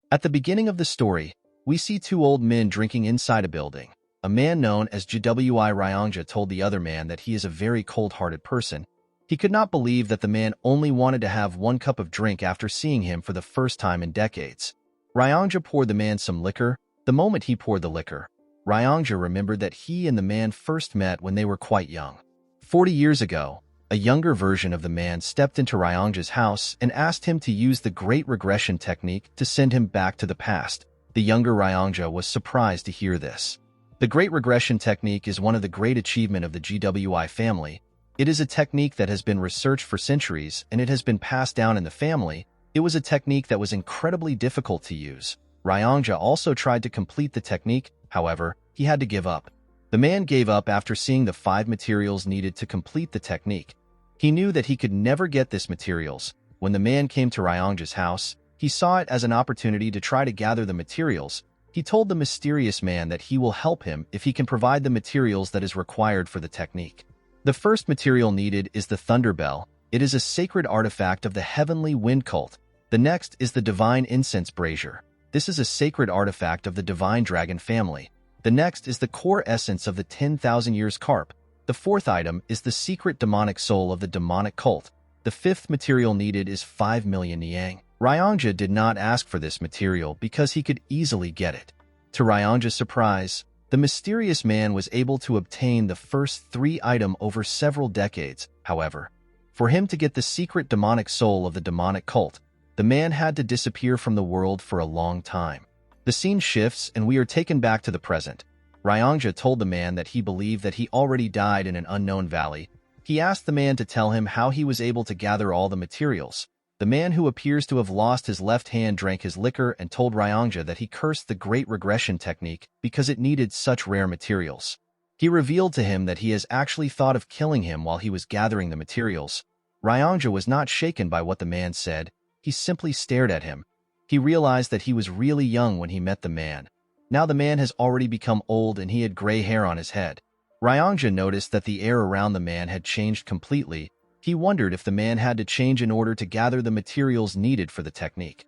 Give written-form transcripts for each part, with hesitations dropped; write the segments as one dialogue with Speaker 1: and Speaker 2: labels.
Speaker 1: At the beginning of the story, we see two old men drinking inside a building. A man known as Gwi Ryongja told the other man that he is a very cold-hearted person. He could not believe that the man only wanted to have one cup of drink after seeing him for the first time in decades. Ryongja poured the man some liquor. The moment he poured the liquor, Ryongja remembered that he and the man first met when they were quite young. 40 years ago, a younger version of the man stepped into Ryongja's house and asked him to use the Great Regression Technique to send him back to the past. The younger Ryongja was surprised to hear this. The Great Regression Technique is one of the great achievements of the GWI family. It is a technique that has been researched for centuries, and it has been passed down in the family. It was a technique that was incredibly difficult to use. Ryongja also tried to complete the technique, however, he had to give up. The man gave up after seeing the 5 materials needed to complete the technique. He knew that he could never get these materials. When the man came to Ryongja's house, he saw it as an opportunity to try to gather the materials. He told the mysterious man that he will help him if he can provide the materials that is required for the technique. The first material needed is the Thunder Bell. It is a sacred artifact of the Heavenly Wind cult. The next is the Divine Incense Brazier. This is a sacred artifact of the Divine Dragon family. The next is the core essence of the 10,000 Years Carp. The fourth item is the secret demonic soul of the demonic cult. The fifth material needed is 5 million Niang. Ryongja did not ask for this material because he could easily get it. To Ryongja's surprise, the mysterious man was able to obtain the first 3 items over several decades. However, for him to get the secret demonic soul of the demonic cult, the man had to disappear from the world for a long time. The scene shifts and we are taken back to the present. Ryongja told the man that he believed that he already died in an unknown valley. He asked the man to tell him how he was able to gather all the materials. The man, who appears to have lost his left hand, drank his liquor and told Ryongja that he cursed the Great Regression Technique because it needed such rare materials. He revealed to him that he has actually thought of killing him while he was gathering the materials. Ryongja was not shaken by what the man said. He simply stared at him. He realized that he was really young when he met the man. Now the man has already become old and he had gray hair on his head. Ryongja noticed that the air around the man had changed completely. He wondered if the man had to change in order to gather the materials needed for the technique.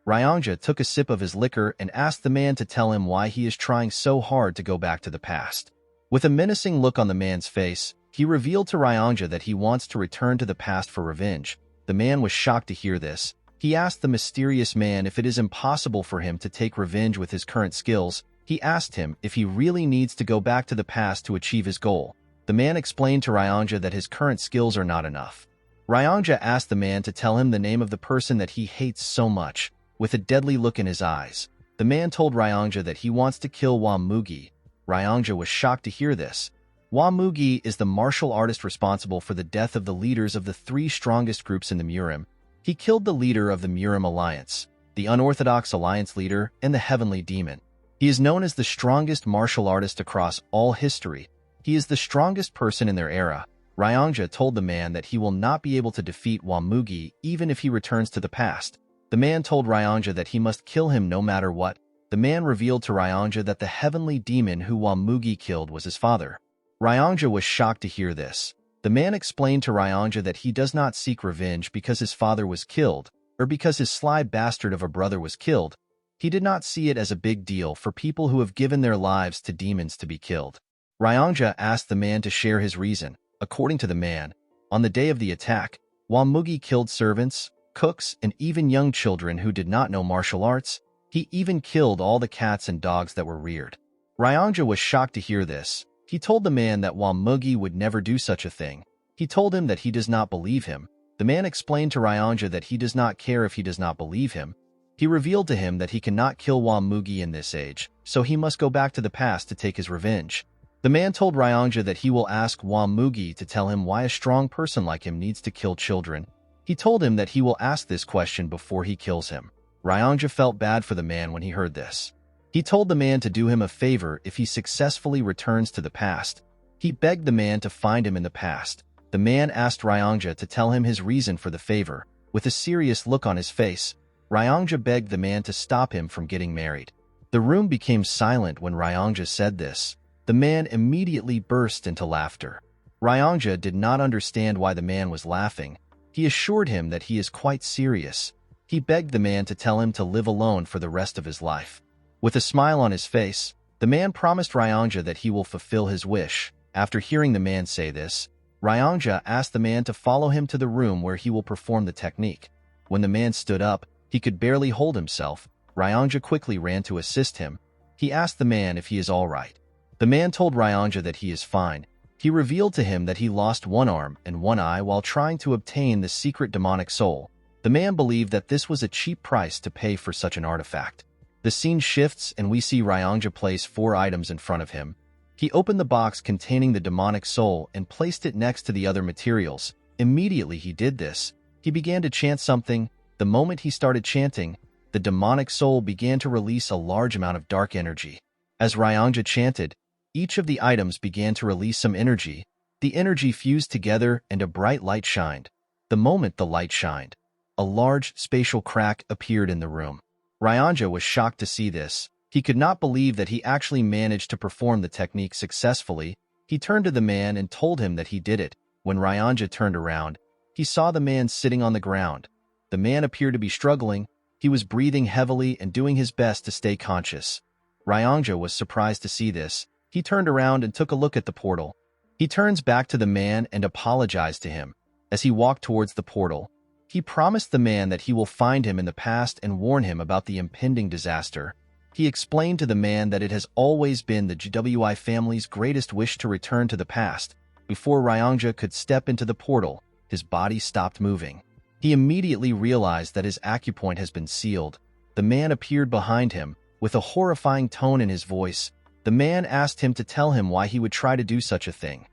Speaker 1: Ryongja took a sip of his liquor and asked the man to tell him why he is trying so hard to go back to the past. With a menacing look on the man's face, he revealed to Ryongja that he wants to return to the past for revenge. The man was shocked to hear this. He asked the mysterious man if it is impossible for him to take revenge with his current skills. He asked him if he really needs to go back to the past to achieve his goal. The man explained to Ryongja that his current skills are not enough. Ryongja asked the man to tell him the name of the person that he hates so much. With a deadly look in his eyes, the man told Ryongja that he wants to kill Wamugi. Ryongja was shocked to hear this. Wamugi is the martial artist responsible for the death of the leaders of the 3 strongest groups in the Murim. He killed the leader of the Murim Alliance, the Unorthodox Alliance leader, and the Heavenly Demon. He is known as the strongest martial artist across all history. He is the strongest person in their era. Ryongja told the man that he will not be able to defeat Wamugi even if he returns to the past. The man told Ryongja that he must kill him no matter what. The man revealed to Ryongja that the Heavenly Demon who Wamugi killed was his father. Ryongja was shocked to hear this. The man explained to Ryongja that he does not seek revenge because his father was killed, or because his sly bastard of a brother was killed. He did not see it as a big deal for people who have given their lives to demons to be killed. Ryongja asked the man to share his reason. According to the man, on the day of the attack, Wamugi killed servants, cooks, and even young children who did not know martial arts. He even killed all the cats and dogs that were reared. Ryongja was shocked to hear this. He told the man that Wamugi would never do such a thing. He told him that he does not believe him. The man explained to Ryongja that he does not care if he does not believe him. He revealed to him that he cannot kill Wamugi in this age, so he must go back to the past to take his revenge. The man told Ryongja that he will ask Wamugi to tell him why a strong person like him needs to kill children. He told him that he will ask this question before he kills him. Ryongja felt bad for the man when he heard this. He told the man to do him a favor if he successfully returns to the past. He begged the man to find him in the past. The man asked Ryongja to tell him his reason for the favor. With a serious look on his face, Ryongja begged the man to stop him from getting married. The room became silent when Ryongja said this. The man immediately burst into laughter. Ryongja did not understand why the man was laughing. He assured him that he is quite serious. He begged the man to tell him to live alone for the rest of his life. With a smile on his face, the man promised Ryongja that he will fulfill his wish. After hearing the man say this, Ryongja asked the man to follow him to the room where he will perform the technique. When the man stood up, he could barely hold himself. Ryongja quickly ran to assist him. He asked the man if he is all right. The man told Ryongja that he is fine. He revealed to him that he lost one arm and one eye while trying to obtain the secret demonic soul. The man believed that this was a cheap price to pay for such an artifact. The scene shifts and we see Ryongja place 4 items in front of him. He opened the box containing the demonic soul and placed it next to the other materials. Immediately he did this, he began to chant something. The moment he started chanting, the demonic soul began to release a large amount of dark energy. As Ryongja chanted, each of the items began to release some energy. The energy fused together and a bright light shined. The moment the light shined, a large spatial crack appeared in the room. Ryongja was shocked to see this. He could not believe that he actually managed to perform the technique successfully. He turned to the man and told him that he did it. When Ryongja turned around, he saw the man sitting on the ground. The man appeared to be struggling. He was breathing heavily and doing his best to stay conscious. Ryongja was surprised to see this. He turned around and took a look at the portal. He turns back to the man and apologized to him. As he walked towards the portal, he promised the man that he will find him in the past and warn him about the impending disaster. He explained to the man that it has always been the GWI family's greatest wish to return to the past. Before Ryongja could step into the portal, his body stopped moving. He immediately realized that his acupoint has been sealed. The man appeared behind him. With a horrifying tone in his voice, the man asked him to tell him why he would try to do such a thing.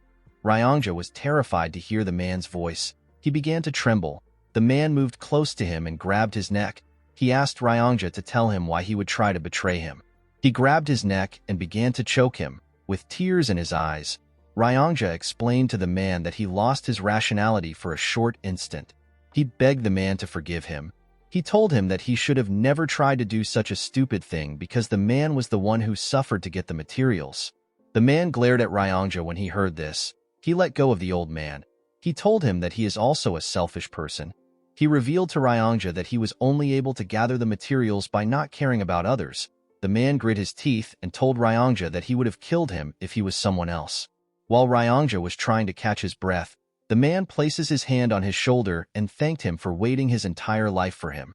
Speaker 1: Ryongja was terrified to hear the man's voice. He began to tremble. The man moved close to him and grabbed his neck. He asked Ryongja to tell him why he would try to betray him. He grabbed his neck and began to choke him. With tears in his eyes, Ryongja explained to the man that he lost his rationality for a short instant. He begged the man to forgive him. He told him that he should have never tried to do such a stupid thing because the man was the one who suffered to get the materials. The man glared at Ryongja when he heard this. He let go of the old man. He told him that he is also a selfish person. He revealed to Ryongja that he was only able to gather the materials by not caring about others. The man grit his teeth and told Ryongja that he would have killed him if he was someone else. While Ryongja was trying to catch his breath, the man places his hand on his shoulder and thanked him for waiting his entire life for him.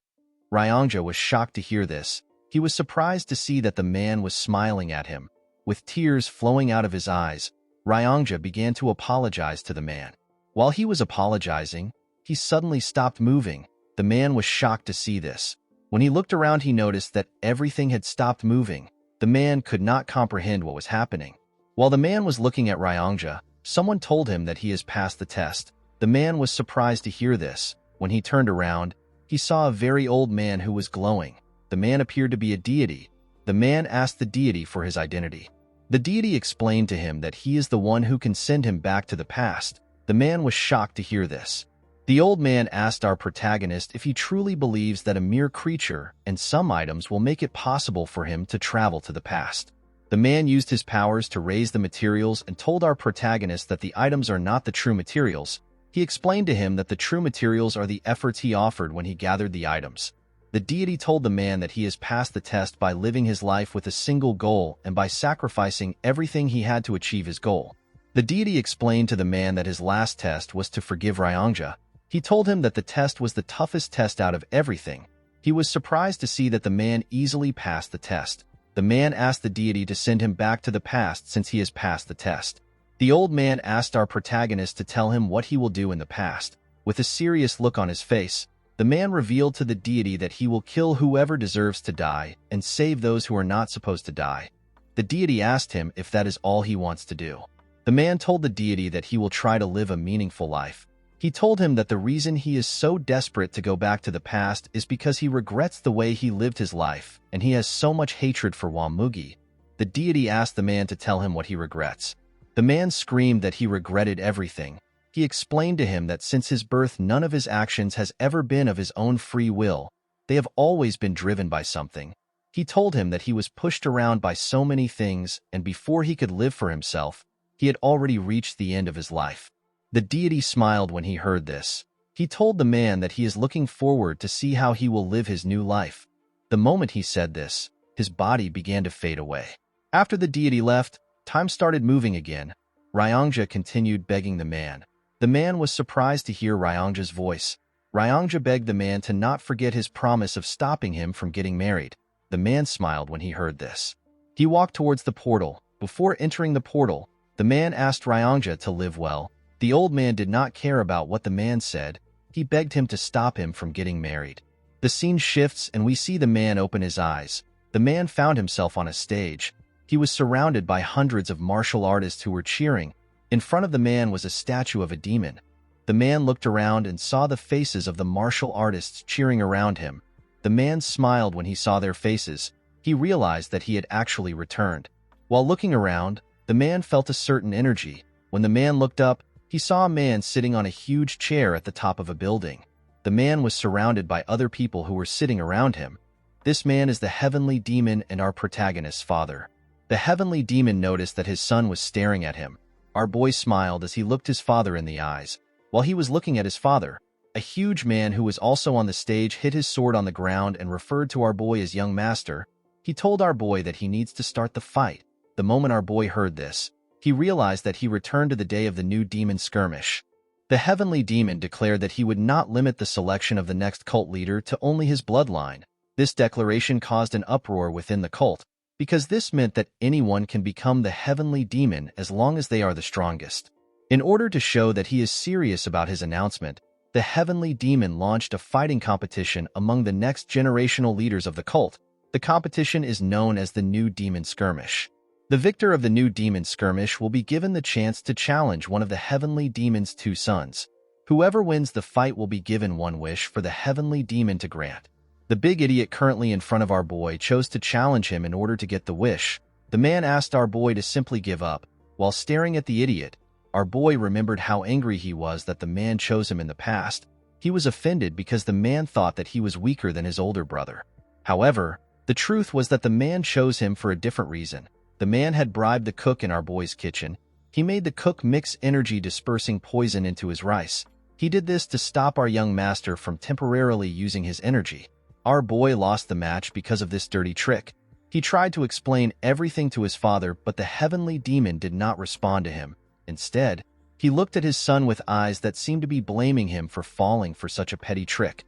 Speaker 1: Ryongja was shocked to hear this. He was surprised to see that the man was smiling at him. With tears flowing out of his eyes, Ryongja began to apologize to the man. While he was apologizing, he suddenly stopped moving. The man was shocked to see this. When he looked around, he noticed that everything had stopped moving. The man could not comprehend what was happening. While the man was looking at Ryongja, someone told him that he has passed the test. The man was surprised to hear this. When he turned around, he saw a very old man who was glowing. The man appeared to be a deity. The man asked the deity for his identity. The deity explained to him that he is the one who can send him back to the past. The man was shocked to hear this. The old man asked our protagonist if he truly believes that a mere creature and some items will make it possible for him to travel to the past. The man used his powers to raise the materials and told our protagonist that the items are not the true materials. He explained to him that the true materials are the efforts he offered when he gathered the items. The deity told the man that he has passed the test by living his life with a single goal and by sacrificing everything he had to achieve his goal. The deity explained to the man that his last test was to forgive Ryongja. He told him that the test was the toughest test out of everything. He was surprised to see that the man easily passed the test. The man asked the deity to send him back to the past since he has passed the test. The old man asked our protagonist to tell him what he will do in the past. With a serious look on his face, the man revealed to the deity that he will kill whoever deserves to die and save those who are not supposed to die. The deity asked him if that is all he wants to do. The man told the deity that he will try to live a meaningful life. He told him that the reason he is so desperate to go back to the past is because he regrets the way he lived his life, and he has so much hatred for Wamugi. The deity asked the man to tell him what he regrets. The man screamed that he regretted everything. He explained to him that since his birth, none of his actions has ever been of his own free will. They have always been driven by something. He told him that he was pushed around by so many things, and before he could live for himself, he had already reached the end of his life. The deity smiled when he heard this. He told the man that he is looking forward to see how he will live his new life. The moment he said this, his body began to fade away. After the deity left, time started moving again. Ryongja continued begging the man. The man was surprised to hear Ryongja's voice. Ryongja begged the man to not forget his promise of stopping him from getting married. The man smiled when he heard this. He walked towards the portal. Before entering the portal, the man asked Ryongja to live well. The old man did not care about what the man said. He begged him to stop him from getting married. The scene shifts and we see the man open his eyes. The man found himself on a stage. He was surrounded by hundreds of martial artists who were cheering. In front of the man was a statue of a demon. The man looked around and saw the faces of the martial artists cheering around him. The man smiled when he saw their faces. He realized that he had actually returned. While looking around, the man felt a certain energy. When the man looked up, he saw a man sitting on a huge chair at the top of a building. The man was surrounded by other people who were sitting around him. This man is the heavenly demon and our protagonist's father. The heavenly demon noticed that his son was staring at him. Our boy smiled as he looked his father in the eyes. While he was looking at his father, a huge man who was also on the stage hit his sword on the ground and referred to our boy as young master. He told our boy that he needs to start the fight. The moment our boy heard this, he realized that he returned to the day of the new demon skirmish. The heavenly demon declared that he would not limit the selection of the next cult leader to only his bloodline. This declaration caused an uproar within the cult, because this meant that anyone can become the heavenly demon as long as they are the strongest. In order to show that he is serious about his announcement, the heavenly demon launched a fighting competition among the next generational leaders of the cult. The competition is known as the New Demon Skirmish. The victor of the New Demon Skirmish will be given the chance to challenge one of the heavenly demon's two sons. Whoever wins the fight will be given one wish for the heavenly demon to grant. The big idiot currently in front of our boy chose to challenge him in order to get the wish. The man asked our boy to simply give up. While staring at the idiot, our boy remembered how angry he was that the man chose him in the past. He was offended because the man thought that he was weaker than his older brother. However, the truth was that the man chose him for a different reason. The man had bribed the cook in our boy's kitchen. He made the cook mix energy-dispersing poison into his rice. He did this to stop our young master from temporarily using his energy. Our boy lost the match because of this dirty trick. He tried to explain everything to his father, but the heavenly demon did not respond to him. Instead, he looked at his son with eyes that seemed to be blaming him for falling for such a petty trick.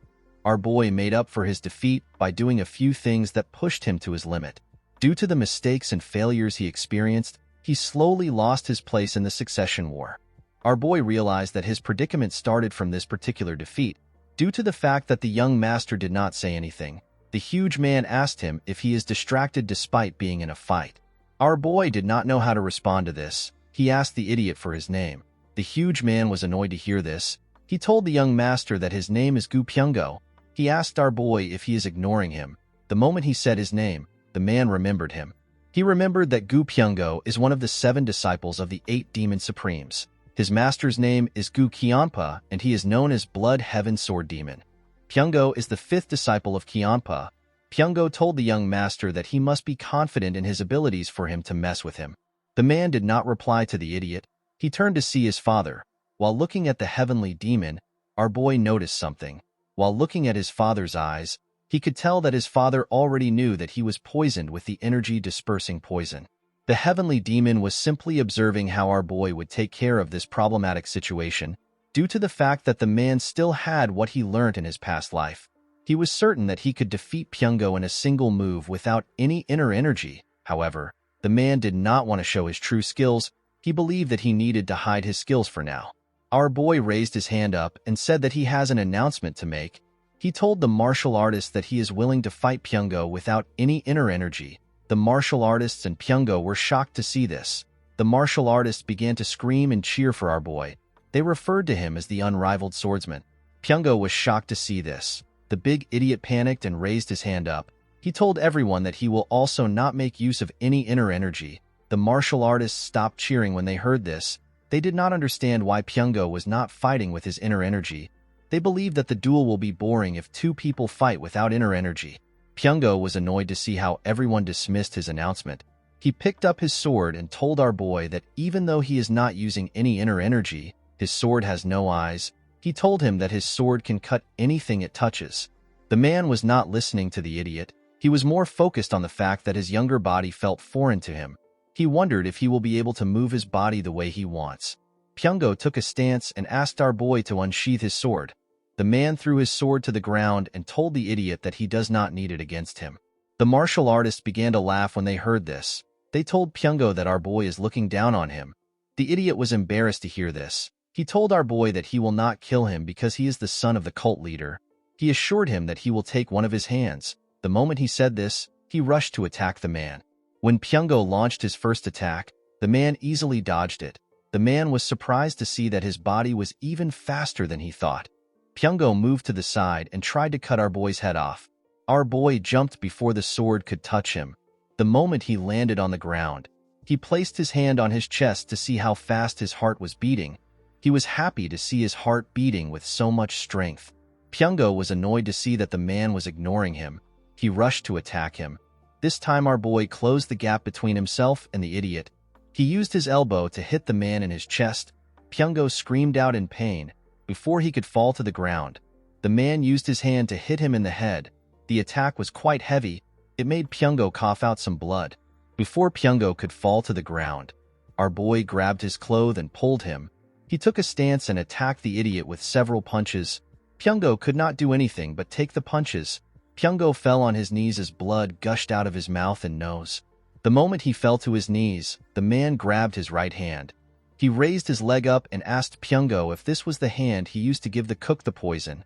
Speaker 1: Our boy made up for his defeat by doing a few things that pushed him to his limit. Due to the mistakes and failures he experienced, he slowly lost his place in the succession war. Our boy realized that his predicament started from this particular defeat. Due to the fact that the young master did not say anything, the huge man asked him if he is distracted despite being in a fight. Our boy did not know how to respond to this. He asked the idiot for his name. The huge man was annoyed to hear this. He told the young master that his name is Gu Pyungo. He asked our boy if he is ignoring him. The moment he said his name, the man remembered him. He remembered that Gu Pyungo is one of the 7 disciples of the 8 demon supremes. His master's name is Gu Qianpa, and he is known as Blood Heaven Sword Demon. Pyungo is the 5th disciple of Qianpa. Pyungo told the young master that he must be confident in his abilities for him to mess with him. The man did not reply to the idiot. He turned to see his father. While looking at the heavenly demon, our boy noticed something. While looking at his father's eyes, he could tell that his father already knew that he was poisoned with the energy-dispersing poison. The heavenly demon was simply observing how our boy would take care of this problematic situation. Due to the fact that the man still had what he learned in his past life, he was certain that he could defeat Pyungo in a single move without any inner energy. However, the man did not want to show his true skills. He believed that he needed to hide his skills for now. Our boy raised his hand up and said that he has an announcement to make. He told the martial artist that he is willing to fight Pyungo without any inner energy. The martial artists and Pyungo were shocked to see this. The martial artists began to scream and cheer for our boy. They referred to him as the Unrivaled Swordsman. Pyungo was shocked to see this. The big idiot panicked and raised his hand up. He told everyone that he will also not make use of any inner energy. The martial artists stopped cheering when they heard this. They did not understand why Pyungo was not fighting with his inner energy. They believed that the duel will be boring if 2 people fight without inner energy. Pyungo was annoyed to see how everyone dismissed his announcement. He picked up his sword and told our boy that even though he is not using any inner energy, his sword has no eyes. He told him that his sword can cut anything it touches. The man was not listening to the idiot. He was more focused on the fact that his younger body felt foreign to him. He wondered if he will be able to move his body the way he wants. Pyongo took a stance and asked our boy to unsheath his sword. The man threw his sword to the ground and told the idiot that he does not need it against him. The martial artists began to laugh when they heard this. They told Pyongo that our boy is looking down on him. The idiot was embarrassed to hear this. He told our boy that he will not kill him because he is the son of the cult leader. He assured him that he will take one of his hands. The moment he said this, he rushed to attack the man. When Pyongo launched his first attack, the man easily dodged it. The man was surprised to see that his body was even faster than he thought. Pyongo moved to the side and tried to cut our boy's head off. Our boy jumped before the sword could touch him. The moment he landed on the ground, he placed his hand on his chest to see how fast his heart was beating. He was happy to see his heart beating with so much strength. Pyongo was annoyed to see that the man was ignoring him. He rushed to attack him. This time our boy closed the gap between himself and the idiot. He used his elbow to hit the man in his chest. Pyongo screamed out in pain. Before he could fall to the ground, the man used his hand to hit him in the head. The attack was quite heavy. It made Pyongo cough out some blood. Before Pyongo could fall to the ground, our boy grabbed his cloth and pulled him. He took a stance and attacked the idiot with several punches. Pyongo could not do anything but take the punches. Pyongo fell on his knees as blood gushed out of his mouth and nose. The moment he fell to his knees, the man grabbed his right hand. He raised his leg up and asked Pyongo if this was the hand he used to give the cook the poison.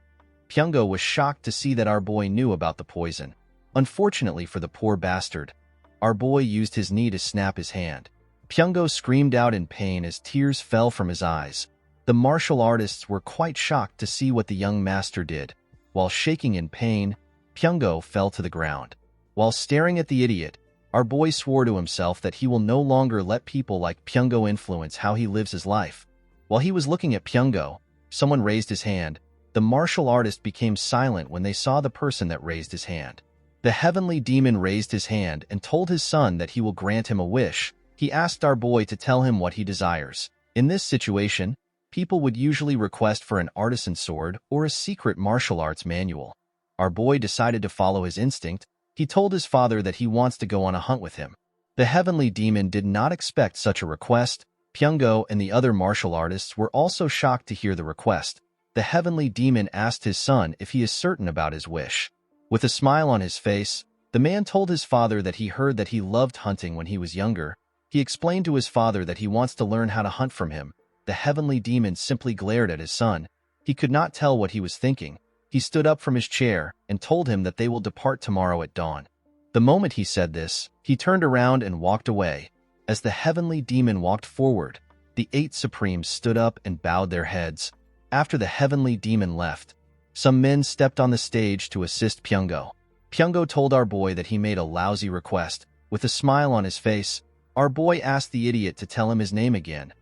Speaker 1: Pyongo was shocked to see that our boy knew about the poison. Unfortunately for the poor bastard, our boy used his knee to snap his hand. Pyongo screamed out in pain as tears fell from his eyes. The martial artists were quite shocked to see what the young master did. While shaking in pain, Pyongo fell to the ground. While staring at the idiot, our boy swore to himself that he will no longer let people like Pyongo influence how he lives his life. While he was looking at Pyongo, someone raised his hand. The martial artist became silent when they saw the person that raised his hand. The heavenly demon raised his hand and told his son that he will grant him a wish. He asked our boy to tell him what he desires. In this situation, people would usually request for an artisan sword or a secret martial arts manual. Our boy decided to follow his instinct. He told his father that he wants to go on a hunt with him. The heavenly demon did not expect such a request. Pyongo and the other martial artists were also shocked to hear the request. The heavenly demon asked his son if he is certain about his wish. With a smile on his face, the man told his father that he heard that he loved hunting when he was younger. He explained to his father that he wants to learn how to hunt from him. The heavenly demon simply glared at his son. He could not tell what he was thinking. He stood up from his chair and told him that they will depart tomorrow at dawn. The moment he said this, he turned around and walked away. As the heavenly demon walked forward, the 8 Supremes stood up and bowed their heads. After the heavenly demon left, some men stepped on the stage to assist Pyongo. Pyongo told our boy that he made a lousy request. With a smile on his face, our boy asked the idiot to tell him his name again.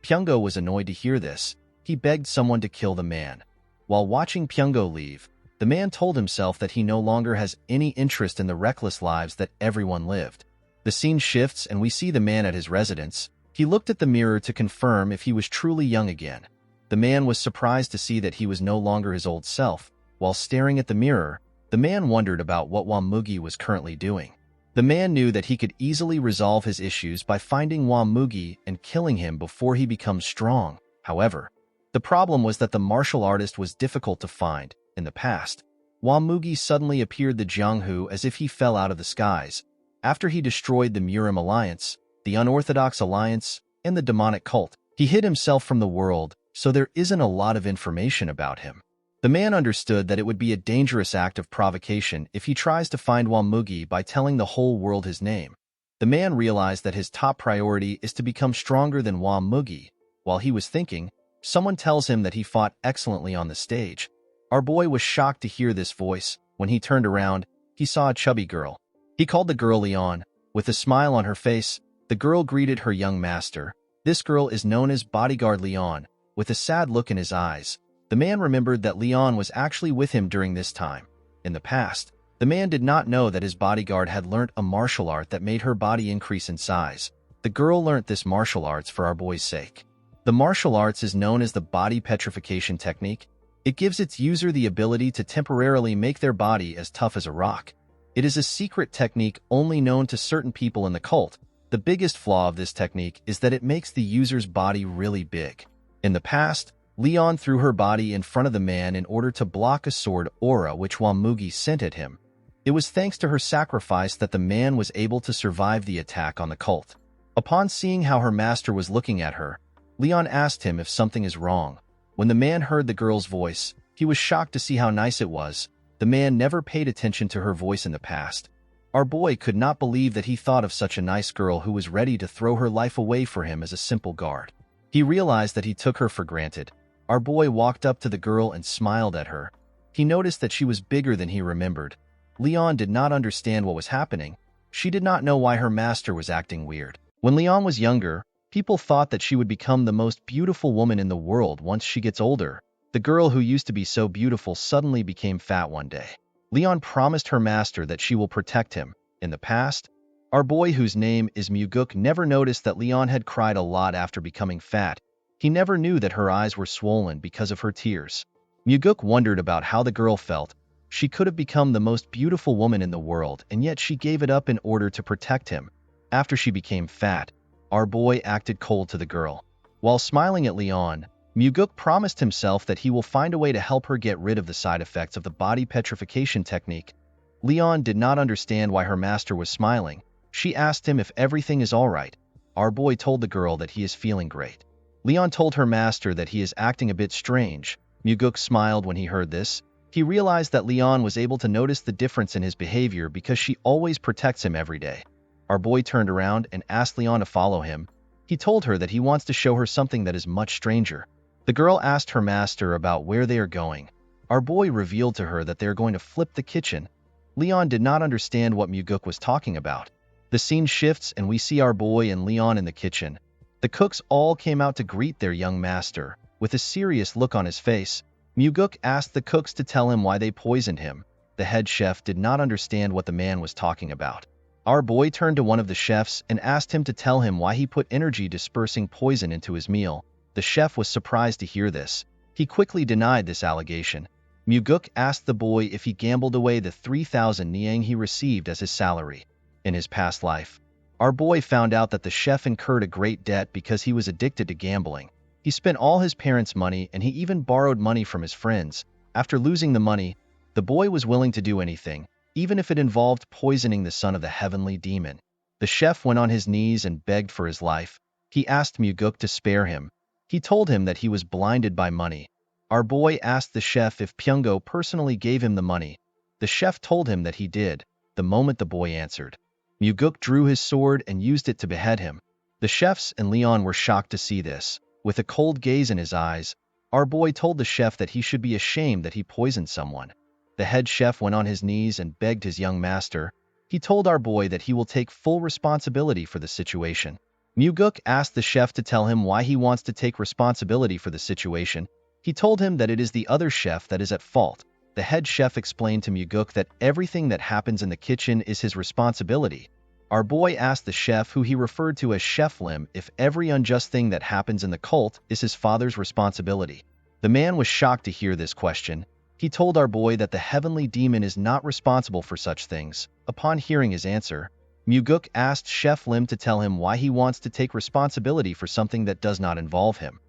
Speaker 1: Pyongo was annoyed to hear this. He begged someone to kill the man. While watching Pyongo leave, the man told himself that he no longer has any interest in the reckless lives that everyone lived. The scene shifts and we see the man at his residence. He looked at the mirror to confirm if he was truly young again. The man was surprised to see that he was no longer his old self. While staring at the mirror, the man wondered about what Wamugi was currently doing. The man knew that he could easily resolve his issues by finding Wamugi and killing him before he becomes strong. However, the problem was that the martial artist was difficult to find. In the past, Wamugi suddenly appeared the Jianghu as if he fell out of the skies. After he destroyed the Murim Alliance, the Unorthodox Alliance, and the demonic cult, he hid himself from the world, so there isn't a lot of information about him. The man understood that it would be a dangerous act of provocation if he tries to find Wamugi by telling the whole world his name. The man realized that his top priority is to become stronger than Wamugi. While he was thinking, someone tells him that he fought excellently on the stage. Our boy was shocked to hear this voice. When he turned around, he saw a chubby girl. He called the girl Leon. With a smile on her face, the girl greeted her young master. This girl is known as Bodyguard Leon. With a sad look in his eyes, the man remembered that Leon was actually with him during this time. In the past, the man did not know that his bodyguard had learnt a martial art that made her body increase in size. The girl learnt this martial arts for our boy's sake. The martial arts is known as the body petrification technique. It gives its user the ability to temporarily make their body as tough as a rock. It is a secret technique only known to certain people in the cult. The biggest flaw of this technique is that it makes the user's body really big. In the past, Leon threw her body in front of the man in order to block a sword aura which Mugi sent at him. It was thanks to her sacrifice that the man was able to survive the attack on the cult. Upon seeing how her master was looking at her, Leon asked him if something is wrong. When the man heard the girl's voice, he was shocked to see how nice it was. The man never paid attention to her voice in the past. Our boy could not believe that he thought of such a nice girl who was ready to throw her life away for him as a simple guard. He realized that he took her for granted. Our boy walked up to the girl and smiled at her. He noticed that she was bigger than he remembered. Leon did not understand what was happening. She did not know why her master was acting weird. When Leon was younger, people thought that she would become the most beautiful woman in the world once she gets older. The girl who used to be so beautiful suddenly became fat one day. Leon promised her master that she will protect him. In the past, our boy, whose name is Muguk, never noticed that Leon had cried a lot after becoming fat. He never knew that her eyes were swollen because of her tears. Muguk wondered about how the girl felt. She could have become the most beautiful woman in the world, and yet she gave it up in order to protect him. After she became fat, our boy acted cold to the girl. While smiling at Leon, Muguk promised himself that he will find a way to help her get rid of the side effects of the body petrification technique. Leon did not understand why her master was smiling. She asked him if everything is all right. Our boy told the girl that he is feeling great. Leon told her master that he is acting a bit strange. Muguk smiled when he heard this. He realized that Leon was able to notice the difference in his behavior because she always protects him every day. Our boy turned around and asked Leon to follow him. He told her that he wants to show her something that is much stranger. The girl asked her master about where they are going. Our boy revealed to her that they are going to flip the kitchen. Leon did not understand what Muguk was talking about. The scene shifts and we see our boy and Leon in the kitchen. The cooks all came out to greet their young master. With a serious look on his face, Muguk asked the cooks to tell him why they poisoned him. The head chef did not understand what the man was talking about. Our boy turned to one of the chefs and asked him to tell him why he put energy-dispersing poison into his meal. The chef was surprised to hear this. He quickly denied this allegation. Muguk asked the boy if he gambled away the 3,000 niang he received as his salary. In his past life, our boy found out that the chef incurred a great debt because he was addicted to gambling. He spent all his parents' money and he even borrowed money from his friends. After losing the money, the boy was willing to do anything, even if it involved poisoning the son of the heavenly demon. The chef went on his knees and begged for his life. He asked Muguk to spare him. He told him that he was blinded by money. Our boy asked the chef if Pyungo personally gave him the money. The chef told him that he did, the moment the boy answered. Muguk drew his sword and used it to behead him. The chefs and Leon were shocked to see this. With a cold gaze in his eyes, our boy told the chef that he should be ashamed that he poisoned someone. The head chef went on his knees and begged his young master. He told our boy that he will take full responsibility for the situation. Muguk asked the chef to tell him why he wants to take responsibility for the situation. He told him that it is the other chef that is at fault. The head chef explained to Muguk that everything that happens in the kitchen is his responsibility. Our boy asked the chef, who he referred to as Chef Lim, if every unjust thing that happens in the cult is his father's responsibility. The man was shocked to hear this question. He told our boy that the heavenly demon is not responsible for such things. Upon hearing his answer, Muguk asked Chef Lim to tell him why he wants to take responsibility for something that does not involve him.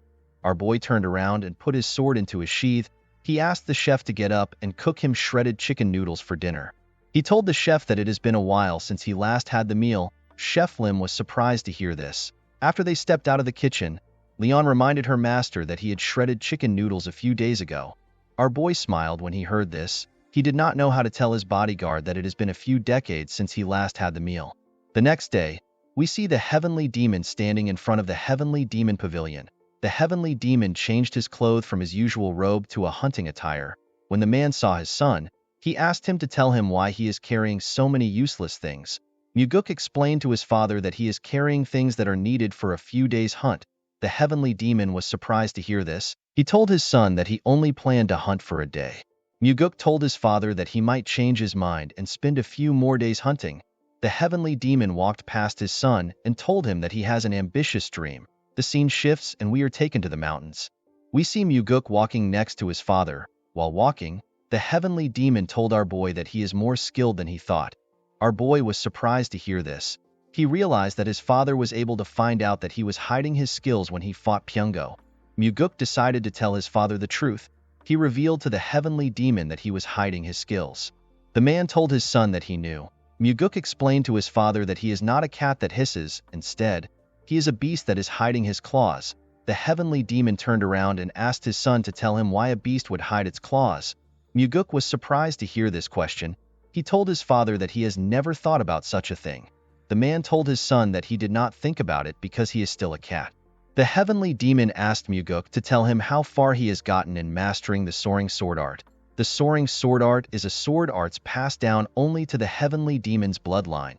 Speaker 1: Our boy turned around and put his sword into his sheath. He asked the chef to get up and cook him shredded chicken noodles for dinner. He told the chef that it has been a while since he last had the meal. Chef Lim was surprised to hear this. After they stepped out of the kitchen, Leon reminded her master that he had shredded chicken noodles a few days ago. Our boy smiled when he heard this. He did not know how to tell his bodyguard that it has been a few decades since he last had the meal. The next day, we see the heavenly demon standing in front of the heavenly demon pavilion. The heavenly demon changed his clothes from his usual robe to a hunting attire. When the man saw his son, he asked him to tell him why he is carrying so many useless things. Muguk explained to his father that he is carrying things that are needed for a few days' hunt. The heavenly demon was surprised to hear this. He told his son that he only planned to hunt for a day. Muguk told his father that he might change his mind and spend a few more days hunting. The heavenly demon walked past his son and told him that he has an ambitious dream. The scene shifts and we are taken to the mountains. We see Muguk walking next to his father. While walking, the heavenly demon told our boy that he is more skilled than he thought. Our boy was surprised to hear this. He realized that his father was able to find out that he was hiding his skills when he fought Pyongo. Muguk decided to tell his father the truth. He revealed to the heavenly demon that he was hiding his skills. The man told his son that he knew. Muguk explained to his father that he is not a cat that hisses. Instead, he is a beast that is hiding his claws. The heavenly demon turned around and asked his son to tell him why a beast would hide its claws. Muguk was surprised to hear this question. He told his father that he has never thought about such a thing. The man told his son that he did not think about it because he is still a cat. The heavenly demon asked Muguk to tell him how far he has gotten in mastering the soaring sword art. The soaring sword art is a sword arts passed down only to the heavenly demon's bloodline.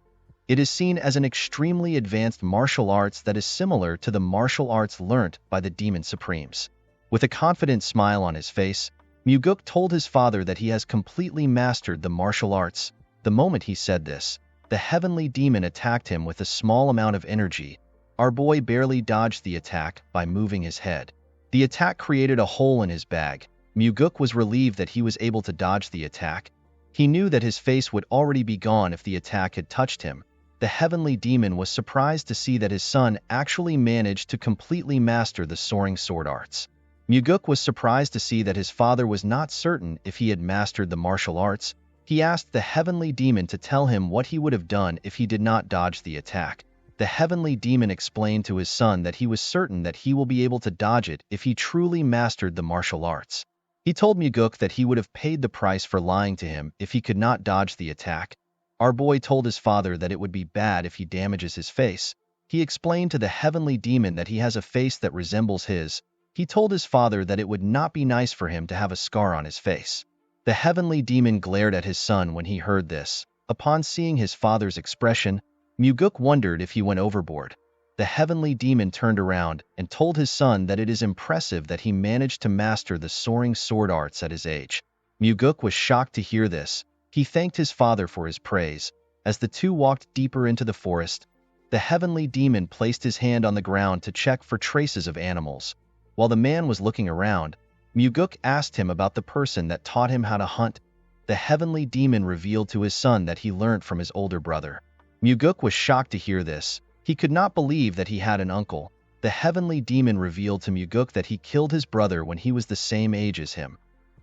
Speaker 1: It is seen as an extremely advanced martial arts that is similar to the martial arts learnt by the demon supremes. With a confident smile on his face, Muguk told his father that he has completely mastered the martial arts. The moment he said this, the heavenly demon attacked him with a small amount of energy. Our boy barely dodged the attack by moving his head. The attack created a hole in his bag. Muguk was relieved that he was able to dodge the attack. He knew that his face would already be gone if the attack had touched him. The heavenly demon was surprised to see that his son actually managed to completely master the soaring sword arts. Muguk was surprised to see that his father was not certain if he had mastered the martial arts. He asked the heavenly demon to tell him what he would have done if he did not dodge the attack. The heavenly demon explained to his son that he was certain that he will be able to dodge it if he truly mastered the martial arts. He told Muguk that he would have paid the price for lying to him if he could not dodge the attack. Our boy told his father that it would be bad if he damages his face. He explained to the heavenly demon that he has a face that resembles his. He told his father that it would not be nice for him to have a scar on his face. The heavenly demon glared at his son when he heard this. Upon seeing his father's expression, Muguk wondered if he went overboard. The heavenly demon turned around and told his son that it is impressive that he managed to master the soaring sword arts at his age. Muguk was shocked to hear this. He thanked his father for his praise. As the two walked deeper into the forest, the heavenly demon placed his hand on the ground to check for traces of animals. While the man was looking around, Muguk asked him about the person that taught him how to hunt. The heavenly demon revealed to his son that he learned from his older brother. Muguk was shocked to hear this. He could not believe that he had an uncle. The heavenly demon revealed to Muguk that he killed his brother when he was the same age as him.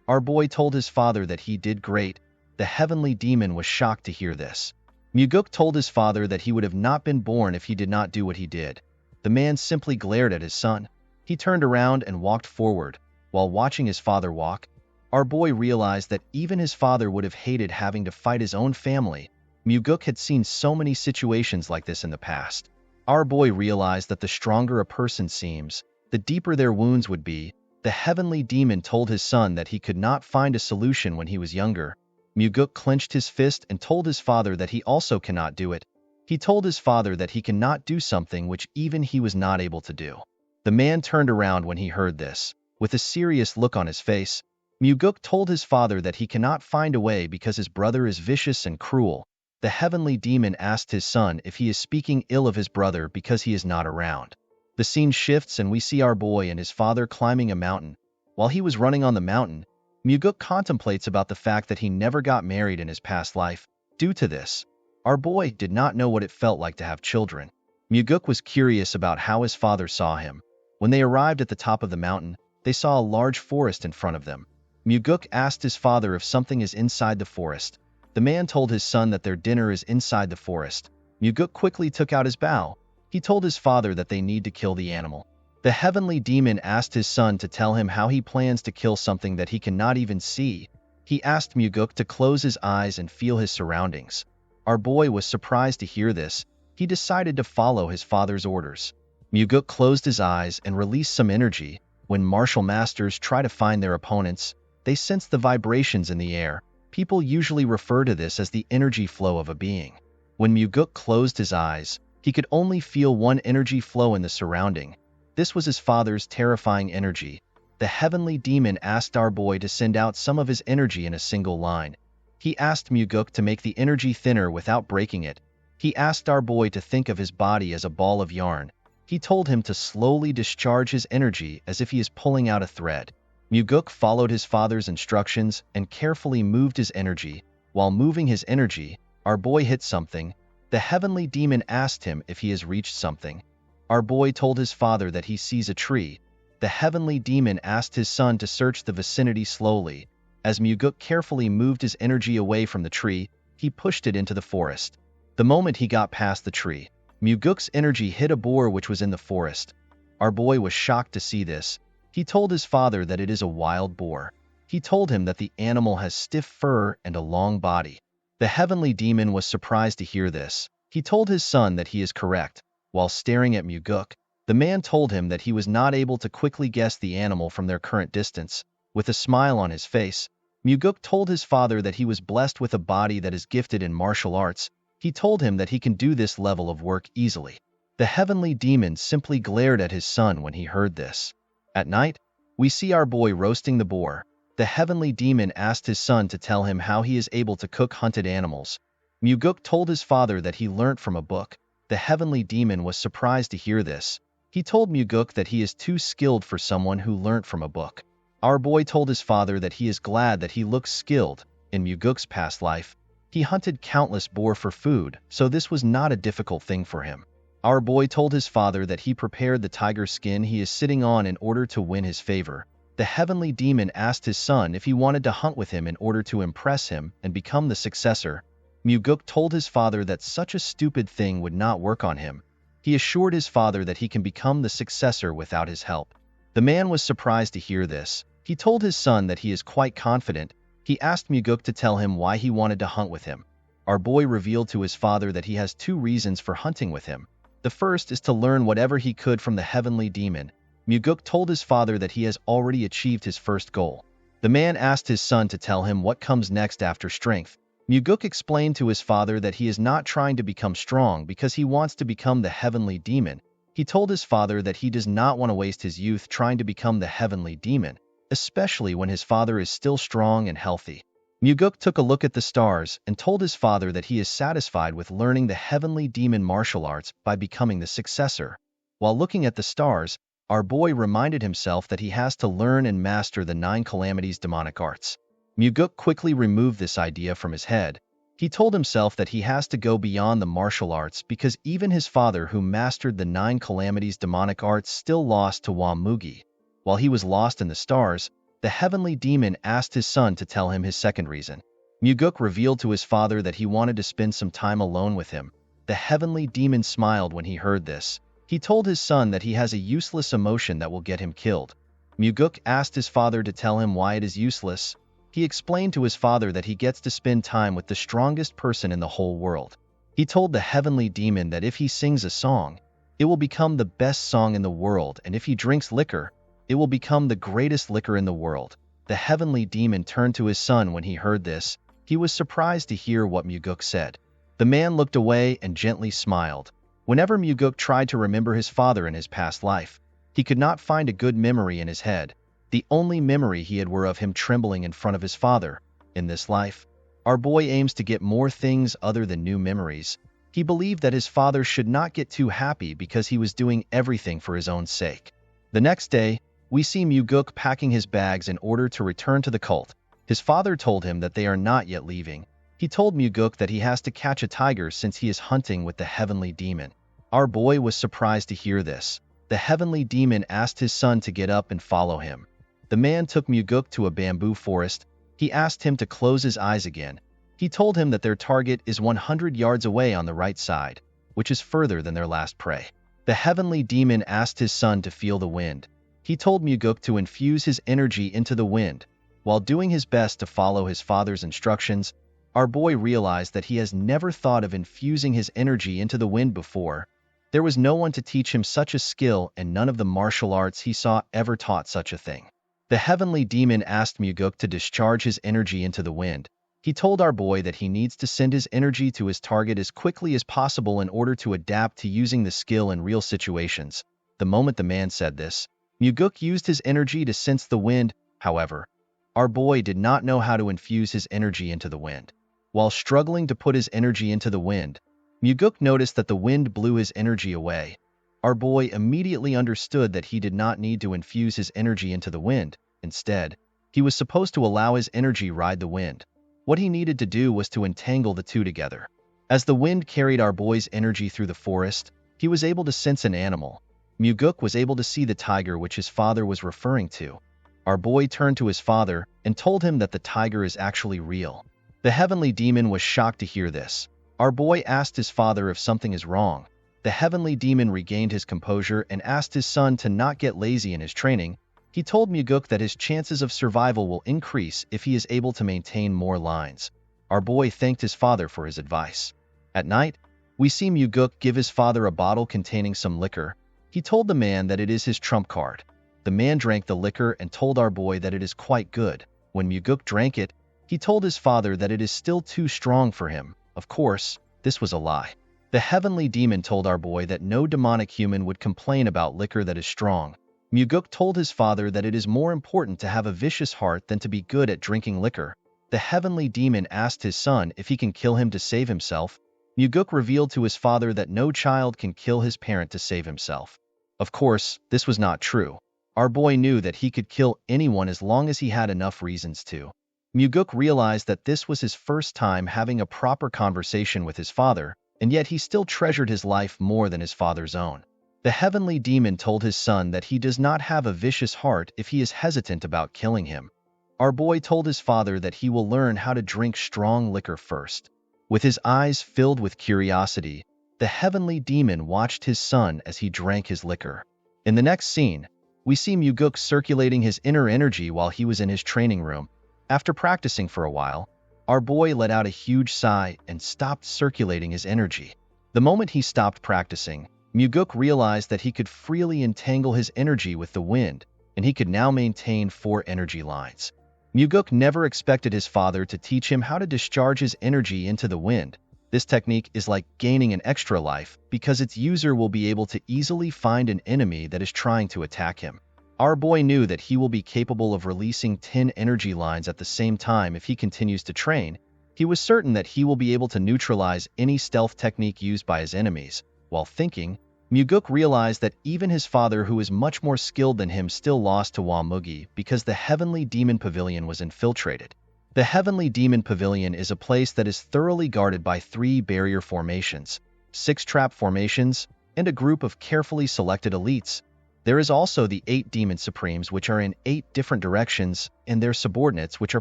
Speaker 1: Our boy told his father that he did great. The heavenly demon was shocked to hear this. Muguk told his father that he would have not been born if he did not do what he did. The man simply glared at his son. He turned around and walked forward. While watching his father walk, our boy realized that even his father would have hated having to fight his own family. Muguk had seen so many situations like this in the past. Our boy realized that the stronger a person seems, the deeper their wounds would be. The heavenly demon told his son that he could not find a solution when he was younger. Muguk clenched his fist and told his father that he also cannot do it. He told his father that he cannot do something which even he was not able to do. The man turned around when he heard this. With a serious look on his face, Muguk told his father that he cannot find a way because his brother is vicious and cruel. The heavenly demon asked his son if he is speaking ill of his brother because he is not around. The scene shifts and we see our boy and his father climbing a mountain. While he was running on the mountain, Muguk contemplates about the fact that he never got married in his past life. Due to this, our boy did not know what it felt like to have children. Muguk was curious about how his father saw him. When they arrived at the top of the mountain, they saw a large forest in front of them. Muguk asked his father if something is inside the forest. The man told his son that their dinner is inside the forest. Muguk quickly took out his bow. He told his father that they need to kill the animal. The heavenly demon asked his son to tell him how he plans to kill something that he cannot even see. He asked Muguk to close his eyes and feel his surroundings. Our boy was surprised to hear this. He decided to follow his father's orders. Muguk closed his eyes and released some energy. When martial masters try to find their opponents, they sense the vibrations in the air. People usually refer to this as the energy flow of a being. When Muguk closed his eyes, he could only feel one energy flow in the surrounding. This was his father's terrifying energy. The heavenly demon asked our boy to send out some of his energy in a single line. He asked Muguk to make the energy thinner without breaking it. He asked our boy to think of his body as a ball of yarn. He told him to slowly discharge his energy as if he is pulling out a thread. Muguk followed his father's instructions and carefully moved his energy. While moving his energy, our boy hit something. The heavenly demon asked him if he has reached something. Our boy told his father that he sees a tree. The heavenly demon asked his son to search the vicinity slowly. As Muguk carefully moved his energy away from the tree, he pushed it into the forest. The moment he got past the tree, Muguk's energy hit a boar which was in the forest. Our boy was shocked to see this. He told his father that it is a wild boar. He told him that the animal has stiff fur and a long body. The heavenly demon was surprised to hear this. He told his son that he is correct. While staring at Muguk, the man told him that he was not able to quickly guess the animal from their current distance. With a smile on his face, Muguk told his father that he was blessed with a body that is gifted in martial arts. He told him that he can do this level of work easily. The heavenly demon simply glared at his son when he heard this. At night, we see our boy roasting the boar. The heavenly demon asked his son to tell him how he is able to cook hunted animals. Muguk told his father that he learnt from a book. The heavenly demon was surprised to hear this. He told Muguk that he is too skilled for someone who learnt from a book. Our boy told his father that he is glad that he looks skilled. In Muguk's past life, he hunted countless boar for food, so this was not a difficult thing for him. Our boy told his father that he prepared the tiger skin he is sitting on in order to win his favor. The heavenly demon asked his son if he wanted to hunt with him in order to impress him and become the successor. Muguk told his father that such a stupid thing would not work on him. He assured his father that he can become the successor without his help. The man was surprised to hear this. He told his son that he is quite confident. He asked Muguk to tell him why he wanted to hunt with him. Our boy revealed to his father that he has two reasons for hunting with him. The first is to learn whatever he could from the heavenly demon. Muguk told his father that he has already achieved his first goal. The man asked his son to tell him what comes next after strength. Muguk explained to his father that he is not trying to become strong because he wants to become the heavenly demon. He told his father that he does not want to waste his youth trying to become the heavenly demon, especially when his father is still strong and healthy. Muguk took a look at the stars and told his father that he is satisfied with learning the heavenly demon martial arts by becoming the successor. While looking at the stars, our boy reminded himself that he has to learn and master the 9 calamities demonic arts. Muguk quickly removed this idea from his head. He told himself that he has to go beyond the martial arts because even his father who mastered the 9 calamities demonic arts still lost to Wamugi. While he was lost in the stars, the heavenly demon asked his son to tell him his second reason. Muguk revealed to his father that he wanted to spend some time alone with him. The heavenly demon smiled when he heard this. He told his son that he has a useless emotion that will get him killed. Muguk asked his father to tell him why it is useless. He explained to his father that he gets to spend time with the strongest person in the whole world. He told the heavenly demon that if he sings a song, it will become the best song in the world, and if he drinks liquor, it will become the greatest liquor in the world. The heavenly demon turned to his son when he heard this. He was surprised to hear what Muguk said. The man looked away and gently smiled. Whenever Muguk tried to remember his father in his past life, he could not find a good memory in his head. The only memory he had were of him trembling in front of his father. In this life, our boy aims to get more things other than new memories. He believed that his father should not get too happy because he was doing everything for his own sake. The next day, we see Muguk packing his bags in order to return to the cult. His father told him that they are not yet leaving. He told Muguk that he has to catch a tiger since he is hunting with the heavenly demon. Our boy was surprised to hear this. The heavenly demon asked his son to get up and follow him. The man took Muguk to a bamboo forest. He asked him to close his eyes again. He told him that their target is 100 yards away on the right side, which is further than their last prey. The heavenly demon asked his son to feel the wind. He told Muguk to infuse his energy into the wind. While doing his best to follow his father's instructions, our boy realized that he has never thought of infusing his energy into the wind before. There was no one to teach him such a skill, and none of the martial arts he saw ever taught such a thing. The heavenly demon asked Muguk to discharge his energy into the wind. He told our boy that he needs to send his energy to his target as quickly as possible in order to adapt to using the skill in real situations. The moment the man said this, Muguk used his energy to sense the wind. However, our boy did not know how to infuse his energy into the wind. While struggling to put his energy into the wind, Muguk noticed that the wind blew his energy away. Our boy immediately understood that he did not need to infuse his energy into the wind. Instead, he was supposed to allow his energy ride the wind. What he needed to do was to entangle the two together. As the wind carried our boy's energy through the forest, he was able to sense an animal. Muguk was able to see the tiger which his father was referring to. Our boy turned to his father and told him that the tiger is actually real. The heavenly demon was shocked to hear this. Our boy asked his father if something is wrong. The heavenly demon regained his composure and asked his son to not get lazy in his training. He told Muguk that his chances of survival will increase if he is able to maintain more lines. Our boy thanked his father for his advice. At night, we see Muguk give his father a bottle containing some liquor. He told the man that it is his trump card. The man drank the liquor and told our boy that it is quite good. When Muguk drank it, he told his father that it is still too strong for him. Of course, this was a lie. The heavenly demon told our boy that no demonic human would complain about liquor that is strong. Muguk told his father that it is more important to have a vicious heart than to be good at drinking liquor. The heavenly demon asked his son if he can kill him to save himself. Muguk revealed to his father that no child can kill his parent to save himself. Of course, this was not true. Our boy knew that he could kill anyone as long as he had enough reasons to. Muguk realized that this was his first time having a proper conversation with his father, and yet he still treasured his life more than his father's own. The heavenly demon told his son that he does not have a vicious heart if he is hesitant about killing him. Our boy told his father that he will learn how to drink strong liquor first. With his eyes filled with curiosity, the heavenly demon watched his son as he drank his liquor. In the next scene, we see Muguk circulating his inner energy while he was in his training room. After practicing for a while, our boy let out a huge sigh and stopped circulating his energy. The moment he stopped practicing, Muguk realized that he could freely entangle his energy with the wind, and he could now maintain 4 energy lines. Muguk never expected his father to teach him how to discharge his energy into the wind. This technique is like gaining an extra life because its user will be able to easily find an enemy that is trying to attack him. Our boy knew that he will be capable of releasing 10 energy lines at the same time if he continues to train. He was certain that he will be able to neutralize any stealth technique used by his enemies. While thinking, Muguk realized that even his father, who is much more skilled than him, still lost to Wamugi because the Heavenly Demon Pavilion was infiltrated. The Heavenly Demon Pavilion is a place that is thoroughly guarded by 3 barrier formations, 6 trap formations, and a group of carefully selected elites. There is also the 8 Demon Supremes, which are in 8 different directions, and their subordinates, which are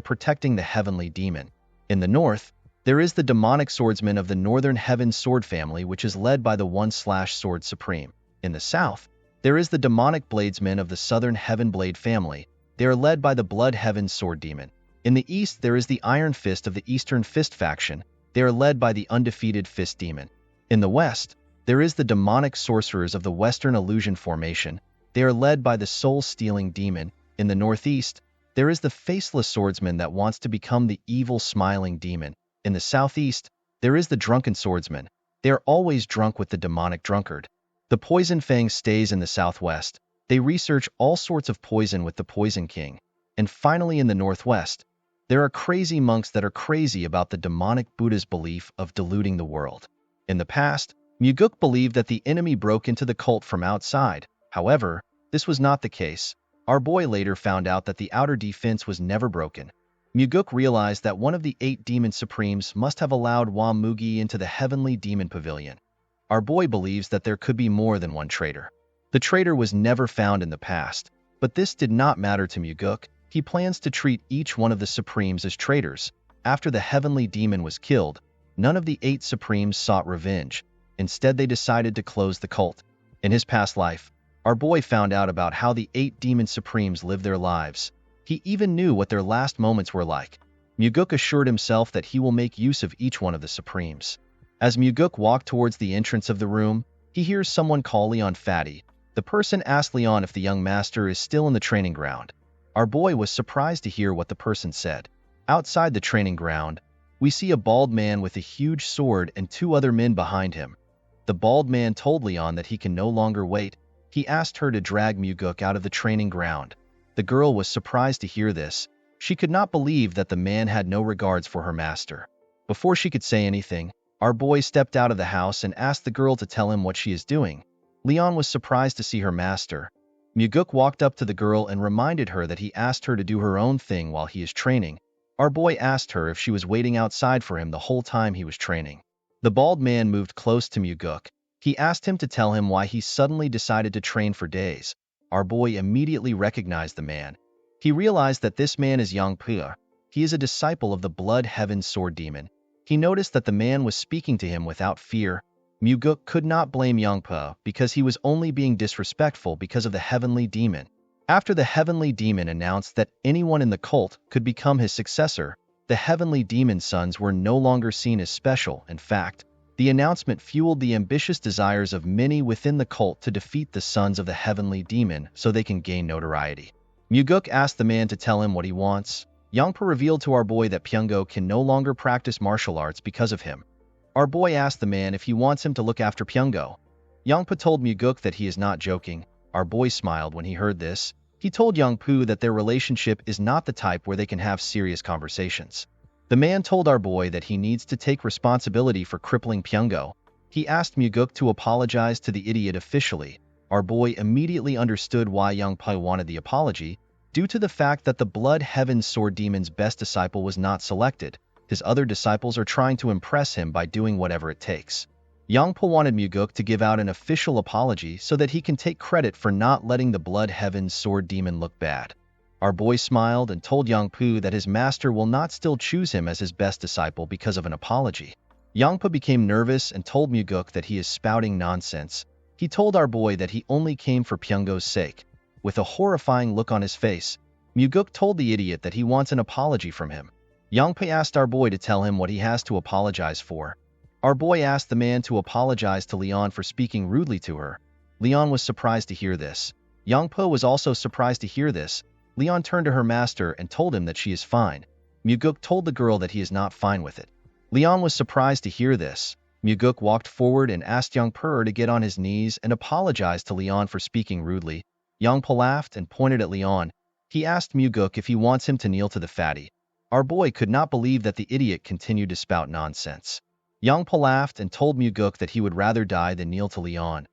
Speaker 1: protecting the Heavenly Demon. In the north, there is the demonic swordsman of the Northern Heaven Sword family, which is led by the 1/Sword Supreme. In the south, there is the demonic bladesmen of the Southern Heaven Blade family. They are led by the Blood Heaven Sword Demon. In the east, there is the Iron Fist of the Eastern Fist faction. They are led by the undefeated Fist Demon. In the west, there is the demonic sorcerers of the Western Illusion formation. They are led by the Soul-Stealing Demon. In the northeast, there is the Faceless Swordsman that wants to become the Evil Smiling Demon. In the southeast, there is the Drunken Swordsman. They are always drunk with the demonic drunkard. The Poison Fang stays in the southwest. They research all sorts of poison with the Poison King. And finally, in the northwest, there are crazy monks that are crazy about the demonic Buddha's belief of deluding the world. In the past, Muguk believed that the enemy broke into the cult from outside. However, this was not the case. Our boy later found out that the outer defense was never broken. Muguk realized that one of the 8 Demon Supremes must have allowed Wamugi into the Heavenly Demon Pavilion. Our boy believes that there could be more than one traitor. The traitor was never found in the past, but this did not matter to Muguk. He plans to treat each one of the Supremes as traitors. After the Heavenly Demon was killed, none of the 8 Supremes sought revenge. Instead, they decided to close the cult. In his past life, our boy found out about how the 8 Demon Supremes lived their lives. He even knew what their last moments were like. Muguk assured himself that he will make use of each one of the Supremes. As Muguk walked towards the entrance of the room, he hears someone call Leon Fatty. The person asked Leon if the young master is still in the training ground. Our boy was surprised to hear what the person said. Outside the training ground, we see a bald man with a huge sword and 2 other men behind him. The bald man told Leon that he can no longer wait. He asked her to drag Muguk out of the training ground. The girl was surprised to hear this. She could not believe that the man had no regards for her master. Before she could say anything, our boy stepped out of the house and asked the girl to tell him what she is doing. Leon was surprised to see her master. Muguk walked up to the girl and reminded her that he asked her to do her own thing while he is training. Our boy asked her if she was waiting outside for him the whole time he was training. The bald man moved close to Muguk. He asked him to tell him why he suddenly decided to train for days. Our boy immediately recognized the man. He realized that this man is Yang Pu. He is a disciple of the Blood Heaven Sword Demon. He noticed that the man was speaking to him without fear. Muguk could not blame Yang Pu because he was only being disrespectful because of the Heavenly Demon. After the Heavenly Demon announced that anyone in the cult could become his successor, the Heavenly Demon's sons were no longer seen as special. In fact, the announcement fueled the ambitious desires of many within the cult to defeat the sons of the Heavenly Demon so they can gain notoriety. Muguk asked the man to tell him what he wants. Yangpa revealed to our boy that Pyungo can no longer practice martial arts because of him. Our boy asked the man if he wants him to look after Pyungo. Yangpa told Muguk that he is not joking. Our boy smiled when he heard this. He told Yangpu that their relationship is not the type where they can have serious conversations. The man told our boy that he needs to take responsibility for crippling Pyungo. He asked Muguk to apologize to the idiot officially. Our boy immediately understood why Yangpu wanted the apology, due to the fact that the Blood Heaven Sword Demon's best disciple was not selected. His other disciples are trying to impress him by doing whatever it takes. Yangpu wanted Muguk to give out an official apology so that he can take credit for not letting the Blood Heaven Sword Demon look bad. Our boy smiled and told Yangpu that his master will not still choose him as his best disciple because of an apology. Yangpu became nervous and told Muguk that he is spouting nonsense. He told our boy that he only came for Pyungo's sake. With a horrifying look on his face, Muguk told the idiot that he wants an apology from him. Yangpu asked our boy to tell him what he has to apologize for. Our boy asked the man to apologize to Leon for speaking rudely to her. Leon was surprised to hear this. Yangpu was also surprised to hear this. Leon turned to her master and told him that she is fine. Muguk told the girl that he is not fine with it. Leon was surprised to hear this. Muguk walked forward and asked Yangpu to get on his knees and apologize to Leon for speaking rudely. Yangpu laughed and pointed at Leon. He asked Muguk if he wants him to kneel to the fatty. Our boy could not believe that the idiot continued to spout nonsense. Yangpu laughed and told Muguk that he would rather die than kneel to Leon.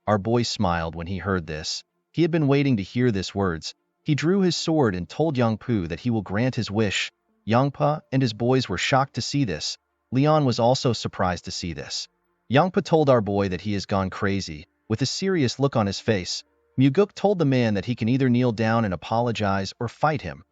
Speaker 1: Our boy smiled when he heard this. He had been waiting to hear these words. He drew his sword and told Yangpu that he will grant his wish. Yangpu and his boys were shocked to see this. Leon was also surprised to see this. Yangpu told our boy that he has gone crazy. With a serious look on his face, Muguk told the man that he can either kneel down and apologize or fight him.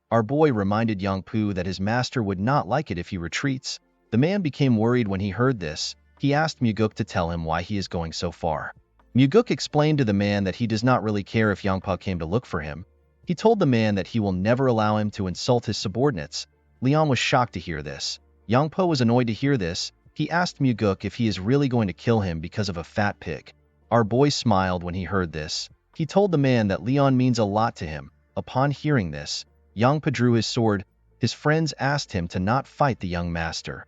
Speaker 1: Our boy reminded Yangpu that his master would not like it if he retreats. The man became worried when he heard this. He asked Muguk to tell him why he is going so far. Muguk explained to the man that he does not really care if Yangpu came to look for him. He told the man that he will never allow him to insult his subordinates. Leon was shocked to hear this. Yangpu was annoyed to hear this. He asked Muguk if he is really going to kill him because of a fat pig. Our boy smiled when he heard this. He told the man that Leon means a lot to him. Upon hearing this, Yangpu drew his sword. His friends asked him to not fight the young master.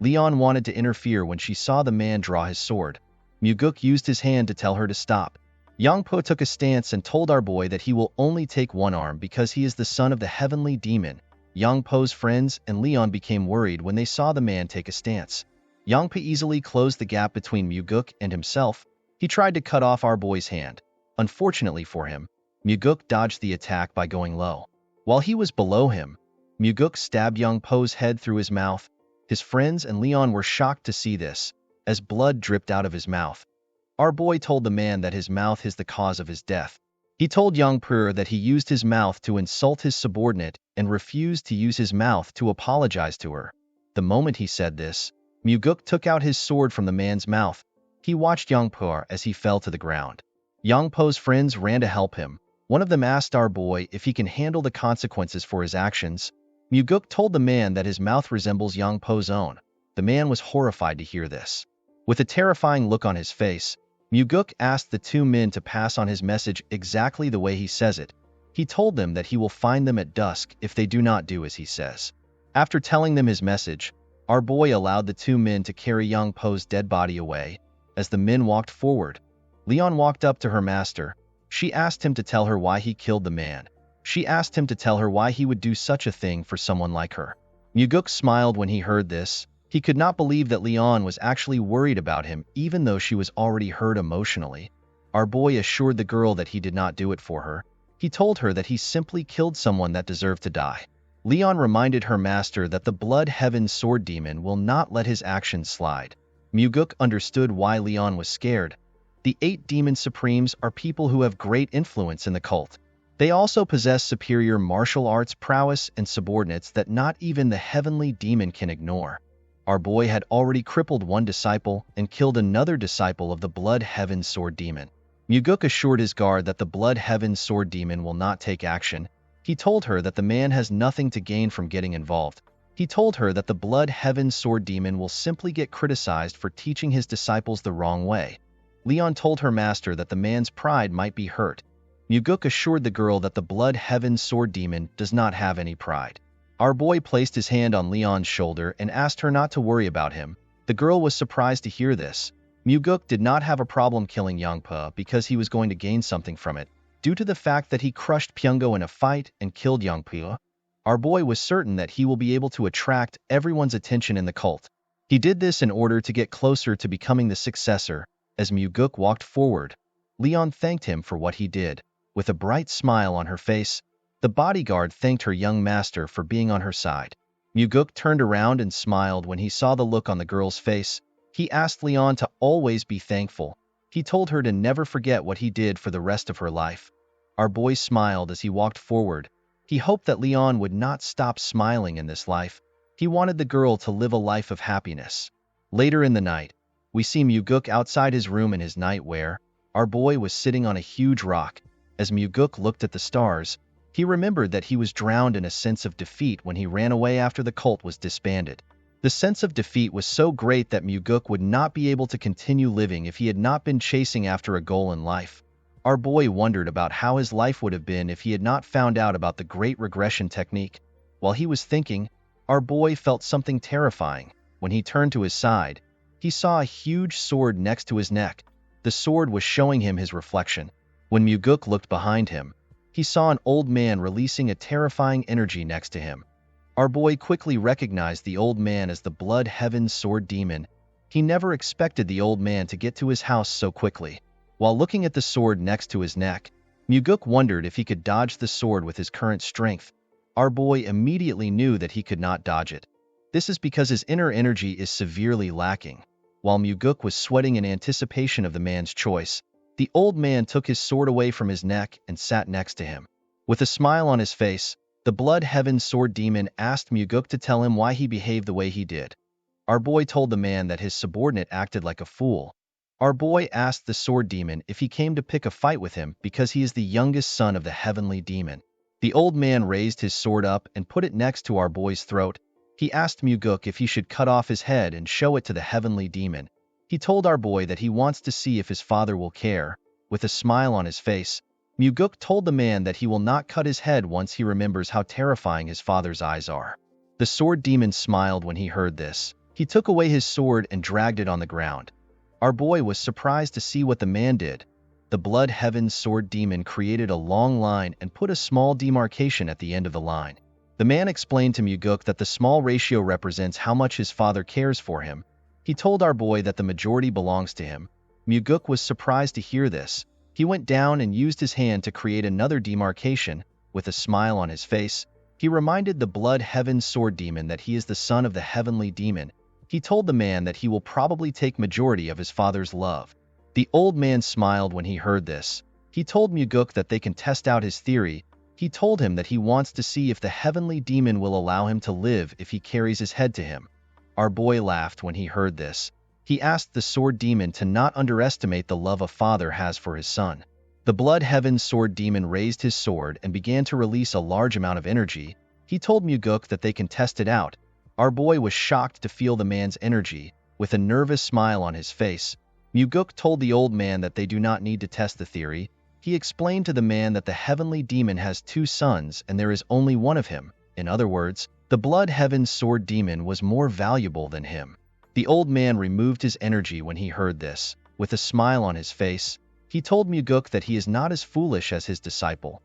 Speaker 1: Leon wanted to interfere when she saw the man draw his sword. Muguk used his hand to tell her to stop. Yangpu took a stance and told our boy that he will only take one arm because he is the son of the Heavenly Demon. Yangpu's friends and Leon became worried when they saw the man take a stance. Yangpu easily closed the gap between Muguk and himself. He tried to cut off our boy's hand. Unfortunately for him, Muguk dodged the attack by going low. While he was below him, Muguk stabbed Yangpu's head through his mouth. His friends and Leon were shocked to see this, as blood dripped out of his mouth. Our boy told the man that his mouth is the cause of his death. He told Yangpu that he used his mouth to insult his subordinate and refused to use his mouth to apologize to her. The moment he said this, Muguk took out his sword from the man's mouth. He watched Yangpu as he fell to the ground. Yangpu's friends ran to help him. One of them asked our boy if he can handle the consequences for his actions. Muguk told the man that his mouth resembles Yangpu's own. The man was horrified to hear this. With a terrifying look on his face, Muguk asked the two men to pass on his message exactly the way he says it. He told them that he will find them at dusk if they do not do as he says. After telling them his message, our boy allowed the two men to carry Yangpu's dead body away. As the men walked forward, Leon walked up to her master. She asked him to tell her why he killed the man. She asked him to tell her why he would do such a thing for someone like her. Muguk smiled when he heard this. He could not believe that Leon was actually worried about him even though she was already hurt emotionally. Our boy assured the girl that he did not do it for her. He told her that he simply killed someone that deserved to die. Leon reminded her master that the Blood Heaven Sword Demon will not let his actions slide. Muguk understood why Leon was scared. The 8 Demon Supremes are people who have great influence in the cult. They also possess superior martial arts prowess and subordinates that not even the Heavenly Demon can ignore. Our boy had already crippled one disciple and killed another disciple of the Blood Heaven Sword Demon. Muguk assured his guard that the Blood Heaven Sword Demon will not take action. He told her that the man has nothing to gain from getting involved. He told her that the Blood Heaven Sword Demon will simply get criticized for teaching his disciples the wrong way. Leon told her master that the man's pride might be hurt. Muguk assured the girl that the Blood Heaven Sword Demon does not have any pride. Our boy placed his hand on Leon's shoulder and asked her not to worry about him. The girl was surprised to hear this. Muguk did not have a problem killing Yangpa because he was going to gain something from it. Due to the fact that he crushed Pyungo in a fight and killed Yangpa, our boy was certain that he will be able to attract everyone's attention in the cult. He did this in order to get closer to becoming the successor. As Muguk walked forward, Leon thanked him for what he did. With a bright smile on her face, the bodyguard thanked her young master for being on her side. Muguk turned around and smiled when he saw the look on the girl's face. He asked Leon to always be thankful. He told her to never forget what he did for the rest of her life. Our boy smiled as he walked forward. He hoped that Leon would not stop smiling in this life. He wanted the girl to live a life of happiness. Later in the night, we see Muguk outside his room in his nightwear. Our boy was sitting on a huge rock. As Muguk looked at the stars, he remembered that he was drowned in a sense of defeat when he ran away after the cult was disbanded. The sense of defeat was so great that Muguk would not be able to continue living if he had not been chasing after a goal in life. Our boy wondered about how his life would have been if he had not found out about the Great Regression Technique. While he was thinking, our boy felt something terrifying. When he turned to his side, he saw a huge sword next to his neck. The sword was showing him his reflection. When Muguk looked behind him, he saw an old man releasing a terrifying energy next to him. Our boy quickly recognized the old man as the Blood Heaven Sword Demon. He never expected the old man to get to his house so quickly. While looking at the sword next to his neck, Muguk wondered if he could dodge the sword with his current strength. Our boy immediately knew that he could not dodge it. This is because his inner energy is severely lacking. While Muguk was sweating in anticipation of the man's choice, the old man took his sword away from his neck and sat next to him. With a smile on his face, the Blood Heaven Sword Demon asked Muguk to tell him why he behaved the way he did. Our boy told the man that his subordinate acted like a fool. Our boy asked the Sword Demon if he came to pick a fight with him because he is the youngest son of the Heavenly Demon. The old man raised his sword up and put it next to our boy's throat. He asked Muguk if he should cut off his head and show it to the Heavenly Demon. He told our boy that he wants to see if his father will care. With a smile on his face, Muguk told the man that he will not cut his head once he remembers how terrifying his father's eyes are. The Sword Demon smiled when he heard this. He took away his sword and dragged it on the ground. Our boy was surprised to see what the man did. The Blood Heaven Sword Demon created a long line and put a small demarcation at the end of the line. The man explained to Muguk that the small ratio represents how much his father cares for him. He told our boy that the majority belongs to him. Muguk was surprised to hear this. He went down and used his hand to create another demarcation. With a smile on his face, he reminded the Blood Heaven Sword Demon that he is the son of the Heavenly Demon. He told the man that he will probably take majority of his father's love. The old man smiled when he heard this. He told Muguk that they can test out his theory. He told him that he wants to see if the Heavenly Demon will allow him to live if he carries his head to him. Our boy laughed when he heard this. He asked the Sword Demon to not underestimate the love a father has for his son. The Blood Heaven Sword Demon raised his sword and began to release a large amount of energy. He told Muguk that they can test it out. Our boy was shocked to feel the man's energy. With a nervous smile on his face, Muguk told the old man that they do not need to test the theory. He explained to the man that the Heavenly Demon has 2 sons and there is only one of him. In other words, the Blood Heaven Sword Demon was more valuable than him. The old man removed his energy when he heard this. With a smile on his face, he told Muguk that he is not as foolish as his disciple.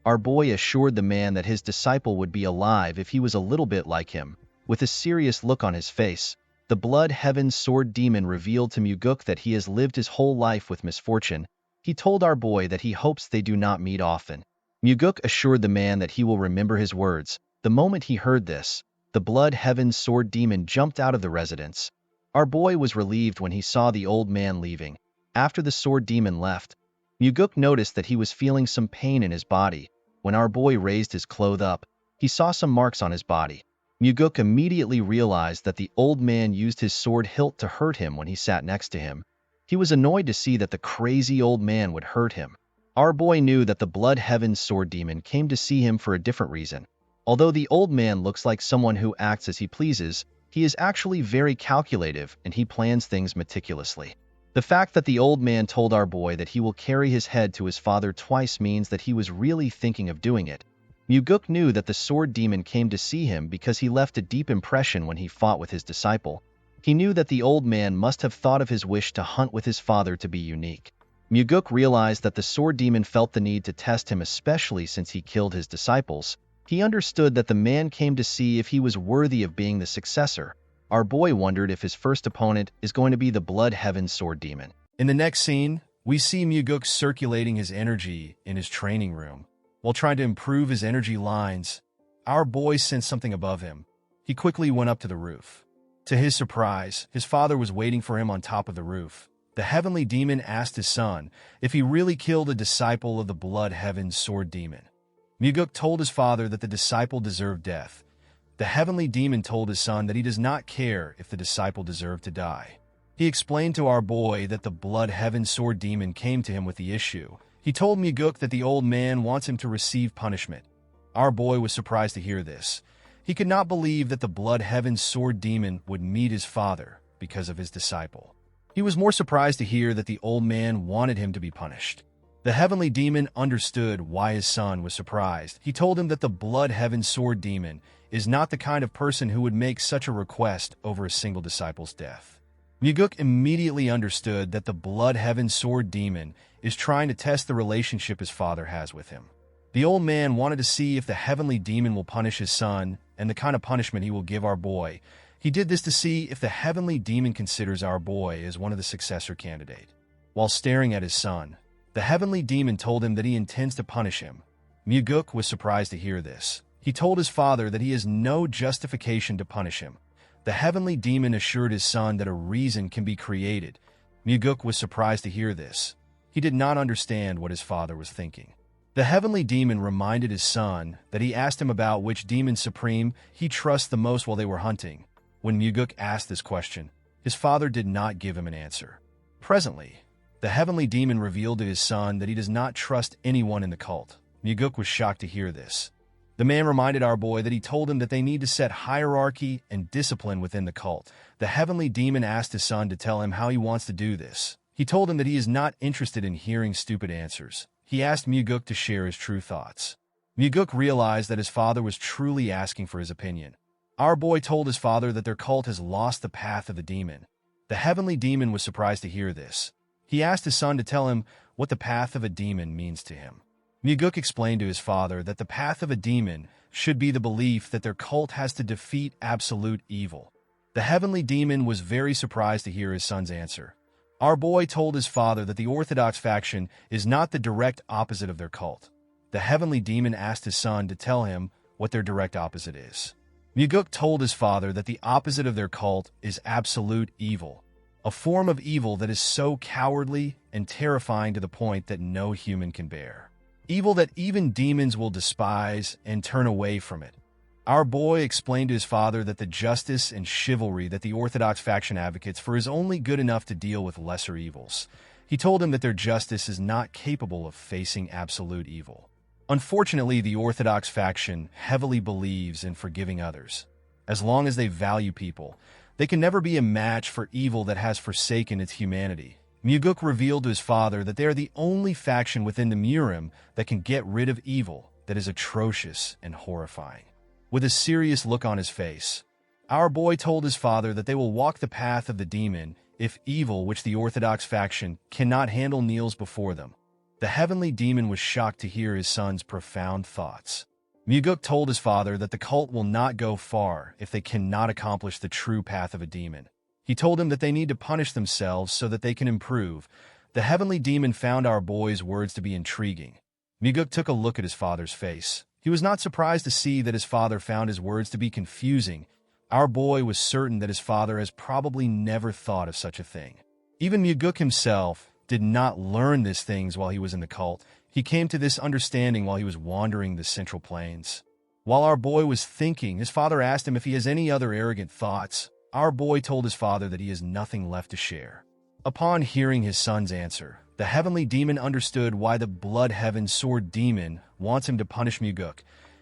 Speaker 1: Our boy assured the man that his disciple would be alive if he was a little bit like him. With a serious look on his face, the Blood Heaven Sword Demon revealed to Muguk that he has lived his whole life with misfortune. He told our boy that he hopes they do not meet often. Muguk assured the man that he will remember his words. The moment he heard this, the Blood Heaven Sword Demon jumped out of the residence. Our boy was relieved when he saw the old man leaving. After the Sword Demon left, Muguk noticed that he was feeling some pain in his body. When our boy raised his clothes up, he saw some marks on his body. Muguk immediately realized that the old man used his sword hilt to hurt him when he sat next to him. He was annoyed to see that the crazy old man would hurt him. Our boy knew that the Blood Heaven Sword Demon came to see him for a different reason. Although the old man looks like someone who acts as he pleases, he is actually very calculative and he plans things meticulously. The fact that the old man told our boy that he will carry his head to his father twice means that he was really thinking of doing it. Muguk knew that the Sword Demon came to see him because he left a deep impression when he fought with his disciple. He knew that the old man must have thought of his wish to hunt with his father to be unique. Muguk realized that the Sword Demon felt the need to test him, especially since he killed his disciples. He understood that the man came to see if he was worthy of being the successor. Our boy wondered if his first opponent is going to be the Blood Heaven Sword Demon.
Speaker 2: In the next scene, we see Muguk circulating his energy in his training room. While trying to improve his energy lines, our boy sensed something above him. He quickly went up to the roof. To his surprise, his father was waiting for him on top of the roof. The heavenly demon asked his son if he really killed a disciple of the Blood Heaven Sword Demon. Muguk told his father that the disciple deserved death. The heavenly demon told his son that he does not care if the disciple deserved to die. He explained to our boy that the Blood Heaven Sword Demon came to him with the issue. He told Muguk that the old man wants him to receive punishment. Our boy was surprised to hear this. He could not believe that the Blood Heaven Sword Demon would meet his father because of his disciple. He was more surprised to hear that the old man wanted him to be punished. The heavenly demon understood why his son was surprised. He told him that the Blood Heaven Sword Demon is not the kind of person who would make such a request over a single disciple's death. Muguk immediately understood that the Blood Heaven Sword Demon is trying to test the relationship his father has with him. The old man wanted to see if the heavenly demon will punish his son and the kind of punishment he will give our boy. He did this to see if the heavenly demon considers our boy as one of the successor candidate. While staring at his son, the heavenly demon told him that he intends to punish him. Muguk was surprised to hear this. He told his father that he has no justification to punish him. The heavenly demon assured his son that a reason can be created. Muguk was surprised to hear this. He did not understand what his father was thinking. The heavenly demon reminded his son that he asked him about which demon supreme he trusts the most while they were hunting. When Muguk asked this question, his father did not give him an answer. Presently, the heavenly demon revealed to his son that he does not trust anyone in the cult. Muguk was shocked to hear this. The man reminded our boy that he told him that they need to set hierarchy and discipline within the cult. The heavenly demon asked his son to tell him how he wants to do this. He told him that he is not interested in hearing stupid answers. He asked Muguk to share his true thoughts. Muguk realized that his father was truly asking for his opinion. Our boy told his father that their cult has lost the path of the demon. The heavenly demon was surprised to hear this. He asked his son to tell him what the path of a demon means to him. Muguk explained to his father that the path of a demon should be the belief that their cult has to defeat absolute evil. The heavenly demon was very surprised to hear his son's answer. Our boy told his father that the Orthodox faction is not the direct opposite of their cult. The heavenly demon asked his son to tell him what their direct opposite is. Muguk told his father that the opposite of their cult is absolute evil, a form of evil that is so cowardly and terrifying to the point that no human can bear. Evil that even demons will despise and turn away from it. Our boy explained to his father that the justice and chivalry that the Orthodox faction advocates for is only good enough to deal with lesser evils. He told him that their justice is not capable of facing absolute evil. Unfortunately, the Orthodox faction heavily believes in forgiving others. As long as they value people, they can never be a match for evil that has forsaken its humanity. Muguk revealed to his father that they are the only faction within the Murim that can get rid of evil that is atrocious and horrifying. With a serious look on his face, our boy told his father that they will walk the path of the demon if evil which the Orthodox faction cannot handle kneels before them. The heavenly demon was shocked to hear his son's profound thoughts. Muguk told his father that the cult will not go far if they cannot accomplish the true path of a demon. He told him that they need to punish themselves so that they can improve. The heavenly demon found our boy's words to be intriguing. Muguk took a look at his father's face. He was not surprised to see that his father found his words to be confusing. Our boy was certain that his father has probably never thought of such a thing. Even Muguk himself did not learn these things while he was in the cult. He came to this understanding while he was wandering the Central Plains. While our boy was thinking, his father asked him if he has any other arrogant thoughts. Our boy told his father that he has nothing left to share. Upon hearing his son's answer, the heavenly demon understood why the blood heaven sword demon wants him to punish Muguk.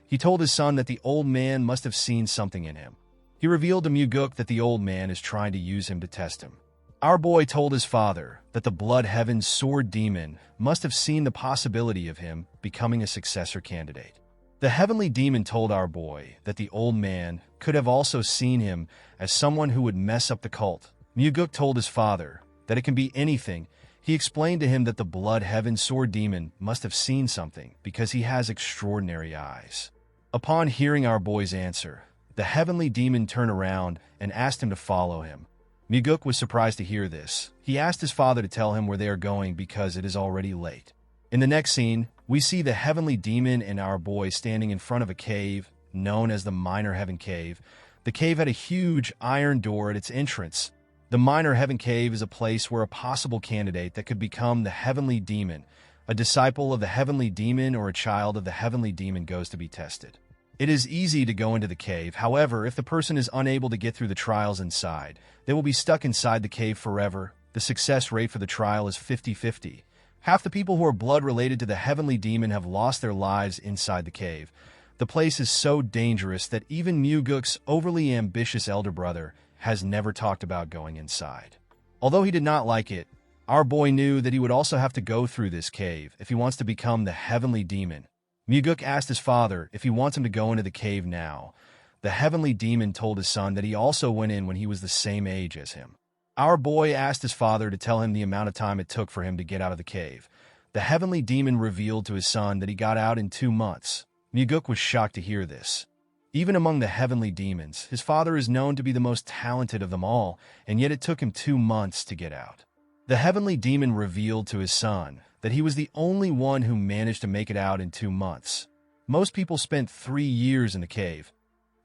Speaker 2: He told his son that the old man must have seen something in him. He revealed to Muguk that the old man is trying to use him to test him. Our boy told his father that the blood heaven sword demon must have seen the possibility of him becoming a successor candidate. The heavenly demon told our boy that the old man could have also seen him as someone who would mess up the cult. Muguk told his father that it can be anything. He explained to him that the blood heaven sword demon must have seen something because he has extraordinary eyes. Upon hearing our boy's answer, the heavenly demon turned around and asked him to follow him. Muguk was surprised to hear this. He asked his father to tell him where they are going because it is already late. In the next scene, we see the heavenly demon and our boy standing in front of a cave known as the Minor Heaven Cave. The cave had a huge iron door at its entrance. The Minor Heaven Cave is a place where a possible candidate that could become the heavenly demon, a disciple of the heavenly demon or a child of the heavenly demon, goes to be tested. It is easy to go into the cave. However, if the person is unable to get through the trials inside, they will be stuck inside the cave forever. The success rate for the trial is 50-50. Half the people who are blood related to the heavenly demon have lost their lives inside the cave. The place is so dangerous that even Muguk's overly ambitious elder brother has never talked about going inside. Although he did not like it, our boy knew that he would also have to go through this cave if he wants to become the heavenly demon. Muguk asked his father if he wants him to go into the cave now. The heavenly demon told his son that he also went in when he was the same age as him. Our boy asked his father to tell him the amount of time it took for him to get out of the cave. The heavenly demon revealed to his son that he got out in 2 months. Muguk was shocked to hear this. Even among the heavenly demons, his father is known to be the most talented of them all, and yet it took him 2 months to get out. The heavenly demon revealed to his son that he was the only one who managed to make it out in 2 months. Most people spent 3 years in the cave.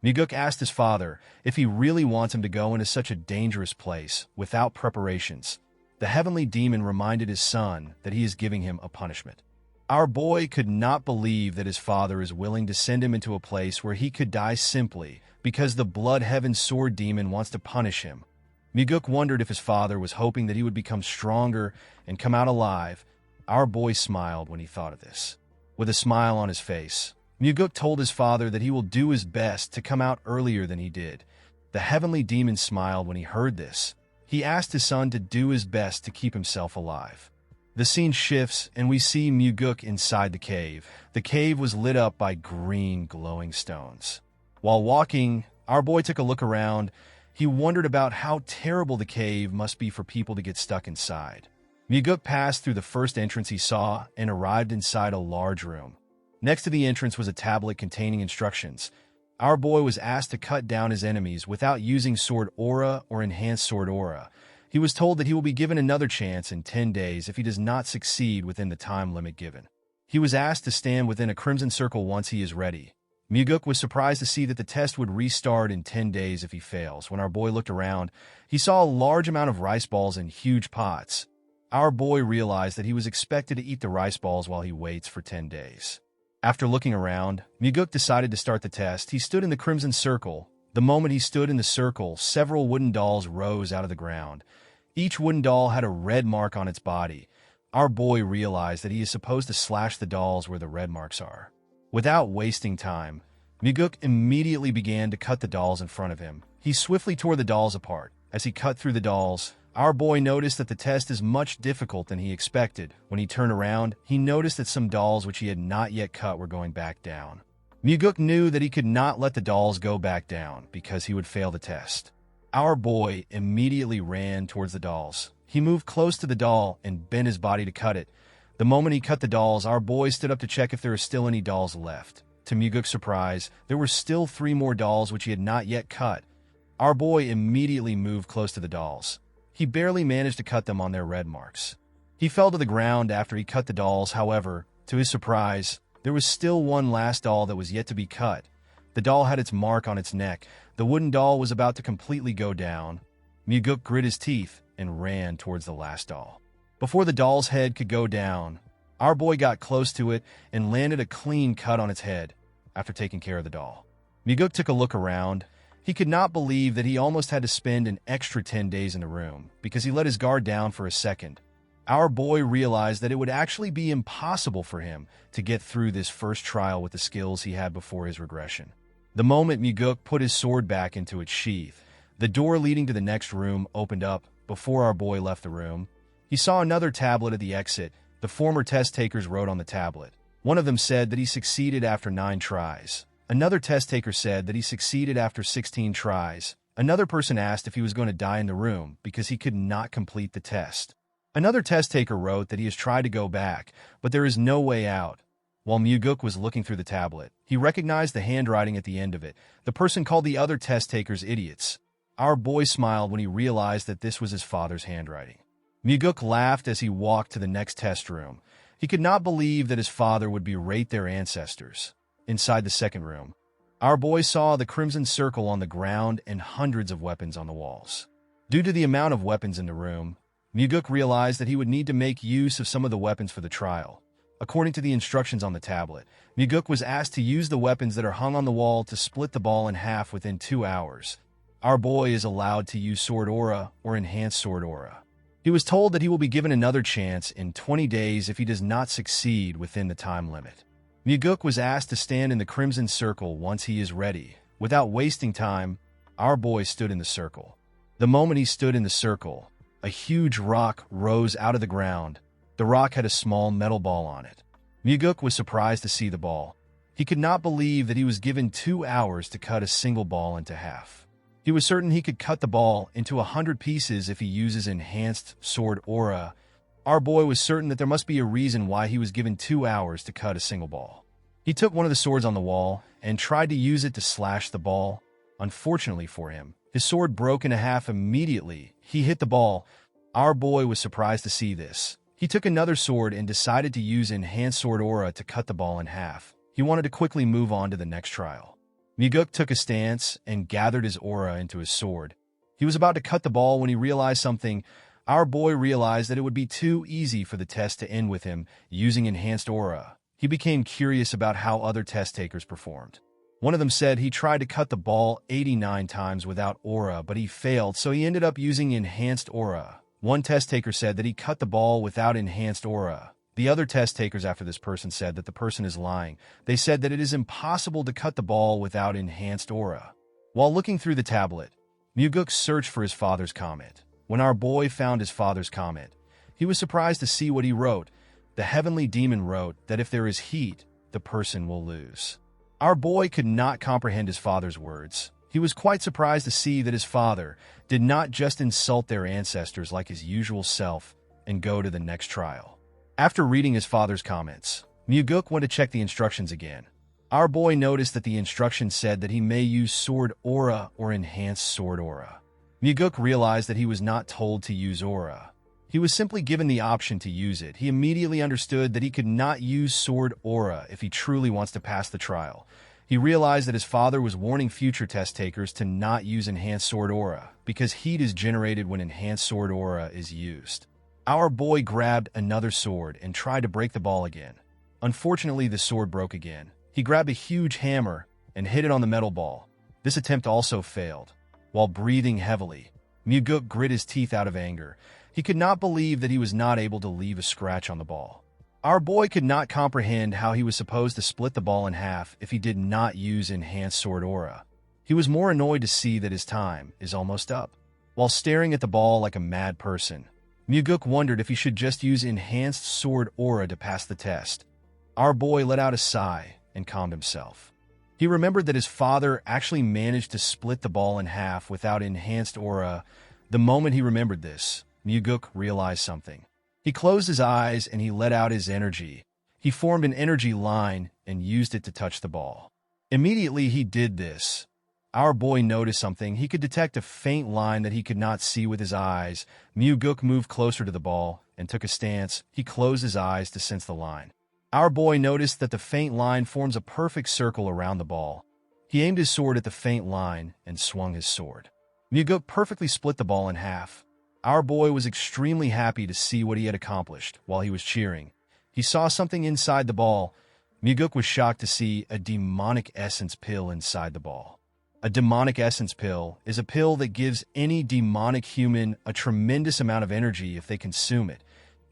Speaker 2: Muguk asked his father if he really wants him to go into such a dangerous place without preparations. The heavenly demon reminded his son that he is giving him a punishment. Our boy could not believe that his father is willing to send him into a place where he could die simply because the blood heaven sword demon wants to punish him. Muguk wondered if his father was hoping that he would become stronger and come out alive. Our boy smiled when he thought of this. With a smile on his face, Muguk told his father that he will do his best to come out earlier than he did. The heavenly demon smiled when he heard this. He asked his son to do his best to keep himself alive. The scene shifts, and we see Muguk inside the cave. The cave was lit up by green, glowing stones. While walking, our boy took a look around. He wondered about how terrible the cave must be for people to get stuck inside. Muguk passed through the first entrance he saw and arrived inside a large room. Next to the entrance was a tablet containing instructions. Our boy was asked to cut down his enemies without using sword aura or enhanced sword aura. He was told that he will be given another chance in 10 days if he does not succeed within the time limit given. He was asked to stand within a crimson circle once he is ready. Muguk was surprised to see that the test would restart in 10 days if he fails. When our boy looked around, he saw a large amount of rice balls in huge pots. Our boy realized that he was expected to eat the rice balls while he waits for 10 days. After looking around, Muguk decided to start the test. He stood in the crimson circle. The moment he stood in the circle, several wooden dolls rose out of the ground. Each wooden doll had a red mark on its body. Our boy realized that he is supposed to slash the dolls where the red marks are. Without wasting time, Muguk immediately began to cut the dolls in front of him. He swiftly tore the dolls apart. As he cut through the dolls, our boy noticed that the test is much difficult than he expected. When he turned around, he noticed that some dolls which he had not yet cut were going back down. Muguk knew that he could not let the dolls go back down because he would fail the test. Our boy immediately ran towards the dolls. He moved close to the doll and bent his body to cut it. The moment he cut the dolls, our boy stood up to check if there are still any dolls left. To Muguk's surprise, there were still 3 more dolls which he had not yet cut. Our boy immediately moved close to the dolls. He barely managed to cut them on their red marks. He fell to the ground after he cut the dolls. However, to his surprise, there was still one last doll that was yet to be cut. The doll had its mark on its neck. The wooden doll was about to completely go down. Muguk grit his teeth and ran towards the last doll. Before the doll's head could go down, our boy got close to it and landed a clean cut on its head after taking care of the doll. Muguk took a look around. He could not believe that he almost had to spend an extra 10 days in the room because he let his guard down for a second. Our boy realized that it would actually be impossible for him to get through this first trial with the skills he had before his regression. The moment Muguk put his sword back into its sheath, the door leading to the next room opened up. Before our boy left the room, he saw another tablet at the exit. The former test takers wrote on the tablet. One of them said that he succeeded after 9 tries. Another test taker said that he succeeded after 16 tries. Another person asked if he was going to die in the room because he could not complete the test. Another test taker wrote that he has tried to go back, but there is no way out. While Muguk was looking through the tablet, he recognized the handwriting at the end of it. The person called the other test takers idiots. Our boy smiled when he realized that this was his father's handwriting. Muguk laughed as he walked to the next test room. He could not believe that his father would berate their ancestors. Inside the second room, our boy saw the crimson circle on the ground and hundreds of weapons on the walls. Due to the amount of weapons in the room, Muguk realized that he would need to make use of some of the weapons for the trial. According to the instructions on the tablet, Muguk was asked to use the weapons that are hung on the wall to split the ball in half within 2 hours. Our boy is allowed to use Sword Aura or Enhanced Sword Aura. He was told that he will be given another chance in 20 days if he does not succeed within the time limit. Muguk was asked to stand in the Crimson Circle once he is ready. Without wasting time, our boy stood in the circle. The moment he stood in the circle, a huge rock rose out of the ground. The rock had a small metal ball on it. Muguk was surprised to see the ball. He could not believe that he was given 2 hours to cut a single ball into half. He was certain he could cut the ball into 100 pieces if he uses Enhanced Sword Aura. Our boy was certain that there must be a reason why he was given 2 hours to cut a single ball. He took one of the swords on the wall and tried to use it to slash the ball. Unfortunately for him, his sword broke in half immediately. He hit the ball. Our boy was surprised to see this. He took another sword and decided to use Enhanced Sword Aura to cut the ball in half. He wanted to quickly move on to the next trial. Muguk took a stance and gathered his aura into his sword. He was about to cut the ball when he realized something. Our boy realized that it would be too easy for the test to end with him using Enhanced Aura. He became curious about how other test takers performed. One of them said he tried to cut the ball 89 times without aura, but he failed, so he ended up using Enhanced Aura. One test taker said that he cut the ball without Enhanced Aura. The other test takers after this person said that the person is lying. They said that it is impossible to cut the ball without Enhanced Aura. While looking through the tablet, Muguk searched for his father's comment. When our boy found his father's comment, he was surprised to see what he wrote. The heavenly demon wrote that if there is heat, the person will lose. Our boy could not comprehend his father's words. He was quite surprised to see that his father did not just insult their ancestors like his usual self and go to the next trial. After reading his father's comments, Muguk went to check the instructions again. Our boy noticed that the instructions said that he may use Sword Aura or Enhanced Sword Aura. Muguk realized that he was not told to use Aura. He was simply given the option to use it. He immediately understood that he could not use Sword Aura if he truly wants to pass the trial. He realized that his father was warning future test takers to not use Enhanced Sword Aura because heat is generated when Enhanced Sword Aura is used. Our boy grabbed another sword and tried to break the ball again. Unfortunately, the sword broke again. He grabbed a huge hammer and hit it on the metal ball. This attempt also failed. While breathing heavily, Muguk grit his teeth out of anger. He could not believe that he was not able to leave a scratch on the ball. Our boy could not comprehend how he was supposed to split the ball in half if he did not use Enhanced Sword Aura. He was more annoyed to see that his time is almost up. While staring at the ball like a mad person, Muguk wondered if he should just use Enhanced Sword Aura to pass the test. Our boy let out a sigh and calmed himself. He remembered that his father actually managed to split the ball in half without Enhanced Aura. The moment he remembered this, Muguk realized something. He closed his eyes and he let out his energy. He formed an energy line and used it to touch the ball. Immediately he did this. Our boy noticed something. He could detect a faint line that he could not see with his eyes. Muguk moved closer to the ball and took a stance. He closed his eyes to sense the line. Our boy noticed that the faint line forms a perfect circle around the ball. He aimed his sword at the faint line and swung his sword. Muguk perfectly split the ball in half. Our boy was extremely happy to see what he had accomplished while he was cheering. He saw something inside the ball. Muguk was shocked to see a demonic essence pill inside the ball. A demonic essence pill is a pill that gives any demonic human a tremendous amount of energy if they consume it.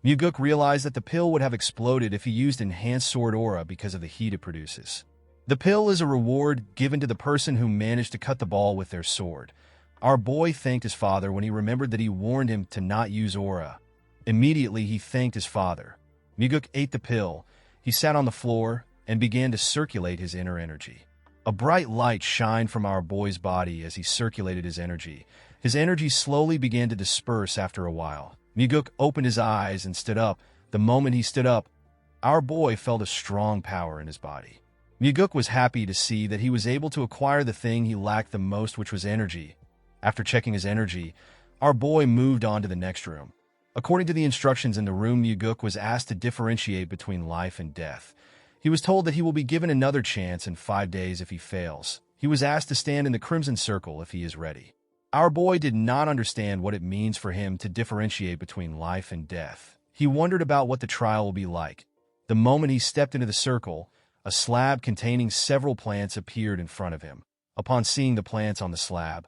Speaker 2: Muguk realized that the pill would have exploded if he used enhanced sword aura because of the heat it produces. The pill is a reward given to the person who managed to cut the ball with their sword. Our boy thanked his father when he remembered that he warned him to not use aura. Immediately, he thanked his father. Muguk ate the pill. He sat on the floor and began to circulate his inner energy. A bright light shined from our boy's body as he circulated his energy. His energy slowly began to disperse after a while. Muguk opened his eyes and stood up. The moment he stood up, our boy felt a strong power in his body. Muguk was happy to see that he was able to acquire the thing he lacked the most, which was energy. After checking his energy, our boy moved on to the next room. According to the instructions in the room, Muguk was asked to differentiate between life and death. He was told that he will be given another chance in 5 days if he fails. He was asked to stand in the Crimson Circle if he is ready. Our boy did not understand what it means for him to differentiate between life and death. He wondered about what the trial will be like. The moment he stepped into the circle, a slab containing several plants appeared in front of him. Upon seeing the plants on the slab,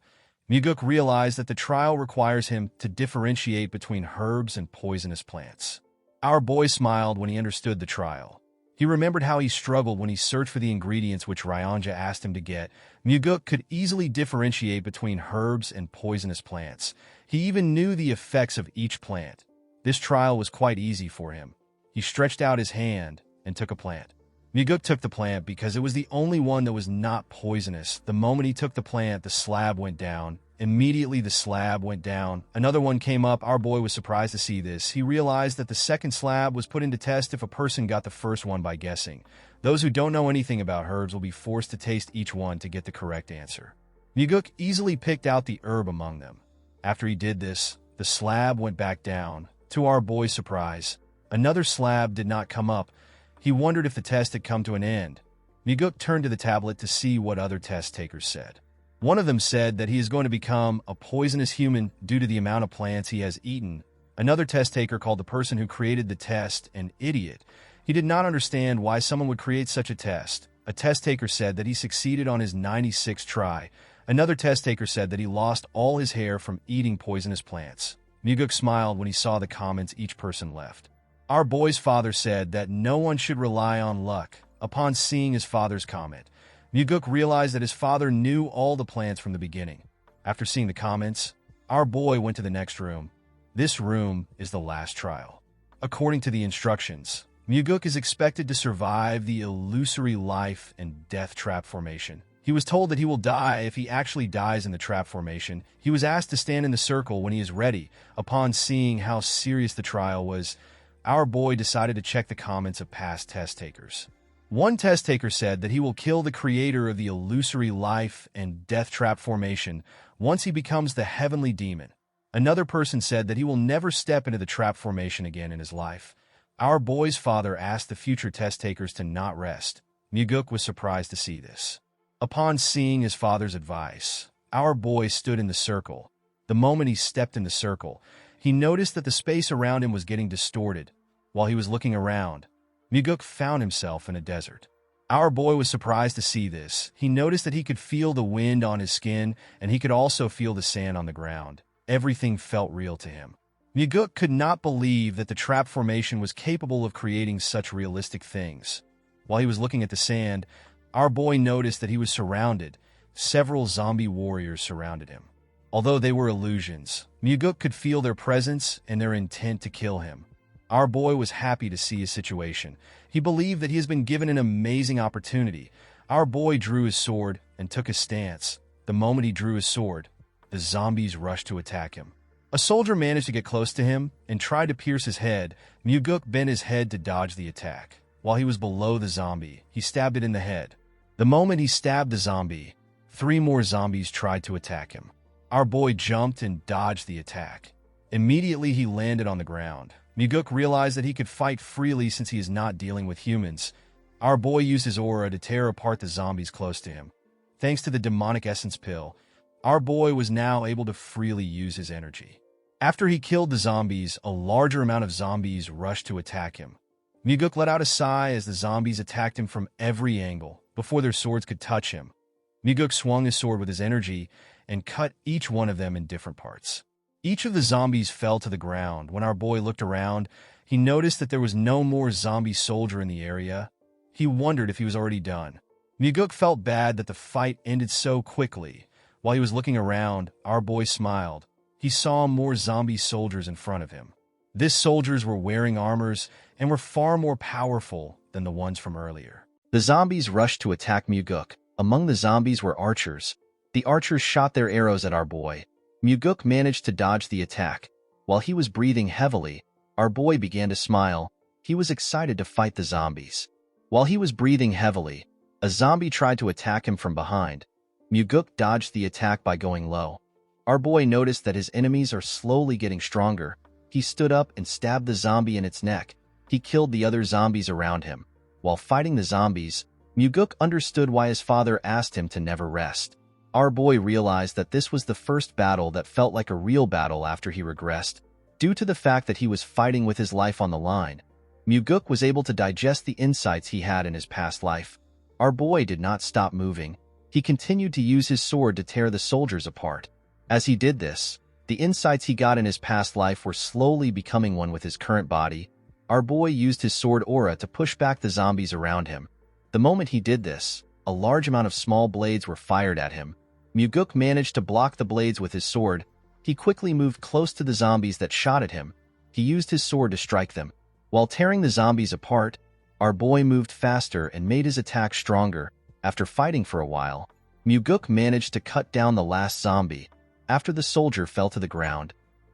Speaker 2: Muguk realized that the trial requires him to differentiate between herbs and poisonous plants. Our boy smiled when he understood the trial. He remembered how he struggled when he searched for the ingredients which Ryanja asked him to get. Muguk could easily differentiate between herbs and poisonous plants. He even knew the effects of each plant. This trial was quite easy for him. He stretched out his hand and took a plant. Muguk took the plant because it was the only one that was not poisonous. The moment he took the plant, the slab went down. Immediately, the slab went down. Another one came up. Our boy was surprised to see this. He realized that the second slab was put into test if a person got the first one by guessing. Those who don't know anything about herbs will be forced to taste each one to get the correct answer. Muguk easily picked out the herb among them. After he did this, the slab went back down. To our boy's surprise, another slab did not come up. He wondered if the test had come to an end. Muguk turned to the tablet to see what other test takers said. One of them said that he is going to become a poisonous human due to the amount of plants he has eaten. Another test taker called the person who created the test an idiot. He did not understand why someone would create such a test. A test taker said that he succeeded on his 96th try. Another test taker said that he lost all his hair from eating poisonous plants. Muguk smiled when he saw the comments each person left. Our boy's father said that no one should rely on luck. Upon seeing his father's comment, Muguk realized that his father knew all the plants from the beginning. After seeing the comments, our boy went to the next room. This room is the last trial. According to the instructions, Muguk is expected to survive the illusory life and death trap formation. He was told that he will die if he actually dies in the trap formation. He was asked to stand in the circle when he is ready. Upon seeing how serious the trial was, our boy decided to check the comments of past test takers. One test taker said that he will kill the creator of the illusory life and death trap formation once he becomes the heavenly demon. Another person said that he will never step into the trap formation again in his life. Our boy's father asked the future test takers to not rest. Muguk was surprised to see this. Upon seeing his father's advice, our boy stood in the circle. The moment he stepped in the circle, he noticed that the space around him was getting distorted. While he was looking around, Muguk found himself in a desert. Our boy was surprised to see this. He noticed that he could feel the wind on his skin, and he could also feel the sand on the ground. Everything felt real to him. Muguk could not believe that the trap formation was capable of creating such realistic things. While he was looking at the sand, our boy noticed that he was surrounded. Several zombie warriors surrounded him. Although they were illusions, Muguk could feel their presence and their intent to kill him. Our boy was happy to see his situation. He believed that he has been given an amazing opportunity. Our boy drew his sword and took a stance. The moment he drew his sword, the zombies rushed to attack him. A soldier managed to get close to him and tried to pierce his head. Muguk bent his head to dodge the attack. While he was below the zombie, he stabbed it in the head. The moment he stabbed the zombie, 3 more zombies tried to attack him. Our boy jumped and dodged the attack. Immediately, he landed on the ground. Muguk realized that he could fight freely since he is not dealing with humans. Our boy used his aura to tear apart the zombies close to him. Thanks to the demonic essence pill, our boy was now able to freely use his energy. After he killed the zombies, a larger amount of zombies rushed to attack him. Muguk let out a sigh as the zombies attacked him from every angle before their swords could touch him. Muguk swung his sword with his energy and cut each one of them in different parts. Each of the zombies fell to the ground. When our boy looked around, he noticed that there was no more zombie soldier in the area. He wondered if he was already done. Muguk felt bad that the fight ended so quickly. While he was looking around, our boy smiled. He saw more zombie soldiers in front of him. These soldiers were wearing armors and were far more powerful than the ones from earlier.
Speaker 1: The zombies rushed to attack Muguk. Among the zombies were archers. The archers shot their arrows at our boy. Muguk managed to dodge the attack. While he was breathing heavily, our boy began to smile. He was excited to fight the zombies. While he was breathing heavily, a zombie tried to attack him from behind. Muguk dodged the attack by going low. Our boy noticed that his enemies are slowly getting stronger. He stood up and stabbed the zombie in its neck. He killed the other zombies around him. While fighting the zombies, Muguk understood why his father asked him to never rest. Our boy realized that this was the first battle that felt like a real battle after he regressed. Due to the fact that he was fighting with his life on the line, Muguk was able to digest the insights he had in his past life. Our boy did not stop moving. He continued to use his sword to tear the soldiers apart. As he did this, the insights he got in his past life were slowly becoming one with his current body. Our boy used his sword aura to push back the zombies around him. The moment he did this, a large amount of small blades were fired at him. Muguk managed to block the blades with his sword. He quickly moved close to the zombies that shot at him. He used his sword to strike them. While tearing the zombies apart, our boy moved faster and made his attack stronger. After fighting for a while, Muguk managed to cut down the last zombie. After the soldier fell to the ground,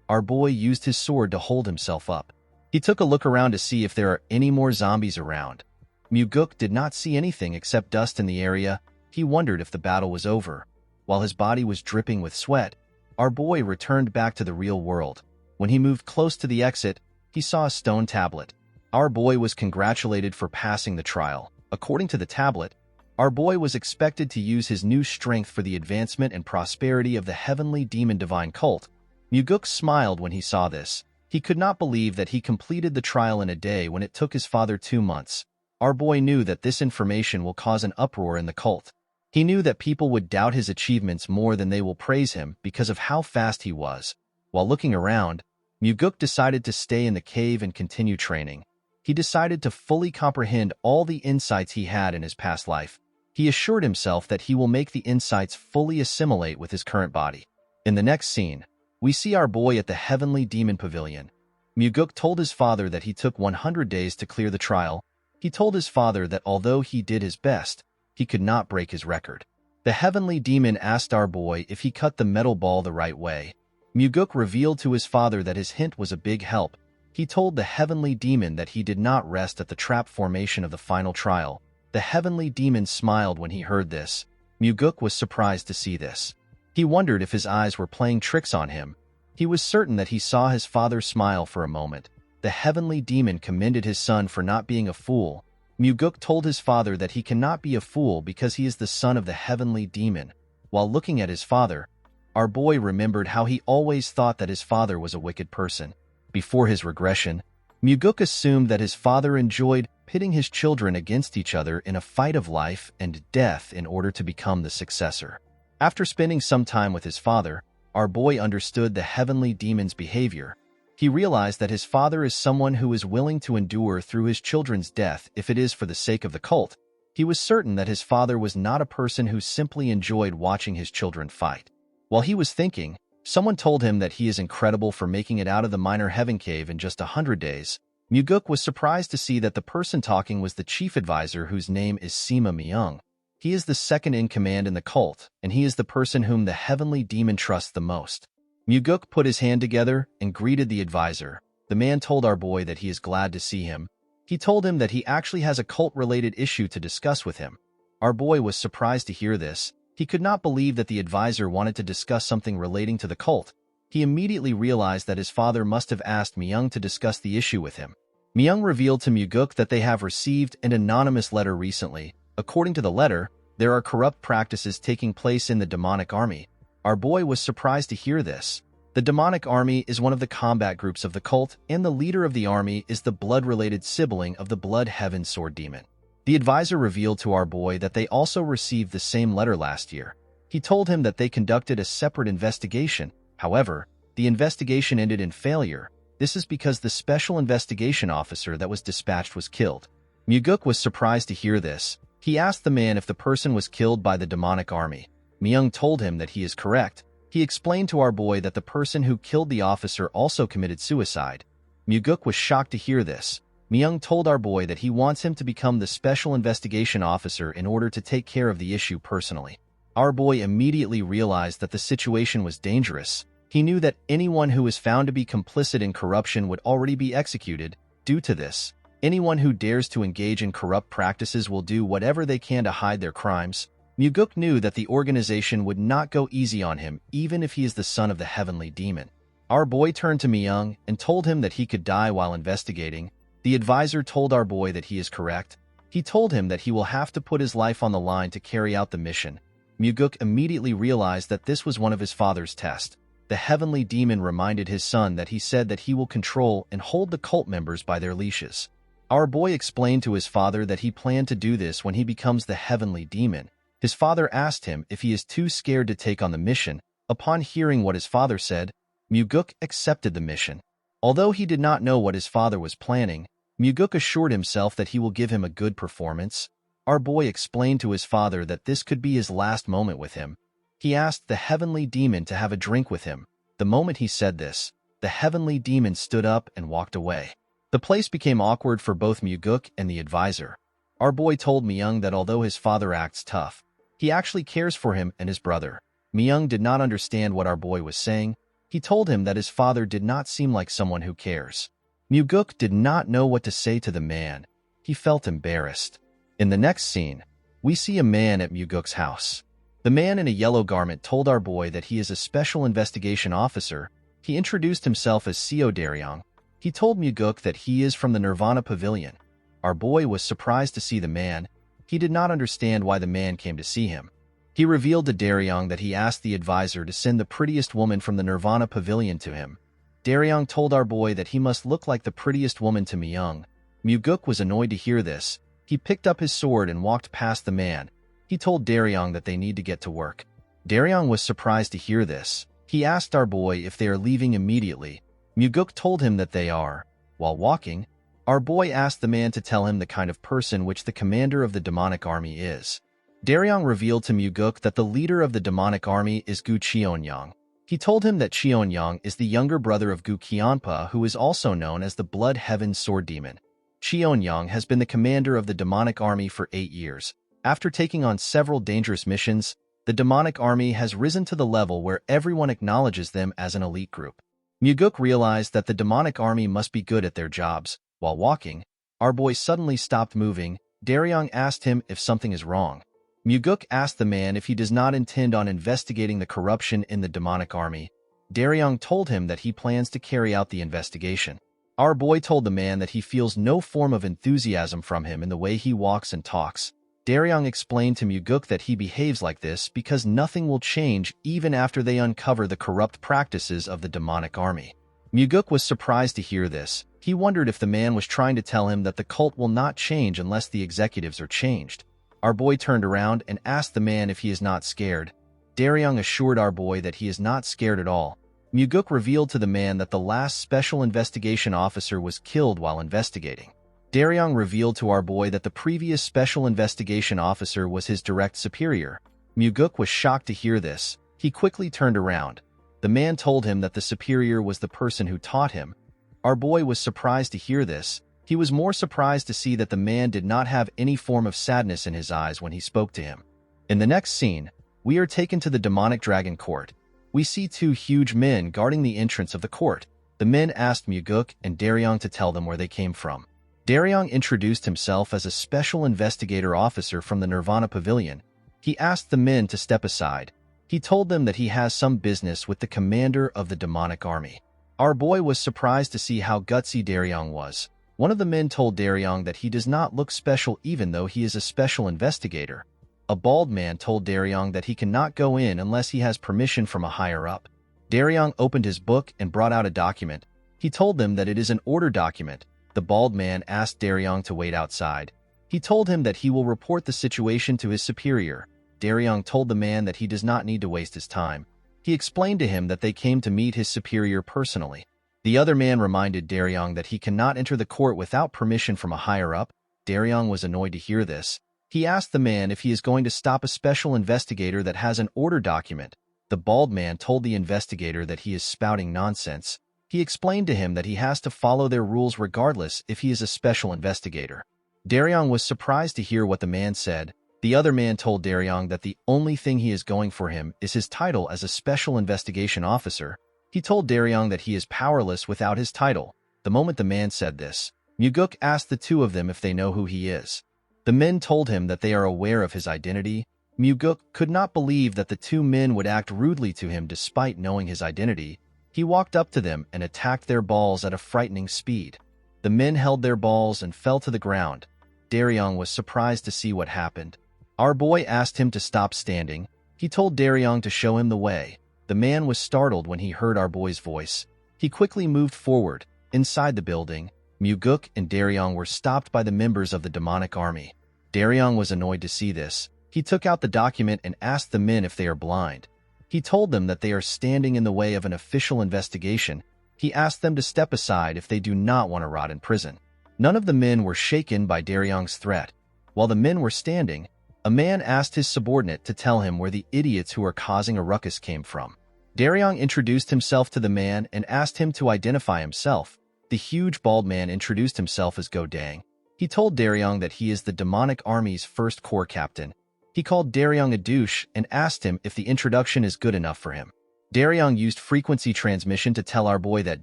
Speaker 1: our boy used his sword to hold himself up. He took a look around to see if there are any more zombies around. Muguk did not see anything except dust in the area. He wondered if the battle was over. While his body was dripping with sweat, our boy returned back to the real world. When he moved close to the exit, he saw a stone tablet. Our boy was congratulated for passing the trial. According to the tablet, our boy was expected to use his new strength for the advancement and prosperity of the heavenly demon divine cult. Muguk smiled when he saw this. He could not believe that he completed the trial in a day when it took his father 2 months. Our boy knew that this information will cause an uproar in the cult. He knew that people would doubt his achievements more than they will praise him because of how fast he was. While looking around, Muguk decided to stay in the cave and continue training. He decided to fully comprehend all the insights he had in his past life. He assured himself that he will make the insights fully assimilate with his current body. In the next scene, we see our boy at the Heavenly Demon Pavilion. Muguk told his father that he took 100 days to clear the trial. He told his father that although he did his best, he could not break his record. The Heavenly Demon asked our boy if he cut the metal ball the right way. Muguk revealed to his father that his hint was a big help. He told the Heavenly Demon that he did not rest at the trap formation of the final trial. The Heavenly Demon smiled when he heard this. Muguk was surprised to see this. He wondered if his eyes were playing tricks on him. He was certain that he saw his father smile for a moment. The Heavenly Demon commended his son for not being a fool. Muguk told his father that he cannot be a fool because he is the son of the Heavenly Demon. While looking at his father, our boy remembered how he always thought that his father was a wicked person. Before his regression, Muguk assumed that his father enjoyed pitting his children against each other in a fight of life and death in order to become the successor. After spending some time with his father, our boy understood the Heavenly Demon's behavior. He realized that his father is someone who is willing to endure through his children's death if it is for the sake of the cult. He was certain that his father was not a person who simply enjoyed watching his children fight. While he was thinking, someone told him that he is incredible for making it out of the minor heaven cave in just 100 days. Muguk was surprised to see that the person talking was the chief advisor whose name is Sima Myung. He is the second in command in the cult, and he is the person whom the Heavenly Demon trusts the most. Muguk put his hand together and greeted the advisor. The man told our boy that he is glad to see him. He told him that he actually has a cult-related issue to discuss with him. Our boy was surprised to hear this. He could not believe that the advisor wanted to discuss something relating to the cult. He immediately realized that his father must have asked Myung to discuss the issue with him. Myung revealed to Muguk that they have received an anonymous letter recently. According to the letter, there are corrupt practices taking place in the demonic army. Our boy was surprised to hear this. The demonic army is one of the combat groups of the cult, and the leader of the army is the blood-related sibling of the Blood Heaven Sword Demon. The advisor revealed to our boy that they also received the same letter last year. He told him that they conducted a separate investigation. However, the investigation ended in failure. This is because the special investigation officer that was dispatched was killed. Muguk was surprised to hear this. He asked the man if the person was killed by the demonic army. Myung told him that he is correct. He explained to our boy that the person who killed the officer also committed suicide. Muguk was shocked to hear this. Myung told our boy that he wants him to become the special investigation officer in order to take care of the issue personally. Our boy immediately realized that the situation was dangerous. He knew that anyone who was found to be complicit in corruption would already be executed. Due to this, anyone who dares to engage in corrupt practices will do whatever they can to hide their crimes. Muguk knew that the organization would not go easy on him, even if he is the son of the heavenly demon. Our boy turned to Myung and told him that he could die while investigating. The advisor told our boy that he is correct. He told him that he will have to put his life on the line to carry out the mission. Muguk immediately realized that this was one of his father's tests. The heavenly demon reminded his son that he said that he will control and hold the cult members by their leashes. Our boy explained to his father that he planned to do this when he becomes the heavenly demon. His father asked him if he is too scared to take on the mission. Upon hearing what his father said, Muguk accepted the mission. Although he did not know what his father was planning, Muguk assured himself that he will give him a good performance. Our boy explained to his father that this could be his last moment with him. He asked the heavenly demon to have a drink with him. The moment he said this, the heavenly demon stood up and walked away. The place became awkward for both Muguk and the advisor. Our boy told Myung that although his father acts tough, he actually cares for him and his brother. Myung did not understand what our boy was saying. He told him that his father did not seem like someone who cares. Muguk did not know what to say to the man. He felt embarrassed. In the next scene, we see a man at Muguk's house. The man in a yellow garment told our boy that he is a special investigation officer. He introduced himself as Seo Daryong. He told Muguk that he is from the Nirvana Pavilion. Our boy was surprised to see the man. He did not understand why the man came to see him. He revealed to Daryong that he asked the advisor to send the prettiest woman from the Nirvana Pavilion to him. Daryong told our boy that he must look like the prettiest woman to Myung. Muguk was annoyed to hear this. He picked up his sword and walked past the man. He told Daryong that they need to get to work. Daryong was surprised to hear this. He asked our boy if they are leaving immediately. Muguk told him that they are. While walking, our boy asked the man to tell him the kind of person which the commander of the demonic army is. Daryong revealed to Muguk that the leader of the demonic army is Gu Cheonyang. He told him that Cheonyang is the younger brother of Gu Qianpa, who is also known as the Blood Heaven Sword Demon. Cheonyang has been the commander of the demonic army for 8 years. After taking on several dangerous missions, the demonic army has risen to the level where everyone acknowledges them as an elite group. Muguk realized that the demonic army must be good at their jobs. While walking, our boy suddenly stopped moving. Daryong asked him if something is wrong. Muguk asked the man if he does not intend on investigating the corruption in the demonic army. Daryong told him that he plans to carry out the investigation. Our boy told the man that he feels no form of enthusiasm from him in the way he walks and talks. Daryong explained to Muguk that he behaves like this because nothing will change even after they uncover the corrupt practices of the demonic army. Muguk was surprised to hear this. He wondered if the man was trying to tell him that the cult will not change unless the executives are changed. Our boy turned around and asked the man if he is not scared. Daryong assured our boy that he is not scared at all. Muguk revealed to the man that the last special investigation officer was killed while investigating. Daryong revealed to our boy that the previous special investigation officer was his direct superior. Muguk was shocked to hear this. He quickly turned around. The man told him that the superior was the person who taught him. Our boy was surprised to hear this. He was more surprised to see that the man did not have any form of sadness in his eyes when he spoke to him. In the next scene, we are taken to the demonic dragon court. We see 2 huge men guarding the entrance of the court. The men asked Muguk and Daryong to tell them where they came from. Daryong introduced himself as a special investigator officer from the Nirvana Pavilion. He asked the men to step aside. He told them that he has some business with the commander of the demonic army. Our boy was surprised to see how gutsy Daryong was. One of the men told Daryong that he does not look special even though he is a special investigator. A bald man told Daryong that he cannot go in unless he has permission from a higher-up. Daryong opened his book and brought out a document. He told them that it is an order document. The bald man asked Daryong to wait outside. He told him that he will report the situation to his superior. Daryong told the man that he does not need to waste his time. He explained to him that they came to meet his superior personally. The other man reminded Daryong that he cannot enter the court without permission from a higher-up. Daryong was annoyed to hear this. He asked the man if he is going to stop a special investigator that has an order document. The bald man told the investigator that he is spouting nonsense. He explained to him that he has to follow their rules regardless if he is a special investigator. Daryong was surprised to hear what the man said. The other man told Daryong that the only thing he is going for him is his title as a special investigation officer. He told Daryong that he is powerless without his title. The moment the man said this, Muguk asked the two of them if they know who he is. The men told him that they are aware of his identity. Muguk could not believe that the two men would act rudely to him despite knowing his identity. He walked up to them and attacked their balls at a frightening speed. The men held their balls and fell to the ground. Daryong was surprised to see what happened. Our boy asked him to stop standing. He told Daryong to show him the way. The man was startled when he heard our boy's voice. He quickly moved forward. Inside the building, Muguk and Daryong were stopped by the members of the demonic army. Daryong was annoyed to see this. He took out the document and asked the men if they are blind. He told them that they are standing in the way of an official investigation. He asked them to step aside if they do not want to rot in prison. None of the men were shaken by Daryong's threat. While the men were standing, a man asked his subordinate to tell him where the idiots who are causing a ruckus came from. Daryong introduced himself to the man and asked him to identify himself. The huge bald man introduced himself as Go Dang. He told Daryong that he is the demonic army's first corps captain. He called Daryong a douche and asked him if the introduction is good enough for him. Daryong used frequency transmission to tell our boy that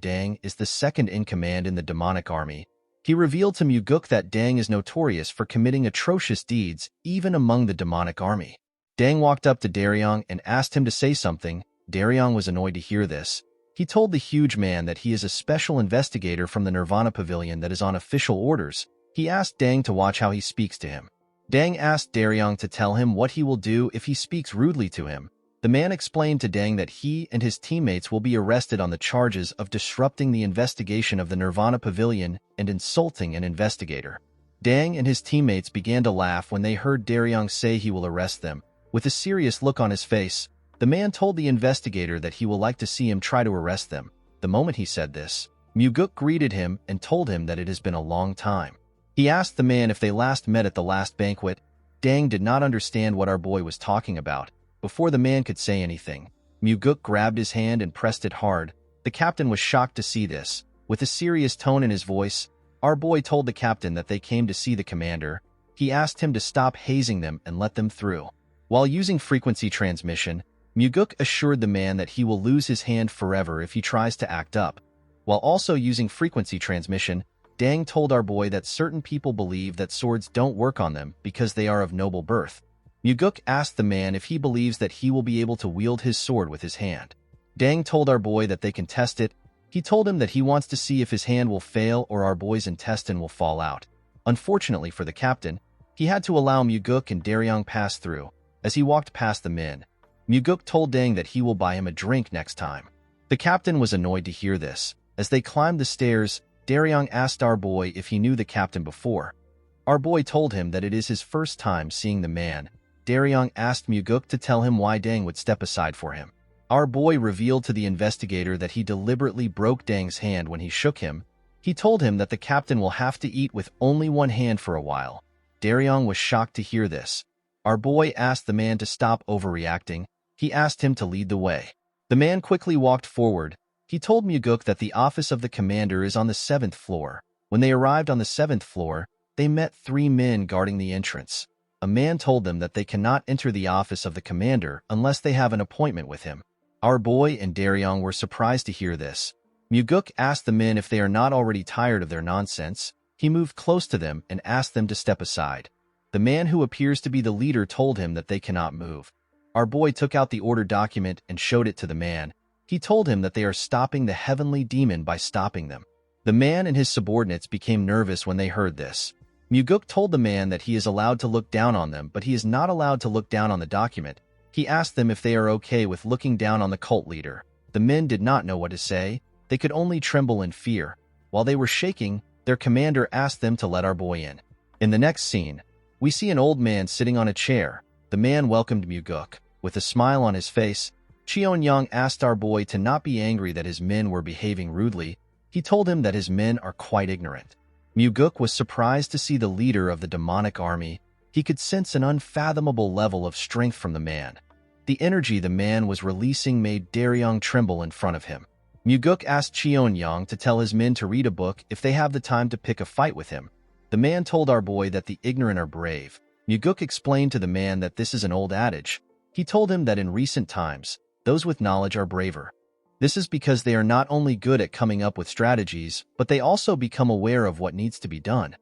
Speaker 1: Dang is the second in command in the demonic army. He revealed to Muguk that Dang is notorious for committing atrocious deeds even among the demonic army. Dang walked up to Daryong and asked him to say something. Daryong was annoyed to hear this. He told the huge man that he is a special investigator from the Nirvana Pavilion that is on official orders. He asked Dang to watch how he speaks to him. Dang asked Daryong to tell him what he will do if he speaks rudely to him. The man explained to Dang that he and his teammates will be arrested on the charges of disrupting the investigation of the Nirvana Pavilion and insulting an investigator. Dang and his teammates began to laugh when they heard Daryong say he will arrest them. With a serious look on his face, the man told the investigator that he will like to see him try to arrest them. The moment he said this, Muguk greeted him and told him that it has been a long time. He asked the man if they last met at the last banquet. Dang did not understand what our boy was talking about. Before the man could say anything, Muguk grabbed his hand and pressed it hard. The captain was shocked to see this. With a serious tone in his voice, our boy told the captain that they came to see the commander. He asked him to stop hazing them and let them through. While using frequency transmission, Muguk assured the man that he will lose his hand forever if he tries to act up. While also using frequency transmission, Dang told our boy that certain people believe that swords don't work on them because they are of noble birth. Muguk asked the man if he believes that he will be able to wield his sword with his hand. Dang told our boy that they can test it. He told him that he wants to see if his hand will fail or our boy's intestine will fall out. Unfortunately for the captain, he had to allow Muguk and Daryong pass through. As he walked past the men, Muguk told Dang that he will buy him a drink next time. The captain was annoyed to hear this. As they climbed the stairs, Daryong asked our boy if he knew the captain before. Our boy told him that it is his first time seeing the man. Daryong asked Muguk to tell him why Dang would step aside for him. Our boy revealed to the investigator that he deliberately broke Dang's hand when he shook him. He told him that the captain will have to eat with only one hand for a while. Daryong was shocked to hear this. Our boy asked the man to stop overreacting. He asked him to lead the way. The man quickly walked forward. He told Muguk that the office of the commander is on the 7th floor. When they arrived on the 7th floor, they met 3 men guarding the entrance. A man told them that they cannot enter the office of the commander unless they have an appointment with him. Our boy and Daryong were surprised to hear this. Muguk asked the men if they are not already tired of their nonsense. He moved close to them and asked them to step aside. The man who appears to be the leader told him that they cannot move. Our boy took out the order document and showed it to the man. He told him that they are stopping the heavenly demon by stopping them. The man and his subordinates became nervous when they heard this. Muguk told the man that he is allowed to look down on them, but he is not allowed to look down on the document. He asked them if they are okay with looking down on the cult leader. The men did not know what to say. They could only tremble in fear. While they were shaking, their commander asked them to let our boy in. In the next scene, we see an old man sitting on a chair. The man welcomed Muguk. With a smile on his face, Cheon-young asked our boy to not be angry that his men were behaving rudely. He told him that his men are quite ignorant. Muguk was surprised to see the leader of the demonic army. He could sense an unfathomable level of strength from the man. The energy the man was releasing made Daryong tremble in front of him. Muguk asked Cheon-young to tell his men to read a book if they have the time to pick a fight with him. The man told our boy that the ignorant are brave. Muguk explained to the man that this is an old adage. He told him that in recent times, those with knowledge are braver. This is because they are not only good at coming up with strategies, but they also become aware of what needs to be done.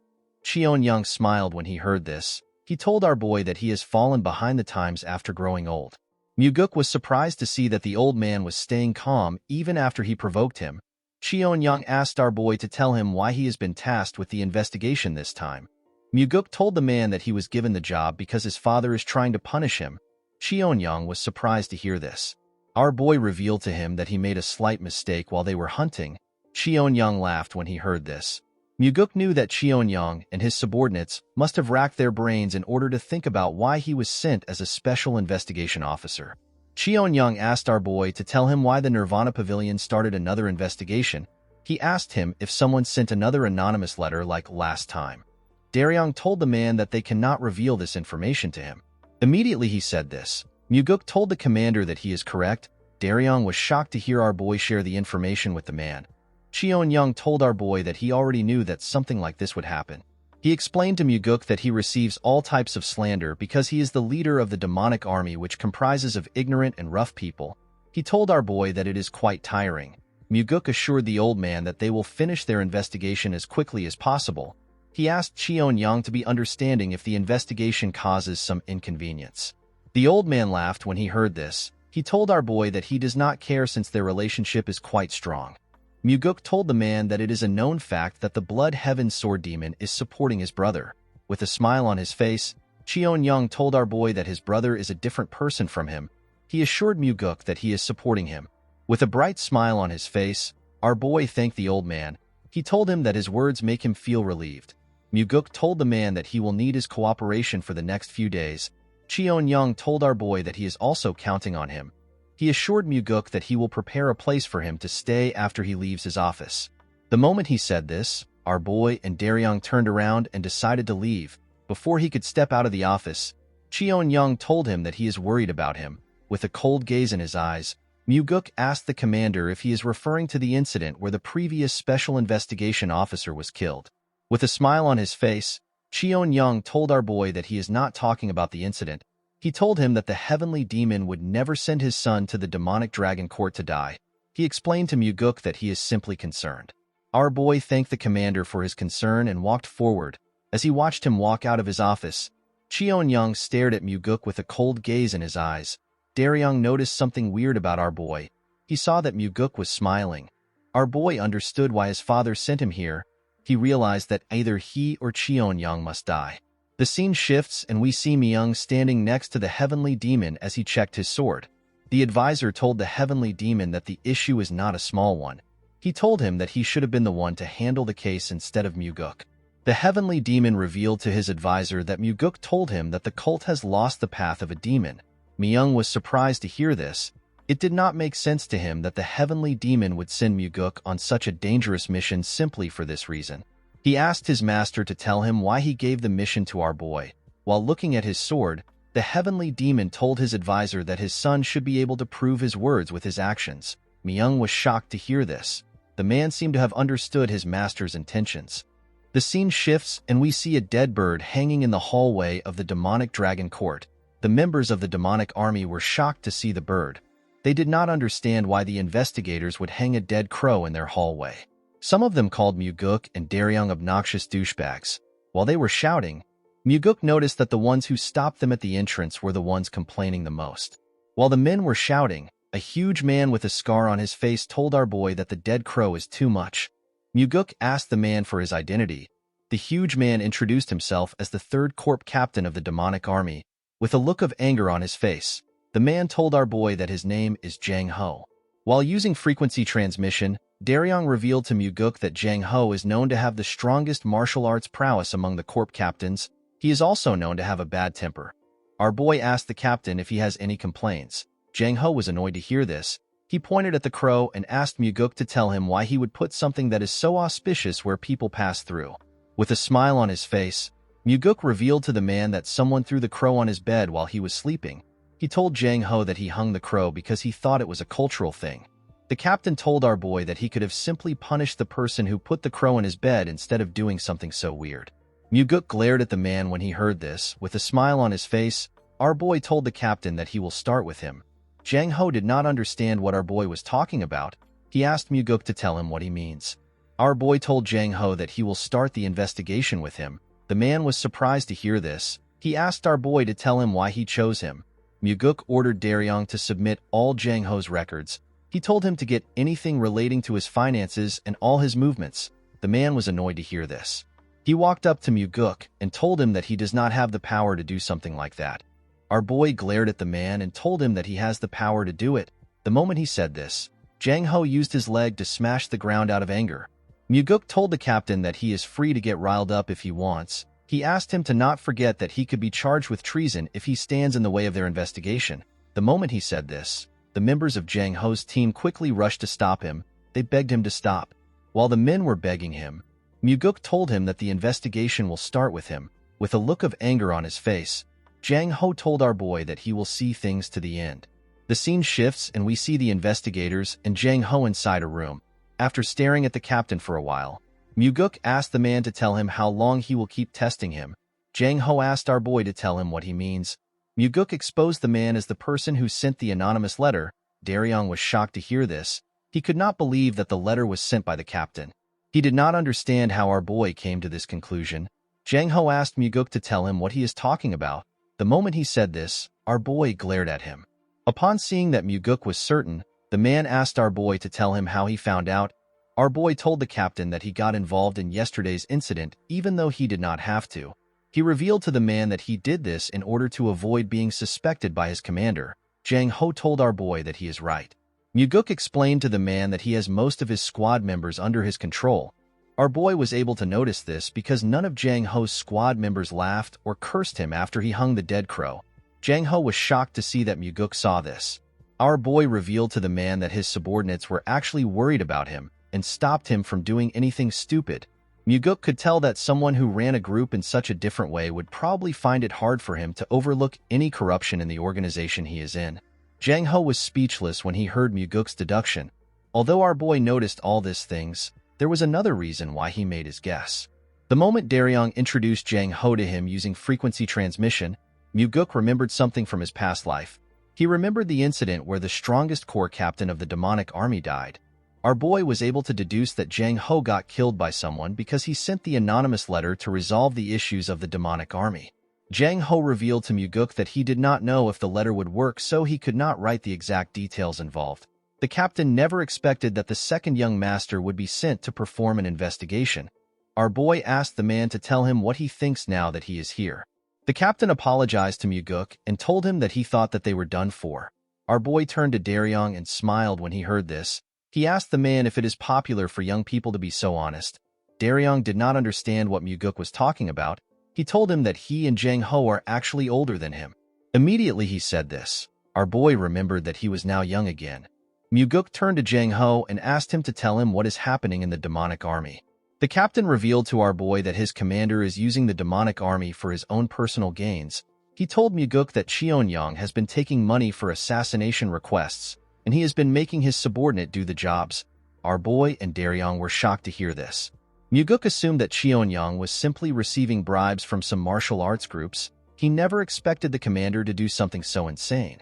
Speaker 1: Cheon-young smiled when he heard this. He told our boy that he has fallen behind the times after growing old. Muguk was surprised to see that the old man was staying calm even after he provoked him. Cheon-young asked our boy to tell him why he has been tasked with the investigation this time. Muguk told the man that he was given the job because his father is trying to punish him. Cheon-young was surprised to hear this. Our boy revealed to him that he made a slight mistake while they were hunting. Cheon-young laughed when he heard this. Muguk knew that Cheon-young and his subordinates must have racked their brains in order to think about why he was sent as a special investigation officer. Cheon-young asked our boy to tell him why the Nirvana Pavilion started another investigation. He asked him if someone sent another anonymous letter like last time. Daryong told the man that they cannot reveal this information to him. Immediately he said this. Muguk told the commander that he is correct. Daryong was shocked to hear our boy share the information with the man. Cheon-young told our boy that he already knew that something like this would happen. He explained to Muguk that he receives all types of slander because he is the leader of the demonic army, which comprises of ignorant and rough people. He told our boy that it is quite tiring. Muguk assured the old man that they will finish their investigation as quickly as possible. He asked Cheon-young to be understanding if the investigation causes some inconvenience. The old man laughed when he heard this. He told our boy that he does not care since their relationship is quite strong. Muguk told the man that it is a known fact that the Blood Heaven Sword Demon is supporting his brother. With a smile on his face, Cheon-young told our boy that his brother is a different person from him. He assured Muguk that he is supporting him. With a bright smile on his face, our boy thanked the old man. He told him that his words make him feel relieved. Muguk told the man that he will need his cooperation for the next few days. Cheon-young told our boy that he is also counting on him. He assured Muguk that he will prepare a place for him to stay after he leaves his office. The moment he said this, our boy and Daryong turned around and decided to leave. Before he could step out of the office, Cheon-young told him that he is worried about him. With a cold gaze in his eyes, Muguk asked the commander if he is referring to the incident where the previous special investigation officer was killed. With a smile on his face, Cheon-young told our boy that he is not talking about the incident. He told him that the heavenly demon would never send his son to the demonic dragon court to die. He explained to Muguk that he is simply concerned. Our boy thanked the commander for his concern and walked forward. As he watched him walk out of his office, Cheon-young stared at Muguk with a cold gaze in his eyes. Daryong noticed something weird about our boy. He saw that Muguk was smiling. Our boy understood why his father sent him here. He realized that either he or Cheon-young must die. The scene shifts and we see Myung standing next to the heavenly demon as he checked his sword. The advisor told the heavenly demon that the issue is not a small one. He told him that he should have been the one to handle the case instead of Muguk. The heavenly demon revealed to his advisor that Muguk told him that the cult has lost the path of a demon. Myung was surprised to hear this. It did not make sense to him that the heavenly demon would send Muguk on such a dangerous mission simply for this reason. He asked his master to tell him why he gave the mission to our boy. While looking at his sword, the heavenly demon told his advisor that his son should be able to prove his words with his actions. Myung was shocked to hear this. The man seemed to have understood his master's intentions. The scene shifts and we see a dead bird hanging in the hallway of the demonic dragon court. The members of the demonic army were shocked to see the bird. They did not understand why the investigators would hang a dead crow in their hallway. Some of them called Muguk and Daryong obnoxious douchebags. While they were shouting, Muguk noticed that the ones who stopped them at the entrance were the ones complaining the most. While the men were shouting, a huge man with a scar on his face told our boy that the dead crow is too much. Muguk asked the man for his identity. The huge man introduced himself as the third corp captain of the demonic army. With a look of anger on his face, the man told our boy that his name is Jang Ho. While using frequency transmission, Daryong revealed to Muguk that Jang Ho is known to have the strongest martial arts prowess among the corp captains. He is also known to have a bad temper. Our boy asked the captain if he has any complaints. Jang Ho was annoyed to hear this. He pointed at the crow and asked Muguk to tell him why he would put something that is so auspicious where people pass through. With a smile on his face, Muguk revealed to the man that someone threw the crow on his bed while he was sleeping. He told Jang Ho that he hung the crow because he thought it was a cultural thing. The captain told our boy that he could have simply punished the person who put the crow in his bed instead of doing something so weird. Muguk glared at the man when he heard this. With a smile on his face, our boy told the captain that he will start with him. Jang Ho did not understand what our boy was talking about. He asked Muguk to tell him what he means. Our boy told Jang Ho that he will start the investigation with him. The man was surprised to hear this. He asked our boy to tell him why he chose him. Muguk ordered Daryong to submit all Jang Ho's records. He told him to get anything relating to his finances and all his movements. The man was annoyed to hear this. He walked up to Muguk and told him that he does not have the power to do something like that. Our boy glared at the man and told him that he has the power to do it. The moment he said this, Jang Ho used his leg to smash the ground out of anger. Muguk told the captain that he is free to get riled up if he wants. He asked him to not forget that he could be charged with treason if he stands in the way of their investigation. The moment he said this, the members of Jang Ho's team quickly rushed to stop him. They begged him to stop. While the men were begging him, Muguk told him that the investigation will start with him. With a look of anger on his face, Jang Ho told our boy that he will see things to the end. The scene shifts and we see the investigators and Jang Ho inside a room. After staring at the captain for a while, Muguk asked the man to tell him how long he will keep testing him. Jang Ho asked our boy to tell him what he means. Muguk exposed the man as the person who sent the anonymous letter. Daryong was shocked to hear this. He could not believe that the letter was sent by the captain. He did not understand how our boy came to this conclusion. Jang Ho asked Muguk to tell him what he is talking about. The moment he said this, our boy glared at him. Upon seeing that Muguk was certain, the man asked our boy to tell him how he found out. Our boy told the captain that he got involved in yesterday's incident even though he did not have to. He revealed to the man that he did this in order to avoid being suspected by his commander. Jang Ho told our boy that he is right. Muguk explained to the man that he has most of his squad members under his control. Our boy was able to notice this because none of Jang Ho's squad members laughed or cursed him after he hung the dead crow. Jang Ho was shocked to see that Muguk saw this. Our boy revealed to the man that his subordinates were actually worried about him and stopped him from doing anything stupid. Muguk could tell that someone who ran a group in such a different way would probably find it hard for him to overlook any corruption in the organization he is in. Jang Ho was speechless when he heard Muguk's deduction. Although our boy noticed all these things, there was another reason why he made his guess. The moment Daryong introduced Jang Ho to him using frequency transmission, Muguk remembered something from his past life. He remembered the incident where the strongest corps captain of the demonic army died. Our boy was able to deduce that Jang Ho got killed by someone because he sent the anonymous letter to resolve the issues of the demonic army. Jang Ho revealed to Muguk that he did not know if the letter would work, so he could not write the exact details involved. The captain never expected that the second young master would be sent to perform an investigation. Our boy asked the man to tell him what he thinks now that he is here. The captain apologized to Muguk and told him that he thought that they were done for. Our boy turned to Daryong and smiled when he heard this. He asked the man if it is popular for young people to be so honest. Daryong did not understand what Muguk was talking about. He told him that he and Jang Ho are actually older than him. Immediately he said this, our boy remembered that he was now young again. Muguk turned to Jang Ho and asked him to tell him what is happening in the demonic army. The captain revealed to our boy that his commander is using the demonic army for his own personal gains. He told Muguk that Cheonyang has been taking money for assassination requests, and he has been making his subordinate do the jobs. Our boy and Daryong were shocked to hear this. Muguk assumed that Cheonyang was simply receiving bribes from some martial arts groups. He never expected the commander to do something so insane.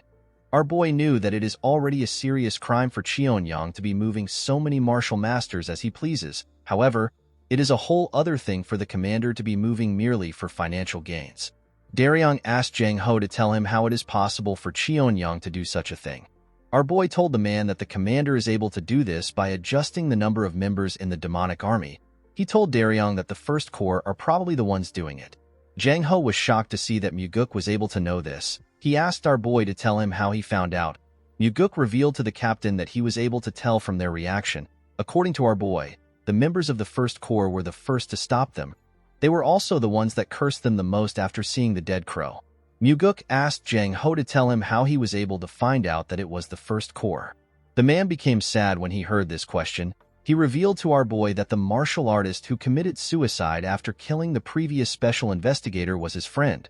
Speaker 1: Our boy knew that it is already a serious crime for Cheonyang to be moving so many martial masters as he pleases. However, It is a whole other thing for the commander to be moving merely for financial gains. Daryong asked Jang Ho to tell him how it is possible for Cheon-young to do such a thing. Our boy told the man that the commander is able to do this by adjusting the number of members in the demonic army. He told Daryong that the First Corps are probably the ones doing it. Jang Ho was shocked to see that Muguk was able to know this. He asked our boy to tell him how he found out. Muguk revealed to the captain that he was able to tell from their reaction. According to our boy, the members of the First Corps were the first to stop them. They were also the ones that cursed them the most after seeing the dead crow. Muguk asked Jang Ho to tell him how he was able to find out that it was the First Corps. The man became sad when he heard this question. He revealed to our boy that the martial artist who committed suicide after killing the previous special investigator was his friend.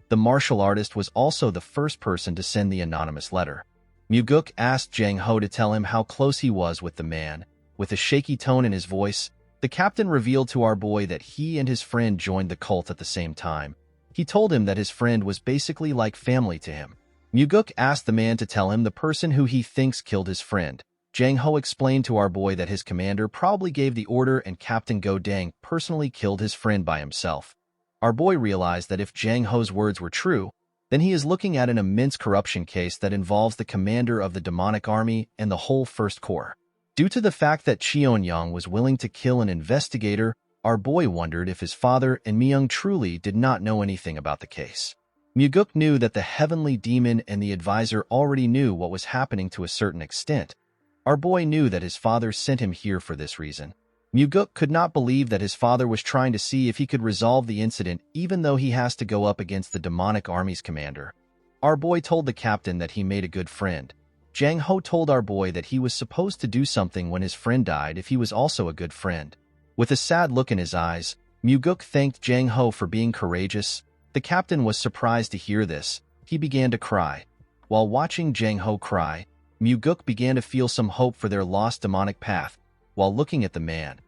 Speaker 1: The martial artist was also the first person to send the anonymous letter. Muguk asked Jang Ho to tell him how close he was with the man. With a shaky tone in his voice, the captain revealed to our boy that he and his friend joined the cult at the same time. He told him that his friend was basically like family to him. Muguk asked the man to tell him the person who he thinks killed his friend. Jang Ho explained to our boy that his commander probably gave the order and Captain Go Dang personally killed his friend by himself. Our boy realized that if Jang Ho's words were true, then he is looking at an immense corruption case that involves the commander of the demonic army and the whole First Corps. Due to the fact that Cheon-young was willing to kill an investigator, our boy wondered if his father and Myung truly did not know anything about the case. Muguk knew that the heavenly demon and the advisor already knew what was happening to a certain extent. Our boy knew that his father sent him here for this reason. Muguk could not believe that his father was trying to see if he could resolve the incident even though he has to go up against the demonic army's commander. Our boy told the captain that he made a good friend. Jang Ho told our boy that he was supposed to do something when his friend died if he was also a good friend. With a sad look in his eyes, Muguk thanked Jang Ho for being courageous. The captain was surprised to hear this. He began to cry. While watching Jang Ho cry, Muguk began to feel some hope for their lost demonic path. While looking at the man,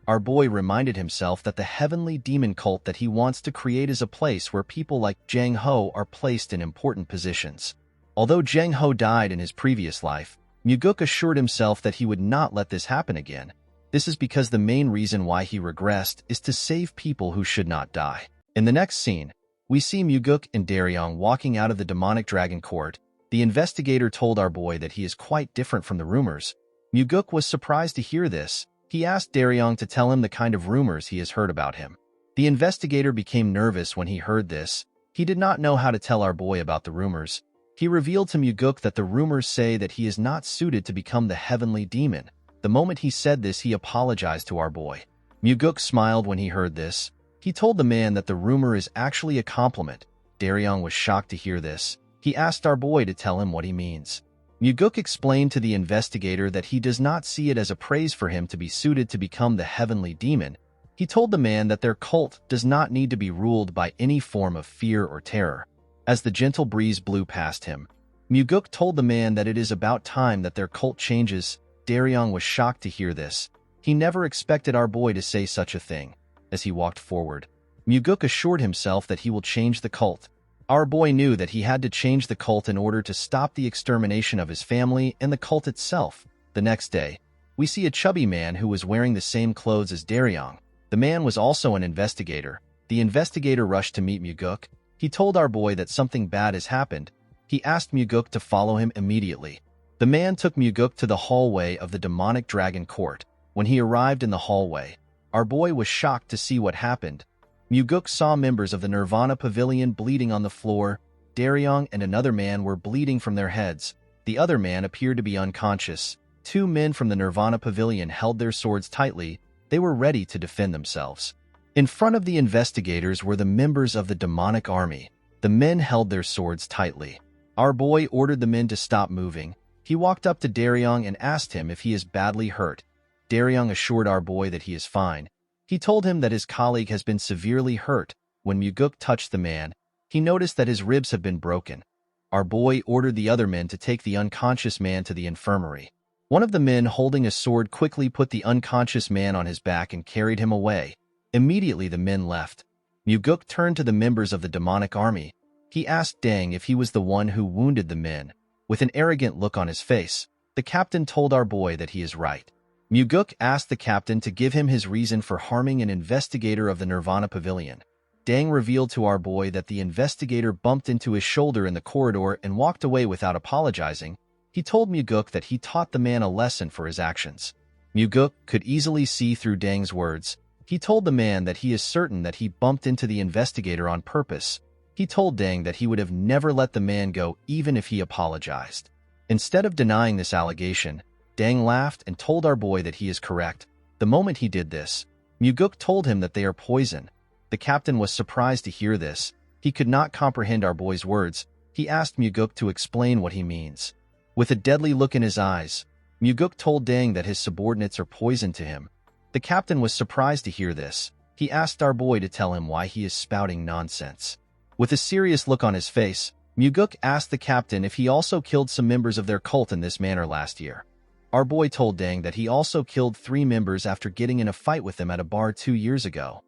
Speaker 1: our boy reminded himself that the heavenly demon cult that he wants to create is a place where people like Jang Ho are placed in important positions. Although Jang Ho died in his previous life, Muguk assured himself that he would not let this happen again. This is because the main reason why he regressed is to save people who should not die. In the next scene, we see Muguk and Daryong walking out of the demonic dragon court. The investigator told our boy that he is quite different from the rumors. Muguk was surprised to hear this. He asked Daryong to tell him the kind of rumors he has heard about him. The investigator became nervous when he heard this. He did not know how to tell our boy about the rumors. He revealed to Muguk that the rumors say that he is not suited to become the heavenly demon. The moment he said this, he apologized to our boy. Muguk smiled when he heard this. He told the man that the rumor is actually a compliment. Daryong was shocked to hear this. He asked our boy to tell him what he means. Muguk explained to the investigator that he does not see it as a praise for him to be suited to become the heavenly demon. He told the man that their cult does not need to be ruled by any form of fear or terror. As the gentle breeze blew past him, Muguk told the man that it is about time that their cult changes. Daryong was shocked to hear this. He never expected our boy to say such a thing. As he walked forward, Muguk assured himself that he will change the cult. Our boy knew that he had to change the cult in order to stop the extermination of his family and the cult itself. The next day, we see a chubby man who was wearing the same clothes as Daryong. The man was also an investigator. The investigator rushed to meet Muguk. He told our boy that something bad has happened. He asked Muguk to follow him immediately. The man took Muguk to the hallway of the demonic dragon court. When he arrived in the hallway, our boy was shocked to see what happened. Muguk saw members of the Nirvana Pavilion bleeding on the floor. Daryong and another man were bleeding from their heads. The other man appeared to be unconscious. Two men from the Nirvana Pavilion held their swords tightly. They were ready to defend themselves. In front of the investigators were the members of the demonic army. The men held their swords tightly. Our boy ordered the men to stop moving. He walked up to Daryong and asked him if he is badly hurt. Daryong assured our boy that he is fine. He told him that his colleague has been severely hurt. When Muguk touched the man, he noticed that his ribs have been broken. Our boy ordered the other men to take the unconscious man to the infirmary. One of the men holding a sword quickly put the unconscious man on his back and carried him away. Immediately the men left. Muguk turned to the members of the demonic army. He asked Dang if he was the one who wounded the men. With an arrogant look on his face, the captain told our boy that he is right. Muguk asked the captain to give him his reason for harming an investigator of the Nirvana Pavilion. Dang revealed to our boy that the investigator bumped into his shoulder in the corridor and walked away without apologizing. He told Muguk that he taught the man a lesson for his actions. Muguk could easily see through Dang's words. He told the man that he is certain that he bumped into the investigator on purpose. He told Dang that he would have never let the man go even if he apologized. Instead of denying this allegation, Dang laughed and told our boy that he is correct. The moment he did this, Muguk told him that they are poison. The captain was surprised to hear this. He could not comprehend our boy's words. He asked Muguk to explain what he means. With a deadly look in his eyes, Muguk told Dang that his subordinates are poison to him. The captain was surprised to hear this. He asked our boy to tell him why he is spouting nonsense. With a serious look on his face, Muguk asked the captain if he also killed some members of their cult in this manner last year. Our boy told Dang that he also killed 3 members after getting in a fight with them at a bar 2 years ago.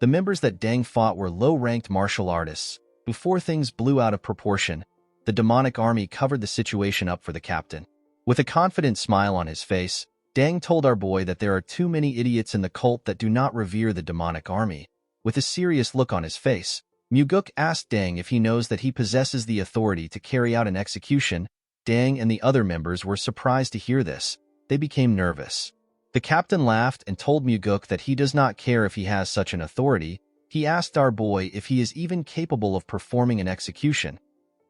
Speaker 1: The members that Dang fought were low-ranked martial artists. Before things blew out of proportion, the demonic army covered the situation up for the captain. With a confident smile on his face, Dang told our boy that there are too many idiots in the cult that do not revere the demonic army. With a serious look on his face, Muguk asked Dang if he knows that he possesses the authority to carry out an execution. Dang and the other members were surprised to hear this. They became nervous. The captain laughed and told Muguk that he does not care if he has such an authority. He asked our boy if he is even capable of performing an execution.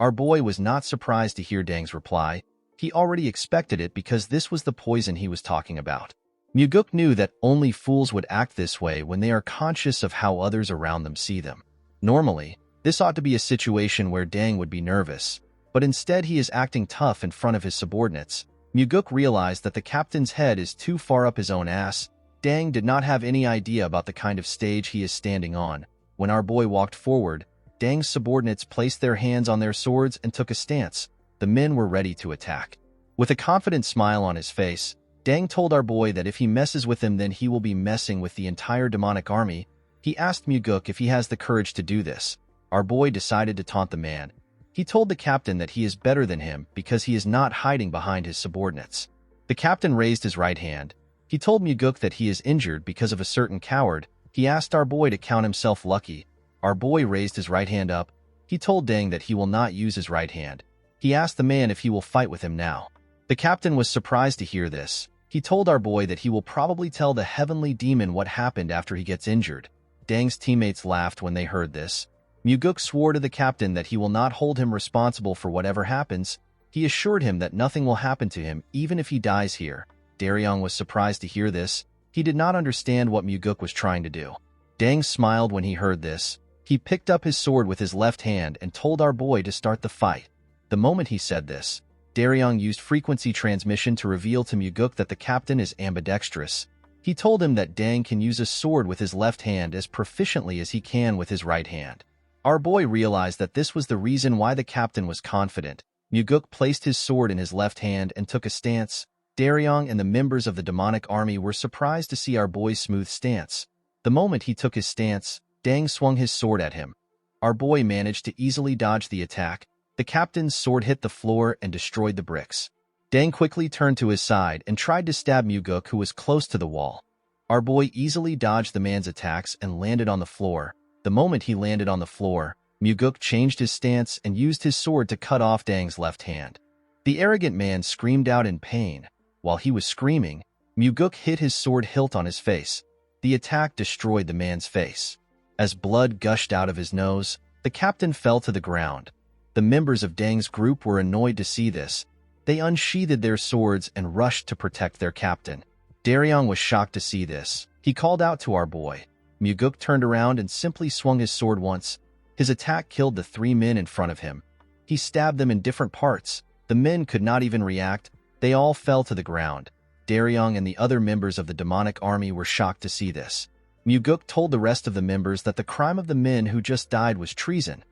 Speaker 1: Our boy was not surprised to hear Dang's reply. He already expected it because this was the poison he was talking about. Muguk knew that only fools would act this way when they are conscious of how others around them see them. Normally, this ought to be a situation where Dang would be nervous, but instead he is acting tough in front of his subordinates. Muguk realized that the captain's head is too far up his own ass. Dang did not have any idea about the kind of stage he is standing on. When our boy walked forward, Dang's subordinates placed their hands on their swords and took a stance. The men were ready to attack. With a confident smile on his face, Dang told our boy that if he messes with him, then he will be messing with the entire demonic army. He asked Muguk if he has the courage to do this. Our boy decided to taunt the man. He told the captain that he is better than him because he is not hiding behind his subordinates. The captain raised his right hand. He told Muguk that he is injured because of a certain coward. He asked our boy to count himself lucky. Our boy raised his right hand up. He told Dang that he will not use his right hand. He asked the man if he will fight with him now. The captain was surprised to hear this. He told our boy that he will probably tell the heavenly demon what happened after he gets injured. Dang's teammates laughed when they heard this. Muguk swore to the captain that he will not hold him responsible for whatever happens. He assured him that nothing will happen to him even if he dies here. Daryong was surprised to hear this. He did not understand what Muguk was trying to do. Dang smiled when he heard this. He picked up his sword with his left hand and told our boy to start the fight. The moment he said this, Daryong used frequency transmission to reveal to Muguk that the captain is ambidextrous. He told him that Dang can use a sword with his left hand as proficiently as he can with his right hand. Our boy realized that this was the reason why the captain was confident. Muguk placed his sword in his left hand and took a stance. Daryong and the members of the demonic army were surprised to see our boy's smooth stance. The moment he took his stance, Dang swung his sword at him. Our boy managed to easily dodge the attack. The captain's sword hit the floor and destroyed the bricks. Dang quickly turned to his side and tried to stab Muguk, who was close to the wall. Our boy easily dodged the man's attacks and landed on the floor. The moment he landed on the floor, Muguk changed his stance and used his sword to cut off Dang's left hand. The arrogant man screamed out in pain. While he was screaming, Muguk hit his sword hilt on his face. The attack destroyed the man's face. As blood gushed out of his nose, the captain fell to the ground. The members of Dang's group were annoyed to see this. They unsheathed their swords and rushed to protect their captain. Daryong was shocked to see this. He called out to our boy. Muguk turned around and simply swung his sword once. His attack killed the 3 men in front of him. He stabbed them in different parts. The men could not even react. They all fell to the ground. Daryong and the other members of the demonic army were shocked to see this. Muguk told the rest of the members that the crime of the men who just died was treason.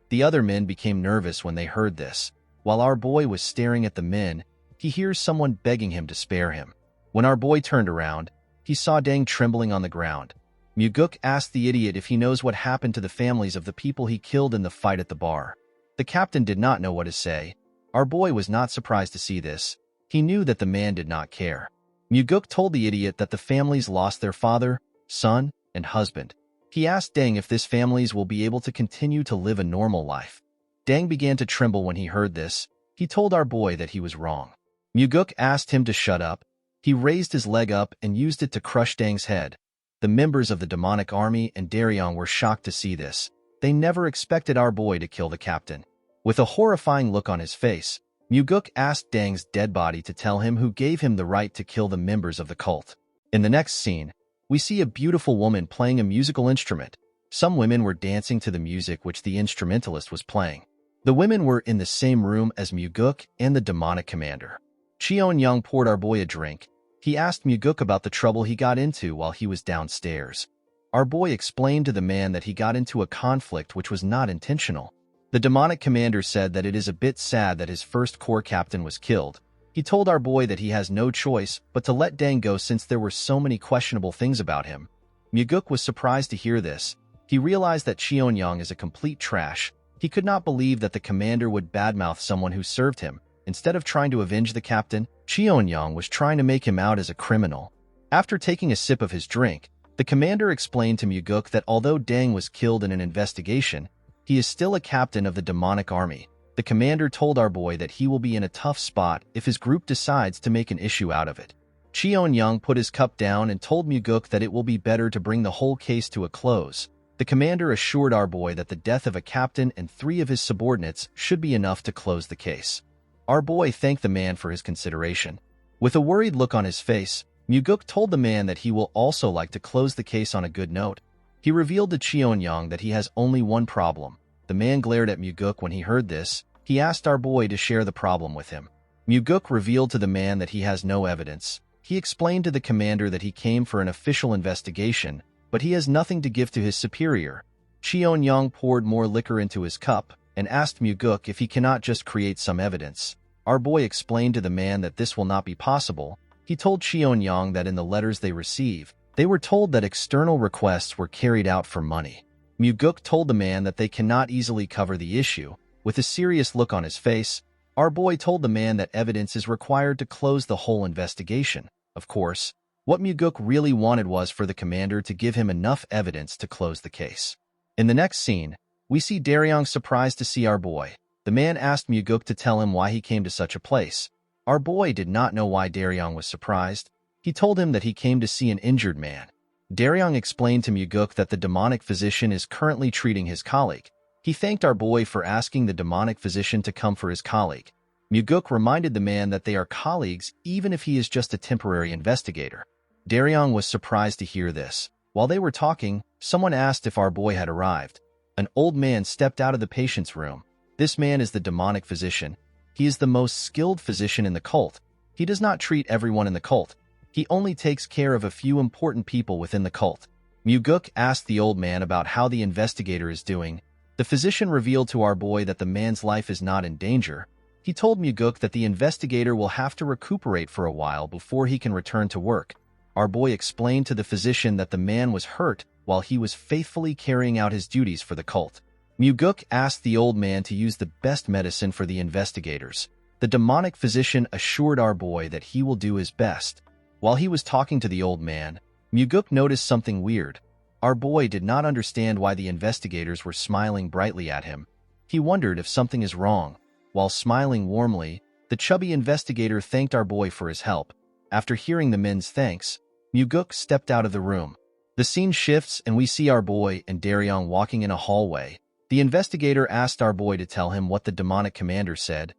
Speaker 1: The other men became nervous when they heard this. While our boy was staring at the men, he hears someone begging him to spare him. When our boy turned around, he saw Dang trembling on the ground. Muguk asked the idiot if he knows what happened to the families of the people he killed in the fight at the bar. The captain did not know what to say. Our boy was not surprised to see this. He knew that the man did not care. Muguk told the idiot that the families lost their father, son, and husband. He asked Deng if this families will be able to continue to live a normal life. Deng began to tremble when he heard this. He told our boy that he was wrong. Muguk asked him to shut up. He raised his leg up and used it to crush Deng's head. The members of the demonic army and Daryong were shocked to see this. They never expected our boy to kill the captain. With a horrifying look on his face, Muguk asked Deng's dead body to tell him who gave him the right to kill the members of the cult. In the next scene, we see a beautiful woman playing a musical instrument. Some women were dancing to the music which the instrumentalist was playing. The women were in the same room as Muguk and the demonic commander. Cheon-young poured our boy a drink. He asked Muguk about the trouble he got into while he was downstairs. Our boy explained to the man that he got into a conflict which was not intentional. The demonic commander said that it is a bit sad that his first corps captain was killed. He told our boy that he has no choice but to let Deng go since there were so many questionable things about him. Muguk was surprised to hear this. He realized that Cheon-young is a complete trash. He could not believe that the commander would badmouth someone who served him. Instead of trying to avenge the captain, Cheon-young was trying to make him out as a criminal. After taking a sip of his drink, the commander explained to Muguk that although Deng was killed in an investigation, he is still a captain of the demonic army. The commander told our boy that he will be in a tough spot if his group decides to make an issue out of it. Cheon-young put his cup down and told Muguk that it will be better to bring the whole case to a close. The commander assured our boy that the death of a captain and 3 of his subordinates should be enough to close the case. Our boy thanked the man for his consideration. With a worried look on his face, Muguk told the man that he will also like to close the case on a good note. He revealed to Cheon-young that he has only one problem. The man glared at Muguk when he heard this. He asked our boy to share the problem with him. Muguk revealed to the man that he has no evidence. He explained to the commander that he came for an official investigation, but he has nothing to give to his superior. Cheon-young poured more liquor into his cup and asked Muguk if he cannot just create some evidence. Our boy explained to the man that this will not be possible. He told Cheon-young that in the letters they receive, they were told that external requests were carried out for money. Muguk told the man that they cannot easily cover the issue. With a serious look on his face, our boy told the man that evidence is required to close the whole investigation. Of course, what Muguk really wanted was for the commander to give him enough evidence to close the case. In the next scene, we see Daryong surprised to see our boy. The man asked Muguk to tell him why he came to such a place. Our boy did not know why Daryong was surprised. He told him that he came to see an injured man. Daryong explained to Muguk that the demonic physician is currently treating his colleague. He thanked our boy for asking the demonic physician to come for his colleague. Muguk reminded the man that they are colleagues even if he is just a temporary investigator. Daryong was surprised to hear this. While they were talking, someone asked if our boy had arrived. An old man stepped out of the patient's room. This man is the demonic physician. He is the most skilled physician in the cult. He does not treat everyone in the cult. He only takes care of a few important people within the cult. Muguk asked the old man about how the investigator is doing. The physician revealed to our boy that the man's life is not in danger. He told Muguk that the investigator will have to recuperate for a while before he can return to work. Our boy explained to the physician that the man was hurt while he was faithfully carrying out his duties for the cult. Muguk asked the old man to use the best medicine for the investigators. The demonic physician assured our boy that he will do his best. While he was talking to the old man, Muguk noticed something weird. Our boy did not understand why the investigators were smiling brightly at him. He wondered if something is wrong. While smiling warmly, the chubby investigator thanked our boy for his help. After hearing the men's thanks, Muguk stepped out of the room. The scene shifts and we see our boy and Daryong walking in a hallway. The investigator asked our boy to tell him what the demonic commander said.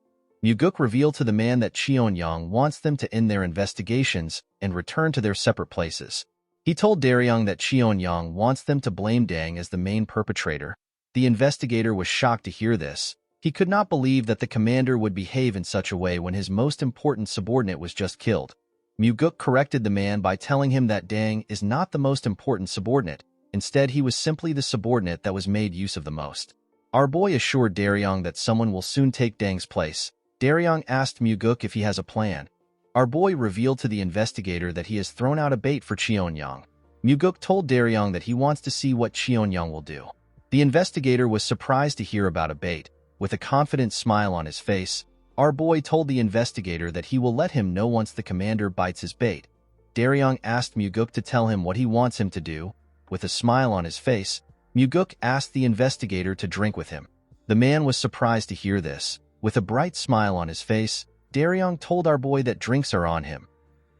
Speaker 1: Muguk revealed to the man that Cheon-young wants them to end their investigations and return to their separate places. He told Daryong that Cheon-young wants them to blame Deng as the main perpetrator. The investigator was shocked to hear this. He could not believe that the commander would behave in such a way when his most important subordinate was just killed. Muguk corrected the man by telling him that Deng is not the most important subordinate. Instead, he was simply the subordinate that was made use of the most. Our boy assured Daryong that someone will soon take Deng's place. Daryong asked Muguk if he has a plan. Our boy revealed to the investigator that he has thrown out a bait for Cheon-young. Muguk told Daryong that he wants to see what Cheon-young will do. The investigator was surprised to hear about a bait. With a confident smile on his face, our boy told the investigator that he will let him know once the commander bites his bait. Daryong asked Muguk to tell him what he wants him to do. With a smile on his face, Muguk asked the investigator to drink with him. The man was surprised to hear this. With a bright smile on his face, Daryong told our boy that drinks are on him.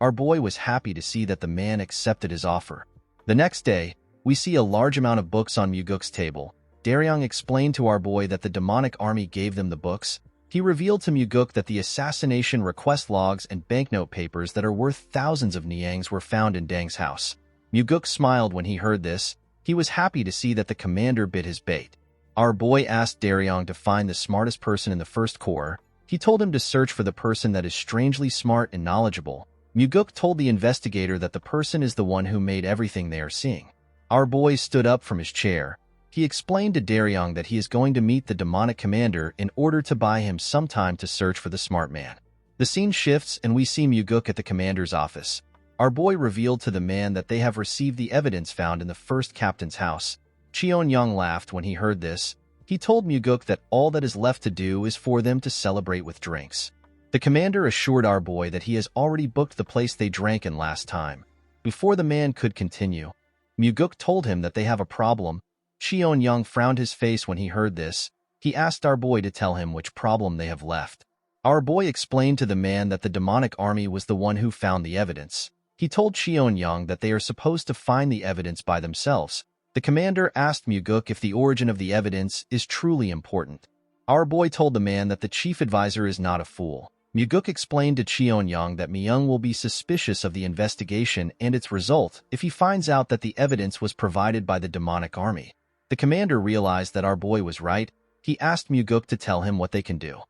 Speaker 1: Our boy was happy to see that the man accepted his offer. The next day, we see a large amount of books on Muguk's table. Daryong explained to our boy that the demonic army gave them the books. He revealed to Muguk that the assassination request logs and banknote papers that are worth thousands of niangs were found in Dang's house. Muguk smiled when he heard this. He was happy to see that the commander bit his bait. Our boy asked Daryong to find the smartest person in the first corps. He told him to search for the person that is strangely smart and knowledgeable. Muguk told the investigator that the person is the one who made everything they are seeing. Our boy stood up from his chair. He explained to Daryong that he is going to meet the demonic commander in order to buy him some time to search for the smart man. The scene shifts and we see Muguk at the commander's office. Our boy revealed to the man that they have received the evidence found in the first captain's house. Cheon-young laughed when he heard this. He told Muguk that all that is left to do is for them to celebrate with drinks. The commander assured our boy that he has already booked the place they drank in last time. Before the man could continue, Muguk told him that they have a problem. Cheon-young frowned his face when he heard this. He asked our boy to tell him which problem they have left. Our boy explained to the man that the demonic army was the one who found the evidence. He told Cheon-young that they are supposed to find the evidence by themselves. The commander asked Muguk if the origin of the evidence is truly important. Our boy told the man that the chief advisor is not a fool. Muguk explained to Cheon-young that Myung will be suspicious of the investigation and its result if he finds out that the evidence was provided by the demonic army. The commander realized that our boy was right. He asked Muguk to tell him what they can do.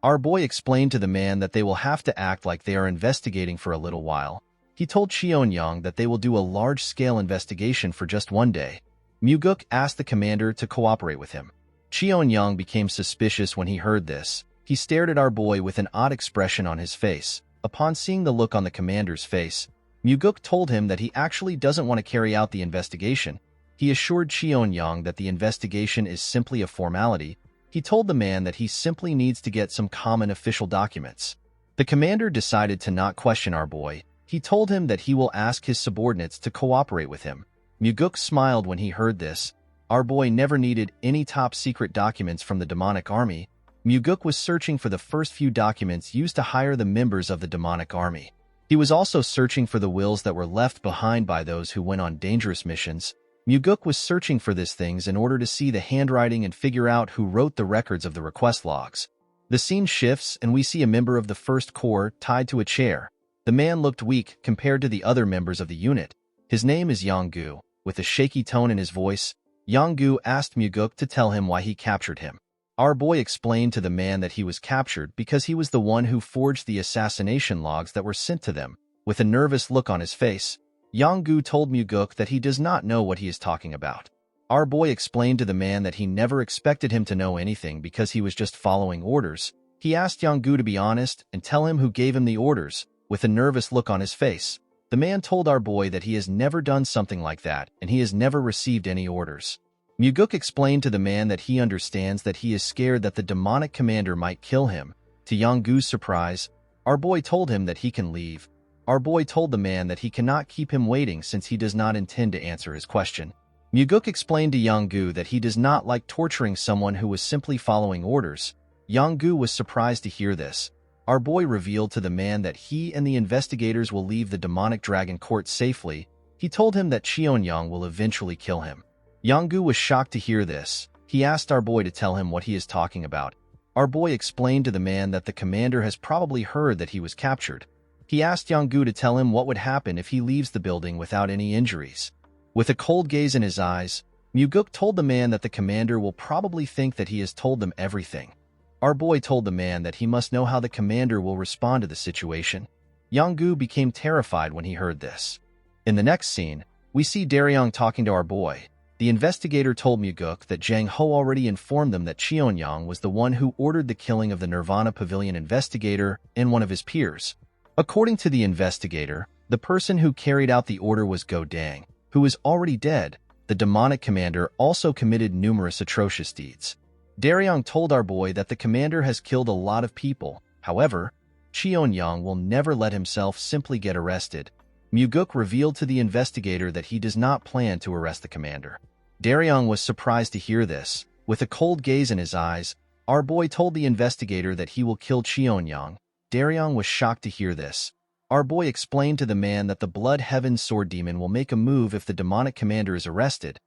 Speaker 1: Our boy explained to the man that they will have to act like they are investigating for a little while. He told Cheon-young that they will do a large-scale investigation for just one day. Muguk asked the commander to cooperate with him. Cheon-young became suspicious when he heard this. He stared at our boy with an odd expression on his face. Upon seeing the look on the commander's face, Muguk told him that he actually doesn't want to carry out the investigation. He assured Cheon-young that the investigation is simply a formality. He told the man that he simply needs to get some common official documents. The commander decided to not question our boy. He told him that he will ask his subordinates to cooperate with him. Muguk smiled when he heard this. Our boy never needed any top-secret documents from the demonic army. Muguk was searching for the first few documents used to hire the members of the demonic army. He was also searching for the wills that were left behind by those who went on dangerous missions. Muguk was searching for these things in order to see the handwriting and figure out who wrote the records of the request logs. The scene shifts and we see a member of the First Corps tied to a chair. The man looked weak compared to the other members of the unit. His name is Yong-gu. With a shaky tone in his voice, Yong-gu asked Muguk to tell him why he captured him. Our boy explained to the man that he was captured because he was the one who forged the assassination logs that were sent to them. With a nervous look on his face, Yong-gu told Muguk that he does not know what he is talking about. Our boy explained to the man that he never expected him to know anything because he was just following orders. He asked Yong-gu to be honest and tell him who gave him the orders. With a nervous look on his face, the man told our boy that he has never done something like that and he has never received any orders. Muguk explained to the man that he understands that he is scared that the demonic commander might kill him. To Yong-gu's surprise, our boy told him that he can leave. Our boy told the man that he cannot keep him waiting since he does not intend to answer his question. Muguk explained to Yong-gu that he does not like torturing someone who was simply following orders. Yong-gu was surprised to hear this. Our boy revealed to the man that he and the investigators will leave the demonic dragon court safely. He told him that Cheon-young will eventually kill him. Yong-gu was shocked to hear this. He asked our boy to tell him what he is talking about. Our boy explained to the man that the commander has probably heard that he was captured. He asked Yong-gu to tell him what would happen if he leaves the building without any injuries. With a cold gaze in his eyes, Muguk told the man that the commander will probably think that he has told them everything. Our boy told the man that he must know how the commander will respond to the situation. Yong-gu became terrified when he heard this. In the next scene, we see Daryong talking to our boy. The investigator told Muguk that Jang Ho already informed them that Cheon-young was the one who ordered the killing of the Nirvana Pavilion investigator and one of his peers. According to the investigator, the person who carried out the order was Go Dang, who is already dead. The demonic commander also committed numerous atrocious deeds. Daryong told our boy that the commander has killed a lot of people. However, Cheon-young will never let himself simply get arrested. Muguk revealed to the investigator that he does not plan to arrest the commander. Daryong was surprised to hear this. With a cold gaze in his eyes, our boy told the investigator that he will kill Cheonyang. Daryong was shocked to hear this. Our boy explained to the man that the Blood Heaven Sword Demon will make a move if the demonic commander is arrested.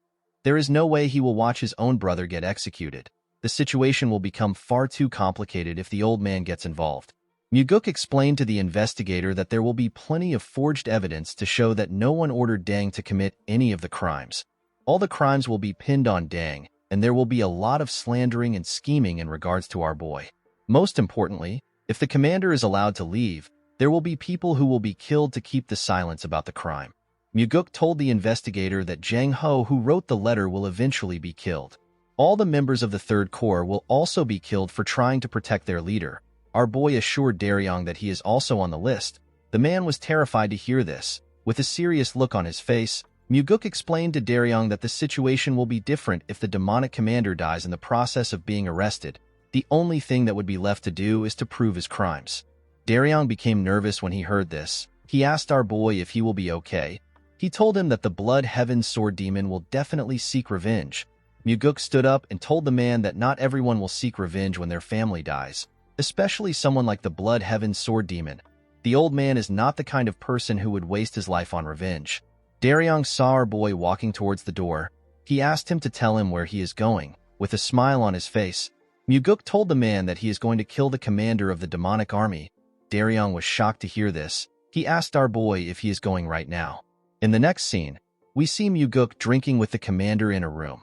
Speaker 1: There is no way he will watch his own brother get executed. The situation will become far too complicated if the old man gets involved. Muguk explained to the investigator that there will be plenty of forged evidence to show that no one ordered Dang to commit any of the crimes. All the crimes will be pinned on Dang, and there will be a lot of slandering and scheming in regards to our boy. Most importantly, if the commander is allowed to leave, there will be people who will be killed to keep the silence about the crime. Muguk told the investigator that Jang Ho, who wrote the letter, will eventually be killed. All the members of the Third Corps will also be killed for trying to protect their leader. Our boy assured Daryong that he is also on the list. The man was terrified to hear this. With a serious look on his face, Muguk explained to Daryong that the situation will be different if the demonic commander dies in the process of being arrested. The only thing that would be left to do is to prove his crimes. Daryong became nervous when he heard this. He asked our boy if he will be okay. He told him that the Blood Heaven Sword Demon will definitely seek revenge. Muguk stood up and told the man that not everyone will seek revenge when their family dies, especially someone like the Blood Heaven Sword Demon. The old man is not the kind of person who would waste his life on revenge. Daryong saw our boy walking towards the door. He asked him to tell him where he is going. With a smile on his face, Muguk told the man that he is going to kill the commander of the demonic army. Daryong was shocked to hear this. He asked our boy if he is going right now. In the next scene, we see Muguk drinking with the commander in a room.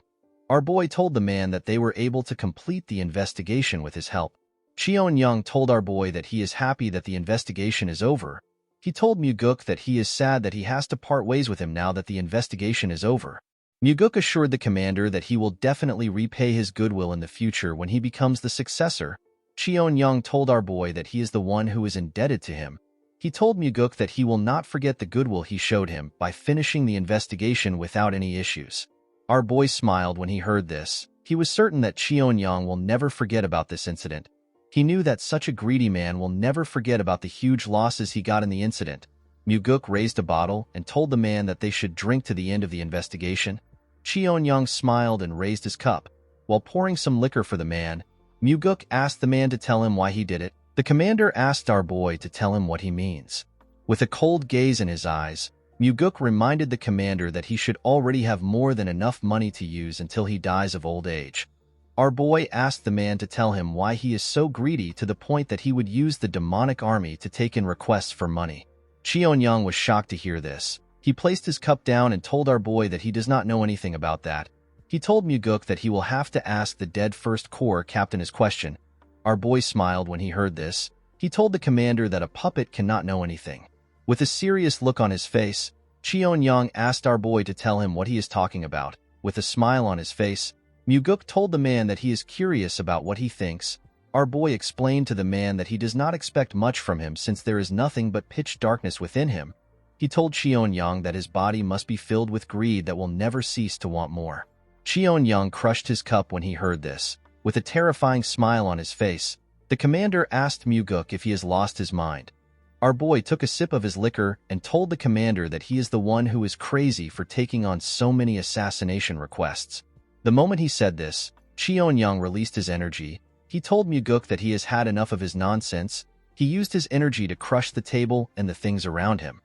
Speaker 1: Our boy told the man that they were able to complete the investigation with his help. Cheonyang told our boy that he is happy that the investigation is over. He told Muguk that he is sad that he has to part ways with him now that the investigation is over. Muguk assured the commander that he will definitely repay his goodwill in the future when he becomes the successor. Cheonyang told our boy that he is the one who is indebted to him. He told Muguk that he will not forget the goodwill he showed him by finishing the investigation without any issues. Our boy smiled when he heard this. He was certain that Cheonyang will never forget about this incident. He knew that such a greedy man will never forget about the huge losses he got in the incident. Muguk raised a bottle and told the man that they should drink to the end of the investigation. Cheonyang smiled and raised his cup. While pouring some liquor for the man, Muguk asked the man to tell him why he did it. The commander asked our boy to tell him what he means. With a cold gaze in his eyes, Muguk reminded the commander that he should already have more than enough money to use until he dies of old age. Our boy asked the man to tell him why he is so greedy to the point that he would use the demonic army to take in requests for money. Cheonyang was shocked to hear this. He placed his cup down and told our boy that he does not know anything about that. He told Muguk that he will have to ask the dead First Corps captain his question. Our boy smiled when he heard this. He told the commander that a puppet cannot know anything. With a serious look on his face, Cheonyang asked our boy to tell him what he is talking about. With a smile on his face, Muguk told the man that he is curious about what he thinks. Our boy explained to the man that he does not expect much from him since there is nothing but pitch darkness within him. He told Cheonyang that his body must be filled with greed that will never cease to want more. Cheonyang crushed his cup when he heard this. With a terrifying smile on his face, the commander asked Muguk if he has lost his mind. Our boy took a sip of his liquor and told the commander that he is the one who is crazy for taking on so many assassination requests. The moment he said this, Cheonyang released his energy. He told Muguk that he has had enough of his nonsense. He used his energy to crush the table and the things around him.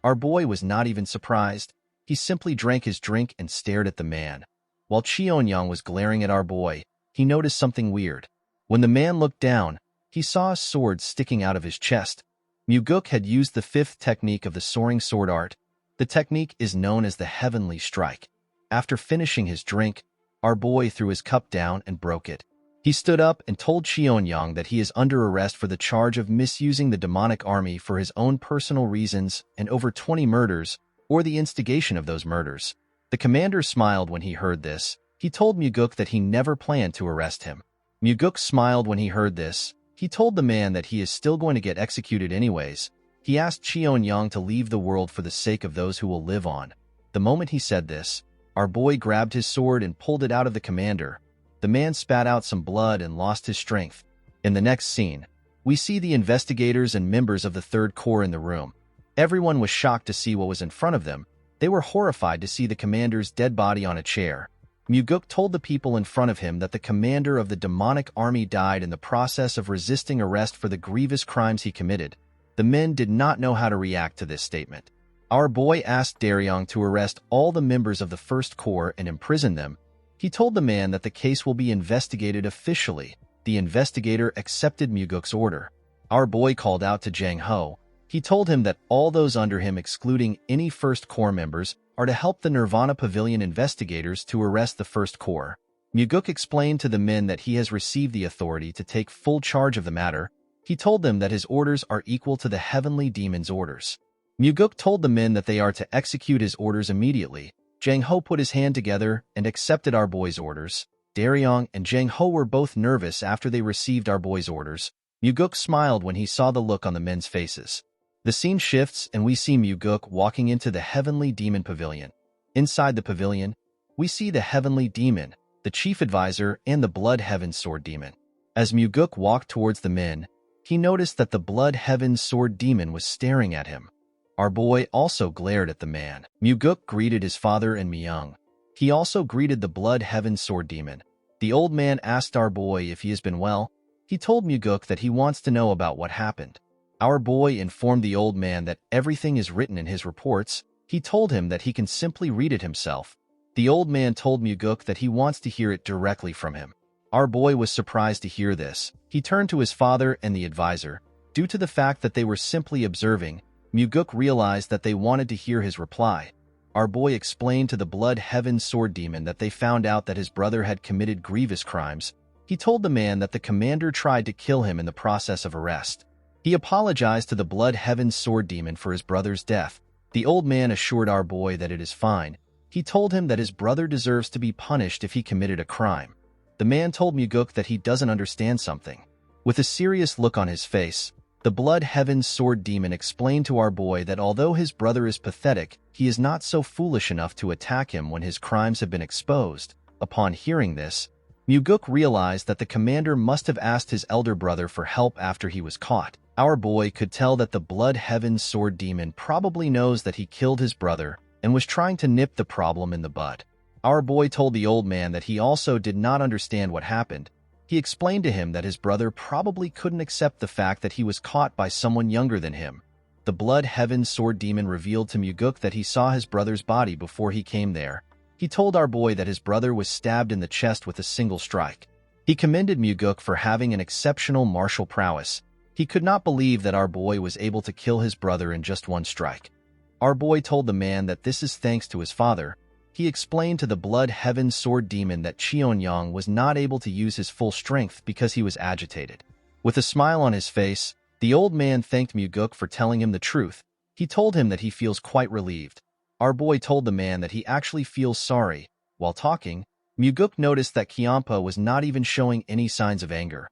Speaker 1: Our boy was not even surprised. He simply drank his drink and stared at the man. While Cheonyang was glaring at our boy, he noticed something weird. When the man looked down, he saw a sword sticking out of his chest. Muguk had used the fifth technique of the soaring sword art. The technique is known as the Heavenly Strike. After finishing his drink, our boy threw his cup down and broke it. He stood up and told Cheonyang that he is under arrest for the charge of misusing the demonic army for his own personal reasons and over 20 murders, or the instigation of those murders. The commander smiled when he heard this. He told Muguk that he never planned to arrest him. Muguk smiled when he heard this. He told the man that he is still going to get executed anyways. He asked Cheonyang to leave the world for the sake of those who will live on. The moment he said this, our boy grabbed his sword and pulled it out of the commander. The man spat out some blood and lost his strength. In the next scene, we see the investigators and members of the Third Corps in the room. Everyone was shocked to see what was in front of them. They were horrified to see the commander's dead body on a chair. Muguk told the people in front of him that the commander of the demonic army died in the process of resisting arrest for the grievous crimes he committed. The men did not know how to react to this statement. Our boy asked Daryong to arrest all the members of the First Corps and imprison them. He told the man that the case will be investigated officially. The investigator accepted Muguk's order. Our boy called out to Jang Ho. He told him that all those under him, excluding any First Corps members, are to help the Nirvana Pavilion investigators to arrest the First Corps. Muguk explained to the men that he has received the authority to take full charge of the matter. He told them that his orders are equal to the heavenly demon's orders. Muguk told the men that they are to execute his orders immediately. Jang Ho put his hand together and accepted our boy's orders. Daryong and Jang Ho were both nervous after they received our boy's orders. Muguk smiled when he saw the look on the men's faces. The scene shifts and we see Muguk walking into the Heavenly Demon Pavilion. Inside the pavilion, we see the Heavenly Demon, the Chief Advisor, and the Blood Heaven Sword Demon. As Muguk walked towards the men, he noticed that the Blood Heaven Sword Demon was staring at him. Our boy also glared at the man. Muguk greeted his father and Myung. He also greeted the Blood Heaven Sword Demon. The old man asked our boy if he has been well. He told Muguk that he wants to know about what happened. Our boy informed the old man that everything is written in his reports. He told him that he can simply read it himself. The old man told Muguk that he wants to hear it directly from him. Our boy was surprised to hear this. He turned to his father and the advisor. Due to the fact that they were simply observing, Muguk realized that they wanted to hear his reply. Our boy explained to the Blood Heaven Sword Demon that they found out that his brother had committed grievous crimes. He told the man that the commander tried to kill him in the process of arrest. He apologized to the Blood Heaven Sword Demon for his brother's death. The old man assured our boy that it is fine. He told him that his brother deserves to be punished if he committed a crime. The man told Muguk that he doesn't understand something. With a serious look on his face, the Blood Heaven Sword Demon explained to our boy that although his brother is pathetic, he is not so foolish enough to attack him when his crimes have been exposed. Upon hearing this, Muguk realized that the commander must have asked his elder brother for help after he was caught. Our boy could tell that the Blood Heaven Sword Demon probably knows that he killed his brother and was trying to nip the problem in the bud. Our boy told the old man that he also did not understand what happened. He explained to him that his brother probably couldn't accept the fact that he was caught by someone younger than him. The Blood Heaven Sword Demon revealed to Muguk that he saw his brother's body before he came there. He told our boy that his brother was stabbed in the chest with a single strike. He commended Muguk for having an exceptional martial prowess. He could not believe that our boy was able to kill his brother in just one strike. Our boy told the man that this is thanks to his father. He explained to the Blood Heaven Sword Demon that Cheonyang was not able to use his full strength because he was agitated. With a smile on his face, the old man thanked Muguk for telling him the truth. He told him that he feels quite relieved. Our boy told the man that he actually feels sorry. While talking, Muguk noticed that Kyampa was not even showing any signs of anger.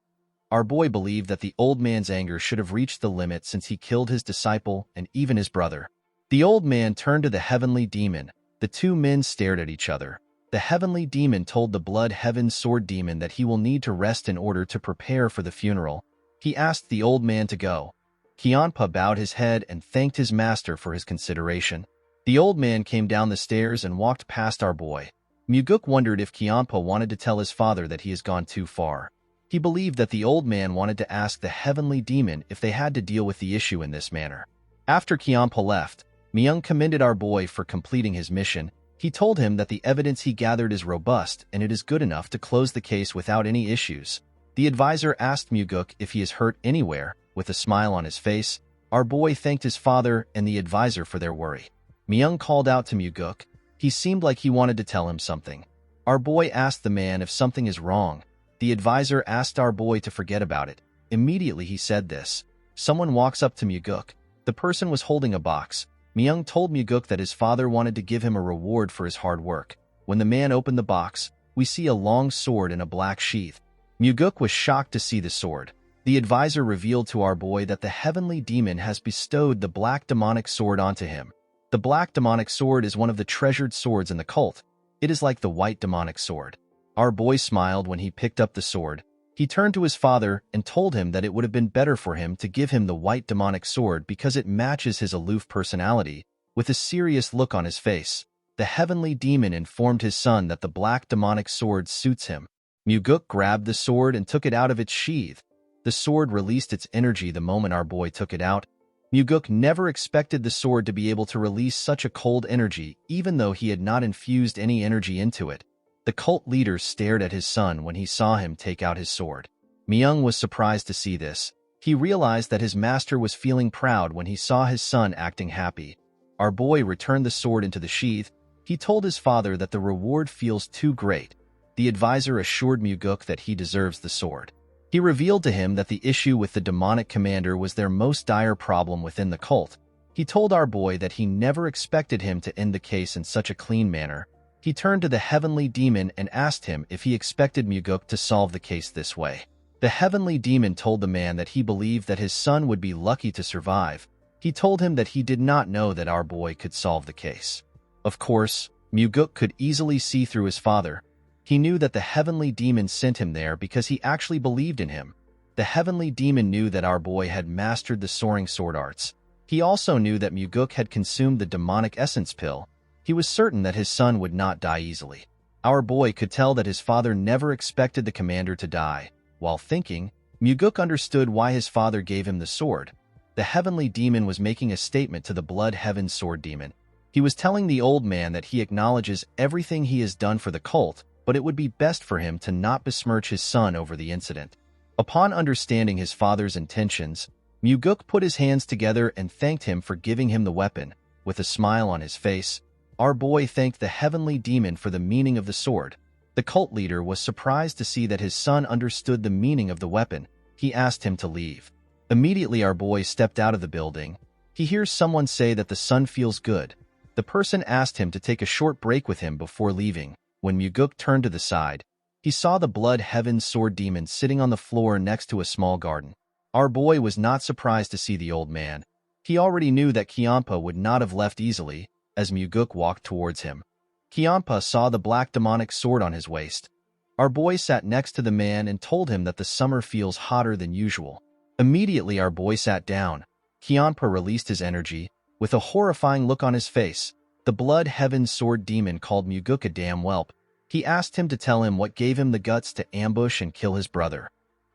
Speaker 1: Our boy believed that the old man's anger should have reached the limit since he killed his disciple and even his brother. The old man turned to the Heavenly Demon. The two men stared at each other. The Heavenly Demon told the Blood Heaven Sword Demon that he will need to rest in order to prepare for the funeral. He asked the old man to go. Kyampa bowed his head and thanked his master for his consideration. The old man came down the stairs and walked past our boy. Muguk wondered if Kyampa wanted to tell his father that he has gone too far. He believed that the old man wanted to ask the Heavenly Demon if they had to deal with the issue in this manner. After Kyampa left, Myung commended our boy for completing his mission. He told him that the evidence he gathered is robust and it is good enough to close the case without any issues. The advisor asked Muguk if he is hurt anywhere. With a smile on his face, our boy thanked his father and the advisor for their worry. Myung called out to Muguk. He seemed like he wanted to tell him something. Our boy asked the man if something is wrong. The advisor asked our boy to forget about it. Immediately he said this. Someone walks up to Muguk. The person was holding a box. Myung told Muguk that his father wanted to give him a reward for his hard work. When the man opened the box, we see a long sword in a black sheath. Muguk was shocked to see the sword. The advisor revealed to our boy that the Heavenly Demon has bestowed the black demonic sword onto him. The black demonic sword is one of the treasured swords in the cult. It is like the white demonic sword. Our boy smiled when he picked up the sword. He turned to his father and told him that it would have been better for him to give him the white demonic sword because it matches his aloof personality. With a serious look on his face, the heavenly demon informed his son that the black demonic sword suits him. Muguk grabbed the sword and took it out of its sheath. The sword released its energy the moment our boy took it out. Muguk never expected the sword to be able to release such a cold energy, even though he had not infused any energy into it. The cult leader stared at his son when he saw him take out his sword. Myung was surprised to see this. He realized that his master was feeling proud when he saw his son acting happy. Our boy returned the sword into the sheath. He told his father that the reward feels too great. The advisor assured Muguk that he deserves the sword. He revealed to him that the issue with the demonic commander was their most dire problem within the cult. He told our boy that he never expected him to end the case in such a clean manner. He turned to the heavenly demon and asked him if he expected Muguk to solve the case this way. The heavenly demon told the man that he believed that his son would be lucky to survive. He told him that he did not know that our boy could solve the case. Of course, Muguk could easily see through his father. He knew that the heavenly demon sent him there because he actually believed in him. The heavenly demon knew that our boy had mastered the soaring sword arts. He also knew that Muguk had consumed the demonic essence pill. He was certain that his son would not die easily. Our boy could tell that his father never expected the commander to die. While thinking, Muguk understood why his father gave him the sword. The heavenly demon was making a statement to the blood heaven sword demon. He was telling the old man that he acknowledges everything he has done for the cult, but it would be best for him to not besmirch his son over the incident. Upon understanding his father's intentions, Muguk put his hands together and thanked him for giving him the weapon. With a smile on his face, our boy thanked the heavenly demon for the meaning of the sword. The cult leader was surprised to see that his son understood the meaning of the weapon. He asked him to leave. Immediately our boy stepped out of the building. He hears someone say that the son feels good. The person asked him to take a short break with him before leaving. When Muguk turned to the side, he saw the blood heaven sword demon sitting on the floor next to a small garden. Our boy was not surprised to see the old man. He already knew that Kiampa would not have left easily as Muguk walked towards him. Kiampa saw the black demonic sword on his waist. Our boy sat next to the man and told him that the summer feels hotter than usual. Immediately our boy sat down. Kiampa released his energy. With a horrifying look on his face, the blood heaven sword demon called Muguk a damn whelp. He asked him to tell him what gave him the guts to ambush and kill his brother.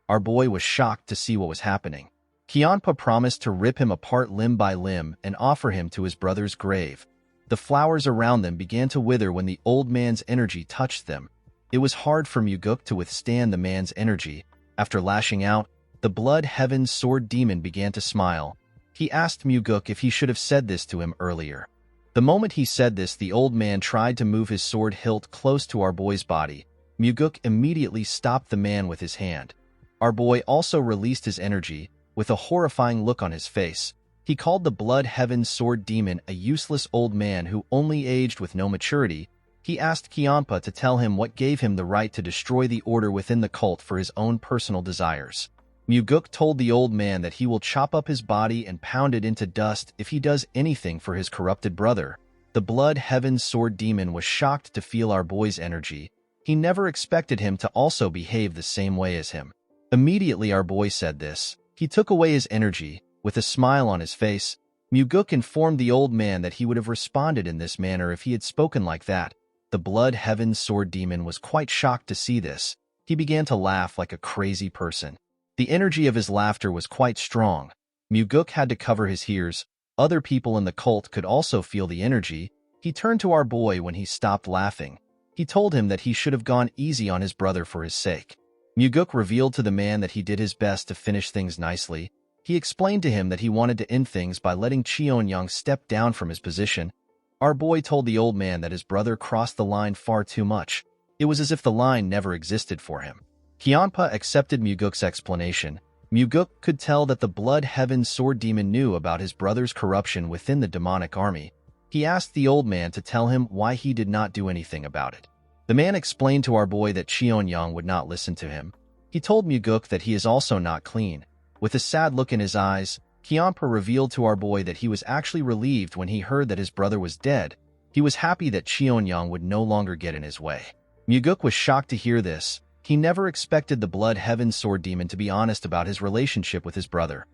Speaker 1: Our boy was shocked to see what was happening. Kiampa promised to rip him apart limb by limb and offer him to his brother's grave. The flowers around them began to wither when the old man's energy touched them. It was hard for Muguk to withstand the man's energy. After lashing out, the blood heaven sword demon began to smile. He asked Muguk if he should have said this to him earlier. The moment he said this, the old man tried to move his sword hilt close to our boy's body. Muguk immediately stopped the man with his hand. Our boy also released his energy. With a horrifying look on his face, he called the blood heaven sword demon a useless old man who only aged with no maturity. He asked Kiampa to tell him what gave him the right to destroy the order within the cult for his own personal desires. Muguk told the old man that he will chop up his body and pound it into dust if he does anything for his corrupted brother. The blood heaven sword demon was shocked to feel our boy's energy. He never expected him to also behave the same way as him. Immediately our boy said this. He took away his energy. With a smile on his face, Muguk informed the old man that he would have responded in this manner if he had spoken like that. The blood heaven sword demon was quite shocked to see this. He began to laugh like a crazy person. The energy of his laughter was quite strong. Muguk had to cover his ears. Other people in the cult could also feel the energy. He turned to our boy when he stopped laughing. He told him that he should have gone easy on his brother for his sake. Muguk revealed to the man that he did his best to finish things nicely. He explained to him that he wanted to end things by letting Cheon-young step down from his position. Our boy told the old man that his brother crossed the line far too much. It was as if the line never existed for him. Kiampa accepted Muguk's explanation. Muguk could tell that the blood heaven sword demon knew about his brother's corruption within the demonic army. He asked the old man to tell him why he did not do anything about it. The man explained to our boy that Cheon-young would not listen to him. He told Muguk that he is also not clean. With a sad look in his eyes, Kiampa revealed to our boy that he was actually relieved when he heard that his brother was dead. He was happy that Cheon-young would no longer get in his way. Muguk was shocked to hear this. He never expected the Blood Heaven Sword Demon to be honest about his relationship with his brother.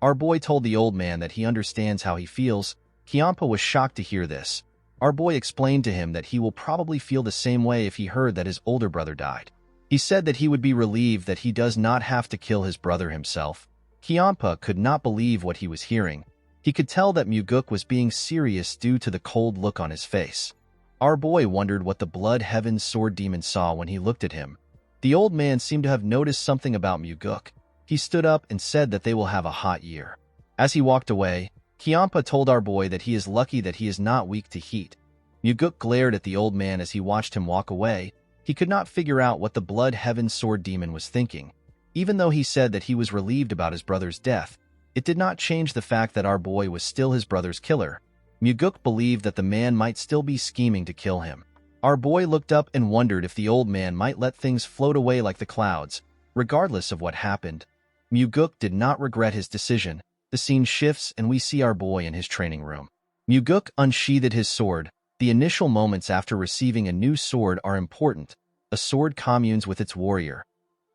Speaker 1: Our boy told the old man that he understands how he feels. Kiampa was shocked to hear this. Our boy explained to him that he will probably feel the same way if he heard that his older brother died. He said that he would be relieved that he does not have to kill his brother himself. Kiampa could not believe what he was hearing. He could tell that Muguk was being serious due to the cold look on his face. Our boy wondered what the Blood Heaven Sword Demon saw when he looked at him. The old man seemed to have noticed something about Muguk. He stood up and said that they will have a hot year. As he walked away, Kiampa told our boy that he is lucky that he is not weak to heat. Muguk glared at the old man as he watched him walk away. He could not figure out what the Blood Heaven Sword Demon was thinking. Even though he said that he was relieved about his brother's death, it did not change the fact that our boy was still his brother's killer. Muguk believed that the man might still be scheming to kill him. Our boy looked up and wondered if the old man might let things float away like the clouds. Regardless of what happened, Muguk did not regret his decision. The scene shifts and we see our boy in his training room. Muguk unsheathed his sword. The initial moments after receiving a new sword are important. A sword communes with its warrior.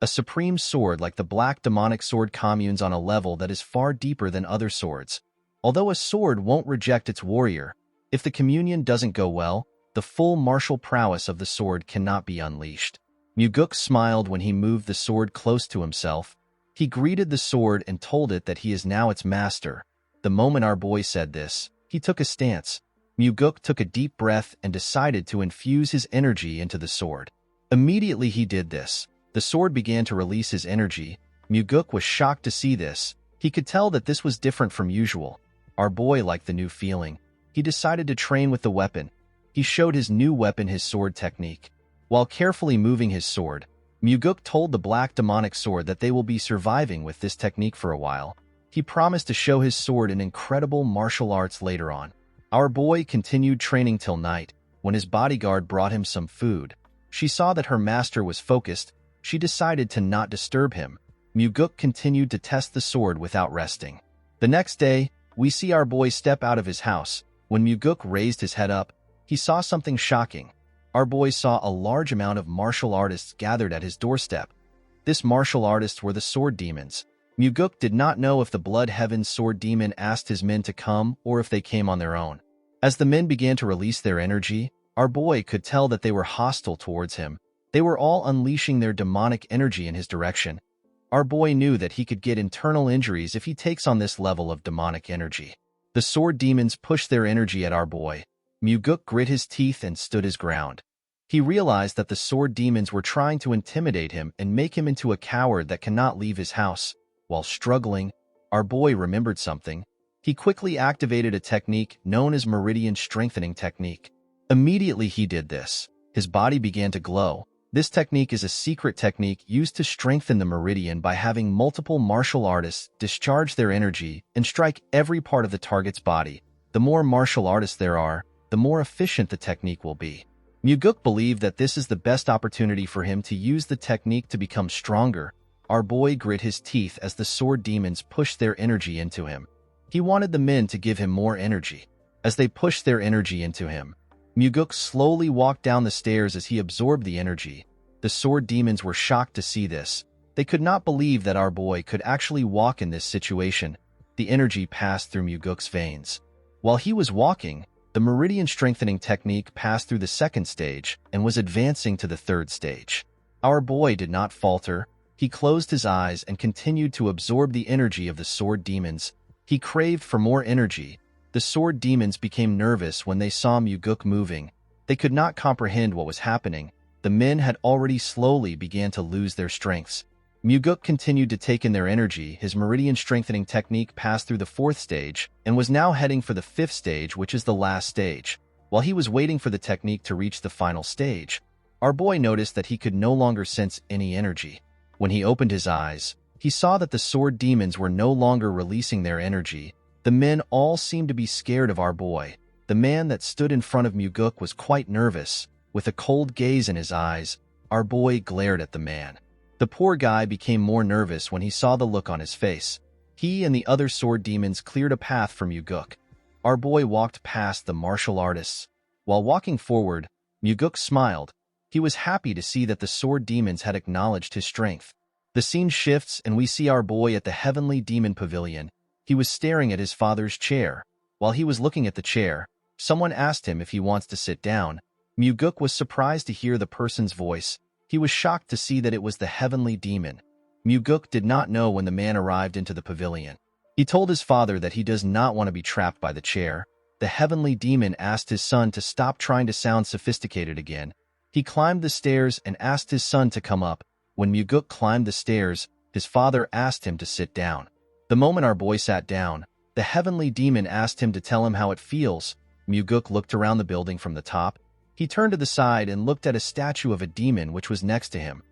Speaker 1: A supreme sword like the black demonic sword communes on a level that is far deeper than other swords. Although a sword won't reject its warrior, if the communion doesn't go well, the full martial prowess of the sword cannot be unleashed. Muguk smiled when he moved the sword close to himself. He greeted the sword and told it that he is now its master. The moment our boy said this, he took a stance. Muguk took a deep breath and decided to infuse his energy into the sword. Immediately he did this, the sword began to release his energy. Muguk was shocked to see this. He could tell that this was different from usual. Our boy liked the new feeling. He decided to train with the weapon. He showed his new weapon his sword technique. While carefully moving his sword, Muguk told the black demonic sword that they will be surviving with this technique for a while. He promised to show his sword in incredible martial arts later on. Our boy continued training till night. When his bodyguard brought him some food, she saw that her master was focused. She decided to not disturb him. Muguk continued to test the sword without resting. The next day, we see our boy step out of his house. When Muguk raised his head up, he saw something shocking. Our boy saw a large amount of martial artists gathered at his doorstep. This martial artists were the sword demons. Muguk did not know if the Blood Heaven Sword Demon asked his men to come or if they came on their own. As the men began to release their energy, our boy could tell that they were hostile towards him. They were all unleashing their demonic energy in his direction. Our boy knew that he could get internal injuries if he takes on this level of demonic energy. The sword demons pushed their energy at our boy. Muguk grit his teeth and stood his ground. He realized that the sword demons were trying to intimidate him and make him into a coward that cannot leave his house. While struggling, our boy remembered something. He quickly activated a technique known as Meridian Strengthening Technique. Immediately he did this, his body began to glow. This technique is a secret technique used to strengthen the meridian by having multiple martial artists discharge their energy and strike every part of the target's body. The more martial artists there are, the more efficient the technique will be. Muguk believed that this is the best opportunity for him to use the technique to become stronger. Our boy grit his teeth as the sword demons pushed their energy into him. He wanted the men to give him more energy. As they pushed their energy into him, Muguk slowly walked down the stairs as he absorbed the energy. The sword demons were shocked to see this. They could not believe that our boy could actually walk in this situation. The energy passed through Muguk's veins. While he was walking, the Meridian Strengthening Technique passed through the second stage and was advancing to the third stage. Our boy did not falter. He closed his eyes and continued to absorb the energy of the sword demons. He craved for more energy. The sword demons became nervous when they saw Muguk moving. They could not comprehend what was happening. The men had already slowly began to lose their strengths. Muguk continued to take in their energy. His Meridian Strengthening Technique passed through the fourth stage and was now heading for the fifth stage, which is the last stage. While he was waiting for the technique to reach the final stage, our boy noticed that he could no longer sense any energy. When he opened his eyes, he saw that the sword demons were no longer releasing their energy. The men all seemed to be scared of our boy. The man that stood in front of Muguk was quite nervous. With a cold gaze in his eyes, our boy glared at the man. The poor guy became more nervous when he saw the look on his face. He and the other sword demons cleared a path for Muguk. Our boy walked past the martial artists. While walking forward, Muguk smiled. He was happy to see that the sword demons had acknowledged his strength. The scene shifts and we see our boy at the Heavenly Demon Pavilion. He was staring at his father's chair. While he was looking at the chair, someone asked him if he wants to sit down. Muguk was surprised to hear the person's voice. He was shocked to see that it was the Heavenly Demon. Muguk did not know when the man arrived into the pavilion. He told his father that he does not want to be trapped by the chair. The Heavenly Demon asked his son to stop trying to sound sophisticated again. He climbed the stairs and asked his son to come up. When Muguk climbed the stairs, his father asked him to sit down. The moment our boy sat down, the Heavenly Demon asked him to tell him how it feels. Muguk looked around the building from the top. He turned to the side and looked at a statue of a demon which was next to him.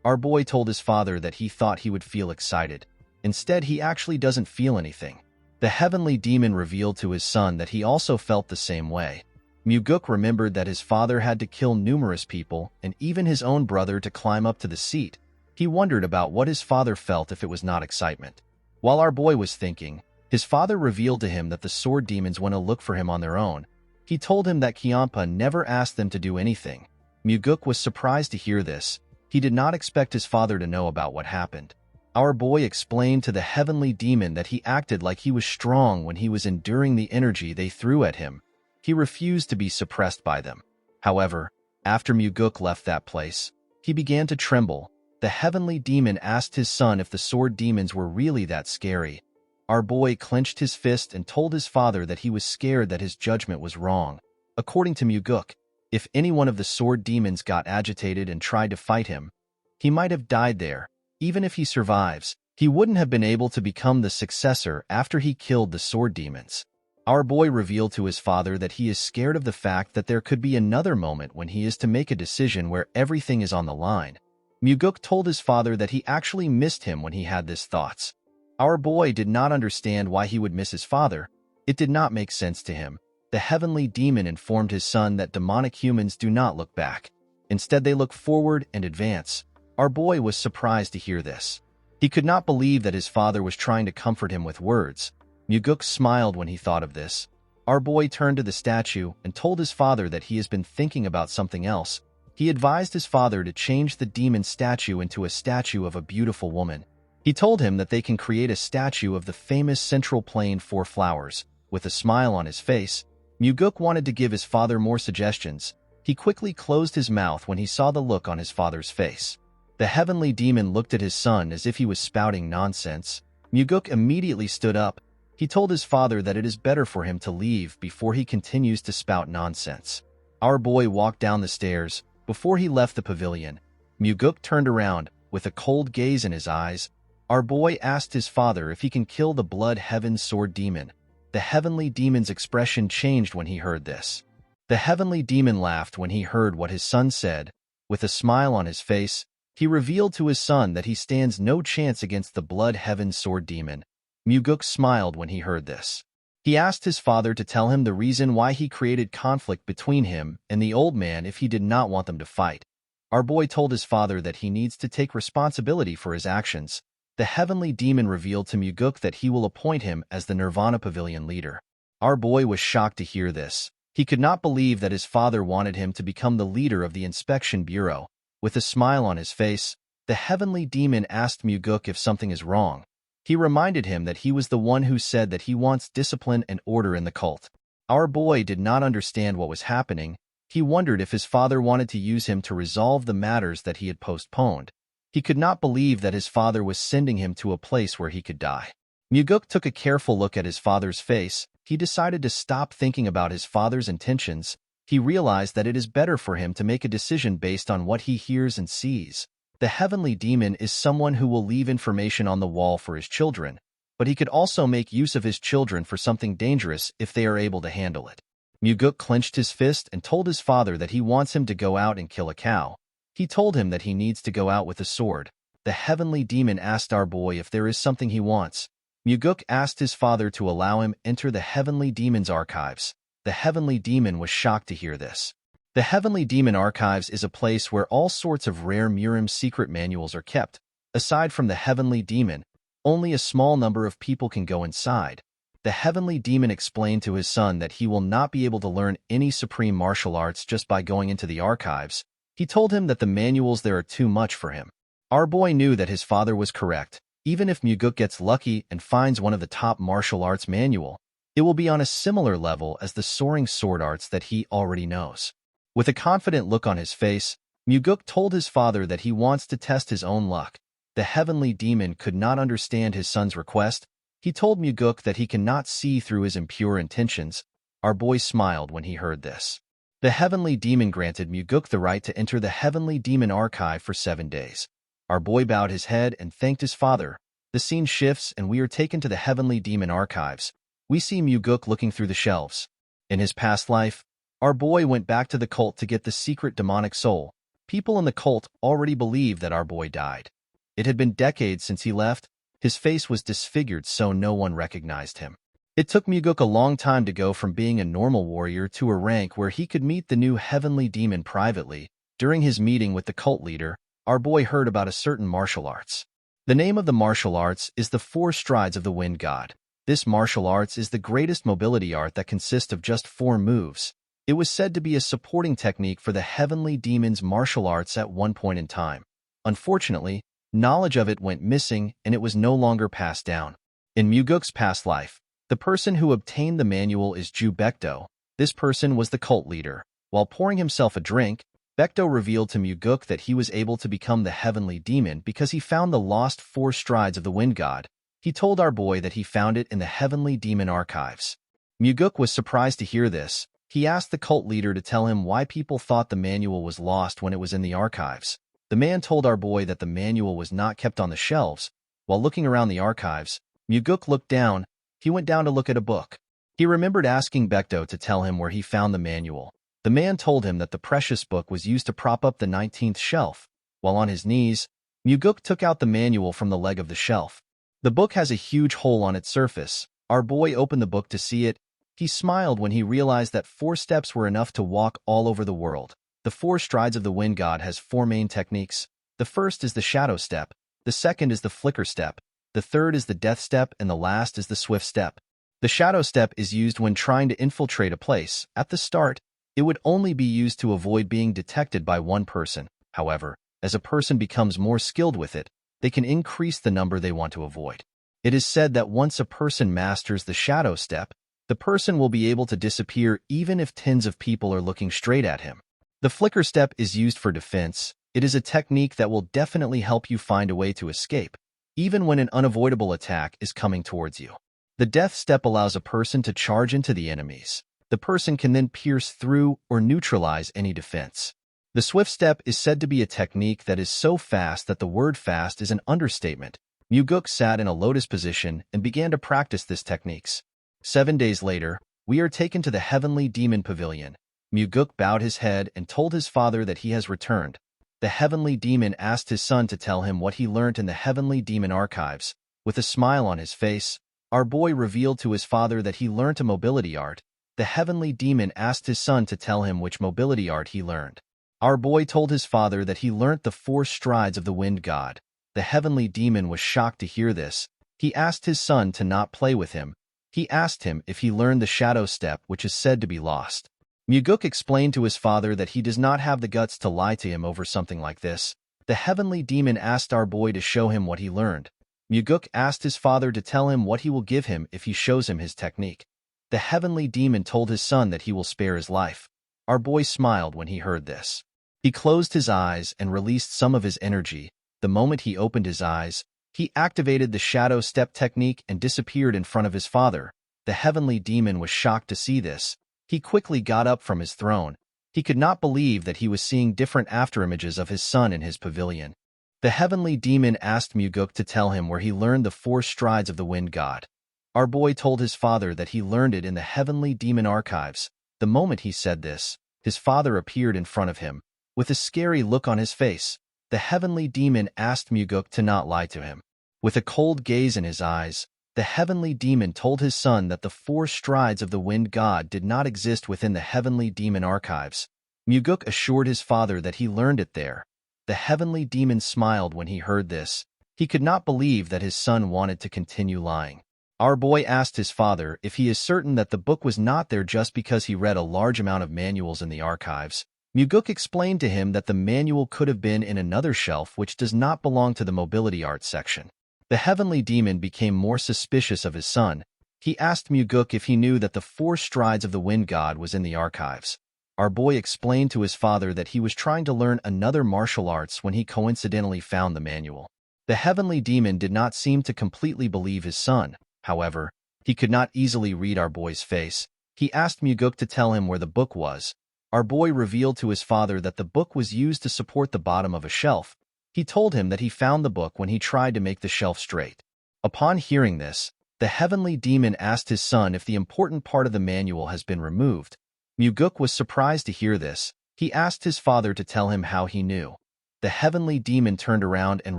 Speaker 1: Our boy told his father that he thought he would feel excited. Instead, he actually doesn't feel anything. The Heavenly Demon revealed to his son that he also felt the same way. Muguk remembered that his father had to kill numerous people and even his own brother to climb up to the seat. He wondered about what his father felt if it was not excitement. While our boy was thinking, his father revealed to him that the sword demons went to look for him on their own. He told him that Kyampa never asked them to do anything. Muguk was surprised to hear this. He did not expect his father to know about what happened. Our boy explained to the Heavenly Demon that he acted like he was strong when he was enduring the energy they threw at him. He refused to be suppressed by them. However, after Muguk left that place, he began to tremble. The Heavenly Demon asked his son if the sword demons were really that scary. Our boy clenched his fist and told his father that he was scared that his judgment was wrong. According to Muguk, if any one of the sword demons got agitated and tried to fight him, he might have died there. Even if he survives, he wouldn't have been able to become the successor after he killed the sword demons. Our boy revealed to his father that he is scared of the fact that there could be another moment when he is to make a decision where everything is on the line. Muguk told his father that he actually missed him when he had these thoughts. Our boy did not understand why he would miss his father. It did not make sense to him. The Heavenly Demon informed his son that demonic humans do not look back. Instead, they look forward and advance. Our boy was surprised to hear this. He could not believe that his father was trying to comfort him with words. Muguk smiled when he thought of this. Our boy turned to the statue and told his father that he has been thinking about something else. He advised his father to change the demon statue into a statue of a beautiful woman. He told him that they can create a statue of the famous Central Plain Four Flowers. With a smile on his face, Muguk wanted to give his father more suggestions. He quickly closed his mouth when he saw the look on his father's face. The Heavenly Demon looked at his son as if he was spouting nonsense. Muguk immediately stood up. He told his father that it is better for him to leave before he continues to spout nonsense. Our boy walked down the stairs. Before he left the pavilion, Muguk turned around. With a cold gaze in his eyes, our boy asked his father if he can kill the Blood Heaven Sword Demon. The Heavenly Demon's expression changed when he heard this. The Heavenly Demon laughed when he heard what his son said. With a smile on his face, he revealed to his son that he stands no chance against the Blood Heaven Sword Demon. Muguk smiled when he heard this. He asked his father to tell him the reason why he created conflict between him and the old man if he did not want them to fight. Our boy told his father that he needs to take responsibility for his actions. The Heavenly Demon revealed to Muguk that he will appoint him as the Nirvana Pavilion leader. Our boy was shocked to hear this. He could not believe that his father wanted him to become the leader of the Inspection Bureau. With a smile on his face, the Heavenly Demon asked Muguk if something is wrong. He reminded him that he was the one who said that he wants discipline and order in the cult. Our boy did not understand what was happening. He wondered if his father wanted to use him to resolve the matters that he had postponed. He could not believe that his father was sending him to a place where he could die. Muguk took a careful look at his father's face. He decided to stop thinking about his father's intentions. He realized that it is better for him to make a decision based on what he hears and sees. The Heavenly Demon is someone who will leave information on the wall for his children, but he could also make use of his children for something dangerous if they are able to handle it. Muguk clenched his fist and told his father that he wants him to go out and kill a cow. He told him that he needs to go out with a sword. The Heavenly Demon asked our boy if there is something he wants. Muguk asked his father to allow him enter the Heavenly Demon's archives. The Heavenly Demon was shocked to hear this. The Heavenly Demon Archives is a place where all sorts of rare Murim secret manuals are kept. Aside from the Heavenly Demon, only a small number of people can go inside. The Heavenly Demon explained to his son that he will not be able to learn any supreme martial arts just by going into the archives. He told him that the manuals there are too much for him. Our boy knew that his father was correct. Even if Muguk gets lucky and finds one of the top martial arts manual, it will be on a similar level as the soaring sword arts that he already knows. With a confident look on his face, Muguk told his father that he wants to test his own luck. The heavenly demon could not understand his son's request. He told Muguk that he cannot see through his impure intentions. Our boy smiled when he heard this. The heavenly demon granted Muguk the right to enter the heavenly demon archive for 7 days. Our boy bowed his head and thanked his father. The scene shifts and we are taken to the heavenly demon archives. We see Muguk looking through the shelves. In his past life, our boy went back to the cult to get the secret demonic soul. People in the cult already believed that our boy died. It had been decades since he left. His face was disfigured so no one recognized him. It took Muguk a long time to go from being a normal warrior to a rank where he could meet the new heavenly demon privately. During his meeting with the cult leader, our boy heard about a certain martial arts. The name of the martial arts is the 4 strides of the wind god. This martial arts is the greatest mobility art that consists of just 4 moves. It was said to be a supporting technique for the heavenly demon's martial arts at one point in time. Unfortunately, knowledge of it went missing and it was no longer passed down. In Muguk's past life, the person who obtained the manual is Ju Baekdo. This person was the cult leader. While pouring himself a drink, Baekdo revealed to Muguk that he was able to become the heavenly demon because he found the lost 4 strides of the wind god. He told our boy that he found it in the heavenly demon archives. Muguk was surprised to hear this. He asked the cult leader to tell him why people thought the manual was lost when it was in the archives. The man told our boy that the manual was not kept on the shelves. While looking around the archives, Muguk looked down. He went down to look at a book. He remembered asking Baekdo to tell him where he found the manual. The man told him that the precious book was used to prop up the 19th shelf. While on his knees, Muguk took out the manual from the leg of the shelf. The book has a huge hole on its surface. Our boy opened the book to see it. He smiled when he realized that 4 steps were enough to walk all over the world. The 4 strides of the wind god has 4 main techniques. The first is the shadow step. The second is the flicker step. The third is the death step, and the last is the swift step. The shadow step is used when trying to infiltrate a place. At the start, it would only be used to avoid being detected by one person. However, as a person becomes more skilled with it, they can increase the number they want to avoid. It is said that once a person masters the shadow step, the person will be able to disappear even if tens of people are looking straight at him. The flicker step is used for defense. It is a technique that will definitely help you find a way to escape, even when an unavoidable attack is coming towards you. The death step allows a person to charge into the enemies. The person can then pierce through or neutralize any defense. The swift step is said to be a technique that is so fast that the word fast is an understatement. Muguk sat in a lotus position and began to practice this techniques. 7 days later, we are taken to the heavenly demon pavilion. Muguk bowed his head and told his father that he has returned. The heavenly demon asked his son to tell him what he learned in the heavenly demon archives. With a smile on his face, our boy revealed to his father that he learned a mobility art. The heavenly demon asked his son to tell him which mobility art he learned. Our boy told his father that he learnt the 4 strides of the wind god. The heavenly demon was shocked to hear this. He asked his son to not play with him. He asked him if he learned the shadow step, which is said to be lost. Muguk explained to his father that he does not have the guts to lie to him over something like this. The heavenly demon asked our boy to show him what he learned. Muguk asked his father to tell him what he will give him if he shows him his technique. The heavenly demon told his son that he will spare his life. Our boy smiled when he heard this. He closed his eyes and released some of his energy. The moment he opened his eyes, he activated the shadow step technique and disappeared in front of his father. The heavenly demon was shocked to see this. He quickly got up from his throne. He could not believe that he was seeing different afterimages of his son in his pavilion. The heavenly demon asked Muguk to tell him where he learned the 4 strides of the wind god. Our boy told his father that he learned it in the heavenly demon archives. The moment he said this, his father appeared in front of him. With a scary look on his face, the heavenly demon asked Muguk to not lie to him. With a cold gaze in his eyes, the heavenly demon told his son that the 4 strides of the wind god did not exist within the heavenly demon archives. Muguk assured his father that he learned it there. The heavenly demon smiled when he heard this. He could not believe that his son wanted to continue lying. Our boy asked his father if he is certain that the book was not there just because he read a large amount of manuals in the archives. Muguk explained to him that the manual could have been in another shelf which does not belong to the mobility arts section. The heavenly demon became more suspicious of his son. He asked Muguk if he knew that the 4 strides of the wind god was in the archives. Our boy explained to his father that he was trying to learn another martial arts when he coincidentally found the manual. The heavenly demon did not seem to completely believe his son. However, he could not easily read our boy's face. He asked Muguk to tell him where the book was. Our boy revealed to his father that the book was used to support the bottom of a shelf. He told him that he found the book when he tried to make the shelf straight. Upon hearing this, the heavenly demon asked his son if the important part of the manual has been removed. Muguk was surprised to hear this. He asked his father to tell him how he knew. The heavenly demon turned around and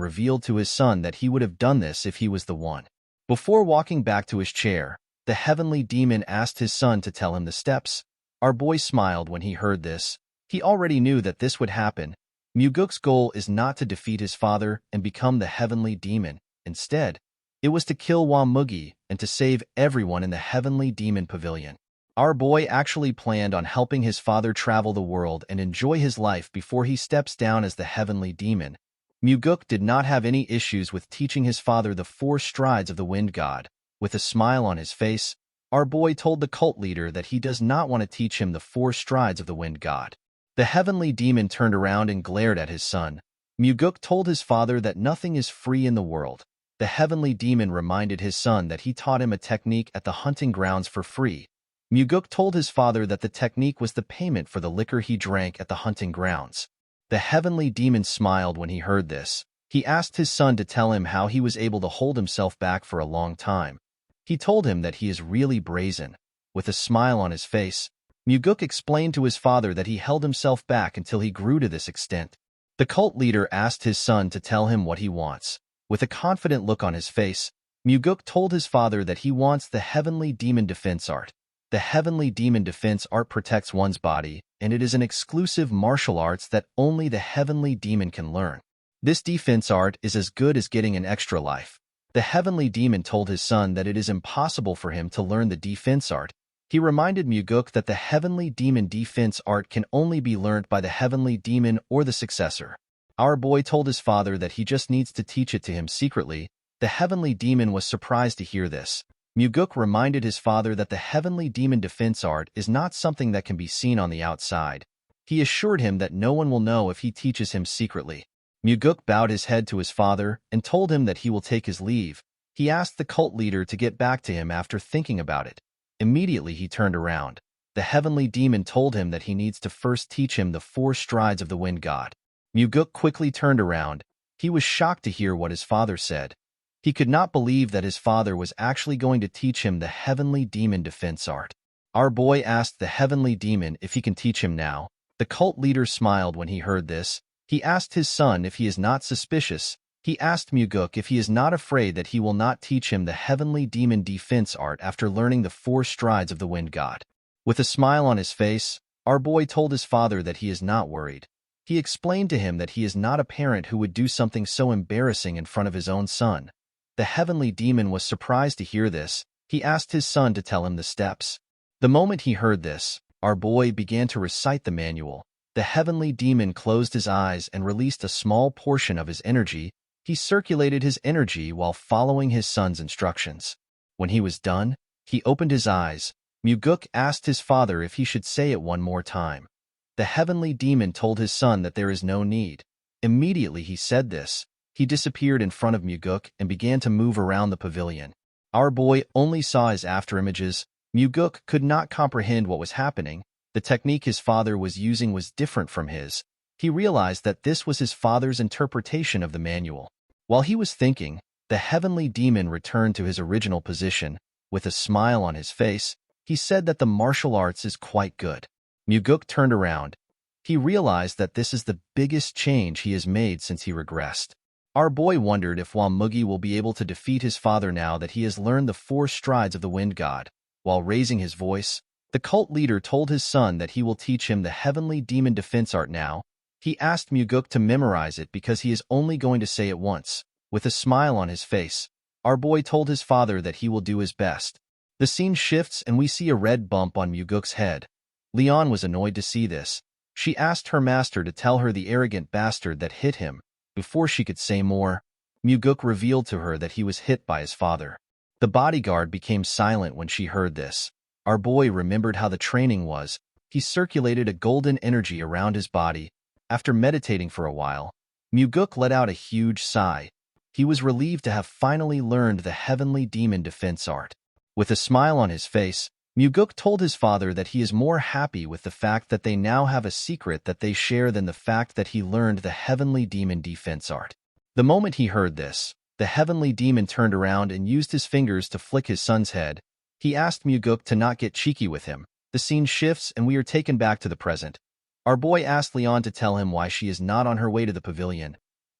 Speaker 1: revealed to his son that he would have done this if he was the one. Before walking back to his chair, the heavenly demon asked his son to tell him the steps. Our boy smiled when he heard this. He already knew that this would happen. Muguk's goal is not to defeat his father and become the heavenly demon. Instead, it was to kill Wamugi and to save everyone in the heavenly demon pavilion. Our boy actually planned on helping his father travel the world and enjoy his life before he steps down as the heavenly demon. Muguk did not have any issues with teaching his father the 4 strides of the wind god. With a smile on his face, our boy told the cult leader that he does not want to teach him the 4 strides of the wind god. The heavenly demon turned around and glared at his son. Muguk told his father that nothing is free in the world. The heavenly demon reminded his son that he taught him a technique at the hunting grounds for free. Muguk told his father that the technique was the payment for the liquor he drank at the hunting grounds. The heavenly demon smiled when he heard this. He asked his son to tell him how he was able to hold himself back for a long time. He told him that he is really brazen. With a smile on his face, Muguk explained to his father that he held himself back until he grew to this extent. The cult leader asked his son to tell him what he wants. With a confident look on his face, Muguk told his father that he wants the heavenly demon defense art. The heavenly demon defense art protects one's body, and it is an exclusive martial arts that only the heavenly demon can learn. This defense art is as good as getting an extra life. The heavenly demon told his son that it is impossible for him to learn the defense art. He reminded Muguk that the heavenly demon defense art can only be learned by the heavenly demon or the successor. Our boy told his father that he just needs to teach it to him secretly. The heavenly demon was surprised to hear this. Muguk reminded his father that the heavenly demon defense art is not something that can be seen on the outside. He assured him that no one will know if he teaches him secretly. Muguk bowed his head to his father and told him that he will take his leave. He asked the cult leader to get back to him after thinking about it. Immediately he turned around. The heavenly demon told him that he needs to first teach him the 4 strides of the wind god. Muguk quickly turned around. He was shocked to hear what his father said. He could not believe that his father was actually going to teach him the heavenly demon defense art. Our boy asked the heavenly demon if he can teach him now. The cult leader smiled when he heard this. He asked his son if he is not suspicious. He asked Muguk if he is not afraid that he will not teach him the heavenly demon defense art after learning the 4 strides of the wind god. With a smile on his face, our boy told his father that he is not worried. He explained to him that he is not a parent who would do something so embarrassing in front of his own son. The heavenly demon was surprised to hear this. He asked his son to tell him the steps. The moment he heard this, our boy began to recite the manual. The heavenly demon closed his eyes and released a small portion of his energy. He circulated his energy while following his son's instructions. When he was done, he opened his eyes. Muguk asked his father if he should say it one more time. The heavenly demon told his son that there is no need. Immediately he said this. He disappeared in front of Muguk and began to move around the pavilion. Our boy only saw his afterimages. Muguk could not comprehend what was happening. The technique his father was using was different from his. He realized that this was his father's interpretation of the manual. While he was thinking, the heavenly demon returned to his original position. With a smile on his face, he said that the martial arts is quite good. Muguk turned around. He realized that this is the biggest change he has made since he regressed. Our boy wondered if Wamugi will be able to defeat his father now that he has learned the 4 strides of the wind god. While raising his voice, the cult leader told his son that he will teach him the heavenly demon defense art now. He asked Muguk to memorize it because he is only going to say it once. With a smile on his face, our boy told his father that he will do his best. The scene shifts and we see a red bump on Muguk's head. Leon was annoyed to see this. She asked her master to tell her the arrogant bastard that hit him. Before she could say more, Muguk revealed to her that he was hit by his father. The bodyguard became silent when she heard this. Our boy remembered how the training was. He circulated a golden energy around his body. After meditating for a while, Muguk let out a huge sigh. He was relieved to have finally learned the heavenly demon defense art. With a smile on his face, Muguk told his father that he is more happy with the fact that they now have a secret that they share than the fact that he learned the heavenly demon defense art. The moment he heard this, the heavenly demon turned around and used his fingers to flick his son's head. He asked Muguk to not get cheeky with him. The scene shifts and we are taken back to the present. Our boy asked Leon to tell him why she is not on her way to the pavilion.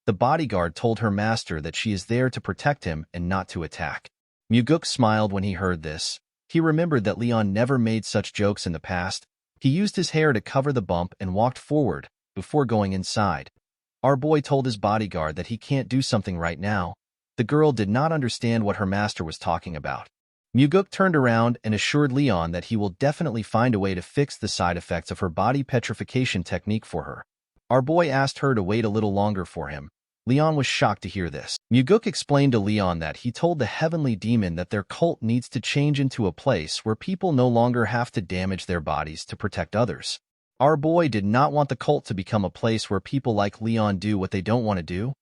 Speaker 1: The bodyguard told her master that she is there to protect him and not to attack. Muguk smiled when he heard this. He remembered that Leon never made such jokes in the past. He used his hair to cover the bump and walked forward before going inside. Our boy told his bodyguard that he can't do something right now. The girl did not understand what her master was talking about. Muguk turned around and assured Leon that he will definitely find a way to fix the side effects of her body petrification technique for her. Our boy asked her to wait a little longer for him. Leon was shocked to hear this. Muguk explained to Leon that he told the heavenly demon that their cult needs to change into a place where people no longer have to damage their bodies to protect others. Our boy did not want the cult to become a place where people like Leon do what they don't want to do.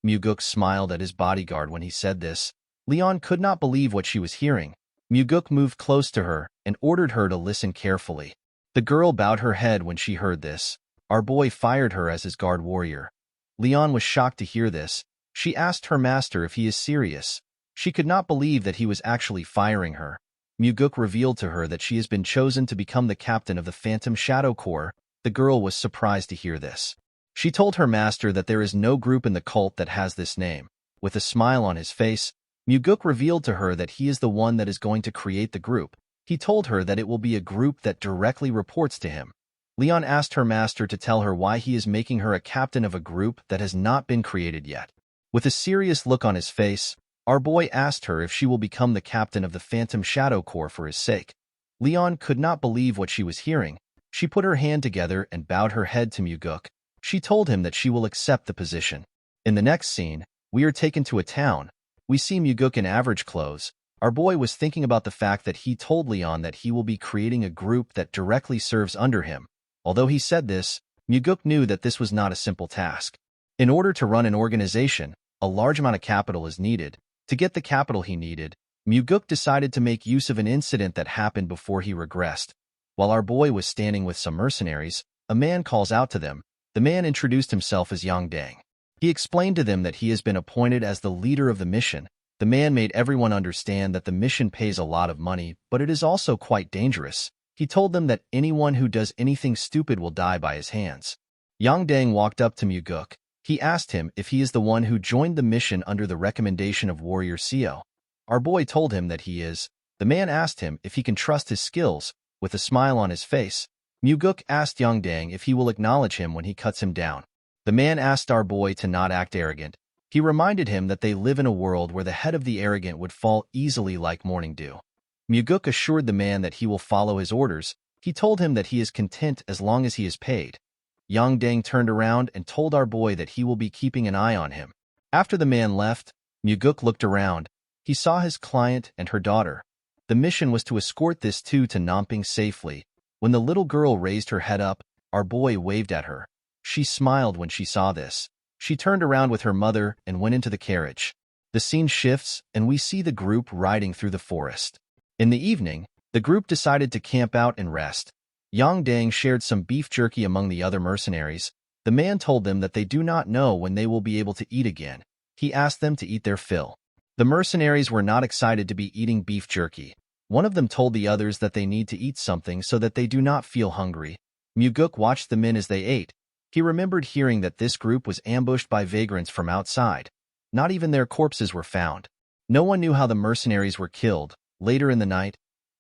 Speaker 1: Muguk smiled at his bodyguard when he said this. Leon could not believe what she was hearing. Muguk moved close to her and ordered her to listen carefully. The girl bowed her head when she heard this. Our boy fired her as his guard warrior. Leon was shocked to hear this. She asked her master if he is serious. She could not believe that he was actually firing her. Muguk revealed to her that she has been chosen to become the captain of the Phantom Shadow Corps. The girl was surprised to hear this. She told her master that there is no group in the cult that has this name. With a smile on his face, Muguk revealed to her that he is the one that is going to create the group. He told her that it will be a group that directly reports to him. Leon asked her master to tell her why he is making her a captain of a group that has not been created yet. With a serious look on his face, our boy asked her if she will become the captain of the Phantom Shadow Corps for his sake. Leon could not believe what she was hearing. She put her hand together and bowed her head to Muguk. She told him that she will accept the position. In the next scene, we are taken to a town. We see Muguk in average clothes. Our boy was thinking about the fact that he told Leon that he will be creating a group that directly serves under him. Although he said this, Muguk knew that this was not a simple task. In order to run an organization, a large amount of capital is needed. To get the capital he needed, Muguk decided to make use of an incident that happened before he regressed. While our boy was standing with some mercenaries, a man calls out to them. The man introduced himself as Yang Dang. He explained to them that he has been appointed as the leader of the mission. The man made everyone understand that the mission pays a lot of money, but it is also quite dangerous. He told them that anyone who does anything stupid will die by his hands. Yang Dang walked up to Muguk. He asked him if he is the one who joined the mission under the recommendation of Warrior Seo. Our boy told him that he is. The man asked him if he can trust his skills. With a smile on his face, Muguk asked Yang Dang if he will acknowledge him when he cuts him down. The man asked our boy to not act arrogant. He reminded him that they live in a world where the head of the arrogant would fall easily like morning dew. Muguk assured the man that he will follow his orders. He told him that he is content as long as he is paid. Yang Dang turned around and told our boy that he will be keeping an eye on him. After the man left, Muguk looked around. He saw his client and her daughter. The mission was to escort this two to Namping safely. When the little girl raised her head up, our boy waved at her. She smiled when she saw this. She turned around with her mother and went into the carriage. The scene shifts and we see the group riding through the forest. In the evening, the group decided to camp out and rest. Yang Dang shared some beef jerky among the other mercenaries. The man told them that they do not know when they will be able to eat again. He asked them to eat their fill. The mercenaries were not excited to be eating beef jerky. One of them told the others that they need to eat something so that they do not feel hungry. Muguk watched the men as they ate. He remembered hearing that this group was ambushed by vagrants from outside. Not even their corpses were found. No one knew how the mercenaries were killed. Later in the night,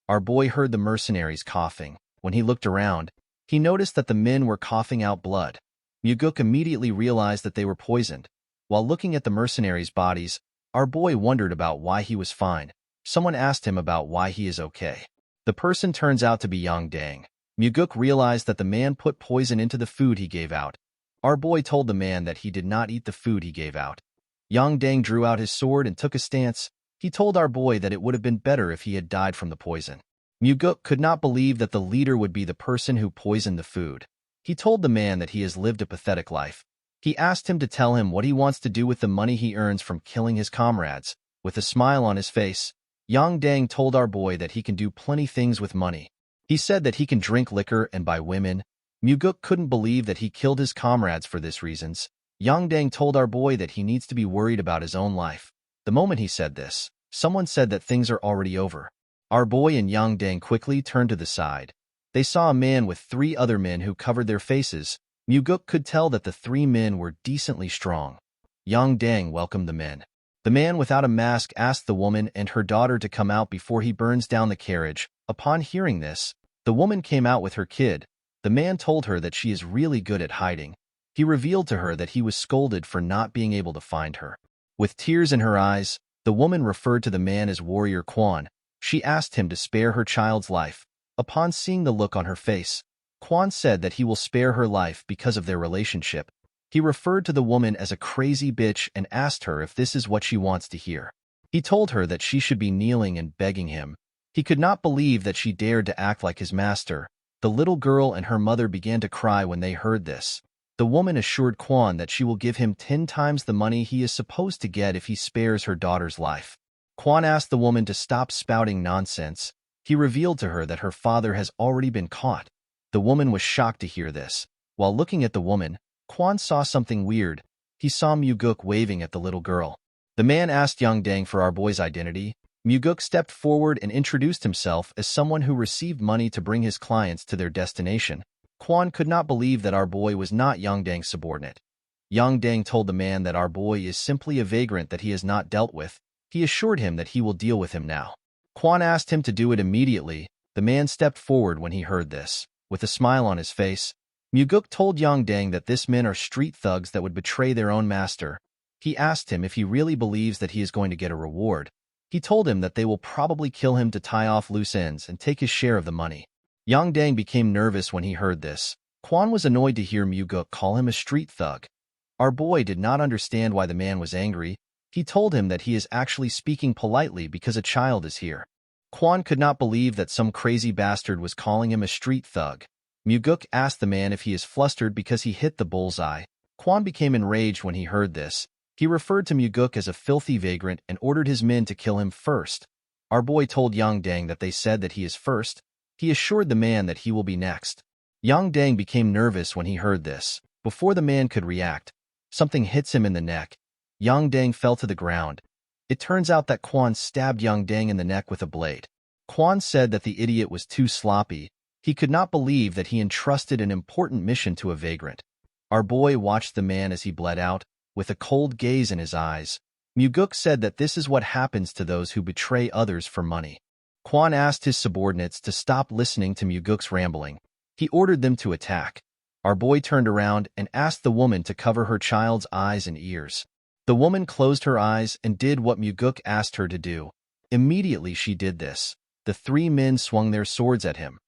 Speaker 1: our boy heard the mercenaries coughing. When he looked around, he noticed that the men were coughing out blood. Muguk immediately realized that they were poisoned. While looking at the mercenaries' bodies, our boy wondered about why he was fine. Someone asked him about why he is okay. The person turns out to be Yang Dang. Muguk realized that the man put poison into the food he gave out. Our boy told the man that he did not eat the food he gave out. Yang Dang drew out his sword and took a stance. He told our boy that it would have been better if he had died from the poison. Muguk could not believe that the leader would be the person who poisoned the food. He told the man that he has lived a pathetic life. He asked him to tell him what he wants to do with the money he earns from killing his comrades. With a smile on his face, Yang Dang told our boy that he can do plenty things with money. He said that he can drink liquor and buy women. Muguk couldn't believe that he killed his comrades for these reasons. Yang Dang told our boy that he needs to be worried about his own life. The moment he said this, someone said that things are already over. Our boy and Yang Dang quickly turned to the side. They saw a man with 3 other men who covered their faces. Muguk could tell that the 3 men were decently strong. Yang Dang welcomed the men. The man without a mask asked the woman and her daughter to come out before he burns down the carriage. Upon hearing this, the woman came out with her kid. The man told her that she is really good at hiding. He revealed to her that he was scolded for not being able to find her. With tears in her eyes, the woman referred to the man as Warrior Quan. She asked him to spare her child's life. Upon seeing the look on her face, Quan said that he will spare her life because of their relationship. He referred to the woman as a crazy bitch and asked her if this is what she wants to hear. He told her that she should be kneeling and begging him. He could not believe that she dared to act like his master. The little girl and her mother began to cry when they heard this. The woman assured Quan that she will give him 10 times the money he is supposed to get if he spares her daughter's life. Quan asked the woman to stop spouting nonsense. He revealed to her that her father has already been caught. The woman was shocked to hear this. While looking at the woman, Quan saw something weird. He saw Muguk waving at the little girl. The man asked Yang Dang for our boy's identity. Muguk stepped forward and introduced himself as someone who received money to bring his clients to their destination. Quan could not believe that our boy was not Yang Dang's subordinate. Yang Dang told the man that our boy is simply a vagrant that he has not dealt with. He assured him that he will deal with him now. Quan asked him to do it immediately. The man stepped forward when he heard this. With a smile on his face, Muguk told Yang Dang that these men are street thugs that would betray their own master. He asked him if he really believes that he is going to get a reward. He told him that they will probably kill him to tie off loose ends and take his share of the money. Yang Dang became nervous when he heard this. Quan was annoyed to hear Muguk call him a street thug. Our boy did not understand why the man was angry. He told him that he is actually speaking politely because a child is here. Quan could not believe that some crazy bastard was calling him a street thug. Muguk asked the man if he is flustered because he hit the bullseye. Quan became enraged when he heard this. He referred to Muguk as a filthy vagrant and ordered his men to kill him first. Our boy told Yang Dang that they said that he is first. He assured the man that he will be next. Yang Dang became nervous when he heard this. Before the man could react, something hits him in the neck. Yang Dang fell to the ground. It turns out that Quan stabbed Yang Dang in the neck with a blade. Quan said that the idiot was too sloppy. He could not believe that he entrusted an important mission to a vagrant. Our boy watched the man as he bled out, with a cold gaze in his eyes. Muguk said that this is what happens to those who betray others for money. Quan asked his subordinates to stop listening to Muguk's rambling. He ordered them to attack. Our boy turned around and asked the woman to cover her child's eyes and ears. The woman closed her eyes and did what Muguk asked her to do. Immediately she did this. The 3 men swung their swords at him.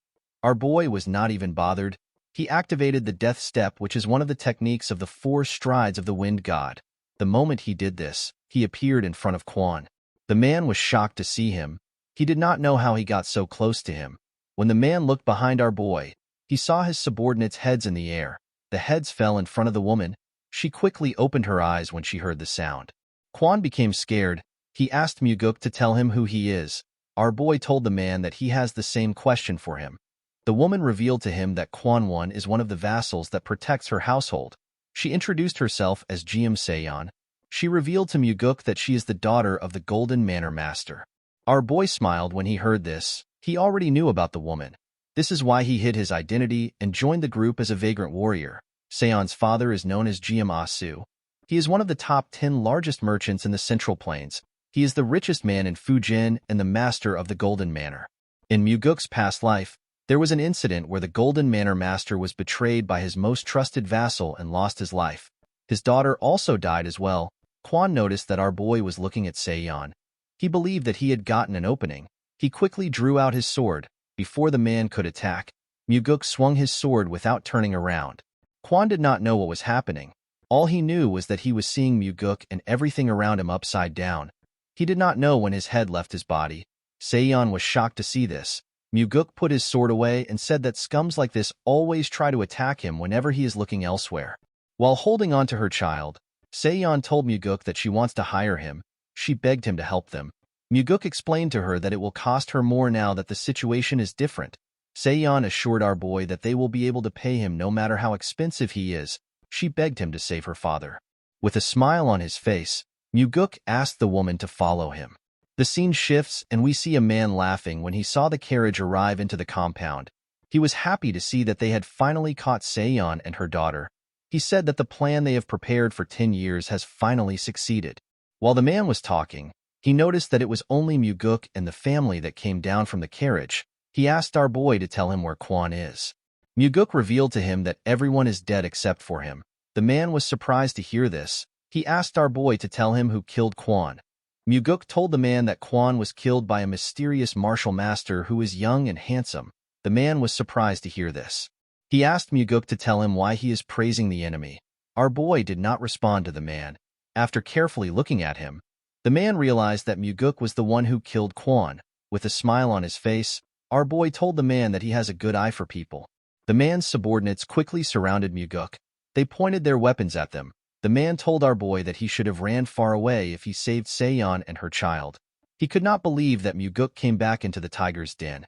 Speaker 1: Our boy was not even bothered. He activated the death step, which is one of the techniques of the 4 strides of the wind god. The moment he did this, he appeared in front of Quan. The man was shocked to see him. He did not know how he got so close to him. When the man looked behind our boy, he saw his subordinates' heads in the air. The heads fell in front of the woman. She quickly opened her eyes when she heard the sound. Quan became scared. He asked Muguk to tell him who he is. Our boy told the man that he has the same question for him. The woman revealed to him that Quan Won is one of the vassals that protects her household. She introduced herself as Jiam Seon. She revealed to Muguk that she is the daughter of the Golden Manor Master. Our boy smiled when he heard this. He already knew about the woman. This is why he hid his identity and joined the group as a vagrant warrior. Seon's father is known as Jiam Ah-su. He is one of the top 10 largest merchants in the Central Plains. He is the richest man in Fujin and the master of the Golden Manor. In Muguk's past life, there was an incident where the Golden Manor Master was betrayed by his most trusted vassal and lost his life. His daughter also died as well. Quan noticed that our boy was looking at Seon. He believed that he had gotten an opening. He quickly drew out his sword. Before the man could attack, Muguk swung his sword without turning around. Kwon did not know what was happening. All he knew was that he was seeing Muguk and everything around him upside down. He did not know when his head left his body. Seon was shocked to see this. Muguk put his sword away and said that scums like this always try to attack him whenever he is looking elsewhere. While holding on to her child, Seon told Muguk that she wants to hire him. She begged him to help them. Muguk explained to her that it will cost her more now that the situation is different. Seon assured our boy that they will be able to pay him no matter how expensive he is. She begged him to save her father. With a smile on his face, Muguk asked the woman to follow him. The scene shifts and we see a man laughing when he saw the carriage arrive into the compound. He was happy to see that they had finally caught Seon and her daughter. He said that the plan they have prepared for 10 years has finally succeeded. While the man was talking, he noticed that it was only Muguk and the family that came down from the carriage. He asked our boy to tell him where Kwon is. Muguk revealed to him that everyone is dead except for him. The man was surprised to hear this. He asked our boy to tell him who killed Kwon. Muguk told the man that Kwon was killed by a mysterious martial master who is young and handsome. The man was surprised to hear this. He asked Muguk to tell him why he is praising the enemy. Our boy did not respond to the man. After carefully looking at him, the man realized that Muguk was the one who killed Kwon. With a smile on his face, our boy told the man that he has a good eye for people. The man's subordinates quickly surrounded Muguk. They pointed their weapons at them. The man told our boy that he should have ran far away if he saved Seon and her child. He could not believe that Muguk came back into the tiger's den.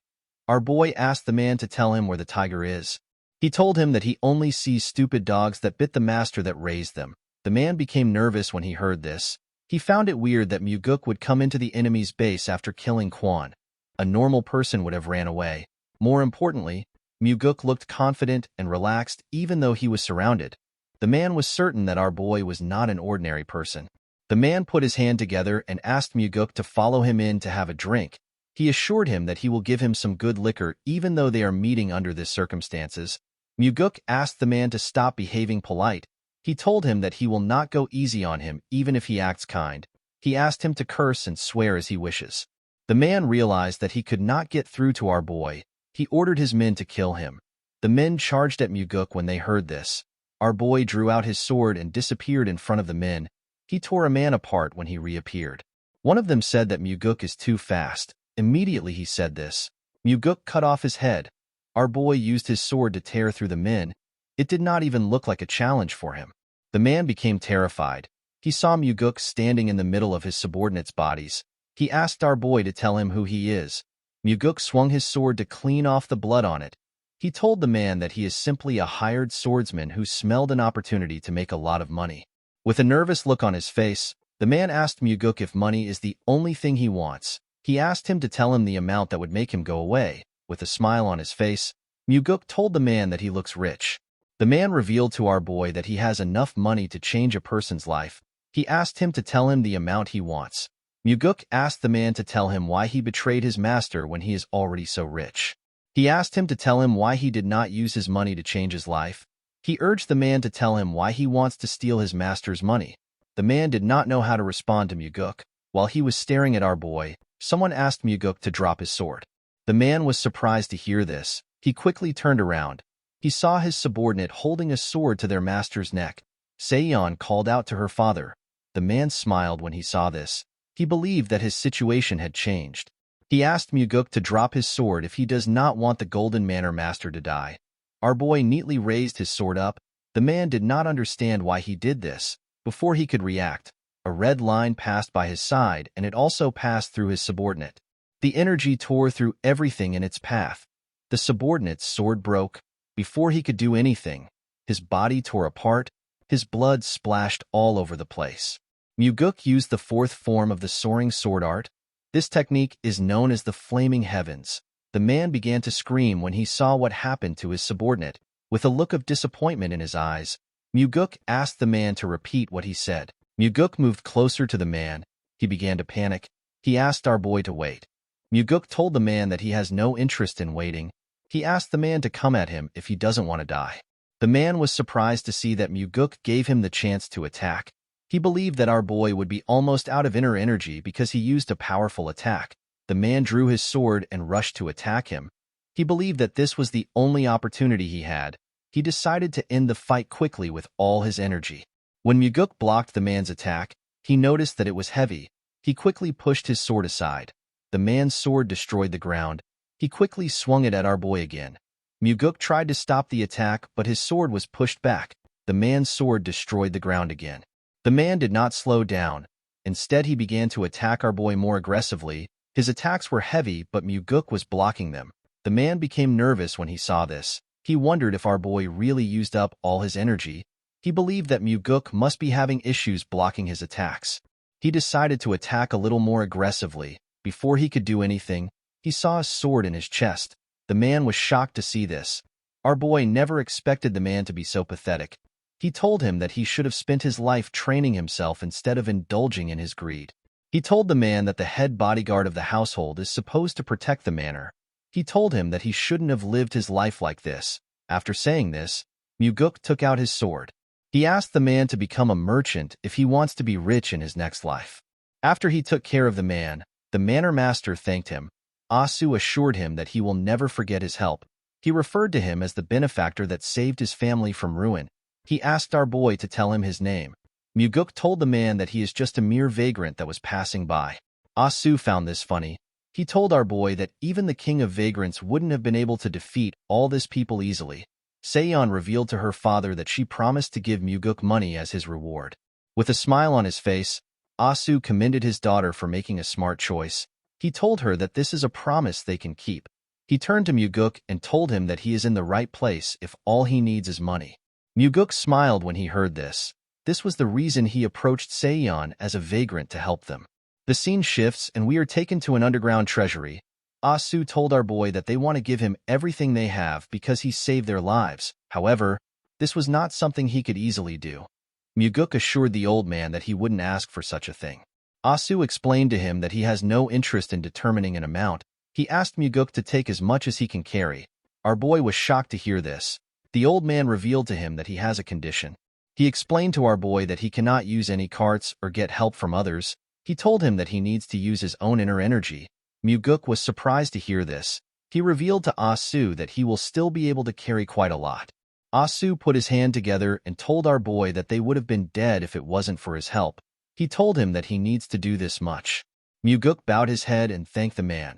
Speaker 1: Our boy asked the man to tell him where the tiger is. He told him that he only sees stupid dogs that bit the master that raised them. The man became nervous when he heard this. He found it weird that Muguk would come into the enemy's base after killing Kwon. A normal person would have ran away. More importantly, Muguk looked confident and relaxed even though he was surrounded. The man was certain that our boy was not an ordinary person. The man put his hand together and asked Muguk to follow him in to have a drink. He assured him that he will give him some good liquor even though they are meeting under these circumstances. Muguk asked the man to stop behaving polite. He told him that he will not go easy on him even if he acts kind. He asked him to curse and swear as he wishes. The man realized that he could not get through to our boy. He ordered his men to kill him. The men charged at Muguk when they heard this. Our boy drew out his sword and disappeared in front of the men. He tore a man apart when he reappeared. One of them said that Muguk is too fast. Immediately he said this. Muguk cut off his head. Our boy used his sword to tear through the men. It did not even look like a challenge for him. The man became terrified. He saw Muguk standing in the middle of his subordinates' bodies. He asked our boy to tell him who he is. Muguk swung his sword to clean off the blood on it. He told the man that he is simply a hired swordsman who smelled an opportunity to make a lot of money. With a nervous look on his face, the man asked Muguk if money is the only thing he wants. He asked him to tell him the amount that would make him go away. With a smile on his face, Muguk told the man that he looks rich. The man revealed to our boy that he has enough money to change a person's life. He asked him to tell him the amount he wants. Muguk asked the man to tell him why he betrayed his master when he is already so rich. He asked him to tell him why he did not use his money to change his life. He urged the man to tell him why he wants to steal his master's money. The man did not know how to respond to Muguk. While he was staring at our boy, someone asked Muguk to drop his sword. The man was surprised to hear this. He quickly turned around. He saw his subordinate holding a sword to their master's neck. Seon called out to her father. The man smiled when he saw this. He believed that his situation had changed. He asked Muguk to drop his sword if he does not want the Golden Manor Master to die. Our boy neatly raised his sword up. The man did not understand why he did this. Before he could react, a red line passed by his side and it also passed through his subordinate. The energy tore through everything in its path. The subordinate's sword broke. Before he could do anything, his body tore apart. His blood splashed all over the place. Muguk used the fourth form of the soaring sword art. This technique is known as the Flaming Heavens. The man began to scream when he saw what happened to his subordinate. With a look of disappointment in his eyes, Muguk asked the man to repeat what he said. Muguk moved closer to the man. He began to panic. He asked our boy to wait. Muguk told the man that he has no interest in waiting. He asked the man to come at him if he doesn't want to die. The man was surprised to see that Muguk gave him the chance to attack. He believed that our boy would be almost out of inner energy because he used a powerful attack. The man drew his sword and rushed to attack him. He believed that this was the only opportunity he had. He decided to end the fight quickly with all his energy. When Muguk blocked the man's attack, he noticed that it was heavy. He quickly pushed his sword aside. The man's sword destroyed the ground. He quickly swung it at our boy again. Muguk tried to stop the attack, but his sword was pushed back. The man's sword destroyed the ground again. The man did not slow down. Instead, he began to attack our boy more aggressively. His attacks were heavy, but Muguk was blocking them. The man became nervous when he saw this. He wondered if our boy really used up all his energy. He believed that Muguk must be having issues blocking his attacks. He decided to attack a little more aggressively. Before he could do anything, he saw a sword in his chest. The man was shocked to see this. Our boy never expected the man to be so pathetic. He told him that he should have spent his life training himself instead of indulging in his greed. He told the man that the head bodyguard of the household is supposed to protect the manor. He told him that he shouldn't have lived his life like this. After saying this, Muguk took out his sword. He asked the man to become a merchant if he wants to be rich in his next life. After he took care of the manor master thanked him. Asu assured him that he will never forget his help. He referred to him as the benefactor that saved his family from ruin. He asked our boy to tell him his name. Muguk told the man that he is just a mere vagrant that was passing by. Asu found this funny. He told our boy that even the king of vagrants wouldn't have been able to defeat all this people easily. Seon revealed to her father that she promised to give Muguk money as his reward. With a smile on his face, Asu commended his daughter for making a smart choice. He told her that this is a promise they can keep. He turned to Muguk and told him that he is in the right place if all he needs is money. Muguk smiled when he heard this. This was the reason he approached Seon as a vagrant to help them. The scene shifts and we are taken to an underground treasury. Asu told our boy that they want to give him everything they have because he saved their lives. However, this was not something he could easily do. Muguk assured the old man that he wouldn't ask for such a thing. Asu explained to him that he has no interest in determining an amount. He asked Muguk to take as much as he can carry. Our boy was shocked to hear this. The old man revealed to him that he has a condition. He explained to our boy that he cannot use any carts or get help from others. He told him that he needs to use his own inner energy. Muguk was surprised to hear this. He revealed to Asu that he will still be able to carry quite a lot. Asu put his hand together and told our boy that they would have been dead if it wasn't for his help. He told him that he needs to do this much. Muguk bowed his head and thanked the man.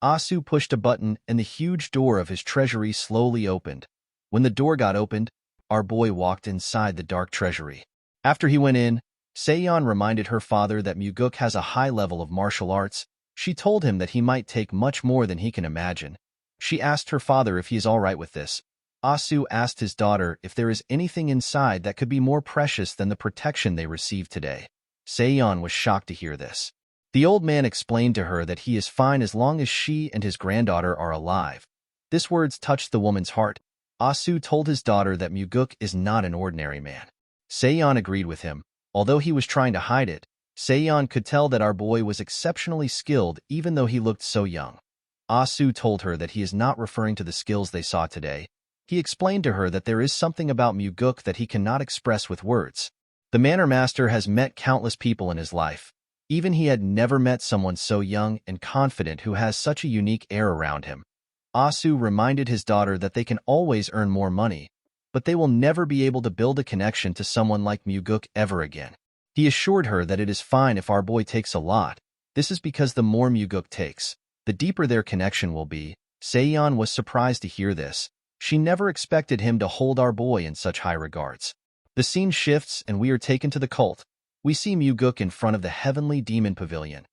Speaker 1: Asu pushed a button and the huge door of his treasury slowly opened. When the door got opened, our boy walked inside the dark treasury. After he went in, Seon reminded her father that Muguk has a high level of martial arts. She told him that he might take much more than he can imagine. She asked her father if he is all right with this. Asu asked his daughter if there is anything inside that could be more precious than the protection they received today. Seon was shocked to hear this. The old man explained to her that he is fine as long as she and his granddaughter are alive. This words touched the woman's heart. Asu told his daughter that Muguk is not an ordinary man. Seon agreed with him. Although he was trying to hide it, Seon could tell that our boy was exceptionally skilled even though he looked so young. Asu told her that he is not referring to the skills they saw today. He explained to her that there is something about Muguk that he cannot express with words. The manor master has met countless people in his life. Even he had never met someone so young and confident who has such a unique air around him. Asu reminded his daughter that they can always earn more money, but they will never be able to build a connection to someone like Muguk ever again. He assured her that it is fine if our boy takes a lot. This is because the more Muguk takes, the deeper their connection will be. Seon was surprised to hear this. She never expected him to hold our boy in such high regards. The scene shifts and we are taken to the cult. We see Muguk in front of the heavenly demon pavilion.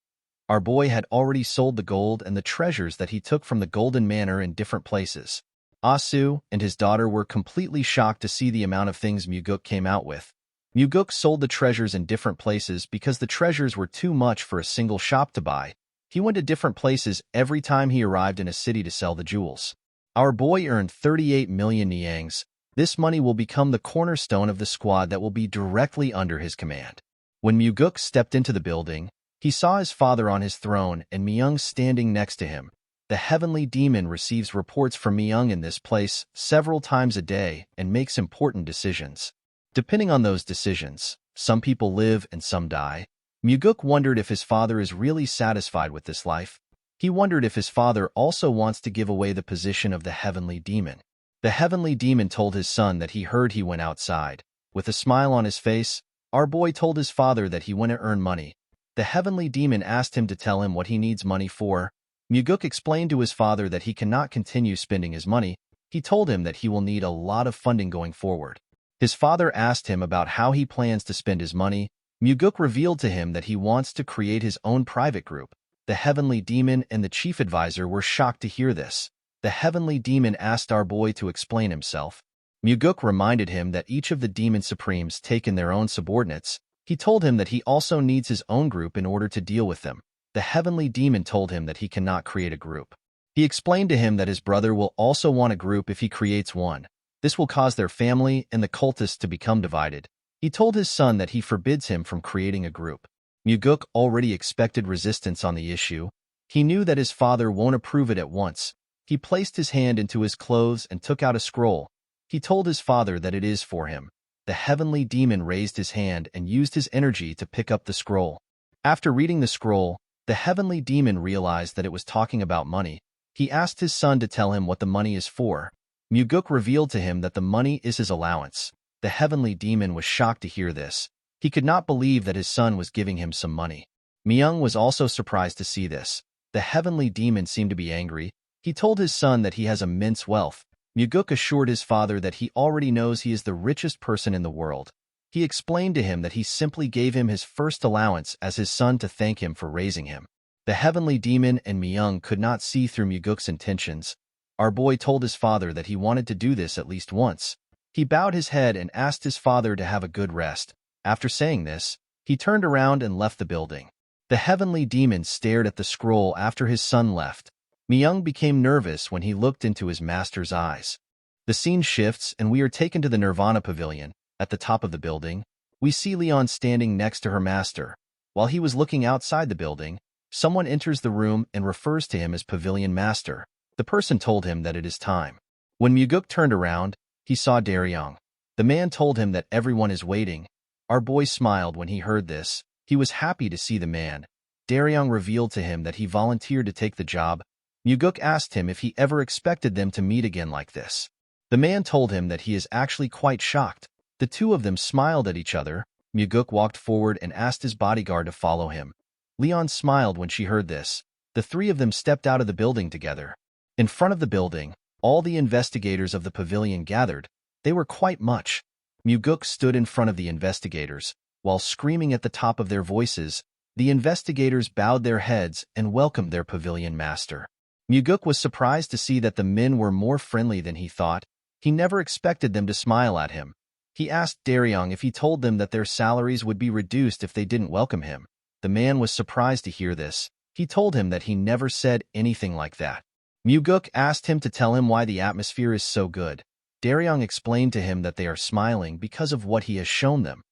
Speaker 1: Our boy had already sold the gold and the treasures that he took from the golden manor in different places. Asu and his daughter were completely shocked to see the amount of things Muguk came out with. Muguk sold the treasures in different places because the treasures were too much for a single shop to buy. He went to different places every time he arrived in a city to sell the jewels. Our boy earned 38 million niangs. This money will become the cornerstone of the squad that will be directly under his command. When Muguk stepped into the building, he saw his father on his throne and Myung standing next to him. The heavenly demon receives reports from Myung in this place several times a day and makes important decisions. Depending on those decisions, some people live and some die. Muguk wondered if his father is really satisfied with this life. He wondered if his father also wants to give away the position of the heavenly demon. The heavenly demon told his son that he heard he went outside. With a smile on his face, our boy told his father that he went to earn money. The heavenly demon asked him to tell him what he needs money for. Muguk explained to his father that he cannot continue spending his money. He told him that he will need a lot of funding going forward. His father asked him about how he plans to spend his money. Muguk revealed to him that he wants to create his own private group. The heavenly demon and the chief advisor were shocked to hear this. The heavenly demon asked our boy to explain himself. Muguk reminded him that each of the demon supremes take in their own subordinates. He told him that he also needs his own group in order to deal with them. The heavenly demon told him that he cannot create a group. He explained to him that his brother will also want a group if he creates one. This will cause their family and the cultists to become divided. He told his son that he forbids him from creating a group. Muguk already expected resistance on the issue. He knew that his father won't approve it at once. He placed his hand into his clothes and took out a scroll. He told his father that it is for him. The heavenly demon raised his hand and used his energy to pick up the scroll. After reading the scroll, the heavenly demon realized that it was talking about money. He asked his son to tell him what the money is for. Muguk revealed to him that the money is his allowance. The heavenly demon was shocked to hear this. He could not believe that his son was giving him some money. Myung was also surprised to see this. The heavenly demon seemed to be angry. He told his son that he has immense wealth. Muguk assured his father that he already knows he is the richest person in the world. He explained to him that he simply gave him his first allowance as his son to thank him for raising him. The heavenly demon and Myung could not see through Muguk's intentions. Our boy told his father that he wanted to do this at least once. He bowed his head and asked his father to have a good rest. After saying this, he turned around and left the building. The heavenly demon stared at the scroll after his son left. Myung became nervous when he looked into his master's eyes. The scene shifts and we are taken to the Nirvana Pavilion. At the top of the building, we see Leon standing next to her master. While he was looking outside the building, someone enters the room and refers to him as Pavilion Master. The person told him that it is time. When Muguk turned around, he saw Daryong. The man told him that everyone is waiting. Our boy smiled when he heard this. He was happy to see the man. Daryong revealed to him that he volunteered to take the job. Muguk asked him if he ever expected them to meet again like this. The man told him that he is actually quite shocked. The two of them smiled at each other. Muguk walked forward and asked his bodyguard to follow him. Leon smiled when she heard this. The three of them stepped out of the building together. In front of the building, all the investigators of the pavilion gathered. They were quite much. Muguk stood in front of the investigators. While screaming at the top of their voices, the investigators bowed their heads and welcomed their pavilion master. Muguk was surprised to see that the men were more friendly than he thought. He never expected them to smile at him. He asked Daryong if he told them that their salaries would be reduced if they didn't welcome him. The man was surprised to hear this. He told him that he never said anything like that. Muguk asked him to tell him why the atmosphere is so good. Daryong explained to him that they are smiling because of what he has shown them.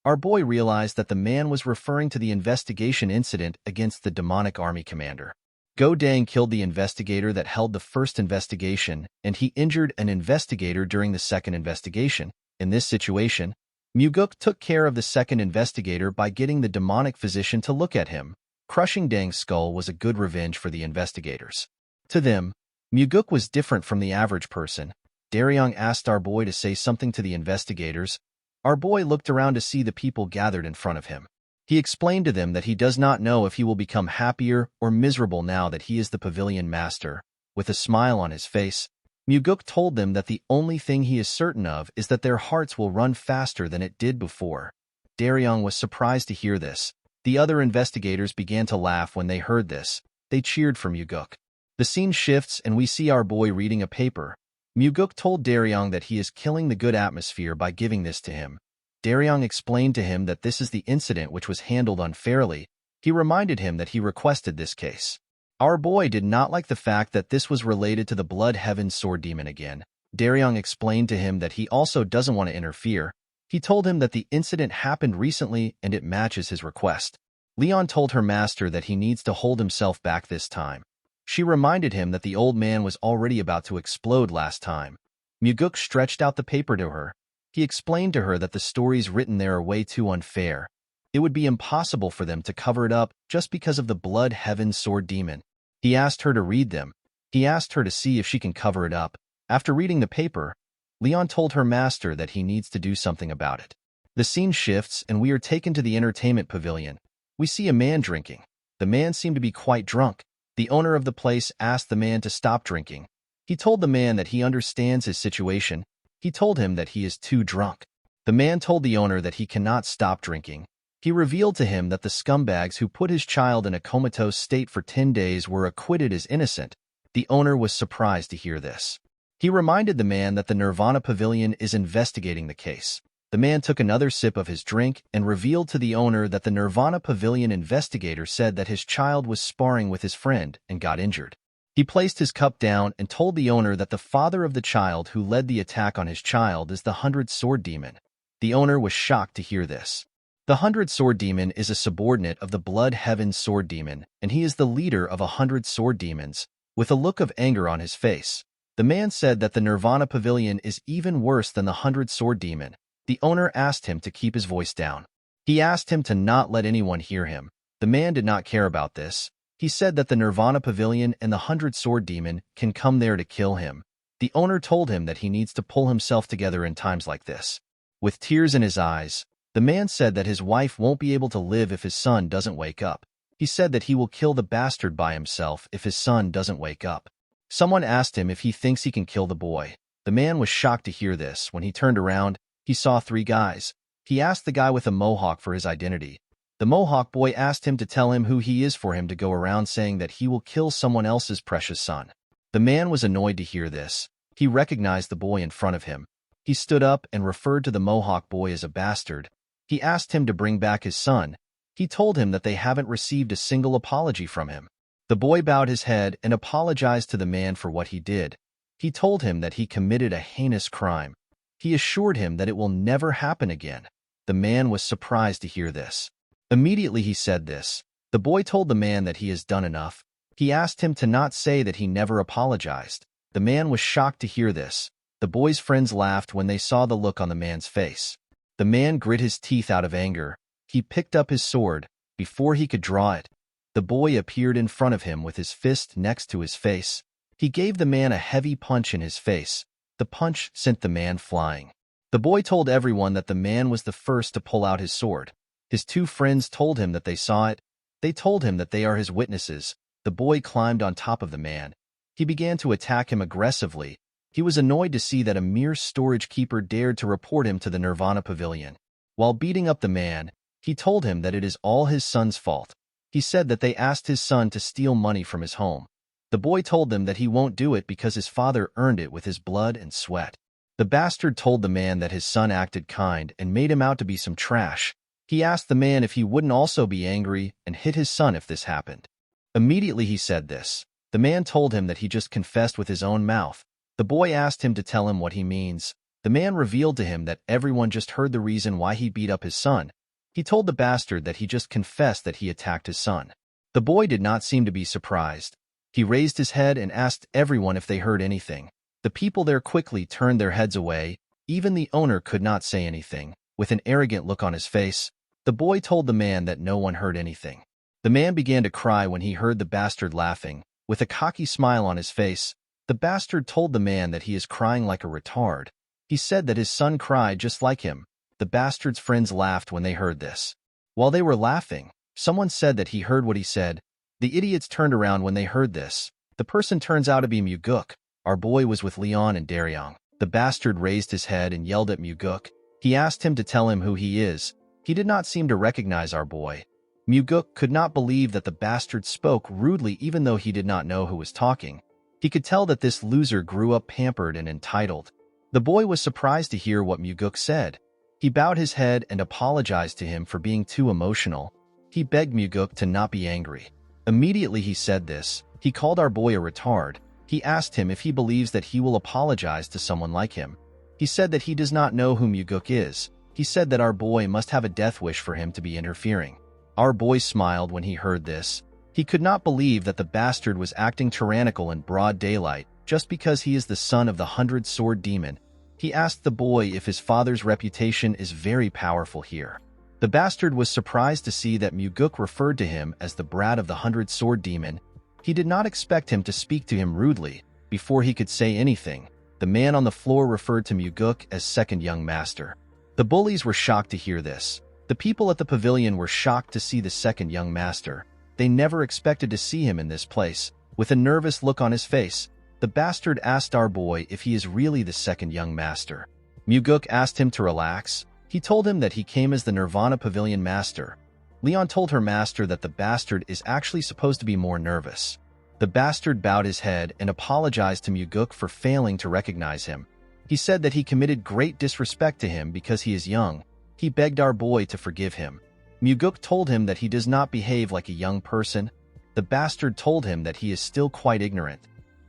Speaker 1: Our boy realized that the man was referring to the investigation incident against the demonic army commander. Go Dang killed the investigator that held the first investigation, and he injured an investigator during the second investigation. In this situation, Muguk took care of the second investigator by getting the demonic physician to look at him. Crushing Dang's skull was a good revenge for the investigators. To them, Muguk was different from the average person. Daryong asked our boy to say something to the investigators. Our boy looked around to see the people gathered in front of him. He explained to them that he does not know if he will become happier or miserable now that he is the pavilion master. With a smile on his face, Muguk told them that the only thing he is certain of is that their hearts will run faster than it did before. Daryong was surprised to hear this. The other investigators began to laugh when they heard this. They cheered for Muguk. The scene shifts and we see our boy reading a paper. Muguk told Daryong that he is killing the good atmosphere by giving this to him. Daryong explained to him that this is the incident which was handled unfairly. He reminded him that he requested this case. Our boy did not like the fact that this was related to the Blood Heaven Sword Demon again. Daryong explained to him that he also doesn't want to interfere. He told him that the incident happened recently and it matches his request. Leon told her master that he needs to hold himself back this time. She reminded him that the old man was already about to explode last time. Muguk stretched out the paper to her. He explained to her that the stories written there are way too unfair. It would be impossible for them to cover it up just because of the Blood Heaven Sword Demon. He asked her to read them. He asked her to see if she can cover it up. After reading the paper, Leon told her master that he needs to do something about it. The scene shifts and we are taken to the entertainment pavilion. We see a man drinking. The man seemed to be quite drunk. The owner of the place asked the man to stop drinking. He told the man that he understands his situation. He told him that he is too drunk. The man told the owner that he cannot stop drinking. He revealed to him that the scumbags who put his child in a comatose state for 10 days were acquitted as innocent. The owner was surprised to hear this. He reminded the man that the Nirvana Pavilion is investigating the case. The man took another sip of his drink and revealed to the owner that the Nirvana Pavilion investigator said that his child was sparring with his friend and got injured. He placed his cup down and told the owner that the father of the child who led the attack on his child is the 100 Sword Demon. The owner was shocked to hear this. The 100 Sword Demon is a subordinate of the Blood Heaven Sword Demon, and he is the leader of 100 Sword Demons. With a look of anger on his face, the man said that the Nirvana Pavilion is even worse than the 100 Sword Demon. The owner asked him to keep his voice down. He asked him to not let anyone hear him. The man did not care about this. He said that the Nirvana Pavilion and the 100 Sword Demon can come there to kill him. The owner told him that he needs to pull himself together in times like this. With tears in his eyes, the man said that his wife won't be able to live if his son doesn't wake up. He said that he will kill the bastard by himself if his son doesn't wake up. Someone asked him if he thinks he can kill the boy. The man was shocked to hear this. When he turned around, he saw 3 guys. He asked the guy with a mohawk for his identity. The mohawk boy asked him to tell him who he is for him to go around saying that he will kill someone else's precious son. The man was annoyed to hear this. He recognized the boy in front of him. He stood up and referred to the mohawk boy as a bastard. He asked him to bring back his son. He told him that they haven't received a single apology from him. The boy bowed his head and apologized to the man for what he did. He told him that he committed a heinous crime. He assured him that it will never happen again. The man was surprised to hear this. Immediately he said this. The boy told the man that he has done enough. He asked him to not say that he never apologized. The man was shocked to hear this. The boy's friends laughed when they saw the look on the man's face. The man grit his teeth out of anger. He picked up his sword. Before he could draw it, the boy appeared in front of him with his fist next to his face. He gave the man a heavy punch in his face. The punch sent the man flying. The boy told everyone that the man was the first to pull out his sword. His 2 friends told him that they saw it. They told him that they are his witnesses. The boy climbed on top of the man. He began to attack him aggressively. He was annoyed to see that a mere storage keeper dared to report him to the Nirvana Pavilion. While beating up the man, he told him that it is all his son's fault. He said that they asked his son to steal money from his home. The boy told them that he won't do it because his father earned it with his blood and sweat. The bastard told the man that his son acted kind and made him out to be some trash. He asked the man if he wouldn't also be angry and hit his son if this happened. Immediately he said this. The man told him that he just confessed with his own mouth. The boy asked him to tell him what he means. The man revealed to him that everyone just heard the reason why he beat up his son. He told the bastard that he just confessed that he attacked his son. The boy did not seem to be surprised. He raised his head and asked everyone if they heard anything. The people there quickly turned their heads away. Even the owner could not say anything. With an arrogant look on his face, the boy told the man that no one heard anything. The man began to cry when he heard the bastard laughing. With a cocky smile on his face, the bastard told the man that he is crying like a retard. He said that his son cried just like him. The bastard's friends laughed when they heard this. While they were laughing, someone said that he heard what he said. The idiots turned around when they heard this. The person turns out to be Muguk. Our boy was with Leon and Daryong. The bastard raised his head and yelled at Muguk. He asked him to tell him who he is. He did not seem to recognize our boy. Muguk could not believe that the bastard spoke rudely even though he did not know who was talking. He could tell that this loser grew up pampered and entitled. The boy was surprised to hear what Muguk said. He bowed his head and apologized to him for being too emotional. He begged Muguk to not be angry. Immediately he said this. He called our boy a retard. He asked him if he believes that he will apologize to someone like him. He said that he does not know who Muguk is. He said that our boy must have a death wish for him to be interfering. Our boy smiled when he heard this. He could not believe that the bastard was acting tyrannical in broad daylight just because he is the son of the 100 Sword Demon. He asked the boy if his father's reputation is very powerful here. The bastard was surprised to see that Muguk referred to him as the brat of the 100 Sword Demon. He did not expect him to speak to him rudely. Before he could say anything, the man on the floor referred to Muguk as second young master. The bullies were shocked to hear this. The people at the pavilion were shocked to see the second young master. They never expected to see him in this place. With a nervous look on his face, the bastard asked our boy if he is really the second young master. Muguk asked him to relax. He told him that he came as the Nirvana Pavilion master. Leon told her master that the bastard is actually supposed to be more nervous. The bastard bowed his head and apologized to Muguk for failing to recognize him. He said that he committed great disrespect to him because he is young. He begged our boy to forgive him. Muguk told him that he does not behave like a young person. The bastard told him that he is still quite ignorant.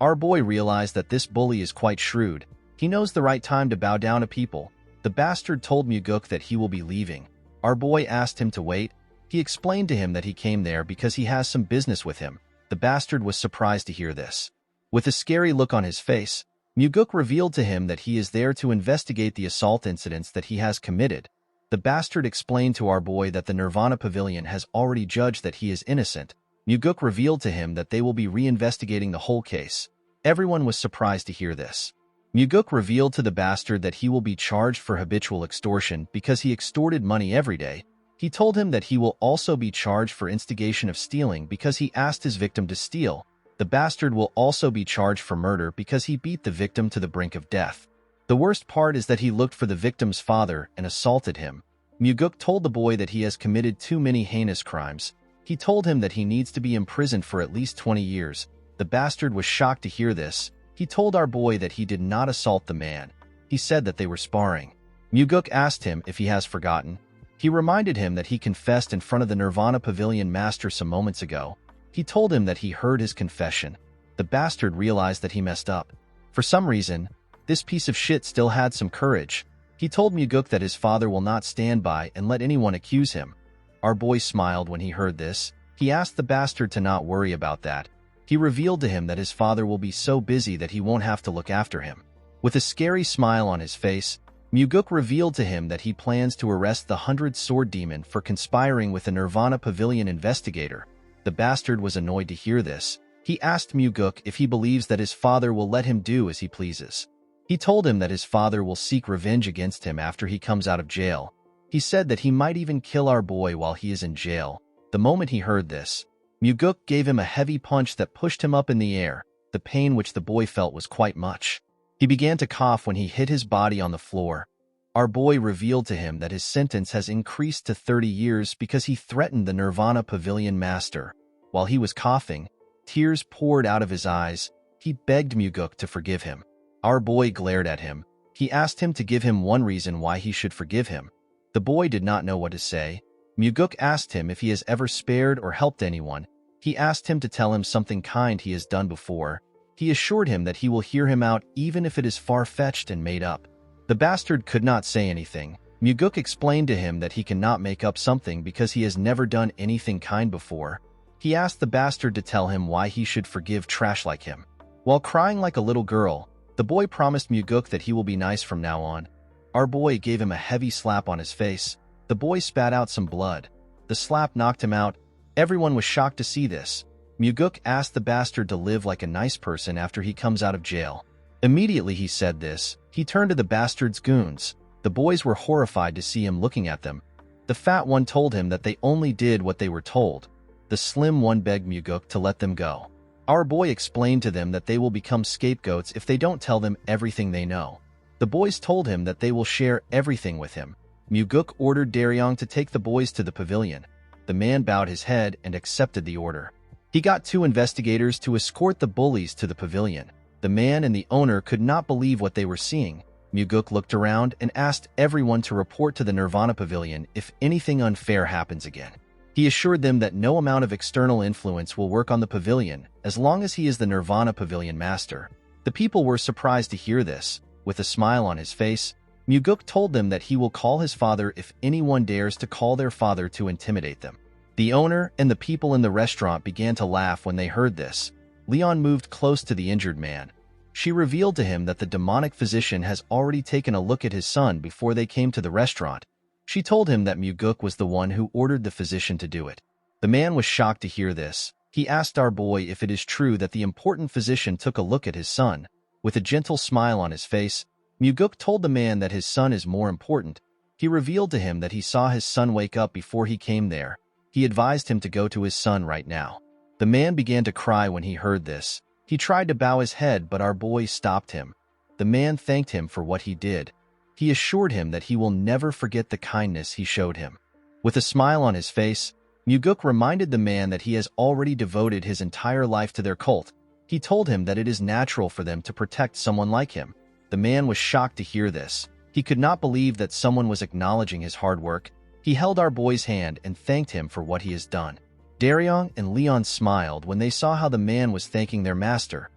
Speaker 1: Our boy realized that this bully is quite shrewd. He knows the right time to bow down to people. The bastard told Muguk that he will be leaving. Our boy asked him to wait. He explained to him that he came there because he has some business with him. The bastard was surprised to hear this. With a scary look on his face, Muguk revealed to him that he is there to investigate the assault incidents that he has committed. The bastard explained to our boy that the Nirvana Pavilion has already judged that he is innocent. Muguk revealed to him that they will be reinvestigating the whole case. Everyone was surprised to hear this. Muguk revealed to the bastard that he will be charged for habitual extortion because he extorted money every day. He told him that he will also be charged for instigation of stealing because he asked his victim to steal. The bastard will also be charged for murder because he beat the victim to the brink of death. The worst part is that he looked for the victim's father and assaulted him. Muguk told the boy that he has committed too many heinous crimes. He told him that he needs to be imprisoned for at least 20 years. The bastard was shocked to hear this. He told our boy that he did not assault the man. He said that they were sparring. Muguk asked him if he has forgotten. He reminded him that he confessed in front of the Nirvana Pavilion master some moments ago. He told him that he heard his confession. The bastard realized that he messed up. For some reason, this piece of shit still had some courage. He told Muguk that his father will not stand by and let anyone accuse him. Our boy smiled when he heard this. He asked the bastard to not worry about that. He revealed to him that his father will be so busy that he won't have to look after him. With a scary smile on his face, Muguk revealed to him that he plans to arrest the 100-sword demon for conspiring with the Nirvana Pavilion investigator. The bastard was annoyed to hear this. He asked Muguk if he believes that his father will let him do as he pleases. He told him that his father will seek revenge against him after he comes out of jail. He said that he might even kill our boy while he is in jail. The moment he heard this, Muguk gave him a heavy punch that pushed him up in the air. The pain which the boy felt was quite much. He began to cough when he hit his body on the floor. Our boy revealed to him that his sentence has increased to 30 years because he threatened the Nirvana Pavilion master. While he was coughing, tears poured out of his eyes. He begged Muguk to forgive him. Our boy glared at him. He asked him to give him one reason why he should forgive him. The boy did not know what to say. Muguk asked him if he has ever spared or helped anyone. He asked him to tell him something kind he has done before. He assured him that he will hear him out even if it is far-fetched and made up. The bastard could not say anything. Muguk explained to him that he cannot make up something because he has never done anything kind before. He asked the bastard to tell him why he should forgive trash like him. While crying like a little girl, the boy promised Muguk that he will be nice from now on. Our boy gave him a heavy slap on his face. The boy spat out some blood. The slap knocked him out. Everyone was shocked to see this. Muguk asked the bastard to live like a nice person after he comes out of jail. Immediately he said this, he turned to the bastard's goons. The boys were horrified to see him looking at them. The fat one told him that they only did what they were told. The slim one begged Muguk to let them go. Our boy explained to them that they will become scapegoats if they don't tell them everything they know. The boys told him that they will share everything with him. Muguk ordered Daryong to take the boys to the pavilion. The man bowed his head and accepted the order. He got 2 investigators to escort the bullies to the pavilion. The man and the owner could not believe what they were seeing. Muguk looked around and asked everyone to report to the Nirvana Pavilion if anything unfair happens again. He assured them that no amount of external influence will work on the pavilion as long as he is the Nirvana Pavilion master. The people were surprised to hear this. With a smile on his face, Muguk told them that he will call his father if anyone dares to call their father to intimidate them. The owner and the people in the restaurant began to laugh when they heard this. Leon moved close to the injured man. She revealed to him that the demonic physician has already taken a look at his son before they came to the restaurant. She told him that Muguk was the one who ordered the physician to do it. The man was shocked to hear this. He asked our boy if it is true that the important physician took a look at his son. With a gentle smile on his face, Muguk told the man that his son is more important. He revealed to him that he saw his son wake up before he came there. He advised him to go to his son right now. The man began to cry when he heard this. He tried to bow his head, but our boy stopped him. The man thanked him for what he did. He assured him that he will never forget the kindness he showed him. With a smile on his face, Muguk reminded the man that he has already devoted his entire life to their cult. He told him that it is natural for them to protect someone like him. The man was shocked to hear this. He could not believe that someone was acknowledging his hard work. He held our boy's hand and thanked him for what he has done. Daryong and Leon smiled when they saw how the man was thanking their master.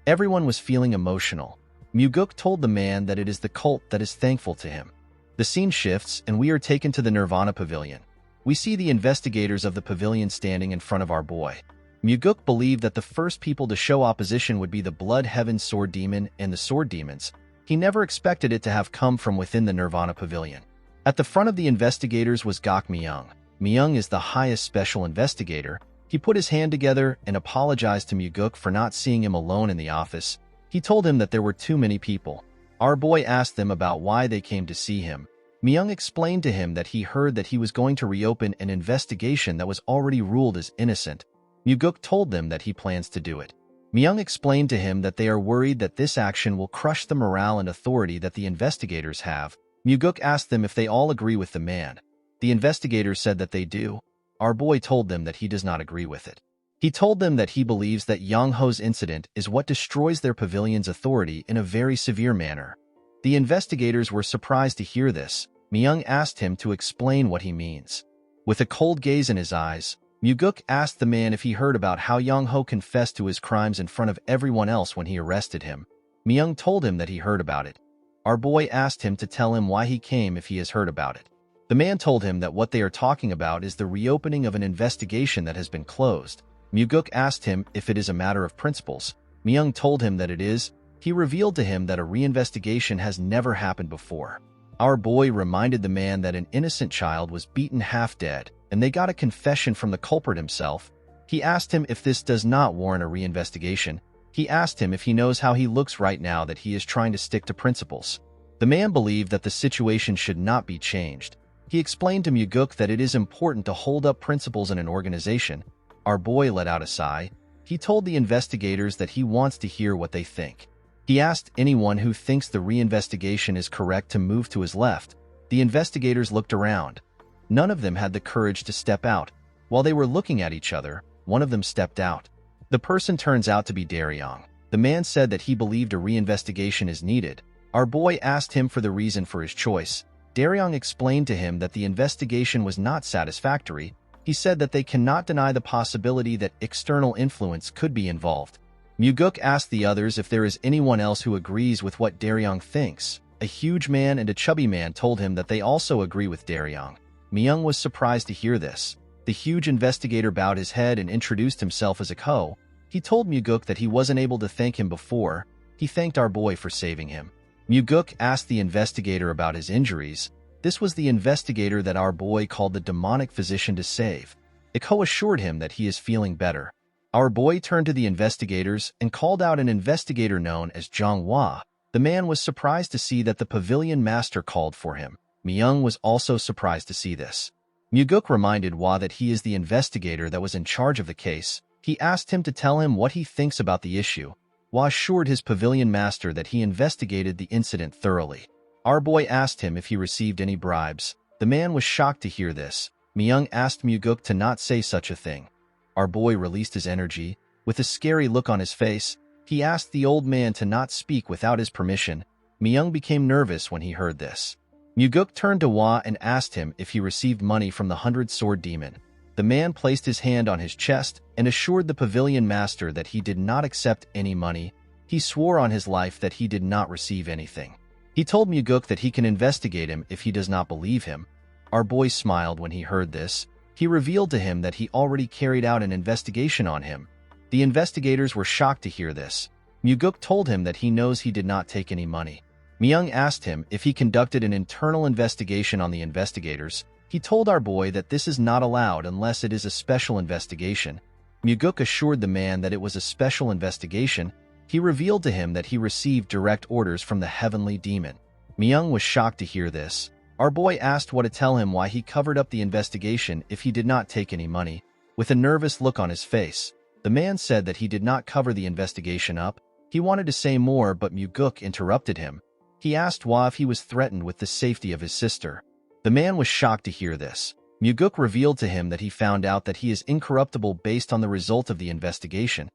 Speaker 1: Everyone was feeling emotional. Muguk told the man that it is the cult that is thankful to him. The scene shifts and we are taken to the Nirvana Pavilion. We see the investigators of the pavilion standing in front of our boy. Muguk believed that the first people to show opposition would be the Blood Heaven Sword Demon and the Sword Demons. He never expected it to have come from within the Nirvana Pavilion. At the front of the investigators was Gok Myung. Myung is the highest special investigator. He put his hand together and apologized to Muguk for not seeing him alone in the office. He told him that there were too many people. Our boy asked them about why they came to see him. Myung explained to him that he heard that he was going to reopen an investigation that was already ruled as innocent. Muguk told them that he plans to do it. Myung explained to him that they are worried that this action will crush the morale and authority that the investigators have. Muguk asked them if they all agree with the man. The investigators said that they do. Our boy told them that he does not agree with it. He told them that he believes that Yang Ho's incident is what destroys their pavilion's authority in a very severe manner. The investigators were surprised to hear this. Myung asked him to explain what he means. With a cold gaze in his eyes, Muguk asked the man if he heard about how Yang Ho confessed to his crimes in front of everyone else when he arrested him. Myung told him that he heard about it. Our boy asked him to tell him why he came if he has heard about it. The man told him that what they are talking about is the reopening of an investigation that has been closed. Muguk asked him if it is a matter of principles. Myung told him that it is. He revealed to him that a reinvestigation has never happened before. Our boy reminded the man that an innocent child was beaten half dead, and they got a confession from the culprit himself. He asked him if this does not warrant a reinvestigation. He asked him if he knows how he looks right now that he is trying to stick to principles. The man believed that the situation should not be changed. He explained to Muguk that it is important to hold up principles in an organization. Our boy let out a sigh. He told the investigators that he wants to hear what they think. He asked anyone who thinks the reinvestigation is correct to move to his left. The investigators looked around. None of them had the courage to step out. While they were looking at each other, one of them stepped out. The person turns out to be Daryong. The man said that he believed a reinvestigation is needed. Our boy asked him for the reason for his choice. Daryong explained to him that the investigation was not satisfactory. He said that they cannot deny the possibility that external influence could be involved. Muguk asked the others if there is anyone else who agrees with what Daryong thinks. A huge man and a chubby man told him that they also agree with Daryong. Myung was surprised to hear this. The huge investigator bowed his head and introduced himself as a Ko. He told Muguk that he wasn't able to thank him before. He thanked our boy for saving him. Muguk asked the investigator about his injuries. This was the investigator that our boy called the demonic physician to save. Iko assured him that he is feeling better. Our boy turned to the investigators and called out an investigator known as Zhang Hua. The man was surprised to see that the pavilion master called for him. Myung was also surprised to see this. Muguk reminded Hua that he is the investigator that was in charge of the case. He asked him to tell him what he thinks about the issue. Hua assured his pavilion master that he investigated the incident thoroughly. Our boy asked him if he received any bribes. The man was shocked to hear this. Myung asked Muguk to not say such a thing. Our boy released his energy. With a scary look on his face, he asked the old man to not speak without his permission. Myung became nervous when he heard this. Muguk turned to Hua and asked him if he received money from the 100-sword demon. The man placed his hand on his chest and assured the pavilion master that he did not accept any money. He swore on his life that he did not receive anything. He told Muguk that he can investigate him if he does not believe him. Our boy smiled when he heard this. He revealed to him that he already carried out an investigation on him. The investigators were shocked to hear this. Muguk told him that he knows he did not take any money. Myung asked him if he conducted an internal investigation on the investigators. He told our boy that this is not allowed unless it is a special investigation. Muguk assured the man that it was a special investigation. He revealed to him that he received direct orders from the heavenly demon. Myung was shocked to hear this. Our boy asked Hwa to tell him why he covered up the investigation if he did not take any money. With a nervous look on his face, the man said that he did not cover the investigation up. He wanted to say more, but Muguk interrupted him. He asked Hwa if he was threatened with the safety of his sister. The man was shocked to hear this. Muguk revealed to him that he found out that he is incorruptible based on the result of the investigation.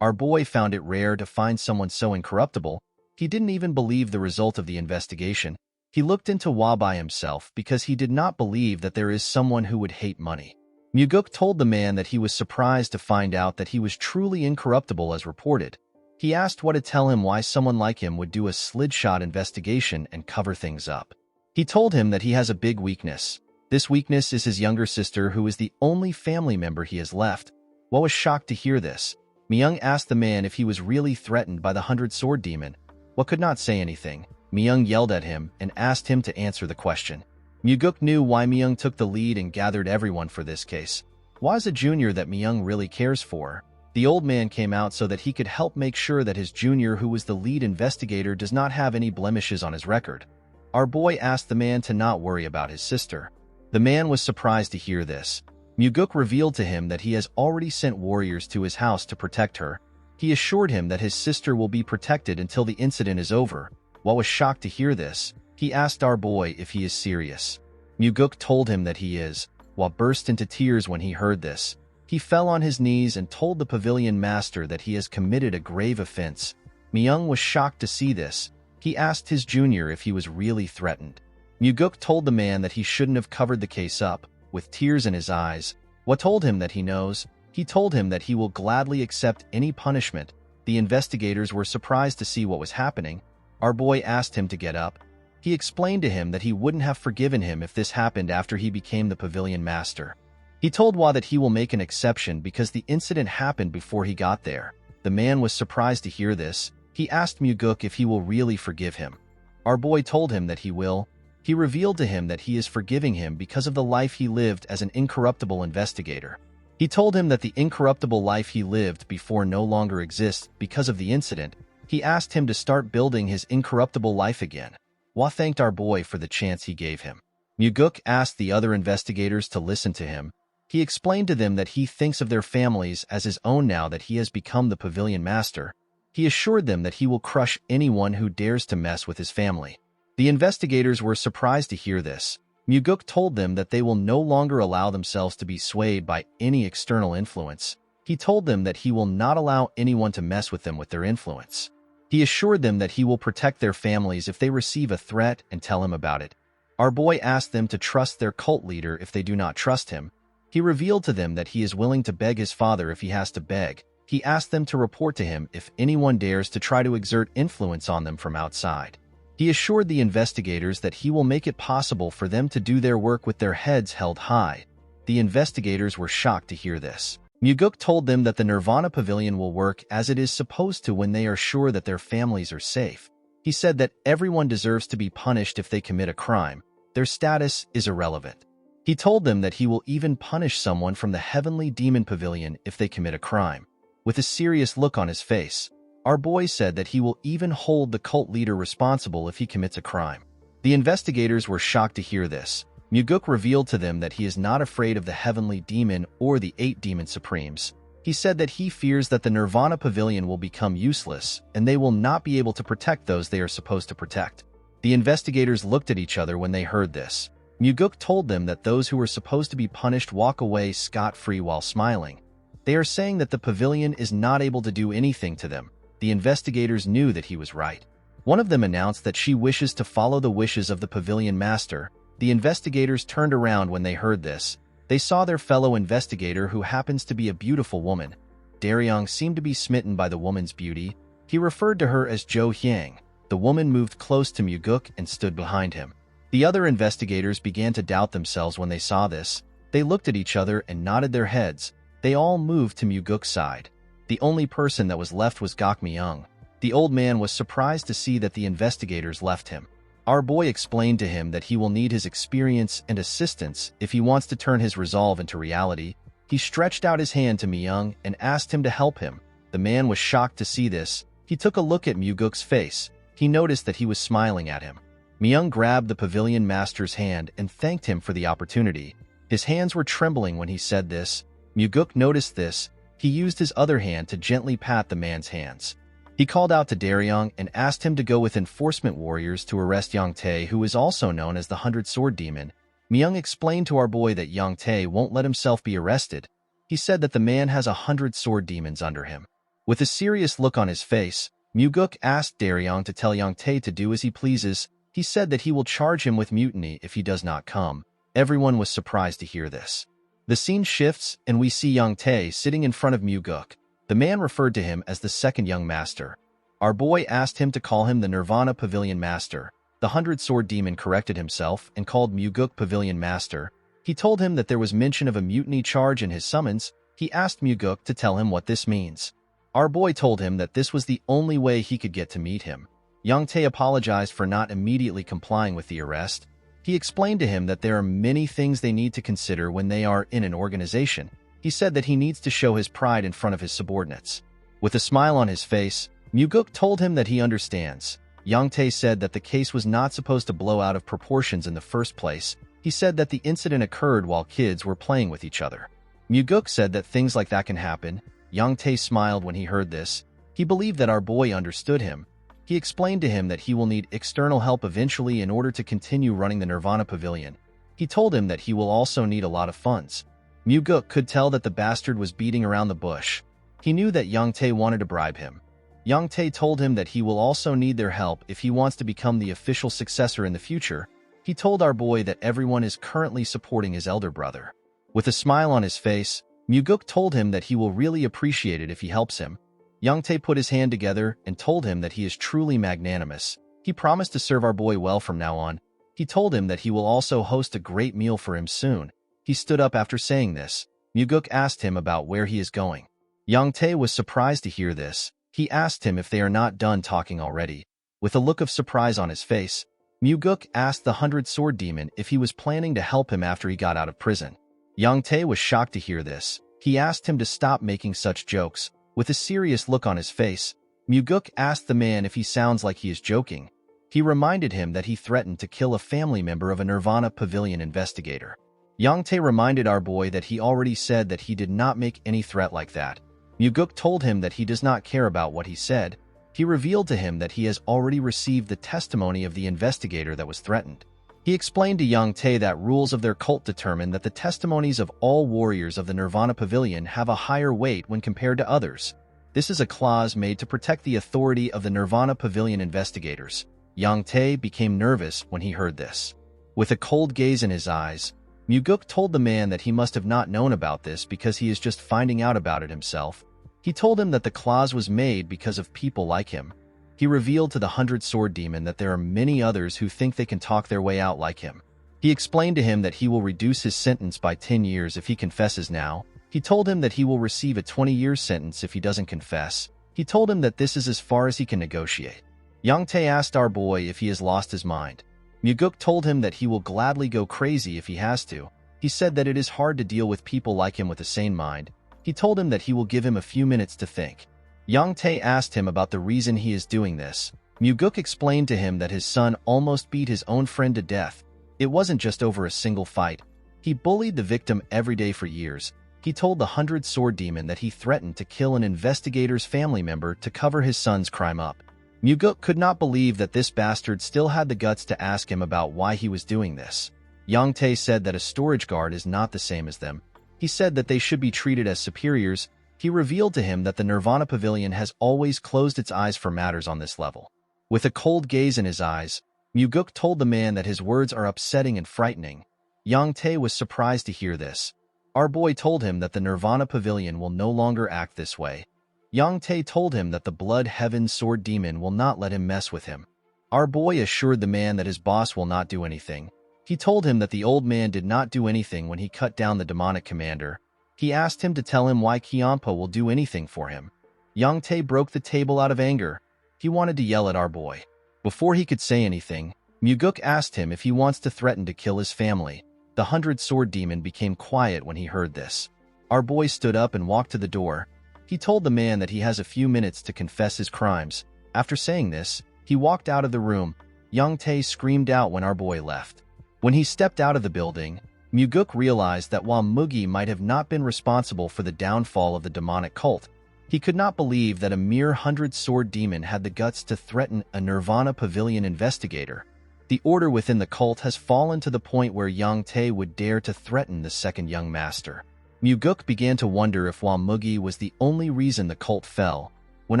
Speaker 1: Our boy found it rare to find someone so incorruptible. He didn't even believe the result of the investigation. He looked into Hwa by himself because he did not believe that there is someone who would hate money. Muguk told the man that he was surprised to find out that he was truly incorruptible as reported. He asked Hwa to tell him why someone like him would do a slidshot investigation and cover things up. He told him that he has a big weakness. This weakness is his younger sister, who is the only family member he has left. Hwa was shocked to hear this. Myung asked the man if he was really threatened by the 100-sword demon. Hwa could not say anything. Myung yelled at him and asked him to answer the question. Muguk knew why Myung took the lead and gathered everyone for this case. Hwa is a junior that Myung really cares for. The old man came out so that he could help make sure that his junior, who was the lead investigator, does not have any blemishes on his record. Our boy asked the man to not worry about his sister. The man was surprised to hear this. Muguk revealed to him that he has already sent warriors to his house to protect her. He assured him that his sister will be protected until the incident is over. Hwa was shocked to hear this. He asked our boy if he is serious. Muguk told him that he is. Hwa burst into tears when he heard this. He fell on his knees and told the pavilion master that he has committed a grave offense. Myung was shocked to see this. He asked his junior if he was really threatened. Muguk told the man that he shouldn't have covered the case up. With tears in his eyes, Hwa told him that he knows. He told him that he will gladly accept any punishment. The investigators were surprised to see what was happening. Our boy asked him to get up. He explained to him that he wouldn't have forgiven him if this happened after he became the pavilion master. He told Hwa that he will make an exception because the incident happened before he got there. The man was surprised to hear this. He asked Muguk if he will really forgive him. Our boy told him that he will. He revealed to him that he is forgiving him because of the life he lived as an incorruptible investigator. He told him that the incorruptible life he lived before no longer exists because of the incident. He asked him to start building his incorruptible life again. Hwa thanked our boy for the chance he gave him. Muguk asked the other investigators to listen to him. He explained to them that he thinks of their families as his own now that he has become the pavilion master. He assured them that he will crush anyone who dares to mess with his family. The investigators were surprised to hear this. Muguk told them that they will no longer allow themselves to be swayed by any external influence. He told them that he will not allow anyone to mess with them with their influence. He assured them that he will protect their families if they receive a threat and tell him about it. Our boy asked them to trust their cult leader if they do not trust him. He revealed to them that he is willing to beg his father if he has to beg. He asked them to report to him if anyone dares to try to exert influence on them from outside. He assured the investigators that he will make it possible for them to do their work with their heads held high. The investigators were shocked to hear this. Muguk told them that the Nirvana Pavilion will work as it is supposed to when they are sure that their families are safe. He said that everyone deserves to be punished if they commit a crime. Their status is irrelevant. He told them that he will even punish someone from the Heavenly Demon Pavilion if they commit a crime. With a serious look on his face, our boy said that he will even hold the cult leader responsible if he commits a crime. The investigators were shocked to hear this. Muguk revealed to them that he is not afraid of the Heavenly Demon or the 8 Demon Supremes. He said that he fears that the Nirvana Pavilion will become useless and they will not be able to protect those they are supposed to protect. The investigators looked at each other when they heard this. Muguk told them that those who were supposed to be punished walk away scot-free while smiling. They are saying that the pavilion is not able to do anything to them. The investigators knew that he was right. One of them announced that she wishes to follow the wishes of the pavilion master. The investigators turned around when they heard this. They saw their fellow investigator, who happens to be a beautiful woman. Daryong seemed to be smitten by the woman's beauty. He referred to her as Jo Hyang. The woman moved close to Muguk and stood behind him. The other investigators began to doubt themselves when they saw this. They looked at each other and nodded their heads. They all moved to Muguk's side. The only person that was left was Gok Myung. The old man was surprised to see that the investigators left him. Our boy explained to him that he will need his experience and assistance if he wants to turn his resolve into reality. He stretched out his hand to Myung and asked him to help him. The man was shocked to see this. He took a look at Myuguk's face. He noticed that he was smiling at him. Myung grabbed the pavilion master's hand and thanked him for the opportunity. His hands were trembling when he said this. Myuguk noticed this. He used his other hand to gently pat the man's hands. He called out to Daryong and asked him to go with enforcement warriors to arrest Yang Tae, who is also known as the 100-Sword Demon. Myung explained to our boy that Yang Tae won't let himself be arrested. He said that the man has 100 sword demons under him. With a serious look on his face, Myuguk asked Daryong to tell Yang Tae to do as he pleases. He said that he will charge him with mutiny if he does not come. Everyone was surprised to hear this. The scene shifts and we see Yang Tae sitting in front of Myuguk. The man referred to him as the second young master. Our boy asked him to call him the Nirvana Pavilion Master. The 100-Sword Demon corrected himself and called Myuguk Pavilion Master. He told him that there was mention of a mutiny charge in his summons. He asked Myuguk to tell him what this means. Our boy told him that this was the only way he could get to meet him. Yang Tae apologized for not immediately complying with the arrest. He explained to him that there are many things they need to consider when they are in an organization. He said that he needs to show his pride in front of his subordinates. With a smile on his face, Myuguk told him that he understands. Yang Tae said that the case was not supposed to blow out of proportions in the first place. He said that the incident occurred while kids were playing with each other. Myuguk said that things like that can happen. Yang Tae smiled when he heard this. He believed that our boy understood him. He explained to him that he will need external help eventually in order to continue running the Nirvana Pavilion. He told him that he will also need a lot of funds. Myuguk could tell that the bastard was beating around the bush. He knew that Yang Tae wanted to bribe him. Yang Tae told him that he will also need their help if he wants to become the official successor in the future. He told our boy that everyone is currently supporting his elder brother. With a smile on his face, Myuguk told him that he will really appreciate it if he helps him. Yang Tae put his hand together and told him that he is truly magnanimous. He promised to serve our boy well from now on. He told him that he will also host a great meal for him soon. He stood up after saying this. Myuguk asked him about where he is going. Yang Tae was surprised to hear this. He asked him if they are not done talking already. With a look of surprise on his face, Myuguk asked the 100-Sword Demon if he was planning to help him after he got out of prison. Yang Tae was shocked to hear this. He asked him to stop making such jokes. With a serious look on his face, Myuguk asked the man if he sounds like he is joking. He reminded him that he threatened to kill a family member of a Nirvana Pavilion investigator. Yang Tae reminded our boy that he already said that he did not make any threat like that. Myuguk told him that he does not care about what he said. He revealed to him that he has already received the testimony of the investigator that was threatened. He explained to Yang Tae that rules of their cult determine that the testimonies of all warriors of the Nirvana Pavilion have a higher weight when compared to others. This is a clause made to protect the authority of the Nirvana Pavilion investigators. Yang Tae became nervous when he heard this. With a cold gaze in his eyes, Myuguk told the man that he must have not known about this because he is just finding out about it himself. He told him that the clause was made because of people like him. He revealed to the 100-Sword Demon that there are many others who think they can talk their way out like him. He explained to him that he will reduce his sentence by 10 years if he confesses now. He told him that he will receive a 20-year sentence if he doesn't confess. He told him that this is as far as he can negotiate. Yang Tae asked our boy if he has lost his mind. Myuguk told him that he will gladly go crazy if he has to. He said that it is hard to deal with people like him with a sane mind. He told him that he will give him a few minutes to think. Yang Tae asked him about the reason he is doing this. Myuguk explained to him that his son almost beat his own friend to death. It wasn't just over a single fight. He bullied the victim every day for years. He told the 100-Sword Demon that he threatened to kill an investigator's family member to cover his son's crime up. Myuguk could not believe that this bastard still had the guts to ask him about why he was doing this. Yang Tae said that a storage guard is not the same as them. He said that they should be treated as superiors. He revealed to him that the Nirvana Pavilion has always closed its eyes for matters on this level. With a cold gaze in his eyes, Myuguk told the man that his words are upsetting and frightening. Yang Tae was surprised to hear this. Our boy told him that the Nirvana Pavilion will no longer act this way. Yang Tae told him that the Blood Heaven Sword Demon will not let him mess with him. Our boy assured the man that his boss will not do anything. He told him that the old man did not do anything when he cut down the demonic commander. He asked him to tell him why Kyampa will do anything for him. Yang Tae broke the table out of anger. He wanted to yell at our boy. Before he could say anything, Myuguk asked him if he wants to threaten to kill his family. The 100-Sword Demon became quiet when he heard this. Our boy stood up and walked to the door. He told the man that he has a few minutes to confess his crimes. After saying this, he walked out of the room. Young Tae screamed out when our boy left. When he stepped out of the building, Muguk realized that while Mugi might have not been responsible for the downfall of the demonic cult, he could not believe that a mere 100-sword demon had the guts to threaten a Nirvana Pavilion investigator. The order within the cult has fallen to the point where Young Tae would dare to threaten the second young master. Muguk began to wonder if while Mugi was the only reason the cult fell. When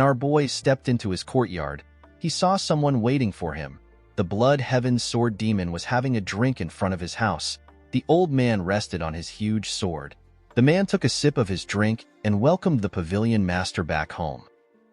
Speaker 1: our boy stepped into his courtyard, he saw someone waiting for him. The Blood Heaven's sword demon was having a drink in front of his house. The old man rested on his huge sword. The man took a sip of his drink and welcomed the pavilion master back home.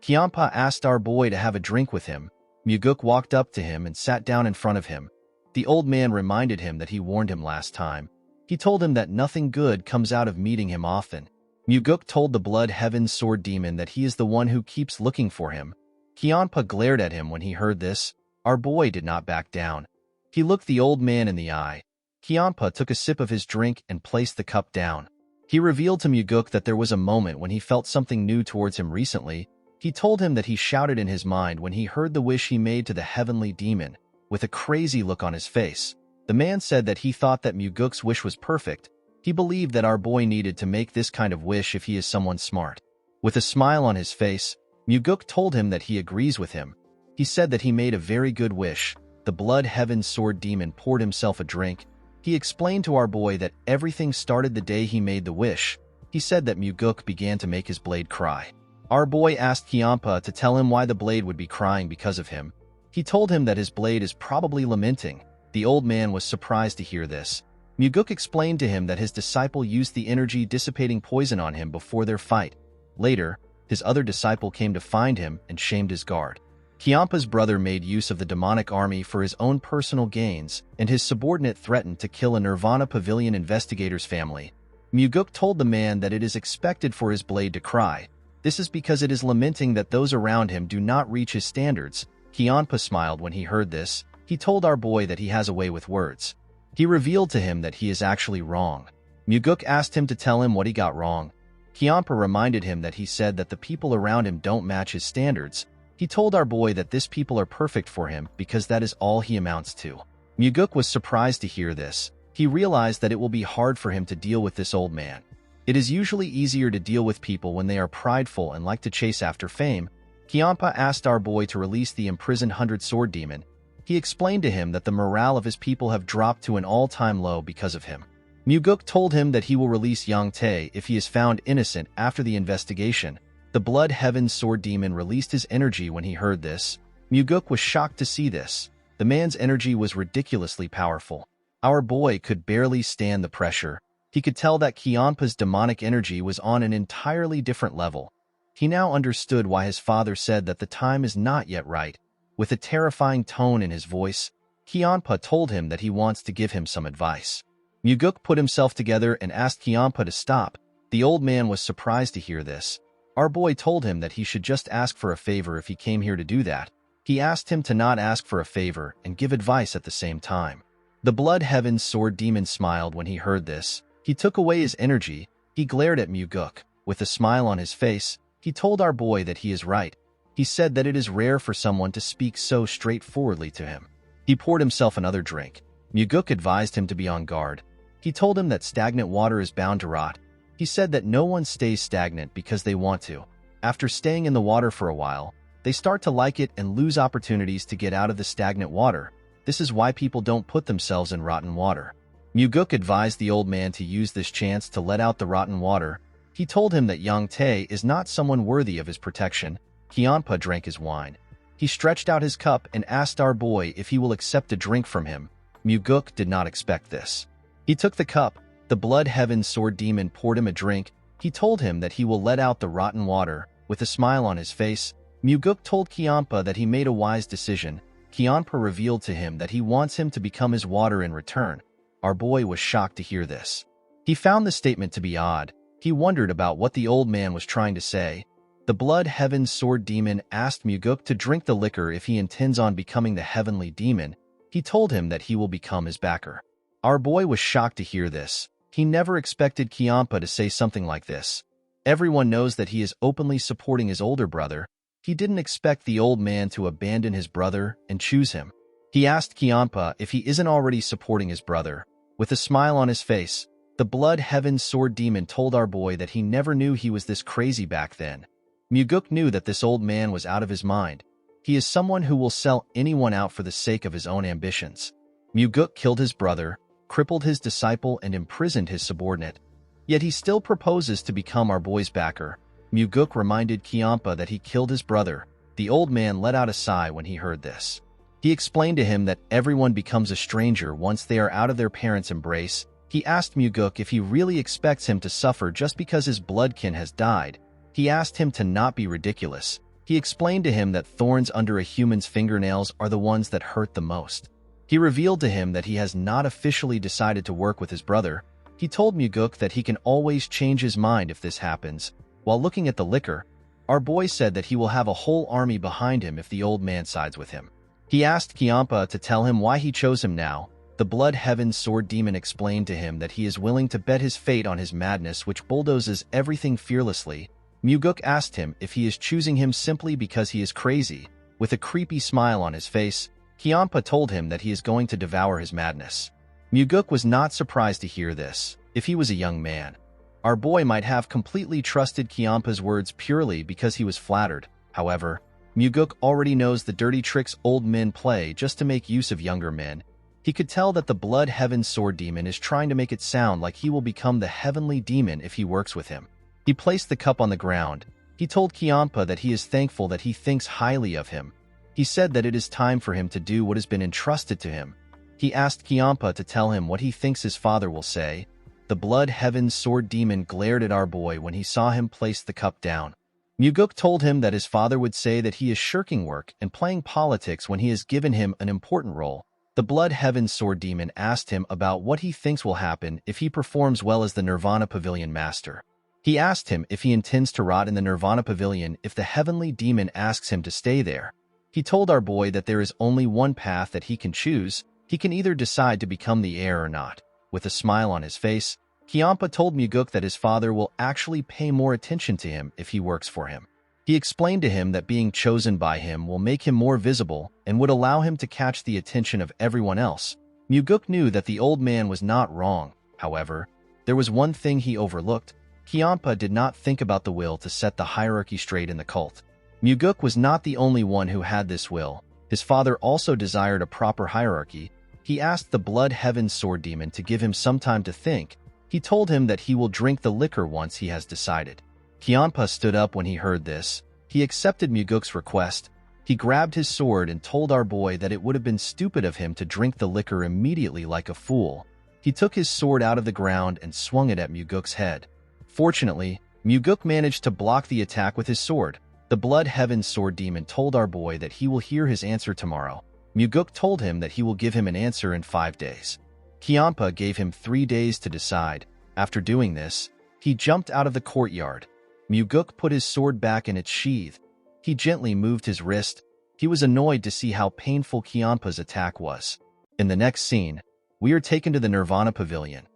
Speaker 1: Kyampa asked our boy to have a drink with him. Muguk walked up to him and sat down in front of him. The old man reminded him that he warned him last time. He told him that nothing good comes out of meeting him often. Muguk told the Blood Heaven's sword demon that he is the one who keeps looking for him. Kyampa glared at him when he heard this. Our boy did not back down. He looked the old man in the eye. Kyampa took a sip of his drink and placed the cup down. He revealed to Muguk that there was a moment when he felt something new towards him recently. He told him that he shouted in his mind when he heard the wish he made to the heavenly demon, with a crazy look on his face. The man said that he thought that Muguk's wish was perfect. He believed that our boy needed to make this kind of wish if he is someone smart. With a smile on his face, Muguk told him that he agrees with him. He said that he made a very good wish. The Blood Heaven's sword demon poured himself a drink. He explained to our boy that everything started the day he made the wish. He said that Muguk began to make his blade cry. Our boy asked Kyampa to tell him why the blade would be crying because of him. He told him that his blade is probably lamenting. The old man was surprised to hear this. Muguk explained to him that his disciple used the energy-dissipating poison on him before their fight. Later, his other disciple came to find him and shamed his guard. Kyampa's brother made use of the demonic army for his own personal gains, and his subordinate threatened to kill a Nirvana Pavilion investigator's family. Muguk told the man that it is expected for his blade to cry. This is because it is lamenting that those around him do not reach his standards. Kyampa smiled when he heard this. He told our boy that he has a way with words. He revealed to him that he is actually wrong. Muguk asked him to tell him what he got wrong. Kyampa reminded him that he said that the people around him don't match his standards. He told our boy that these people are perfect for him because that is all he amounts to. Muguk was surprised to hear this. He realized that it will be hard for him to deal with this old man. It is usually easier to deal with people when they are prideful and like to chase after fame. Kyampa asked our boy to release the imprisoned 100-sword demon. He explained to him that the morale of his people have dropped to an all-time low because of him. Muguk told him that he will release Young Tae if he is found innocent after the investigation. The Blood Heaven's sword demon released his energy when he heard this. Muguk was shocked to see this. The man's energy was ridiculously powerful. Our boy could barely stand the pressure. He could tell that Kyampa's demonic energy was on an entirely different level. He now understood why his father said that the time is not yet right. With a terrifying tone in his voice, Kyampa told him that he wants to give him some advice. Muguk put himself together and asked Kyampa to stop. The old man was surprised to hear this. Our boy told him that he should just ask for a favor if he came here to do that. He asked him to not ask for a favor and give advice at the same time. The Blood Heaven's sword demon smiled when he heard this. He took away his energy. He glared at Muguk. With a smile on his face, he told our boy that he is right. He said that it is rare for someone to speak so straightforwardly to him. He poured himself another drink. Muguk advised him to be on guard. He told him that stagnant water is bound to rot. He said that no one stays stagnant because they want to. After staying in the water for a while, they start to like it and lose opportunities to get out of the stagnant water. This is why people don't put themselves in rotten water. Muguk advised the old man to use this chance to let out the rotten water. He told him that Young Tae is not someone worthy of his protection. Kyampa drank his wine. He stretched out his cup and asked our boy if he will accept a drink from him. Muguk did not expect this. He took the cup. The Blood Heaven's sword demon poured him a drink. He told him that he will let out the rotten water. With a smile on his face, Muguk told Kyampa that he made a wise decision. Kyampa revealed to him that he wants him to become his water in return. Our boy was shocked to hear this. He found the statement to be odd. He wondered about what the old man was trying to say. The Blood Heaven's sword demon asked Muguk to drink the liquor if he intends on becoming the heavenly demon. He told him that he will become his backer. Our boy was shocked to hear this. He never expected Kiampa to say something like this. Everyone knows that he is openly supporting his older brother. He didn't expect the old man to abandon his brother and choose him. He asked Kiampa if he isn't already supporting his brother. With a smile on his face, the Blood Heaven Sword Demon told our boy that he never knew he was this crazy back then. Muguk knew that this old man was out of his mind. He is someone who will sell anyone out for the sake of his own ambitions. Muguk killed his brother, crippled his disciple, and imprisoned his subordinate. Yet he still proposes to become our boy's backer. Muguk reminded Kiampa that he killed his brother. The old man let out a sigh when he heard this. He explained to him that everyone becomes a stranger once they are out of their parents' embrace. He asked Muguk if he really expects him to suffer just because his bloodkin has died. He asked him to not be ridiculous. He explained to him that thorns under a human's fingernails are the ones that hurt the most. He revealed to him that he has not officially decided to work with his brother. He told Muguk that he can always change his mind if this happens. While looking at the liquor, our boy said that he will have a whole army behind him if the old man sides with him. He asked Kiampa to tell him why he chose him now. The Blood Heaven Sword Demon explained to him that he is willing to bet his fate on his madness, which bulldozes everything fearlessly. Muguk asked him if he is choosing him simply because he is crazy. With a creepy smile on his face, Kiampa told him that he is going to devour his madness. Muguk was not surprised to hear this. If he was a young man, our boy might have completely trusted Kiampa's words purely because he was flattered. However, Muguk already knows the dirty tricks old men play just to make use of younger men. He could tell that the Blood Heaven Sword Demon is trying to make it sound like he will become the heavenly demon if he works with him. He placed the cup on the ground. He told Kiampa that he is thankful that he thinks highly of him. He said that it is time for him to do what has been entrusted to him. He asked Kiampa to tell him what he thinks his father will say. The Blood Heaven Sword Demon glared at our boy when he saw him place the cup down. Muguk told him that his father would say that he is shirking work and playing politics when he has given him an important role. The Blood Heaven Sword Demon asked him about what he thinks will happen if he performs well as the Nirvana Pavilion Master. He asked him if he intends to rot in the Nirvana Pavilion if the Heavenly Demon asks him to stay there. He told our boy that there is only one path that he can choose. He can either decide to become the heir or not. With a smile on his face, Kiampa told Muguk that his father will actually pay more attention to him if he works for him. He explained to him that being chosen by him will make him more visible and would allow him to catch the attention of everyone else. Muguk knew that the old man was not wrong. However, there was one thing he overlooked. Kiampa did not think about the will to set the hierarchy straight in the cult. Muguk was not the only one who had this will. His father also desired a proper hierarchy. He asked the Blood Heaven Sword Demon to give him some time to think. He told him that he will drink the liquor once he has decided. Kiampa stood up when he heard this. He accepted Muguk's request. He grabbed his sword and told our boy that it would have been stupid of him to drink the liquor immediately like a fool. He took his sword out of the ground and swung it at Muguk's head. Fortunately, Muguk managed to block the attack with his sword. The Blood Heaven Sword Demon told our boy that he will hear his answer tomorrow. Muguk told him that he will give him an answer in 5 days. Kiampa gave him 3 days to decide. After doing this, he jumped out of the courtyard. Muguk put his sword back in its sheath. He gently moved his wrist. He was annoyed to see how painful Kiampa's attack was. In the next scene, we are taken to the Nirvana Pavilion.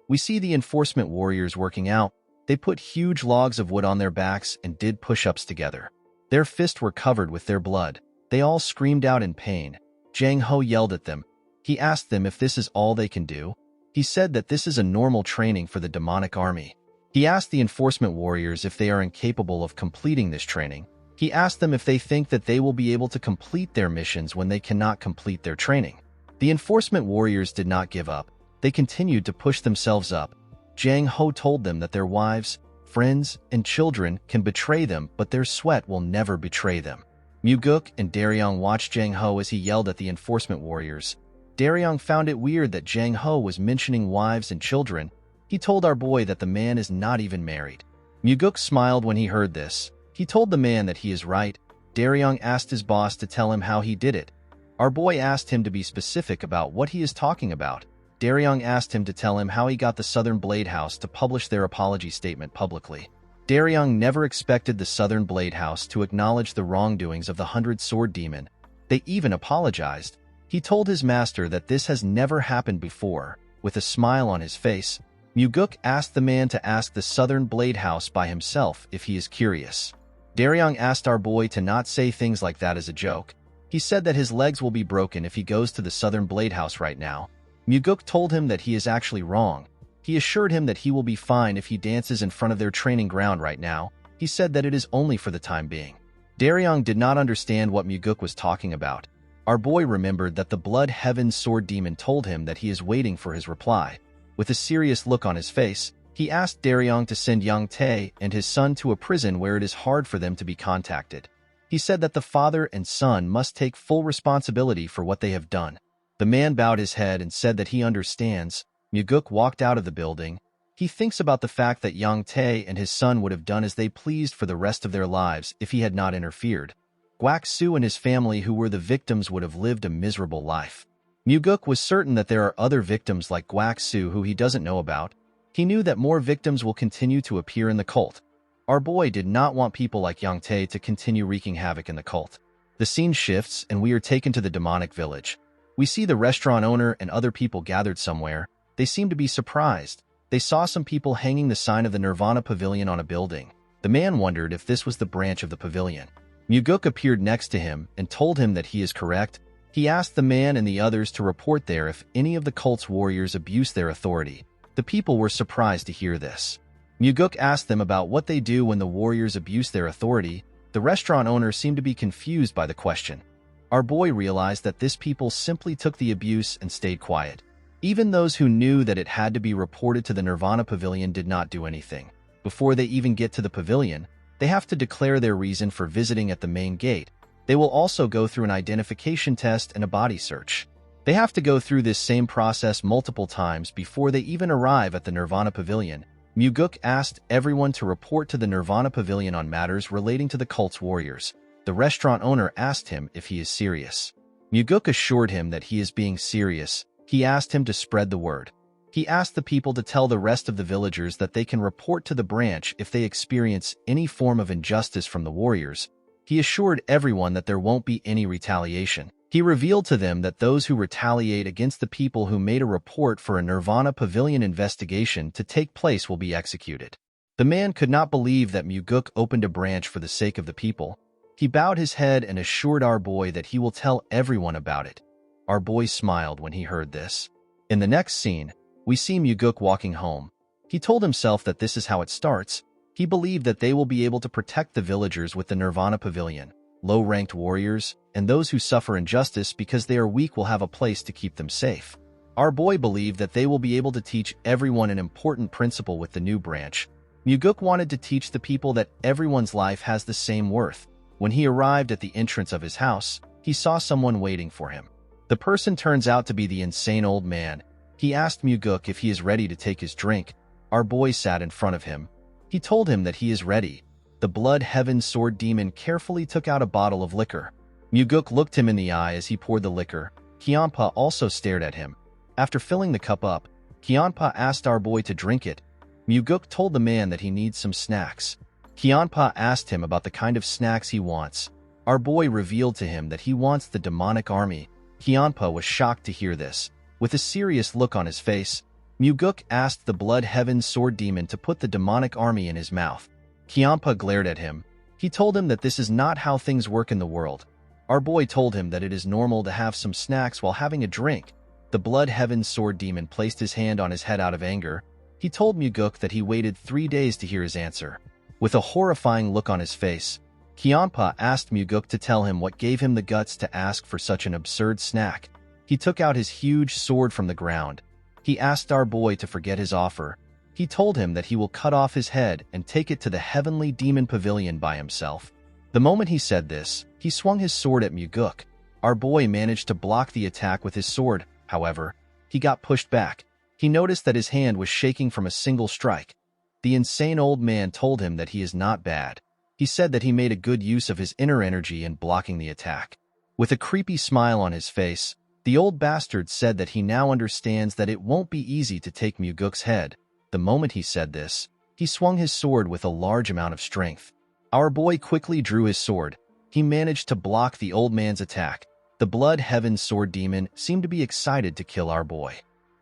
Speaker 1: We see the enforcement warriors working out. They put huge logs of wood on their backs and did push-ups together. Their fists were covered with their blood. They all screamed out in pain. Jang Ho yelled at them. He asked them if this is all they can do. He said that this is a normal training for the demonic army. He asked the enforcement warriors if they are incapable of completing this training. He asked them if they think that they will be able to complete their missions when they cannot complete their training. The enforcement warriors did not give up. They continued to push themselves up. Jang Ho told them that their wives, friends, and children can betray them, but their sweat will never betray them. Muguk and Daryong watched Jang Ho as he yelled at the enforcement warriors. Daryong found it weird that Jang Ho was mentioning wives and children. He told our boy that the man is not even married. Muguk smiled when he heard this. He told the man that he is right. Daryong asked his boss to tell him how he did it. Our boy asked him to be specific about what he is talking about. Daryong asked him to tell him how he got the Southern Blade House to publish their apology statement publicly. Daryong never expected the Southern Blade House to acknowledge the wrongdoings of the 100 Sword Demon. They even apologized. He told his master that this has never happened before. With a smile on his face, Muguk asked the man to ask the Southern Blade House by himself if he is curious. Daryong asked our boy to not say things like that as a joke. He said that his legs will be broken if he goes to the Southern Blade House right now. Muguk told him that he is actually wrong. He assured him that he will be fine if he dances in front of their training ground right now. He said that it is only for the time being. Daryong did not understand what Muguk was talking about. Our boy remembered that the Blood Heaven Sword Demon told him that he is waiting for his reply. With a serious look on his face, he asked Daryong to send Yang Tae and his son to a prison where it is hard for them to be contacted. He said that the father and son must take full responsibility for what they have done. The man bowed his head and said that he understands. Muguk walked out of the building. He thinks about the fact that Yang Tae and his son would have done as they pleased for the rest of their lives if he had not interfered. Guak Su and his family who were the victims would have lived a miserable life. Muguk was certain that there are other victims like Guak Su who he doesn't know about. He knew that more victims will continue to appear in the cult. Our boy did not want people like Yang Tae to continue wreaking havoc in the cult. The scene shifts and we are taken to the demonic village. We see the restaurant owner and other people gathered somewhere. They seem to be surprised. They saw some people hanging the sign of the Nirvana Pavilion on a building. The man wondered if this was the branch of the pavilion. Muguk appeared next to him and told him that he is correct. He asked the man and the others to report there if any of the cult's warriors abuse their authority. The people were surprised to hear this. Muguk asked them about what they do when the warriors abuse their authority. The restaurant owner seemed to be confused by the question. Our boy realized that this people simply took the abuse and stayed quiet. Even those who knew that it had to be reported to the Nirvana Pavilion did not do anything. Before they even get to the pavilion, they have to declare their reason for visiting at the main gate. They will also go through an identification test and a body search. They have to go through this same process multiple times before they even arrive at the Nirvana Pavilion. Muguk asked everyone to report to the Nirvana Pavilion on matters relating to the cult's warriors. The restaurant owner asked him if he is serious. Muguk assured him that he is being serious. He asked him to spread the word. He asked the people to tell the rest of the villagers that they can report to the branch if they experience any form of injustice from the warriors. He assured everyone that there won't be any retaliation. He revealed to them that those who retaliate against the people who made a report for a Nirvana Pavilion investigation to take place will be executed. The man could not believe that Muguk opened a branch for the sake of the people. He bowed his head and assured our boy that he will tell everyone about it. Our boy smiled when he heard this. In the next scene, we see Muguk walking home. He told himself that this is how it starts. He believed that they will be able to protect the villagers with the Nirvana Pavilion. Low-ranked warriors, and those who suffer injustice because they are weak will have a place to keep them safe. Our boy believed that they will be able to teach everyone an important principle with the new branch. Muguk wanted to teach the people that everyone's life has the same worth. When he arrived at the entrance of his house, he saw someone waiting for him. The person turns out to be the insane old man. He asked Muguk if he is ready to take his drink. Our boy sat in front of him. He told him that he is ready. The Blood Heaven Sword Demon carefully took out a bottle of liquor. Muguk looked him in the eye as he poured the liquor. Kyanpa also stared at him. After filling the cup up, Kyanpa asked our boy to drink it. Muguk told the man that he needs some snacks. Kyanpa asked him about the kind of snacks he wants. Our boy revealed to him that he wants the demonic army. Kyanpa was shocked to hear this. With a serious look on his face, Muguk asked the Blood Heaven Sword Demon to put the demonic army in his mouth. Kyanpa glared at him. He told him that this is not how things work in the world. Our boy told him that it is normal to have some snacks while having a drink. The Blood Heaven Sword Demon placed his hand on his head out of anger. He told Muguk that he waited 3 days to hear his answer. With a horrifying look on his face, Kyanpa asked Muguk to tell him what gave him the guts to ask for such an absurd snack. He took out his huge sword from the ground. He asked our boy to forget his offer. He told him that he will cut off his head and take it to the Heavenly Demon Pavilion by himself. The moment he said this, he swung his sword at Muguk. Our boy managed to block the attack with his sword. However, he got pushed back. He noticed that his hand was shaking from a single strike. The insane old man told him that he is not bad. He said that he made a good use of his inner energy in blocking the attack. With a creepy smile on his face, the old bastard said that he now understands that it won't be easy to take Muguk's head. The moment he said this, he swung his sword with a large amount of strength. Our boy quickly drew his sword. He managed to block the old man's attack. The Blood Heaven Sword Demon seemed to be excited to kill our boy.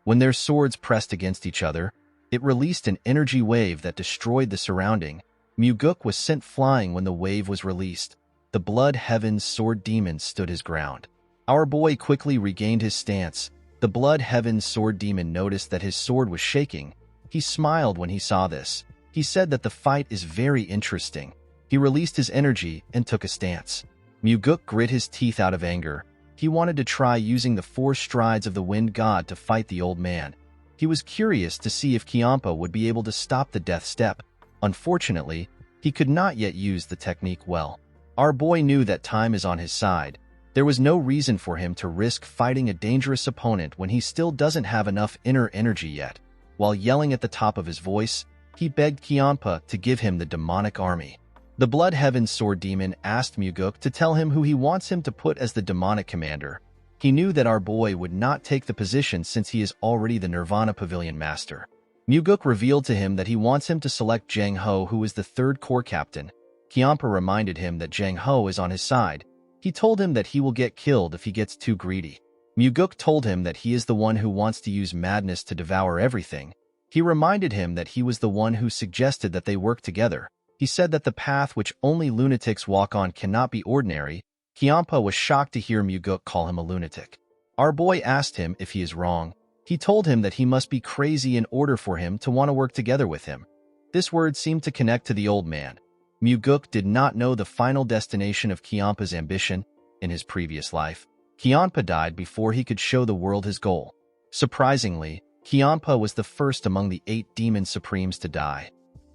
Speaker 1: When their swords pressed against each other, It released an energy wave that destroyed the surrounding. Muguk was sent flying when the wave was released. The Blood Heaven's Sword Demon stood his ground. Our boy quickly regained his stance. The Blood Heaven's Sword Demon noticed that his sword was shaking. He smiled when he saw this. He said that the fight is very interesting. He released his energy and took a stance. Muguk grit his teeth out of anger. He wanted to try using the 4 strides of the Wind God to fight the old man. He was curious to see if Kiampa would be able to stop the death step. Unfortunately, he could not yet use the technique well. Our boy knew that time is on his side. There was no reason for him to risk fighting a dangerous opponent when he still doesn't have enough inner energy yet. While yelling at the top of his voice, he begged Kiampa to give him the demonic army. The Blood Heaven's Sword Demon asked Muguk to tell him who he wants him to put as the demonic commander. He knew that our boy would not take the position since he is already the Nirvana Pavilion Master. Muguk revealed to him that he wants him to select Jang Ho, who is the 3rd Corps Captain. Kiampa reminded him that Jang Ho is on his side. He told him that he will get killed if he gets too greedy. Muguk told him that he is the one who wants to use madness to devour everything. He reminded him that he was the one who suggested that they work together. He said that the path which only lunatics walk on cannot be ordinary. Kiampa was shocked to hear Muguk call him a lunatic. Our boy asked him if he is wrong. He told him that he must be crazy in order for him to want to work together with him. This word seemed to connect to the old man. Muguk did not know the final destination of Kiampa's ambition. In his previous life, Kiampa died before he could show the world his goal. Surprisingly, Kiampa was the first among the 8 demon supremes to die.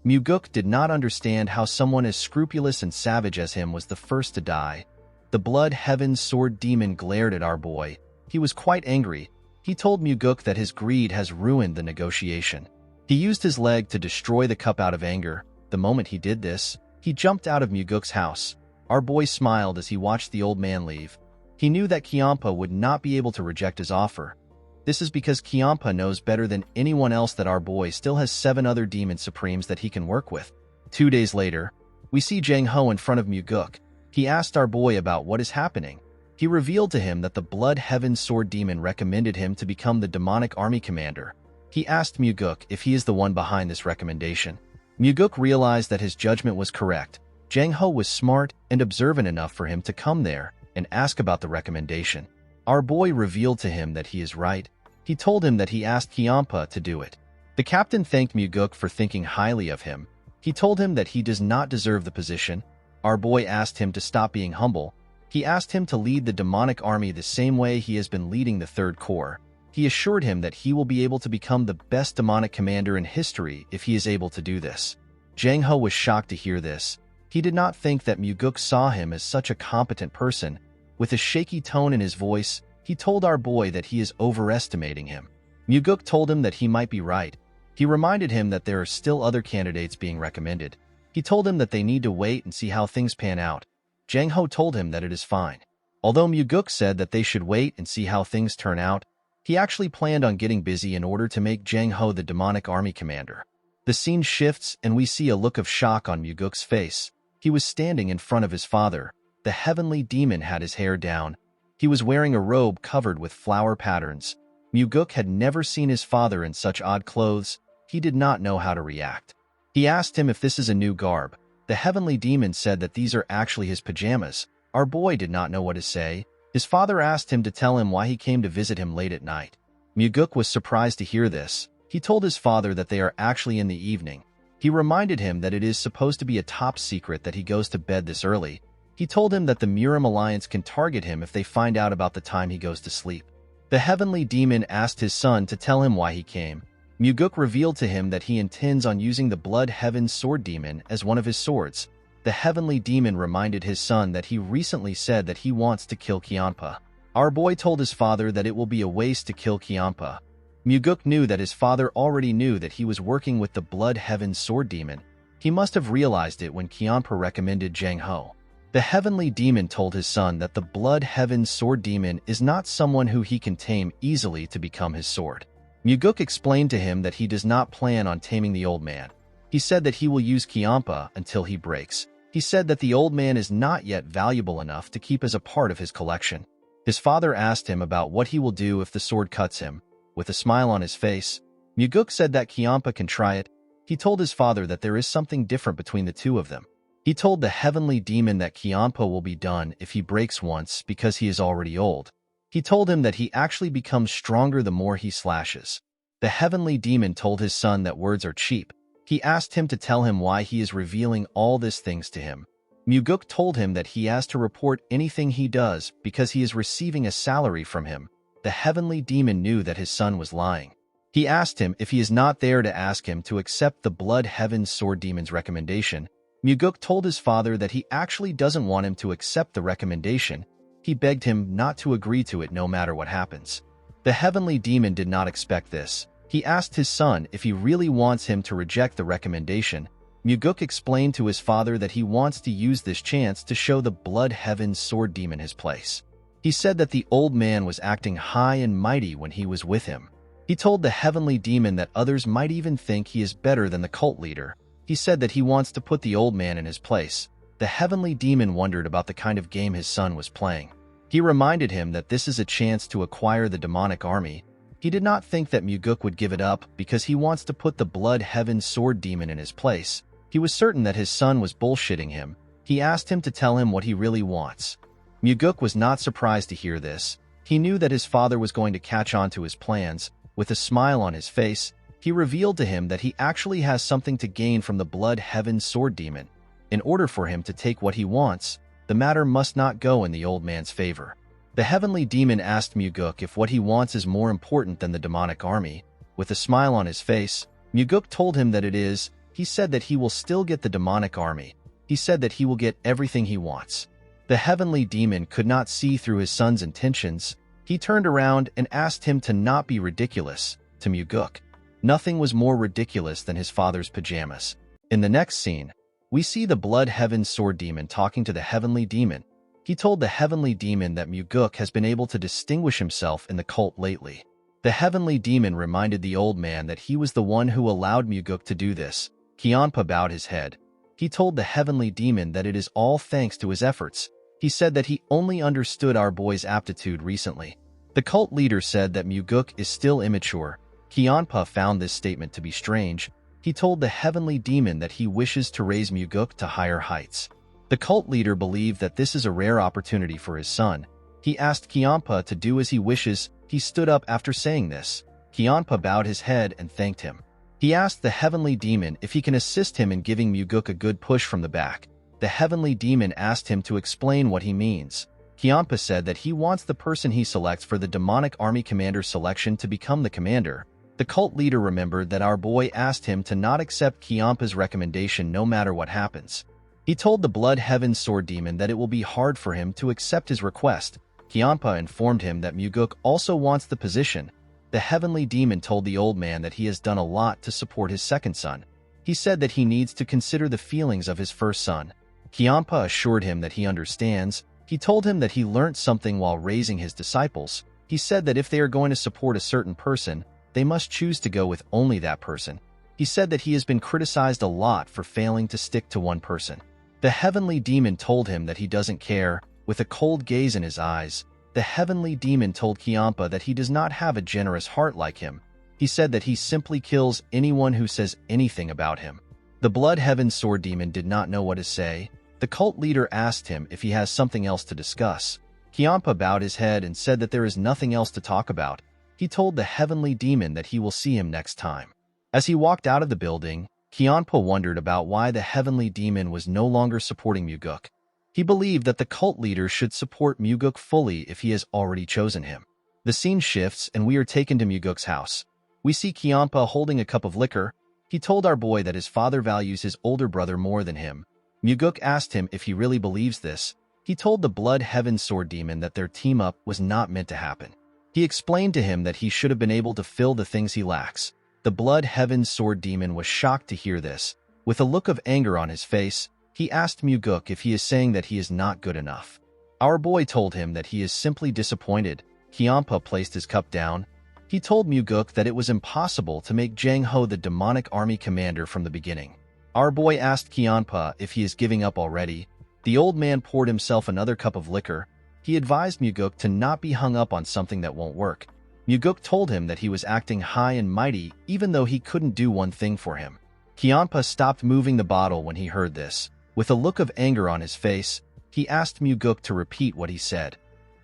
Speaker 1: Muguk did not understand how someone as scrupulous and savage as him was the first to die. The Blood Heaven's Sword Demon glared at our boy. He was quite angry. He told Muguk that his greed has ruined the negotiation. He used his leg to destroy the cup out of anger. The moment he did this, he jumped out of Muguk's house. Our boy smiled as he watched the old man leave. He knew that Kiampa would not be able to reject his offer. This is because Kiampa knows better than anyone else that our boy still has 7 other demon supremes that he can work with. 2 days later, we see Jang Ho in front of Muguk. He asked our boy about what is happening. He revealed to him that the Blood Heaven's Sword Demon recommended him to become the demonic army commander. He asked Muguk if he is the one behind this recommendation. Muguk realized that his judgment was correct. Jang Ho was smart and observant enough for him to come there and ask about the recommendation. Our boy revealed to him that he is right. He told him that he asked Kiampa to do it. The captain thanked Muguk for thinking highly of him. He told him that he does not deserve the position. Our boy asked him to stop being humble. He asked him to lead the demonic army the same way he has been leading the 3rd Corps. He assured him that he will be able to become the best demonic commander in history if he is able to do this. Jang Ho was shocked to hear this. He did not think that Muguk saw him as such a competent person. With a shaky tone in his voice, he told our boy that he is overestimating him. Muguk told him that he might be right. He reminded him that there are still other candidates being recommended. He told him that they need to wait and see how things pan out. Jang Ho told him that it is fine. Although Muguk said that they should wait and see how things turn out, he actually planned on getting busy in order to make Jang Ho the demonic army commander. The scene shifts and we see a look of shock on Muguk's face. He was standing in front of his father. The heavenly demon had his hair down. He was wearing a robe covered with flower patterns. Muguk had never seen his father in such odd clothes. He did not know how to react. He asked him if this is a new garb. The heavenly demon said that these are actually his pajamas. Our boy did not know what to say. His father asked him to tell him why he came to visit him late at night. Muguk was surprised to hear this. He told his father that they are actually in the evening. He reminded him that it is supposed to be a top secret that he goes to bed this early. He told him that the Murim Alliance can target him if they find out about the time he goes to sleep. The heavenly demon asked his son to tell him why he came. Muguk revealed to him that he intends on using the Blood Heaven's Sword Demon as one of his swords. The heavenly demon reminded his son that he recently said that he wants to kill Kiampa. Our boy told his father that it will be a waste to kill Kiampa. Muguk knew that his father already knew that he was working with the Blood Heaven's Sword Demon. He must have realized it when Kiampa recommended Jang Ho. The heavenly demon told his son that the Blood Heaven's Sword Demon is not someone who he can tame easily to become his sword. Muguk explained to him that he does not plan on taming the old man. He said that he will use Kiampa until he breaks. He said that the old man is not yet valuable enough to keep as a part of his collection. His father asked him about what he will do if the sword cuts him. With a smile on his face, Muguk said that Kiampa can try it. He told his father that there is something different between the two of them. He told the heavenly demon that Kiampa will be done if he breaks once because he is already old. He told him that he actually becomes stronger the more he slashes. The heavenly demon told his son that words are cheap. He asked him to tell him why he is revealing all these things to him. Muguk told him that he has to report anything he does because he is receiving a salary from him. The heavenly demon knew that his son was lying. He asked him if he is not there to ask him to accept the Blood Heaven Sword Demon's recommendation. Muguk told his father that he actually doesn't want him to accept the recommendation. He begged him not to agree to it no matter what happens. The heavenly demon did not expect this. He asked his son if he really wants him to reject the recommendation. Muguk explained to his father that he wants to use this chance to show the Blood Heaven Sword Demon his place. He said that the old man was acting high and mighty when he was with him. He told the heavenly demon that others might even think he is better than the cult leader. He said that he wants to put the old man in his place. The heavenly demon wondered about the kind of game his son was playing. He reminded him that this is a chance to acquire the demonic army. He did not think that Muguk would give it up because he wants to put the Blood Heaven Sword Demon in his place. He was certain that his son was bullshitting him. He asked him to tell him what he really wants. Muguk was not surprised to hear this. He knew that his father was going to catch on to his plans. With a smile on his face, he revealed to him that he actually has something to gain from the Blood Heaven Sword Demon. In order for him to take what he wants, the matter must not go in the old man's favor. The heavenly demon asked Muguk if what he wants is more important than the demonic army. With a smile on his face, Muguk told him that it is. He said that he will still get the demonic army. He said that he will get everything he wants. The heavenly demon could not see through his son's intentions. He turned around and asked him to not be ridiculous. To Muguk, nothing was more ridiculous than his father's pajamas. In the next scene, we see the Blood Heaven Sword Demon talking to the heavenly demon. He told the heavenly demon that Muguk has been able to distinguish himself in the cult lately. The heavenly demon reminded the old man that he was the one who allowed Muguk to do this. Kiampa bowed his head. He told the heavenly demon that it is all thanks to his efforts. He said that he only understood our boy's aptitude recently. The cult leader said that Muguk is still immature. Kiampa found this statement to be strange. He told the heavenly demon that he wishes to raise Muguk to higher heights. The cult leader believed that this is a rare opportunity for his son. He asked Kiampa to do as he wishes. He stood up after saying this. Kiampa bowed his head and thanked him. He asked the heavenly demon if he can assist him in giving Muguk a good push from the back. The heavenly demon asked him to explain what he means. Kiampa said that he wants the person he selects for the demonic army commander selection to become the commander. The cult leader remembered that our boy asked him to not accept Kiampa's recommendation no matter what happens. He told the Blood Heaven Sword Demon that it will be hard for him to accept his request. Kiampa informed him that Muguk also wants the position. The heavenly demon told the old man that he has done a lot to support his second son. He said that he needs to consider the feelings of his first son. Kiampa assured him that he understands. He told him that he learned something while raising his disciples. He said that if they are going to support a certain person, they must choose to go with only that person. He said that he has been criticized a lot for failing to stick to one person. The heavenly demon told him that he doesn't care. With a cold gaze in his eyes, the heavenly demon told Kiampa that he does not have a generous heart like him. He said that he simply kills anyone who says anything about him. The Blood Heaven Sword Demon did not know what to say. The cult leader asked him if he has something else to discuss. Kiampa bowed his head and said that there is nothing else to talk about. He told the heavenly demon that he will see him next time. As he walked out of the building, Kiampa wondered about why the heavenly demon was no longer supporting Muguk. He believed that the cult leader should support Muguk fully if he has already chosen him. The scene shifts and we are taken to Muguk's house. We see Kiampa holding a cup of liquor. He told our boy that his father values his older brother more than him. Muguk asked him if he really believes this. He told the Blood Heaven Sword Demon that their team-up was not meant to happen. He explained to him that he should have been able to fill the things he lacks. The Blood Heaven Sword Demon was shocked to hear this. With a look of anger on his face, he asked Muguk if he is saying that he is not good enough. Our boy told him that he is simply disappointed. Kiampa placed his cup down. He told Muguk that it was impossible to make Jang Ho the demonic army commander from the beginning. Our boy asked Kiampa if he is giving up already. The old man poured himself another cup of liquor. He advised Muguk to not be hung up on something that won't work. Muguk told him that he was acting high and mighty even though he couldn't do one thing for him. Kianpa stopped moving the bottle when he heard this. With a look of anger on his face, he asked Muguk to repeat what he said.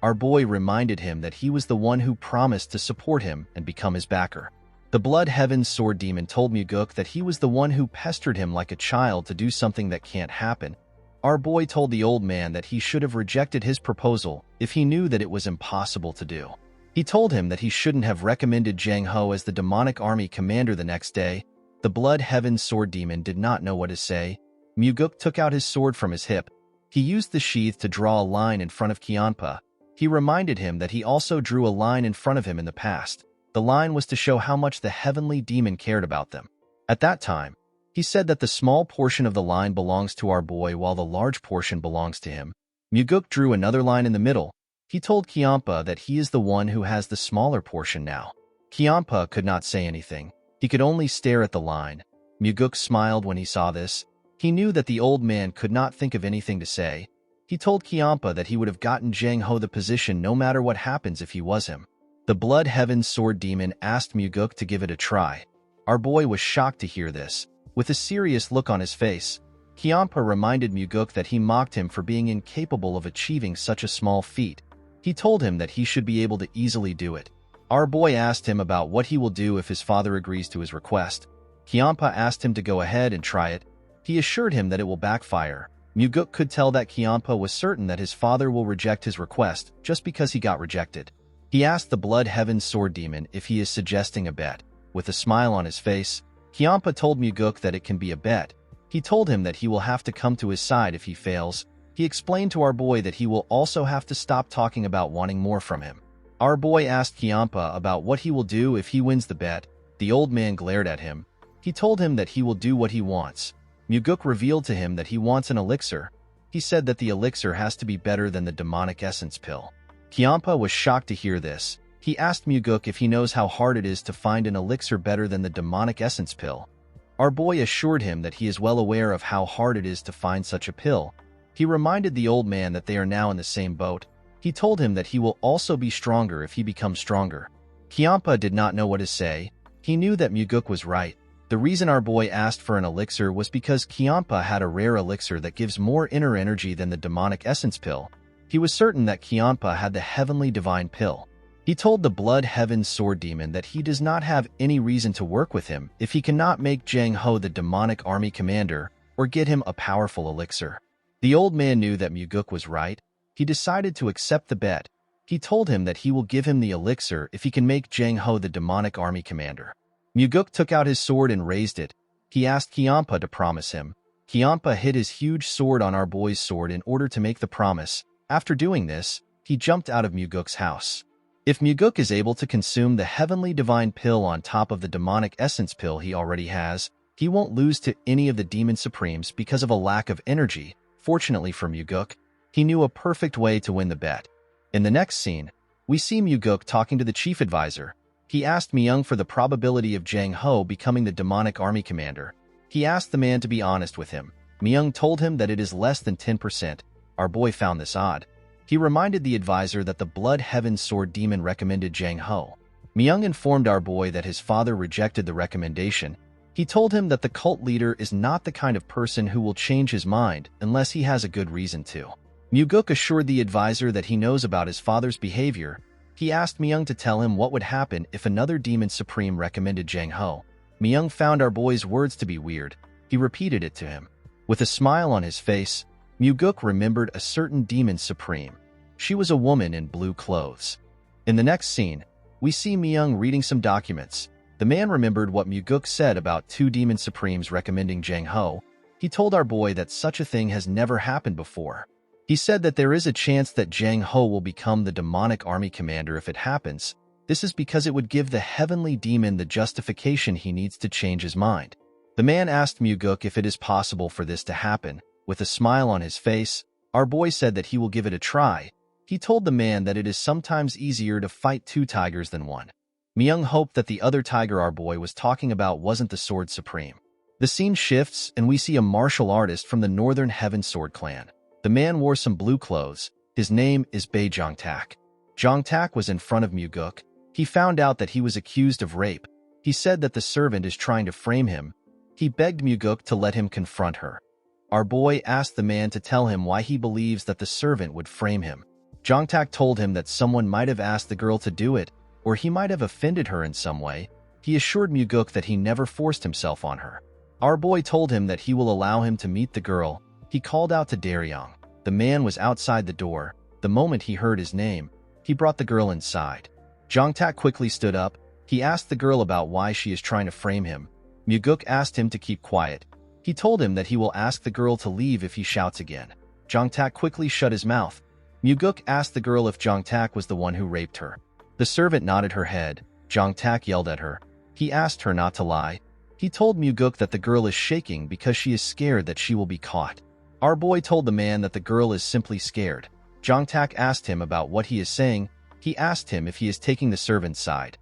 Speaker 1: Our boy reminded him that he was the one who promised to support him and become his backer. The Blood Heaven Sword Demon told Muguk that he was the one who pestered him like a child to do something that can't happen. Our boy told the old man that he should have rejected his proposal if he knew that it was impossible to do. He told him that he shouldn't have recommended Jang Ho as the demonic army commander the next day. The Blood Heaven Sword Demon did not know what to say. Muguk took out his sword from his hip. He used the sheath to draw a line in front of Kianpa. He reminded him that he also drew a line in front of him in the past. The line was to show how much the heavenly demon cared about them. At that time, he said that the small portion of the line belongs to our boy while the large portion belongs to him. Muguk drew another line in the middle. He told Kianpa that he is the one who has the smaller portion now. Kianpa could not say anything. He could only stare at the line. Muguk smiled when he saw this. He knew that the old man could not think of anything to say. He told Kianpa that he would have gotten Jang Ho the position no matter what happens if he was him. The Blood Heaven Sword Demon asked Muguk to give it a try. Our boy was shocked to hear this. With a serious look on his face, Kianpa reminded Muguk that he mocked him for being incapable of achieving such a small feat. He told him that he should be able to easily do it. Our boy asked him about what he will do if his father agrees to his request. Kianpa asked him to go ahead and try it. He assured him that it will backfire. Muguk could tell that Kianpa was certain that his father will reject his request just because he got rejected. He asked the Blood Heaven Sword Demon if he is suggesting a bet. With a smile on his face, Kianpa told Muguk that it can be a bet. He told him that he will have to come to his side if he fails. He explained to our boy that he will also have to stop talking about wanting more from him. Our boy asked Kianpa about what he will do if he wins the bet. The old man glared at him. He told him that he will do what he wants. Muguk revealed to him that he wants an elixir. He said that the elixir has to be better than the demonic essence pill. Kianpa was shocked to hear this. He asked Muguk if he knows how hard it is to find an elixir better than the demonic essence pill. Our boy assured him that he is well aware of how hard it is to find such a pill. He reminded the old man that they are now in the same boat. He told him that he will also be stronger if he becomes stronger. Kianpa did not know what to say. He knew that Muguk was right. The reason our boy asked for an elixir was because Kianpa had a rare elixir that gives more inner energy than the demonic essence pill. He was certain that Kianpa had the heavenly divine pill. He told the Blood Heaven Sword Demon that he does not have any reason to work with him if he cannot make Jang Ho the demonic army commander or get him a powerful elixir. The old man knew that Muguk was right. He decided to accept the bet. He told him that he will give him the elixir if he can make Jang Ho the demonic army commander. Muguk took out his sword and raised it. He asked Kianpa to promise him. Kianpa hid his huge sword on our boy's sword in order to make the promise. After doing this, he jumped out of Muguk's house. If Muguk is able to consume the heavenly divine pill on top of the demonic essence pill he already has, he won't lose to any of the demon supremes because of a lack of energy. Fortunately for Muguk, he knew a perfect way to win the bet. In the next scene, we see Muguk talking to the chief advisor. He asked Myung for the probability of Jang Ho becoming the demonic army commander. He asked the man to be honest with him. Myung told him that it is less than 10%. Our boy found this odd. He reminded the advisor that the Blood Heaven Sword Demon recommended Jang Ho. Myung informed our boy that his father rejected the recommendation. He told him that the cult leader is not the kind of person who will change his mind unless he has a good reason to. Muguk assured the advisor that he knows about his father's behavior. He asked Myung to tell him what would happen if another demon supreme recommended Jang Ho. Myung found our boy's words to be weird. He repeated it to him. With a smile on his face, Muguk remembered a certain demon supreme. She was a woman in blue clothes. In the next scene, we see Myung reading some documents. The man remembered what Muguk said about two demon supremes recommending Jang Ho. He told our boy that such a thing has never happened before. He said that there is a chance that Jang Ho will become the demonic army commander if it happens. This is because it would give the heavenly demon the justification he needs to change his mind. The man asked Muguk if it is possible for this to happen. With a smile on his face, our boy said that he will give it a try. He told the man that it is sometimes easier to fight two tigers than one. Myung hoped that the other tiger our boy was talking about wasn't the Sword Supreme. The scene shifts and we see a martial artist from the Northern Heaven Sword clan. The man wore some blue clothes. His name is Bae Jongtak. Jongtak was in front of Muguk. He found out that he was accused of rape. He said that the servant is trying to frame him. He begged Muguk to let him confront her. Our boy asked the man to tell him why he believes that the servant would frame him. Jongtak told him that someone might have asked the girl to do it, or he might have offended her in some way. He assured Muguk that he never forced himself on her. Our boy told him that he will allow him to meet the girl. He called out to Daryong. The man was outside the door. The moment he heard his name, he brought the girl inside. Jongtak quickly stood up. He asked the girl about why she is trying to frame him. Muguk asked him to keep quiet. He told him that he will ask the girl to leave if he shouts again. Jongtak quickly shut his mouth. Muguk asked the girl if Jongtak was the one who raped her. The servant nodded her head. Jongtak yelled at her. He asked her not to lie. He told Muguk that the girl is shaking because she is scared that she will be caught. Our boy told the man that the girl is simply scared. Jongtak asked him about what he is saying. He asked him if he is taking the servant's side.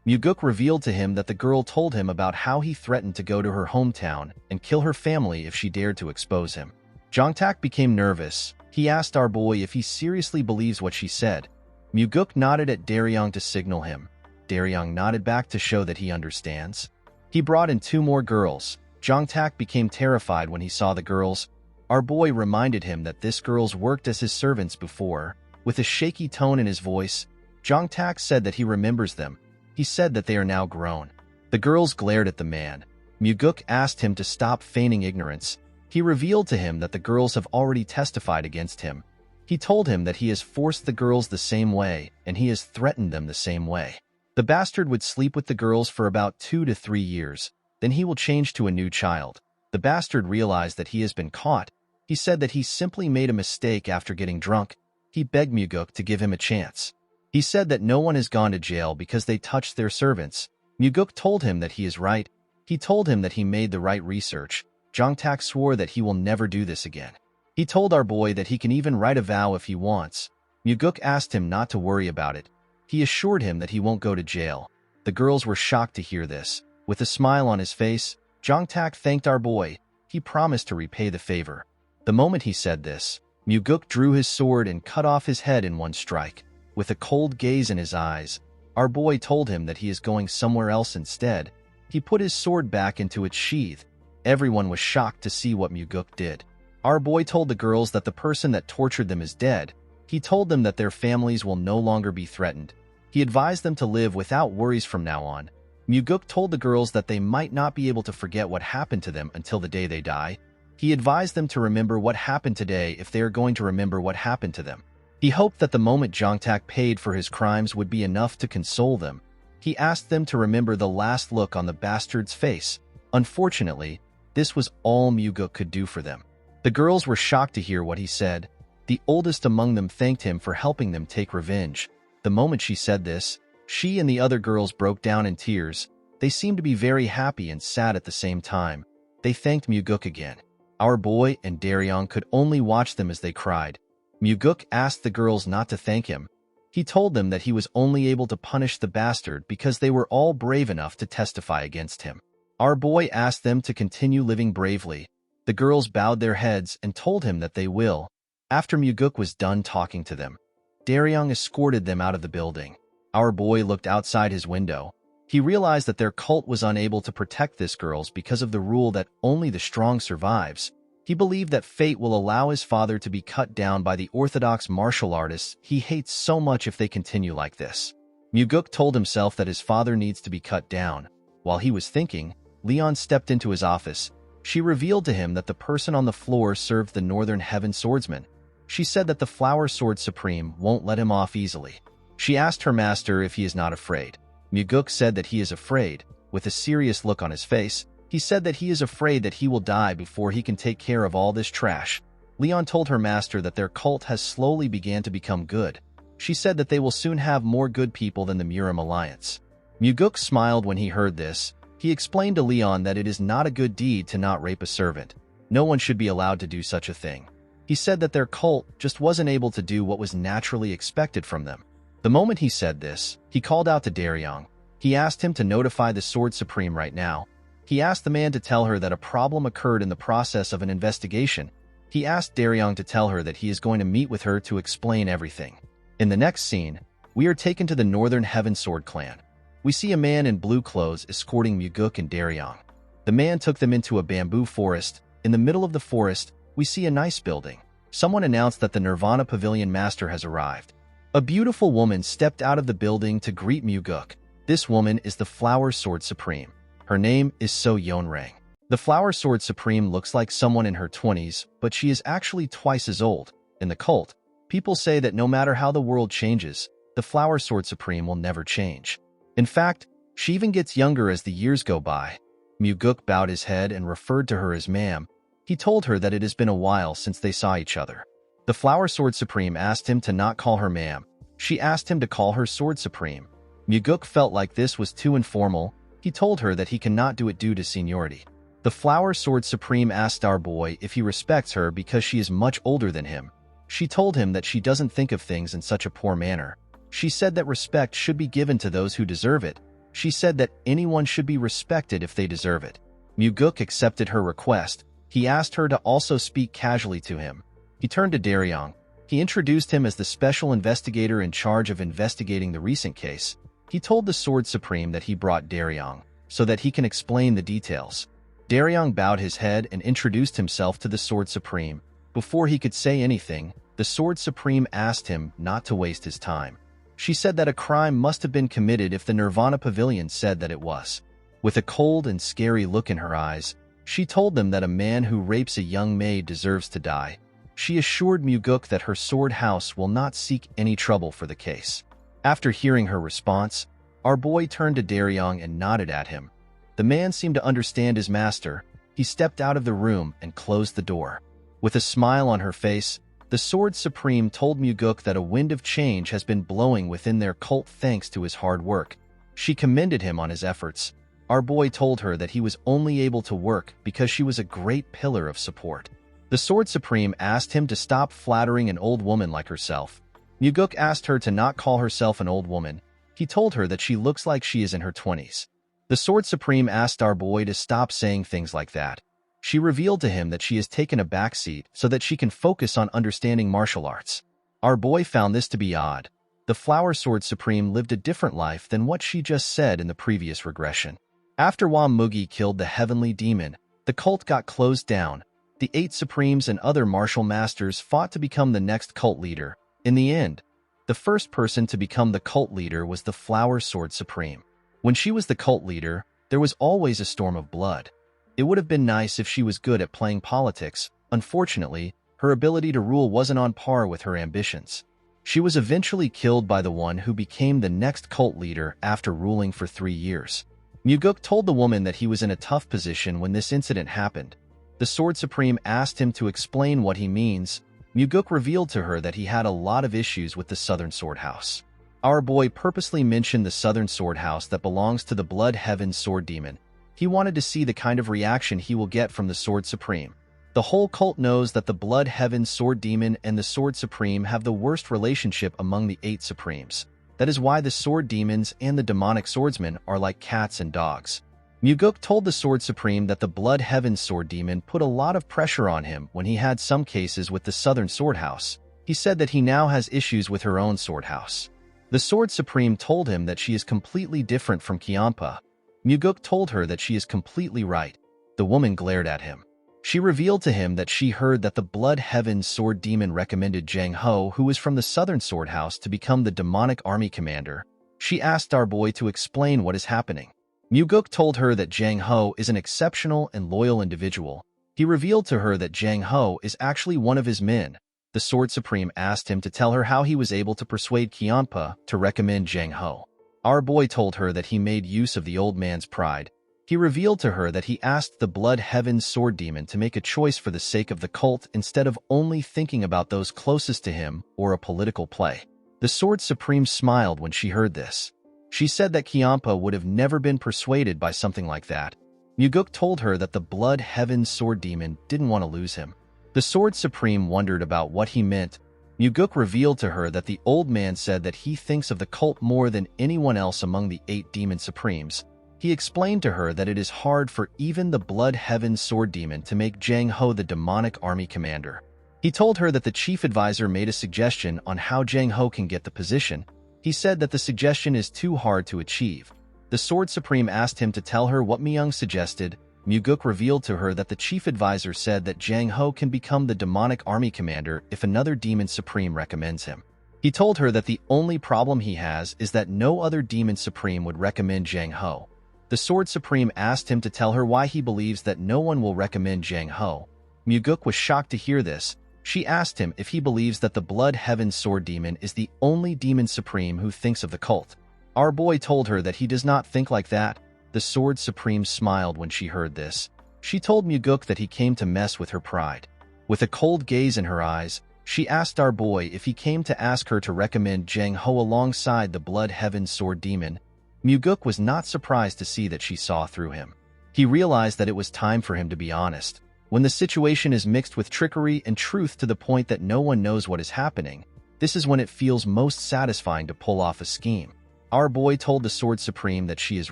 Speaker 1: Muguk revealed to him that the girl told him about how he threatened to go to her hometown and kill her family if she dared to expose him. Jongtak became nervous. He asked our boy if he seriously believes what she said. Muguk nodded at Daryong to signal him. Daryong nodded back to show that he understands. He brought in 2 more girls. Jongtak became terrified when he saw the girls. Our boy reminded him that this girls worked as his servants before. With a shaky tone in his voice, Jongtak said that he remembers them. He said that they are now grown. The girls glared at the man. Muguk asked him to stop feigning ignorance. He revealed to him that the girls have already testified against him. He told him that he has forced the girls the same way, and he has threatened them the same way. The bastard would sleep with the girls for about 2 to 3 years. Then he will change to a new child. The bastard realized that he has been caught. He said that he simply made a mistake after getting drunk. He begged Muguk to give him a chance. He said that no one has gone to jail because they touched their servants. Muguk told him that he is right. He told him that he made the right research. Jongtak swore that he will never do this again. He told our boy that he can even write a vow if he wants. Muguk asked him not to worry about it. He assured him that he won't go to jail. The girls were shocked to hear this. With a smile on his face, Jongtak thanked our boy. He promised to repay the favor. The moment he said this, Muguk drew his sword and cut off his head in one strike. With a cold gaze in his eyes, our boy told him that he is going somewhere else instead. He put his sword back into its sheath. Everyone was shocked to see what Muguk did. Our boy told the girls that the person that tortured them is dead. He told them that their families will no longer be threatened. He advised them to live without worries from now on. Muguk told the girls that they might not be able to forget what happened to them until the day they die. He advised them to remember what happened today if they are going to remember what happened to them. He hoped that the moment Jongtak paid for his crimes would be enough to console them. He asked them to remember the last look on the bastard's face. Unfortunately, this was all Muguk could do for them. The girls were shocked to hear what he said. The oldest among them thanked him for helping them take revenge. The moment she said this, she and the other girls broke down in tears. They seemed to be very happy and sad at the same time. They thanked Muguk again. Our boy and Daryong could only watch them as they cried. Muguk asked the girls not to thank him. He told them that he was only able to punish the bastard because they were all brave enough to testify against him. Our boy asked them to continue living bravely. The girls bowed their heads and told him that they will. After Muguk was done talking to them, Daryong escorted them out of the building. Our boy looked outside his window. He realized that their cult was unable to protect this girls because of the rule that only the strong survives. He believed that fate will allow his father to be cut down by the orthodox martial artists he hates so much if they continue like this. Muguk told himself that his father needs to be cut down. While he was thinking, Leon stepped into his office. She revealed to him that the person on the floor served the Northern Heaven Swordsman. She said that the Flower Sword Supreme won't let him off easily. She asked her master if he is not afraid. Muguk said that he is afraid. With a serious look on his face, he said that he is afraid that he will die before he can take care of all this trash. Leon told her master that their cult has slowly began to become good. She said that they will soon have more good people than the Murim Alliance. Muguk smiled when he heard this. He explained to Leon that it is not a good deed to not rape a servant. No one should be allowed to do such a thing. He said that their cult just wasn't able to do what was naturally expected from them. The moment he said this, he called out to Daryong. He asked him to notify the Sword Supreme right now. He asked the man to tell her that a problem occurred in the process of an investigation. He asked Daryong to tell her that he is going to meet with her to explain everything. In the next scene, We are taken to the Northern Heaven Sword clan. We see a man in blue clothes escorting Muguk and Daryong. The man took them into a bamboo forest. In the middle of the forest, we see a nice building. Someone announced that the Nirvana Pavilion Master has arrived. A beautiful woman stepped out of the building to greet Muguk. This woman is the Flower Sword Supreme. Her name is So Yeonrang. The Flower Sword Supreme looks like someone in her 20s, but she is actually twice as old. In the cult, people say that no matter how the world changes, the Flower Sword Supreme will never change. In fact, she even gets younger as the years go by. Muguk bowed his head and referred to her as ma'am. He told her that it has been a while since they saw each other. The Flower Sword Supreme asked him to not call her ma'am. She asked him to call her Sword Supreme. Muguk felt like this was too informal. He told her that he cannot do it due to seniority. The Flower Sword Supreme asked our boy if he respects her because she is much older than him. She told him that she doesn't think of things in such a poor manner. She said that respect should be given to those who deserve it. She said that anyone should be respected if they deserve it. Muguk accepted her request. He asked her to also speak casually to him. He turned to Daryong. He introduced him as the special investigator in charge of investigating the recent case. He told the Sword Supreme that he brought Daryong so that he can explain the details. Daryong bowed his head and introduced himself to the Sword Supreme. Before he could say anything, the Sword Supreme asked him not to waste his time. She said that a crime must have been committed if the Nirvana Pavilion said that it was. With a cold and scary look in her eyes, she told them that a man who rapes a young maid deserves to die. She assured Muguk that her sword house will not seek any trouble for the case. After hearing her response, our boy turned to Daryong and nodded at him. The man seemed to understand his master. He stepped out of the room and closed the door. With a smile on her face, the Sword Supreme told Muguk that a wind of change has been blowing within their cult thanks to his hard work. She commended him on his efforts. Our boy told her that he was only able to work because she was a great pillar of support. The Sword Supreme asked him to stop flattering an old woman like herself. Muguk asked her to not call herself an old woman. He told her that she looks like she is in her 20s. The Sword Supreme asked our boy to stop saying things like that. She revealed to him that she has taken a backseat so that she can focus on understanding martial arts. Our boy found this to be odd. The Flower Sword Supreme lived a different life than what she just said in the previous regression. After Wam Mugi killed the Heavenly Demon, the cult got closed down. The 8 Supremes and other martial masters fought to become the next cult leader. In the end, the first person to become the cult leader was the Flower Sword Supreme. When she was the cult leader, there was always a storm of blood. It would have been nice if she was good at playing politics. Unfortunately, her ability to rule wasn't on par with her ambitions. She was eventually killed by the one who became the next cult leader after ruling for 3 years. Muguk told the woman that he was in a tough position when this incident happened. The Sword Supreme asked him to explain what he means. Muguk revealed to her that he had a lot of issues with the Southern Sword House. Our boy purposely mentioned the Southern Sword House that belongs to the Blood Heaven Sword Demon. He wanted to see the kind of reaction he will get from the Sword Supreme. The whole cult knows that the Blood Heaven Sword Demon and the Sword Supreme have the worst relationship among the 8 Supremes. That is why the Sword Demons and the Demonic Swordsmen are like cats and dogs. Muguk told the Sword Supreme that the Blood Heaven Sword Demon put a lot of pressure on him when he had some cases with the Southern Sword House. He said that he now has issues with her own sword house. The Sword Supreme told him that she is completely different from Kiampa. Muguk told her that she is completely right. The woman glared at him. She revealed to him that she heard that the Blood Heaven Sword Demon recommended Jang Ho, who is from the Southern Sword House, to become the demonic army commander. She asked our boy to explain what is happening. Muguk told her that Jang Ho is an exceptional and loyal individual. He revealed to her that Jang Ho is actually one of his men. The Sword Supreme asked him to tell her how he was able to persuade Kiampa to recommend Jang Ho. Our boy told her that he made use of the old man's pride. He revealed to her that he asked the Blood Heaven Sword Demon to make a choice for the sake of the cult instead of only thinking about those closest to him or a political play. The Sword Supreme smiled when she heard this. She said that Kiampa would have never been persuaded by something like that. Muguk told her that the Blood Heaven Sword Demon didn't want to lose him. The Sword Supreme wondered about what he meant. Muguk revealed to her that the old man said that he thinks of the cult more than anyone else among the 8 Demon Supremes. He explained to her that it is hard for even the Blood Heaven Sword Demon to make Jang Ho the demonic army commander. He told her that the chief advisor made a suggestion on how Jang Ho can get the position. He said that the suggestion is too hard to achieve. The Sword Supreme asked him to tell her what Myung suggested. Muguk revealed to her that the chief advisor said that Jang Ho can become the demonic army commander if another demon supreme recommends him. He told her that the only problem he has is that no other demon supreme would recommend Jang Ho. The Sword Supreme asked him to tell her why he believes that no one will recommend Jang Ho. Muguk was shocked to hear this. She asked him if he believes that the Blood Heaven Sword Demon is the only demon supreme who thinks of the cult. Our boy told her that he does not think like that. The Sword Supreme smiled when she heard this. She told Muguk that he came to mess with her pride. With a cold gaze in her eyes, she asked our boy if he came to ask her to recommend Jang Ho alongside the Blood Heaven Sword Demon. Muguk was not surprised to see that she saw through him. He realized that it was time for him to be honest. When the situation is mixed with trickery and truth to the point that no one knows what is happening, this is when it feels most satisfying to pull off a scheme. Our boy told the Sword Supreme that she is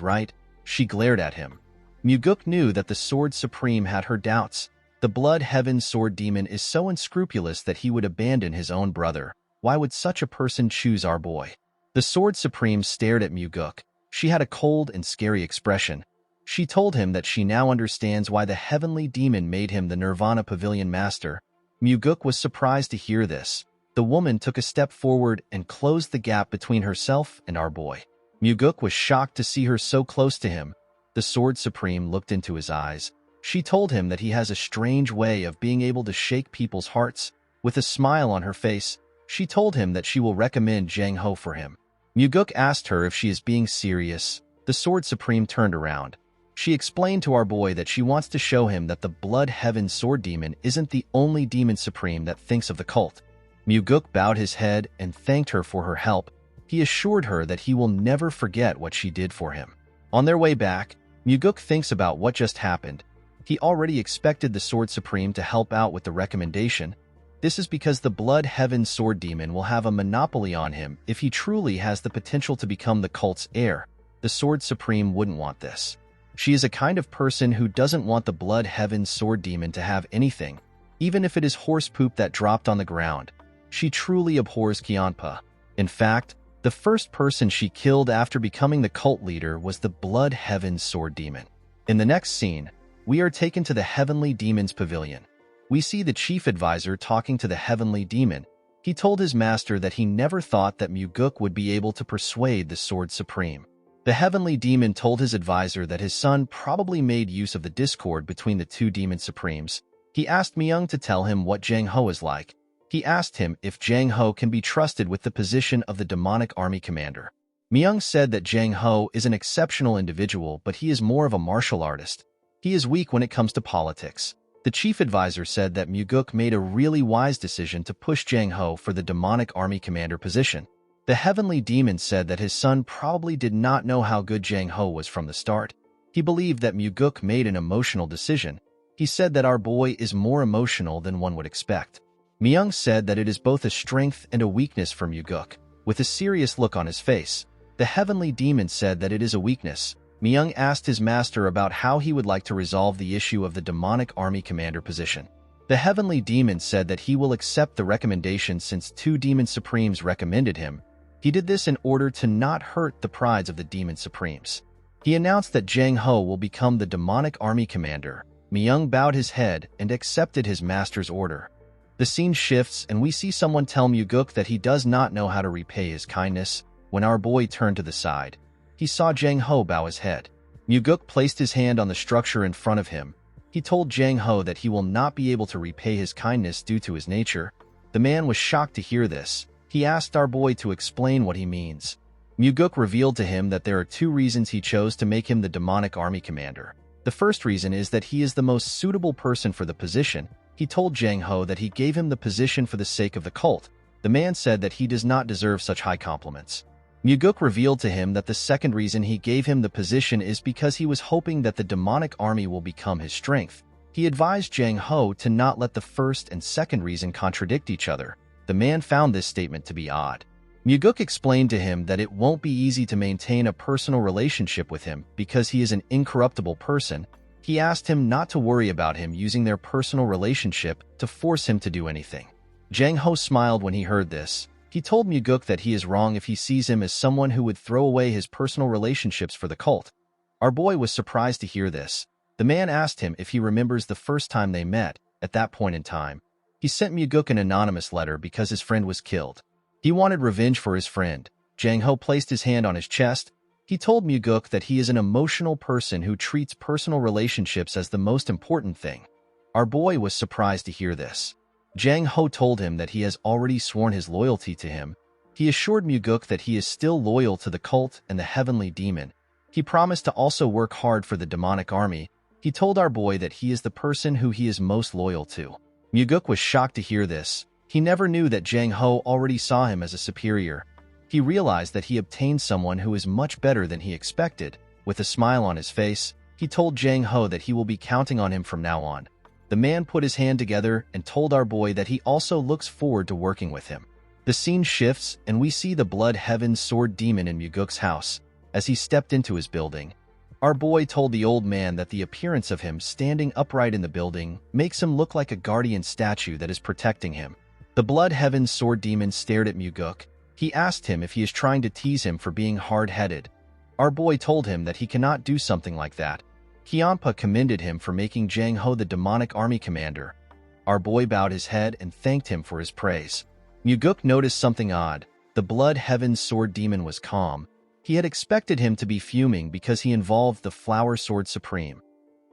Speaker 1: right. She glared at him. Muguk knew that the Sword Supreme had her doubts. The Blood Heaven Sword Demon is so unscrupulous that he would abandon his own brother. Why would such a person choose our boy? The Sword Supreme stared at Muguk. She had a cold and scary expression. She told him that she now understands why the Heavenly Demon made him the Nirvana Pavilion Master. Muguk was surprised to hear this. The woman took a step forward and closed the gap between herself and our boy. Muguk was shocked to see her so close to him. The Sword Supreme looked into his eyes. She told him that he has a strange way of being able to shake people's hearts. With a smile on her face, she told him that she will recommend Jang Ho for him. Muguk asked her if she is being serious. The Sword Supreme turned around. She explained to our boy that she wants to show him that the Blood Heaven Sword Demon isn't the only demon supreme that thinks of the cult. Muguk bowed his head and thanked her for her help. He assured her that he will never forget what she did for him. On their way back, Muguk thinks about what just happened. He already expected the Sword Supreme to help out with the recommendation. This is because the Blood Heaven Sword Demon will have a monopoly on him if he truly has the potential to become the cult's heir. The Sword Supreme wouldn't want this. She is a kind of person who doesn't want the Blood Heaven Sword Demon to have anything, even if it is horse poop that dropped on the ground. She truly abhors Kianpa. In fact, the first person she killed after becoming the cult leader was the Blood Heaven Sword Demon. In the next scene, we are taken to the Heavenly Demon's Pavilion. We see the chief advisor talking to the Heavenly Demon. He told his master that he never thought that Muguk would be able to persuade the Sword Supreme. The Heavenly Demon told his advisor that his son probably made use of the discord between the two demon supremes. He asked Myung to tell him what Jang Ho is like. He asked him if Jang Ho can be trusted with the position of the demonic army commander. Myung said that Jang Ho is an exceptional individual, but he is more of a martial artist. He is weak when it comes to politics. The chief advisor said that Muguk made a really wise decision to push Jang Ho for the demonic army commander position. The Heavenly Demon said that his son probably did not know how good Jang Ho was from the start. He believed that Muguk made an emotional decision. He said that our boy is more emotional than one would expect. Myung said that it is both a strength and a weakness for Muguk. With a serious look on his face, the Heavenly Demon said that it is a weakness. Myung asked his master about how he would like to resolve the issue of the demonic army commander position. The Heavenly Demon said that he will accept the recommendation since two demon supremes recommended him. He did this in order to not hurt the prides of the demon supremes. He announced that Jang Ho will become the demonic army commander. Myung bowed his head and accepted his master's order. The scene shifts and we see someone tell Muguk that he does not know how to repay his kindness. When our boy turned to the side, he saw Jang Ho bow his head. Muguk placed his hand on the structure in front of him. He told Jang Ho that he will not be able to repay his kindness due to his nature. The man was shocked to hear this. He asked our boy to explain what he means. Muguk revealed to him that there are two reasons he chose to make him the demonic army commander. The first reason is that he is the most suitable person for the position. He told Jang Ho that he gave him the position for the sake of the cult. The man said that he does not deserve such high compliments. Muguk revealed to him that the second reason he gave him the position is because he was hoping that the demonic army will become his strength. He advised Jang Ho to not let the first and second reason contradict each other. The man found this statement to be odd. Muguk explained to him that it won't be easy to maintain a personal relationship with him because he is an incorruptible person. He asked him not to worry about him using their personal relationship to force him to do anything. Jang Ho smiled when he heard this. He told Muguk that he is wrong if he sees him as someone who would throw away his personal relationships for the cult. Our boy was surprised to hear this. The man asked him if he remembers the first time they met. At that point in time, he sent Muguk an anonymous letter because his friend was killed. He wanted revenge for his friend. Jang Ho placed his hand on his chest. He told Muguk that he is an emotional person who treats personal relationships as the most important thing. Our boy was surprised to hear this. Jang Ho told him that he has already sworn his loyalty to him. He assured Muguk that he is still loyal to the cult and the heavenly demon. He promised to also work hard for the demonic army. He told our boy that he is the person who he is most loyal to. Muguk was shocked to hear this. He never knew that Jang Ho already saw him as a superior. He realized that he obtained someone who is much better than he expected. With a smile on his face, he told Jang Ho that he will be counting on him from now on. The man put his hand together and told our boy that he also looks forward to working with him. The scene shifts and we see the Blood Heaven Sword Demon in Muguk's house. As he stepped into his building, our boy told the old man that the appearance of him standing upright in the building makes him look like a guardian statue that is protecting him. The Blood Heaven Sword Demon stared at Muguk. He asked him if he is trying to tease him for being hard-headed. Our boy told him that he cannot do something like that. Kianpa commended him for making Jang Ho the demonic army commander. Our boy bowed his head and thanked him for his praise. Muguk noticed something odd. The Blood Heaven Sword Demon was calm. He had expected him to be fuming because he involved the Flower Sword Supreme.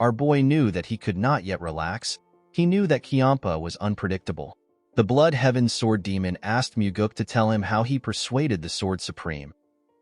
Speaker 1: Our boy knew that he could not yet relax. He knew that Kianpa was unpredictable. The Blood Heaven Sword Demon asked Muguk to tell him how he persuaded the Sword Supreme.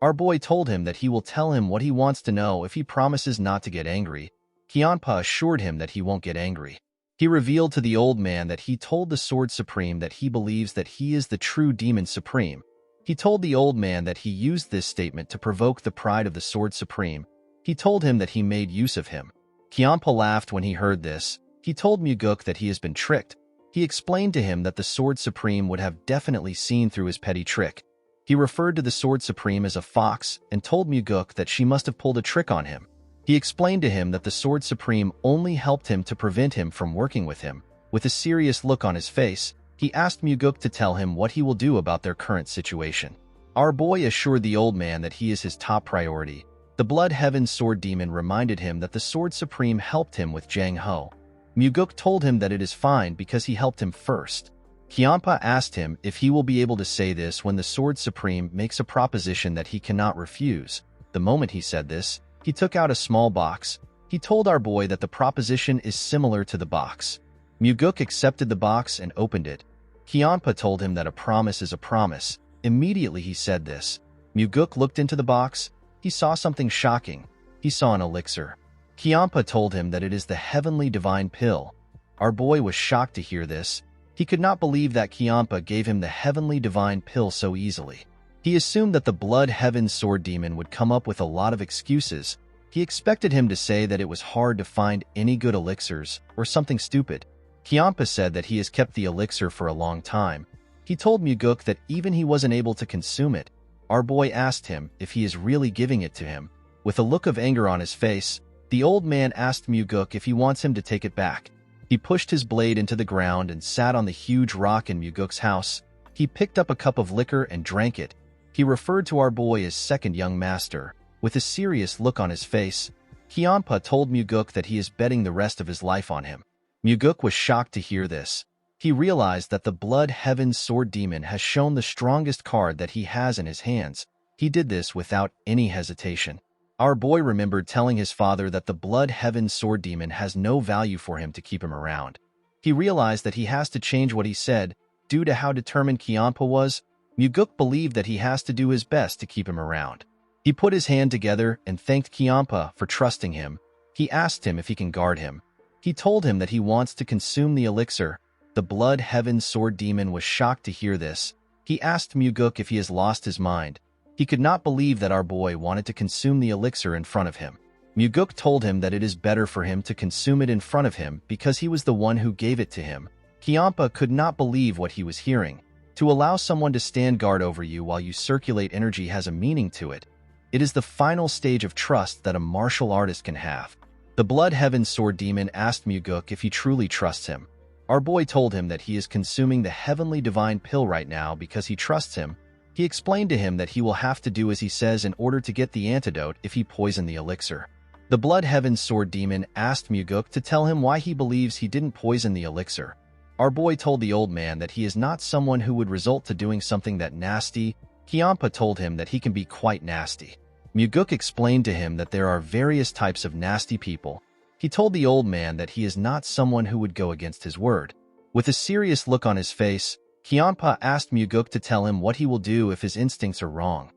Speaker 1: Our boy told him that he will tell him what he wants to know if he promises not to get angry. Kianpa assured him that he won't get angry. He revealed to the old man that he told the Sword Supreme that he believes that he is the true Demon Supreme. He told the old man that he used this statement to provoke the pride of the Sword Supreme. He told him that he made use of him. Kianpa laughed when he heard this. He told Muguk that he has been tricked. He explained to him that the Sword Supreme would have definitely seen through his petty trick. He referred to the Sword Supreme as a fox and told Muguk that she must have pulled a trick on him. He explained to him that the Sword Supreme only helped him to prevent him from working with him. With a serious look on his face, he asked Muguk to tell him what he will do about their current situation. Our boy assured the old man that he is his top priority. The Blood Heaven Sword Demon reminded him that the Sword Supreme helped him with Jang Ho. Muguk told him that it is fine because he helped him first. Kianpa asked him if he will be able to say this when the Sword Supreme makes a proposition that he cannot refuse. The moment he said this, he took out a small box. He told our boy that the proposition is similar to the box. Muguk accepted the box and opened it. Kianpa told him that a promise is a promise. Immediately he said this. Muguk looked into the box. He saw something shocking. He saw an elixir. Kianpa told him that it is the Heavenly Divine Pill. Our boy was shocked to hear this. He could not believe that Kianpa gave him the Heavenly Divine Pill so easily. He assumed that the Blood Heaven Sword Demon would come up with a lot of excuses. He expected him to say that it was hard to find any good elixirs or something stupid. Kianpa said that he has kept the elixir for a long time. He told Muguk that even he wasn't able to consume it. Our boy asked him if he is really giving it to him. With a look of anger on his face, the old man asked Muguk if he wants him to take it back. He pushed his blade into the ground and sat on the huge rock in Muguk's house. He picked up a cup of liquor and drank it. He referred to our boy as second young master. With a serious look on his face, Kianpa told Muguk that he is betting the rest of his life on him. Muguk was shocked to hear this. He realized that the Blood Heaven Sword Demon has shown the strongest card that he has in his hands. He did this without any hesitation. Our boy remembered telling his father that the Blood Heaven Sword Demon has no value for him to keep him around. He realized that he has to change what he said. Due to how determined Kianpa was, Muguk believed that he has to do his best to keep him around. He put his hand together and thanked Kianpa for trusting him. He asked him if he can guard him. He told him that he wants to consume the elixir. The Blood Heaven Sword Demon was shocked to hear this. He asked Muguk if he has lost his mind. He could not believe that our boy wanted to consume the elixir in front of him. Muguk told him that it is better for him to consume it in front of him because he was the one who gave it to him. Kianpa could not believe what he was hearing. To allow someone to stand guard over you while you circulate energy has a meaning to it. It is the final stage of trust that a martial artist can have. The Blood Heaven Sword Demon asked Muguk if he truly trusts him. Our boy told him that he is consuming the heavenly divine pill right now because he trusts him. He explained to him that he will have to do as he says in order to get the antidote if he poisoned the elixir. The Blood Heaven Sword Demon asked Muguk to tell him why he believes he didn't poison the elixir. Our boy told the old man that he is not someone who would result to doing something that nasty. Kiampa told him that he can be quite nasty. Muguk explained to him that there are various types of nasty people. He told the old man that he is not someone who would go against his word. With a serious look on his face, Kiampa asked Muguk to tell him what he will do if his instincts are wrong.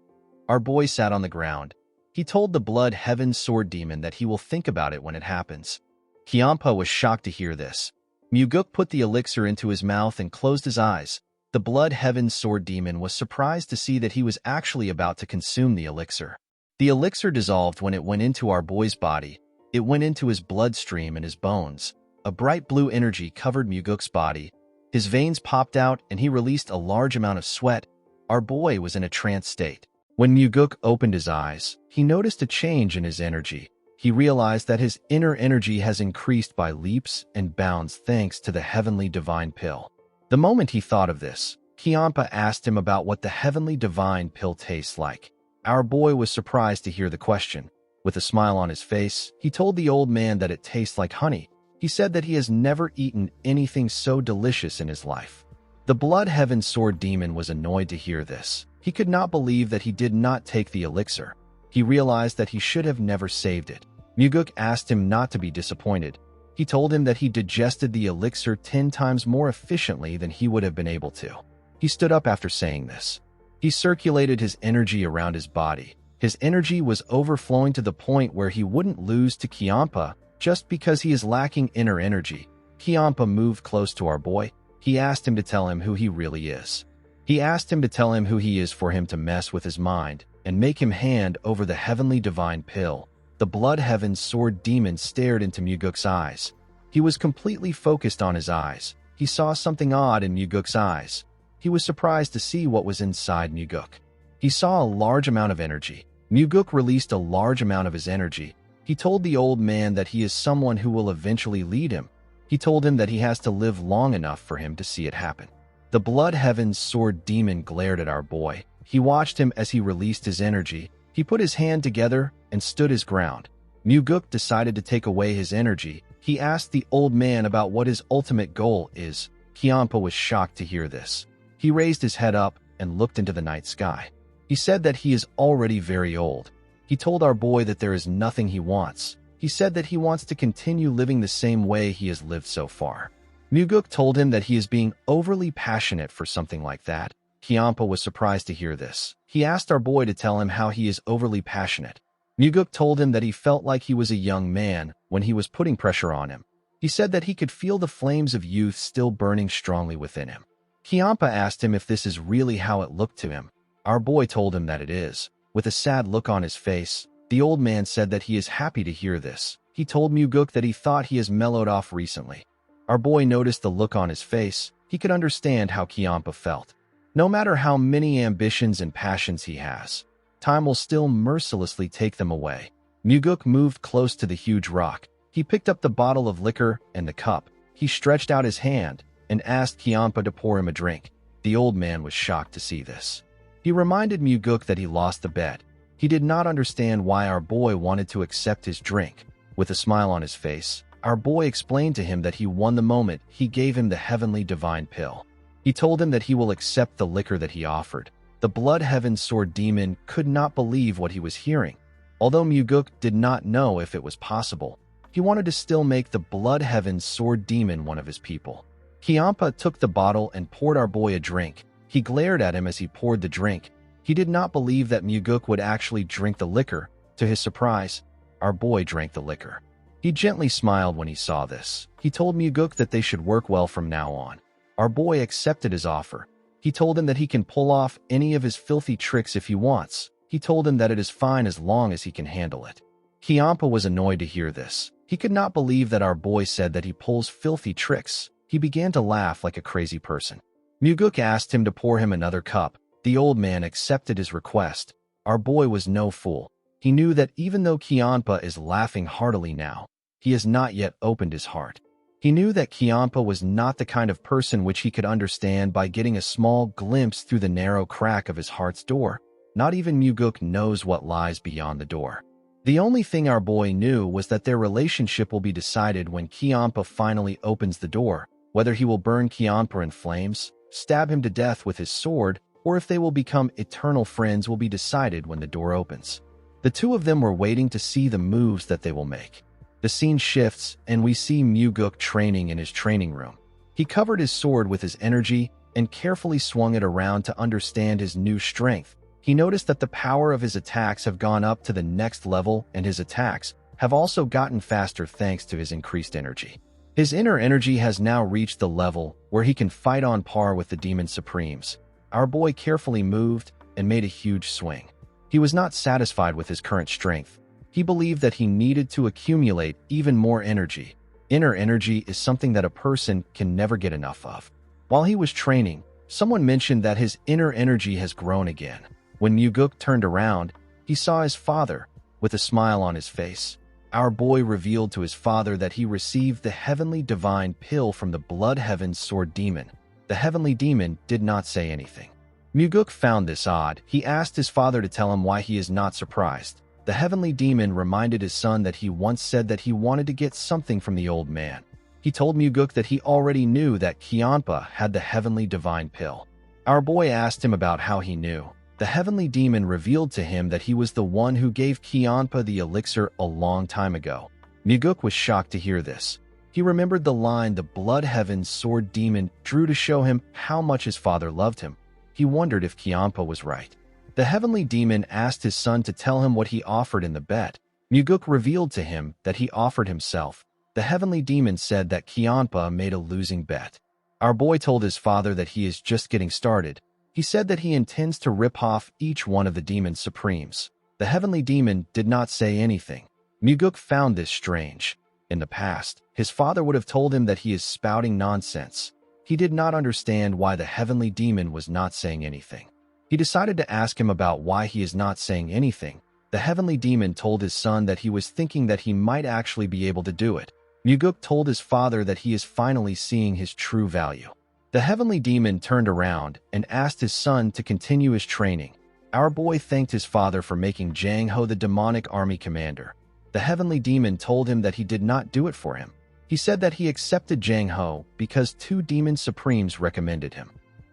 Speaker 1: Our boy sat on the ground. He told the Blood Heaven Sword Demon that he will think about it when it happens. Kiampa was shocked to hear this. Muguk put the elixir into his mouth and closed his eyes. The Blood Heaven Sword Demon was surprised to see that he was actually about to consume the elixir. The elixir dissolved when it went into our boy's body. It went into his bloodstream and his bones. A bright blue energy covered Muguk's body. His veins popped out and he released a large amount of sweat. Our boy was in a trance state. When Muguk opened his eyes, he noticed a change in his energy. He realized that his inner energy has increased by leaps and bounds thanks to the heavenly divine pill. The moment he thought of this, Kiampa asked him about what the heavenly divine pill tastes like. Our boy was surprised to hear the question. With a smile on his face, he told the old man that it tastes like honey. He said that he has never eaten anything so delicious in his life. The Blood Heaven Sword Demon was annoyed to hear this. He could not believe that he did not take the elixir. He realized that he should have never saved it. Muguk asked him not to be disappointed. He told him that he digested the elixir 10 times more efficiently than he would have been able to. He stood up after saying this. He circulated his energy around his body. His energy was overflowing to the point where he wouldn't lose to Kiampa just because he is lacking inner energy. Kiampa moved close to our boy. He asked him to tell him who he really is. He asked him to tell him who he is for him to mess with his mind and make him hand over the heavenly divine pill. The Blood Heaven Sword Demon stared into Muguk's eyes. He was completely focused on his eyes. He saw something odd in Muguk's eyes. He was surprised to see what was inside Muguk. He saw a large amount of energy. Muguk released a large amount of his energy. He told the old man that he is someone who will eventually lead him. He told him that he has to live long enough for him to see it happen. The Blood Heaven Sword Demon glared at our boy. He watched him as he released his energy. He put his hand together and stood his ground. Muguk decided to take away his energy. He asked the old man about what his ultimate goal is. Kiampa was shocked to hear this. He raised his head up and looked into the night sky. He said that he is already very old. He told our boy that there is nothing he wants. He said that he wants to continue living the same way he has lived so far. Muguk told him that he is being overly passionate for something like that. Kiampa was surprised to hear this. He asked our boy to tell him how he is overly passionate. Muguk told him that he felt like he was a young man when he was putting pressure on him. He said that he could feel the flames of youth still burning strongly within him. Kiampa asked him if this is really how it looked to him. Our boy told him that it is. With a sad look on his face, the old man said that he is happy to hear this. He told Muguk that he thought he has mellowed off recently. Our boy noticed the look on his face. He could understand how Kiampa felt. No matter how many ambitions and passions he has, time will still mercilessly take them away. Muguk moved close to the huge rock. He picked up the bottle of liquor and the cup. He stretched out his hand and asked Kiampa to pour him a drink. The old man was shocked to see this. He reminded Muguk that he lost the bet. He did not understand why our boy wanted to accept his drink. With a smile on his face, our boy explained to him that he won the moment he gave him the heavenly divine pill. He told him that he will accept the liquor that he offered. The Blood Heaven Sword Demon could not believe what he was hearing. Although Muguk did not know if it was possible, he wanted to still make the Blood Heaven Sword Demon one of his people. Kiampa took the bottle and poured our boy a drink. He glared at him as he poured the drink. He did not believe that Muguk would actually drink the liquor. To his surprise, our boy drank the liquor. He gently smiled when he saw this. He told Muguk that they should work well from now on. Our boy accepted his offer. He told him that he can pull off any of his filthy tricks if he wants. He told him that it is fine as long as he can handle it. Kiampa was annoyed to hear this. He could not believe that our boy said that he pulls filthy tricks. He began to laugh like a crazy person. Muguk asked him to pour him another cup. The old man accepted his request. Our boy was no fool. He knew that even though Kiampa is laughing heartily now, he has not yet opened his heart. He knew that Kiampa was not the kind of person which he could understand by getting a small glimpse through the narrow crack of his heart's door. Not even Muguk knows what lies beyond the door. The only thing our boy knew was that their relationship will be decided when Kiampa finally opens the door, whether he will burn Kiampa in flames, stab him to death with his sword, or if they will become eternal friends will be decided when the door opens. The two of them were waiting to see the moves that they will make. The scene shifts, and we see Muguk training in his training room. He covered his sword with his energy and carefully swung it around to understand his new strength. He noticed that the power of his attacks have gone up to the next level, and his attacks have also gotten faster thanks to his increased energy. His inner energy has now reached the level where he can fight on par with the Demon Supremes. Our boy carefully moved and made a huge swing. He was not satisfied with his current strength. He believed that he needed to accumulate even more energy. Inner energy is something that a person can never get enough of. While he was training, someone mentioned that his inner energy has grown again. When Muguk turned around, he saw his father, with a smile on his face. Our boy revealed to his father that he received the heavenly divine pill from the Blood Heaven's sword demon. The heavenly demon did not say anything. Muguk found this odd. He asked his father to tell him why he is not surprised. The heavenly demon reminded his son that he once said that he wanted to get something from the old man. He told Muguk that he already knew that Kiampa had the heavenly divine pill. Our boy asked him about how he knew. The heavenly demon revealed to him that he was the one who gave Kiampa the elixir a long time ago. Muguk was shocked to hear this. He remembered the line the Blood Heaven's sword demon drew to show him how much his father loved him. He wondered if Kiampa was right. The heavenly demon asked his son to tell him what he offered in the bet. Muguk revealed to him that he offered himself. The heavenly demon said that Kiampa made a losing bet. Our boy told his father that he is just getting started. He said that he intends to rip off each one of the Demon Supremes. The heavenly demon did not say anything. Muguk found this strange. In the past, his father would have told him that he is spouting nonsense. He did not understand why the heavenly demon was not saying anything. He decided to ask him about why he is not saying anything. The heavenly demon told his son that he was thinking that he might actually be able to do it. Muguk told his father that he is finally seeing his true value. The heavenly demon turned around and asked his son to continue his training. Our boy thanked his father for making Jang Ho the demonic army commander. The heavenly demon told him that he did not do it for him. He said that he accepted Jang Ho because 2 Demon Supremes recommended him.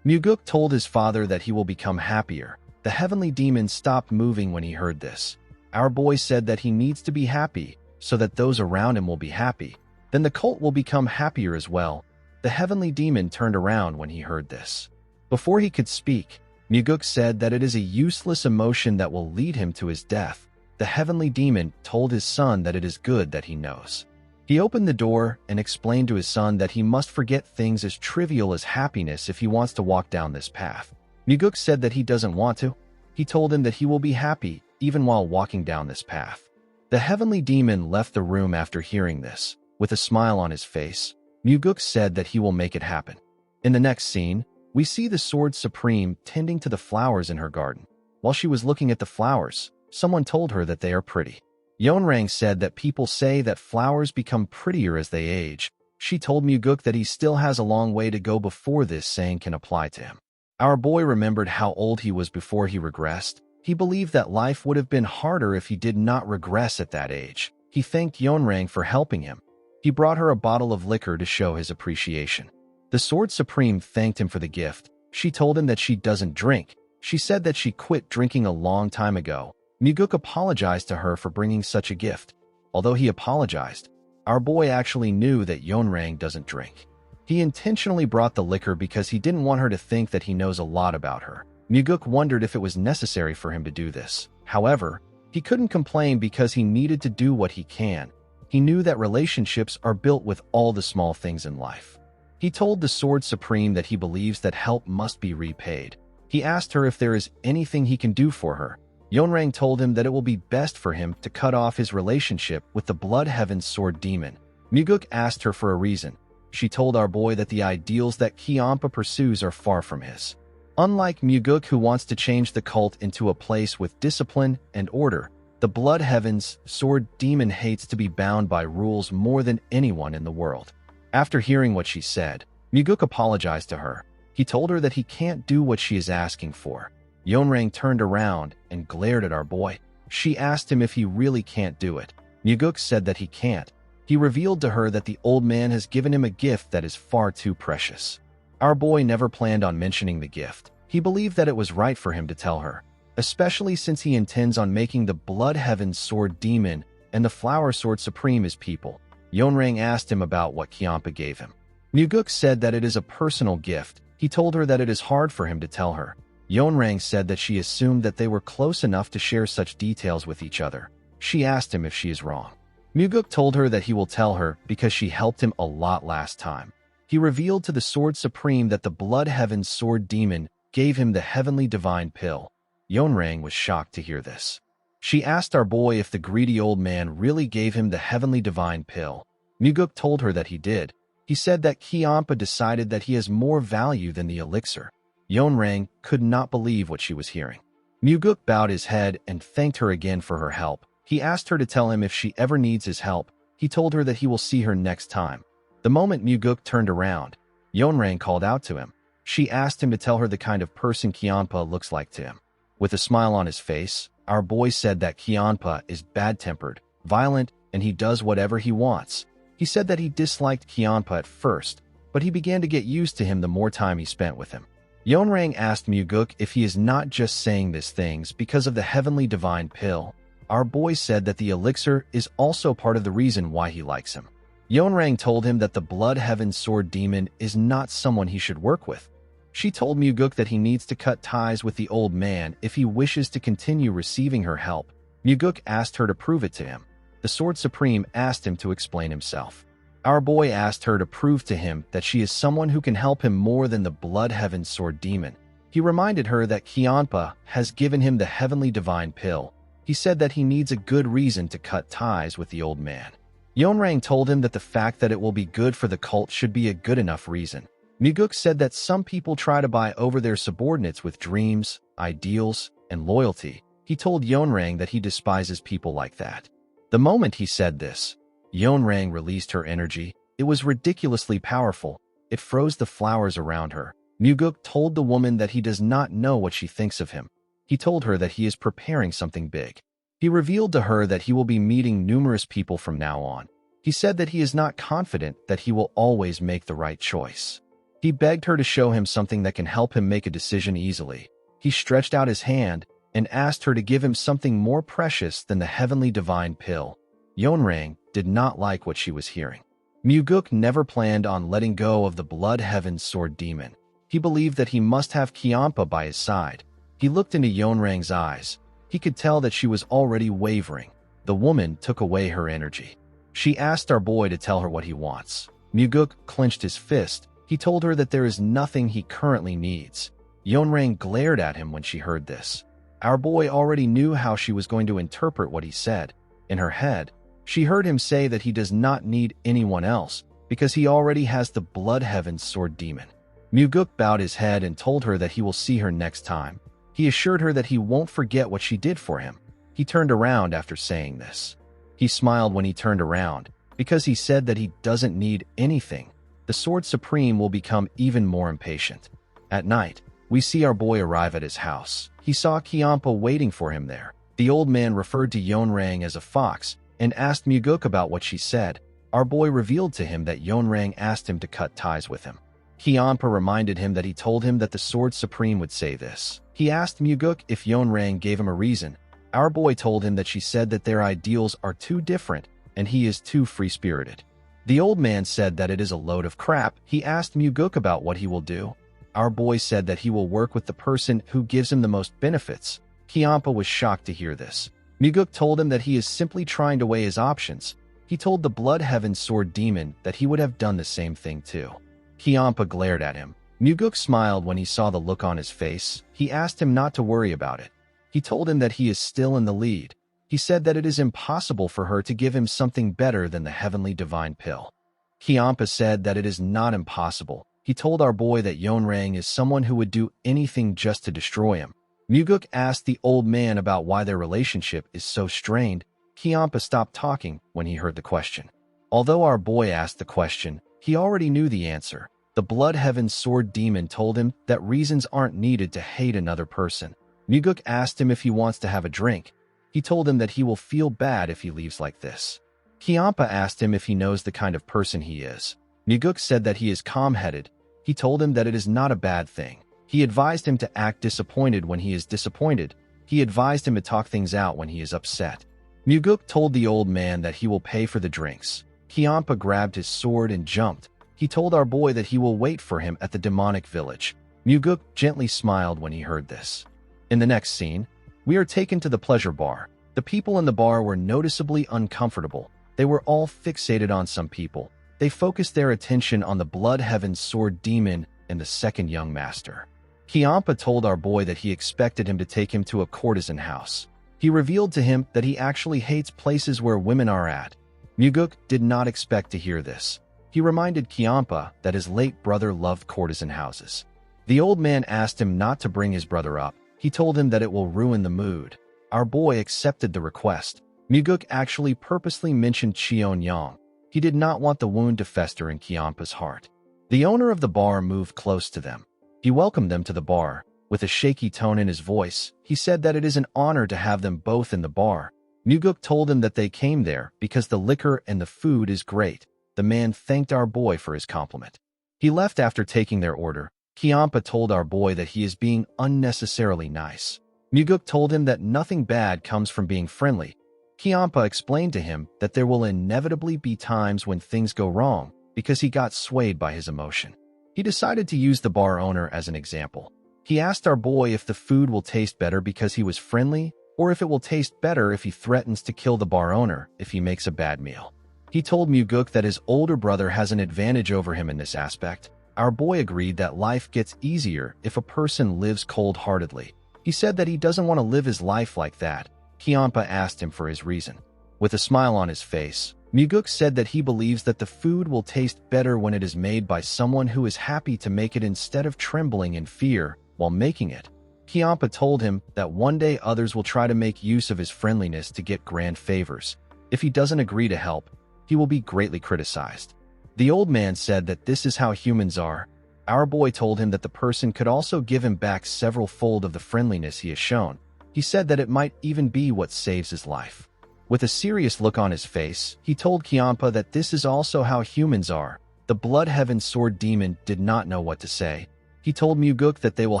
Speaker 1: Muguk told his father that he will become happier. The heavenly demon stopped moving when he heard this. Our boy said that he needs to be happy so that those around him will be happy. Then the cult will become happier as well. The heavenly demon turned around when he heard this. Before he could speak, Muguk said that it is a useless emotion that will lead him to his death. The heavenly demon told his son that it is good that he knows. He opened the door and explained to his son that he must forget things as trivial as happiness if he wants to walk down this path. Muguk said that he doesn't want to. He told him that he will be happy even while walking down this path. The heavenly demon left the room after hearing this. With a smile on his face, Muguk said that he will make it happen. In the next scene, we see the Sword Supreme tending to the flowers in her garden. While she was looking at the flowers, someone told her that they are pretty. Yeonrang said that people say that flowers become prettier as they age. She told Muguk that he still has a long way to go before this saying can apply to him. Our boy remembered how old he was before he regressed. He believed that life would have been harder if he did not regress at that age. He thanked Yeonrang for helping him. He brought her a bottle of liquor to show his appreciation. The Sword Supreme thanked him for the gift. She told him that she doesn't drink. She said that she quit drinking a long time ago. Muguk apologized to her for bringing such a gift. Although he apologized, our boy actually knew that Yeonrang doesn't drink. He intentionally brought the liquor because he didn't want her to think that he knows a lot about her. Muguk wondered if it was necessary for him to do this. However, he couldn't complain because he needed to do what he can. He knew that relationships are built with all the small things in life. He told the Sword Supreme that he believes that help must be repaid. He asked her if there is anything he can do for her. Yeonrang told him that it will be best for him to cut off his relationship with the Blood Heaven's sword demon. Muguk asked her for a reason. She told our boy that the ideals that Kiampa pursues are far from his. Unlike Muguk, who wants to change the cult into a place with discipline and order, the Blood Heaven's sword demon hates to be bound by rules more than anyone in the world. After hearing what she said, Muguk apologized to her. He told her that he can't do what she is asking for. Yeonrang turned around and glared at our boy. She asked him if he really can't do it. Muguk said that he can't. He revealed to her that the old man has given him a gift that is far too precious. Our boy never planned on mentioning the gift. He believed that it was right for him to tell her, especially since he intends on making the Blood Heaven Sword Demon and the Flower Sword Supreme his people. Yeonrang asked him about what Kiampa gave him. Muguk said that it is a personal gift. He told her that it is hard for him to tell her. Yeonrang said that she assumed that they were close enough to share such details with each other. She asked him if she is wrong. Muguk told her that he will tell her because she helped him a lot last time. He revealed to the Sword Supreme that the Blood Heaven Sword Demon gave him the Heavenly Divine Pill. Yeonrang was shocked to hear this. She asked our boy if the greedy old man really gave him the Heavenly Divine Pill. Muguk told her that he did. He said that Kiampa decided that he has more value than the elixir. Yeonrang could not believe what she was hearing. Muguk bowed his head and thanked her again for her help. He asked her to tell him if she ever needs his help. He told her that he will see her next time. The moment Muguk turned around, Yeonrang called out to him. She asked him to tell her the kind of person Kiampa looks like to him. With a smile on his face, our boy said that Kiampa is bad-tempered, violent, and he does whatever he wants. He said that he disliked Kiampa at first, but he began to get used to him the more time he spent with him. Yeonrang asked Muguk if he is not just saying these things because of the Heavenly Divine Pill. Our boy said that the elixir is also part of the reason why he likes him. Yeonrang told him that the Blood Heaven Sword Demon is not someone he should work with. She told Muguk that he needs to cut ties with the old man if he wishes to continue receiving her help. Muguk asked her to prove it to him. The Sword Supreme asked him to explain himself. Our boy asked her to prove to him that she is someone who can help him more than the Blood Heaven Sword Demon. He reminded her that Kiampa has given him the Heavenly Divine Pill. He said that he needs a good reason to cut ties with the old man. Yeonrang told him that the fact that it will be good for the cult should be a good enough reason. Muguk said that some people try to buy over their subordinates with dreams, ideals, and loyalty. He told Yeonrang that he despises people like that. The moment he said this, Yeonrang released her energy. It was ridiculously powerful. It froze the flowers around her. Muguk told the woman that he does not know what she thinks of him. He told her that he is preparing something big. He revealed to her that he will be meeting numerous people from now on. He said that he is not confident that he will always make the right choice. He begged her to show him something that can help him make a decision easily. He stretched out his hand and asked her to give him something more precious than the Heavenly Divine Pill. Yeonrang did not like what she was hearing. Muguk never planned on letting go of the Blood Heaven Sword Demon. He believed that he must have Kiampa by his side. He looked into Yeonrang's eyes. He could tell that she was already wavering. The woman took away her energy. She asked our boy to tell her what he wants. Muguk clenched his fist. He told her that there is nothing he currently needs. Yeonrang glared at him when she heard this. Our boy already knew how she was going to interpret what he said. In her head, she heard him say that he does not need anyone else because he already has the Blood Heaven Sword Demon. Muguk bowed his head and told her that he will see her next time. He assured her that he won't forget what she did for him. He turned around after saying this. He smiled when he turned around because he said that he doesn't need anything. The Sword Supreme will become even more impatient. At night, we see our boy arrive at his house. He saw Kiampa waiting for him there. The old man referred to Yeonrang as a fox and asked Muguk about what she said. Our boy revealed to him that Yeonrang asked him to cut ties with him. Kiampa reminded him that he told him that the Sword Supreme would say this. He asked Muguk if Yeonrang gave him a reason. Our boy told him that she said that their ideals are too different and he is too free-spirited. The old man said that it is a load of crap. He asked Muguk about what he will do. Our boy said that he will work with the person who gives him the most benefits. Kiampa was shocked to hear this. Muguk told him that he is simply trying to weigh his options. He told the Blood Heaven Sword Demon that he would have done the same thing too. Kiampa glared at him. Muguk smiled when he saw the look on his face. He asked him not to worry about it. He told him that he is still in the lead. He said that it is impossible for her to give him something better than the Heavenly Divine Pill. Kiampa said that it is not impossible. He told our boy that Yeonrang is someone who would do anything just to destroy him. Muguk asked the old man about why their relationship is so strained. Kiampa stopped talking when he heard the question. Although our boy asked the question, He already knew the answer. The Blood Heaven Sword Demon told him that reasons aren't needed to hate another person. Muguk asked him if he wants to have a drink. He told him that he will feel bad if he leaves like this. Kiampa asked him if he knows the kind of person he is. Muguk said that he is calm-headed. He told him that it is not a bad thing. He advised him to act disappointed when he is disappointed. He advised him to talk things out when he is upset. Muguk told the old man that he will pay for the drinks. Kiampa grabbed his sword and jumped. He told our boy that he will wait for him at the demonic village. Muguk gently smiled when he heard this. In the next scene, we are taken to the pleasure bar. The people in the bar were noticeably uncomfortable. They were all fixated on some people. They focused their attention on the Blood Heaven Sword Demon and the second young master. Kiampa told our boy that he expected him to take him to a courtesan house. He revealed to him that he actually hates places where women are at. Muguk did not expect to hear this. He reminded Kiampa that his late brother loved courtesan houses. The old man asked him not to bring his brother up. He told him that it will ruin the mood. Our boy accepted the request. Muguk actually purposely mentioned Cheon-yang. He did not want the wound to fester in Kiampa's heart. The owner of the bar moved close to them. He welcomed them to the bar. With a shaky tone in his voice, he said that it is an honor to have them both in the bar. Muguk told him that they came there because the liquor and the food is great. The man thanked our boy for his compliment. He left after taking their order. Kiampa told our boy that he is being unnecessarily nice. Muguk told him that nothing bad comes from being friendly. Kiampa explained to him that there will inevitably be times when things go wrong because he got swayed by his emotion. He decided to use the bar owner as an example. He asked our boy if the food will taste better because he was friendly, or if it will taste better if he threatens to kill the bar owner if he makes a bad meal. He told Muguk that his older brother has an advantage over him in this aspect. Our boy agreed that life gets easier if a person lives cold-heartedly. He said that he doesn't want to live his life like that. Kiampa asked him for his reason. With a smile on his face, Muguk said that he believes that the food will taste better when it is made by someone who is happy to make it instead of trembling in fear while making it. Kiampa told him that one day others will try to make use of his friendliness to get grand favors. If he doesn't agree to help, he will be greatly criticized. The old man said that this is how humans are. Our boy told him that the person could also give him back several-fold of the friendliness he has shown. He said that it might even be what saves his life. With a serious look on his face, he told Kiampa that this is also how humans are. The Blood Heaven Sword Demon did not know what to say. He told Muguk that they will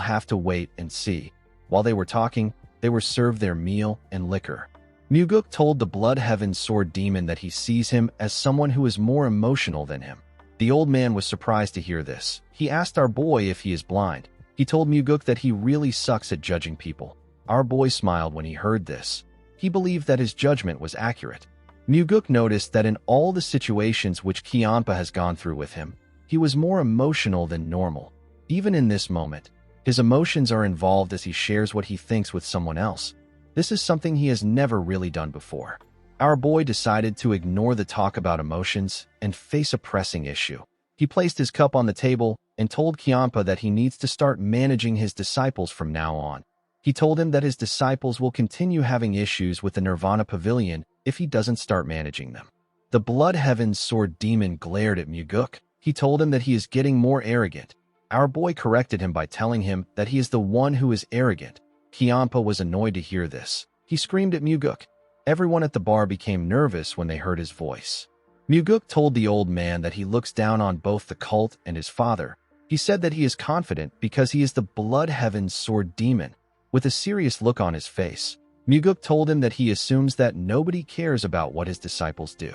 Speaker 1: have to wait and see. While they were talking, they were served their meal and liquor. Muguk told the Blood Heaven Sword Demon that he sees him as someone who is more emotional than him. The old man was surprised to hear this. He asked our boy if he is blind. He told Muguk that he really sucks at judging people. Our boy smiled when he heard this. He believed that his judgment was accurate. Muguk noticed that in all the situations which Kiampa has gone through with him, he was more emotional than normal. Even in this moment, his emotions are involved as he shares what he thinks with someone else. This is something he has never really done before. Our boy decided to ignore the talk about emotions and face a pressing issue. He placed his cup on the table and told Kiampa that he needs to start managing his disciples from now on. He told him that his disciples will continue having issues with the Nirvana Pavilion if he doesn't start managing them. The Blood Heaven Sword Demon glared at Muguk. He told him that he is getting more arrogant. Our boy corrected him by telling him that he is the one who is arrogant. Kiampa was annoyed to hear this. He screamed at Muguk. Everyone at the bar became nervous when they heard his voice. Muguk told the old man that he looks down on both the cult and his father. He said that he is confident because he is the Blood Heaven Sword Demon. With a serious look on his face, Muguk told him that he assumes that nobody cares about what his disciples do.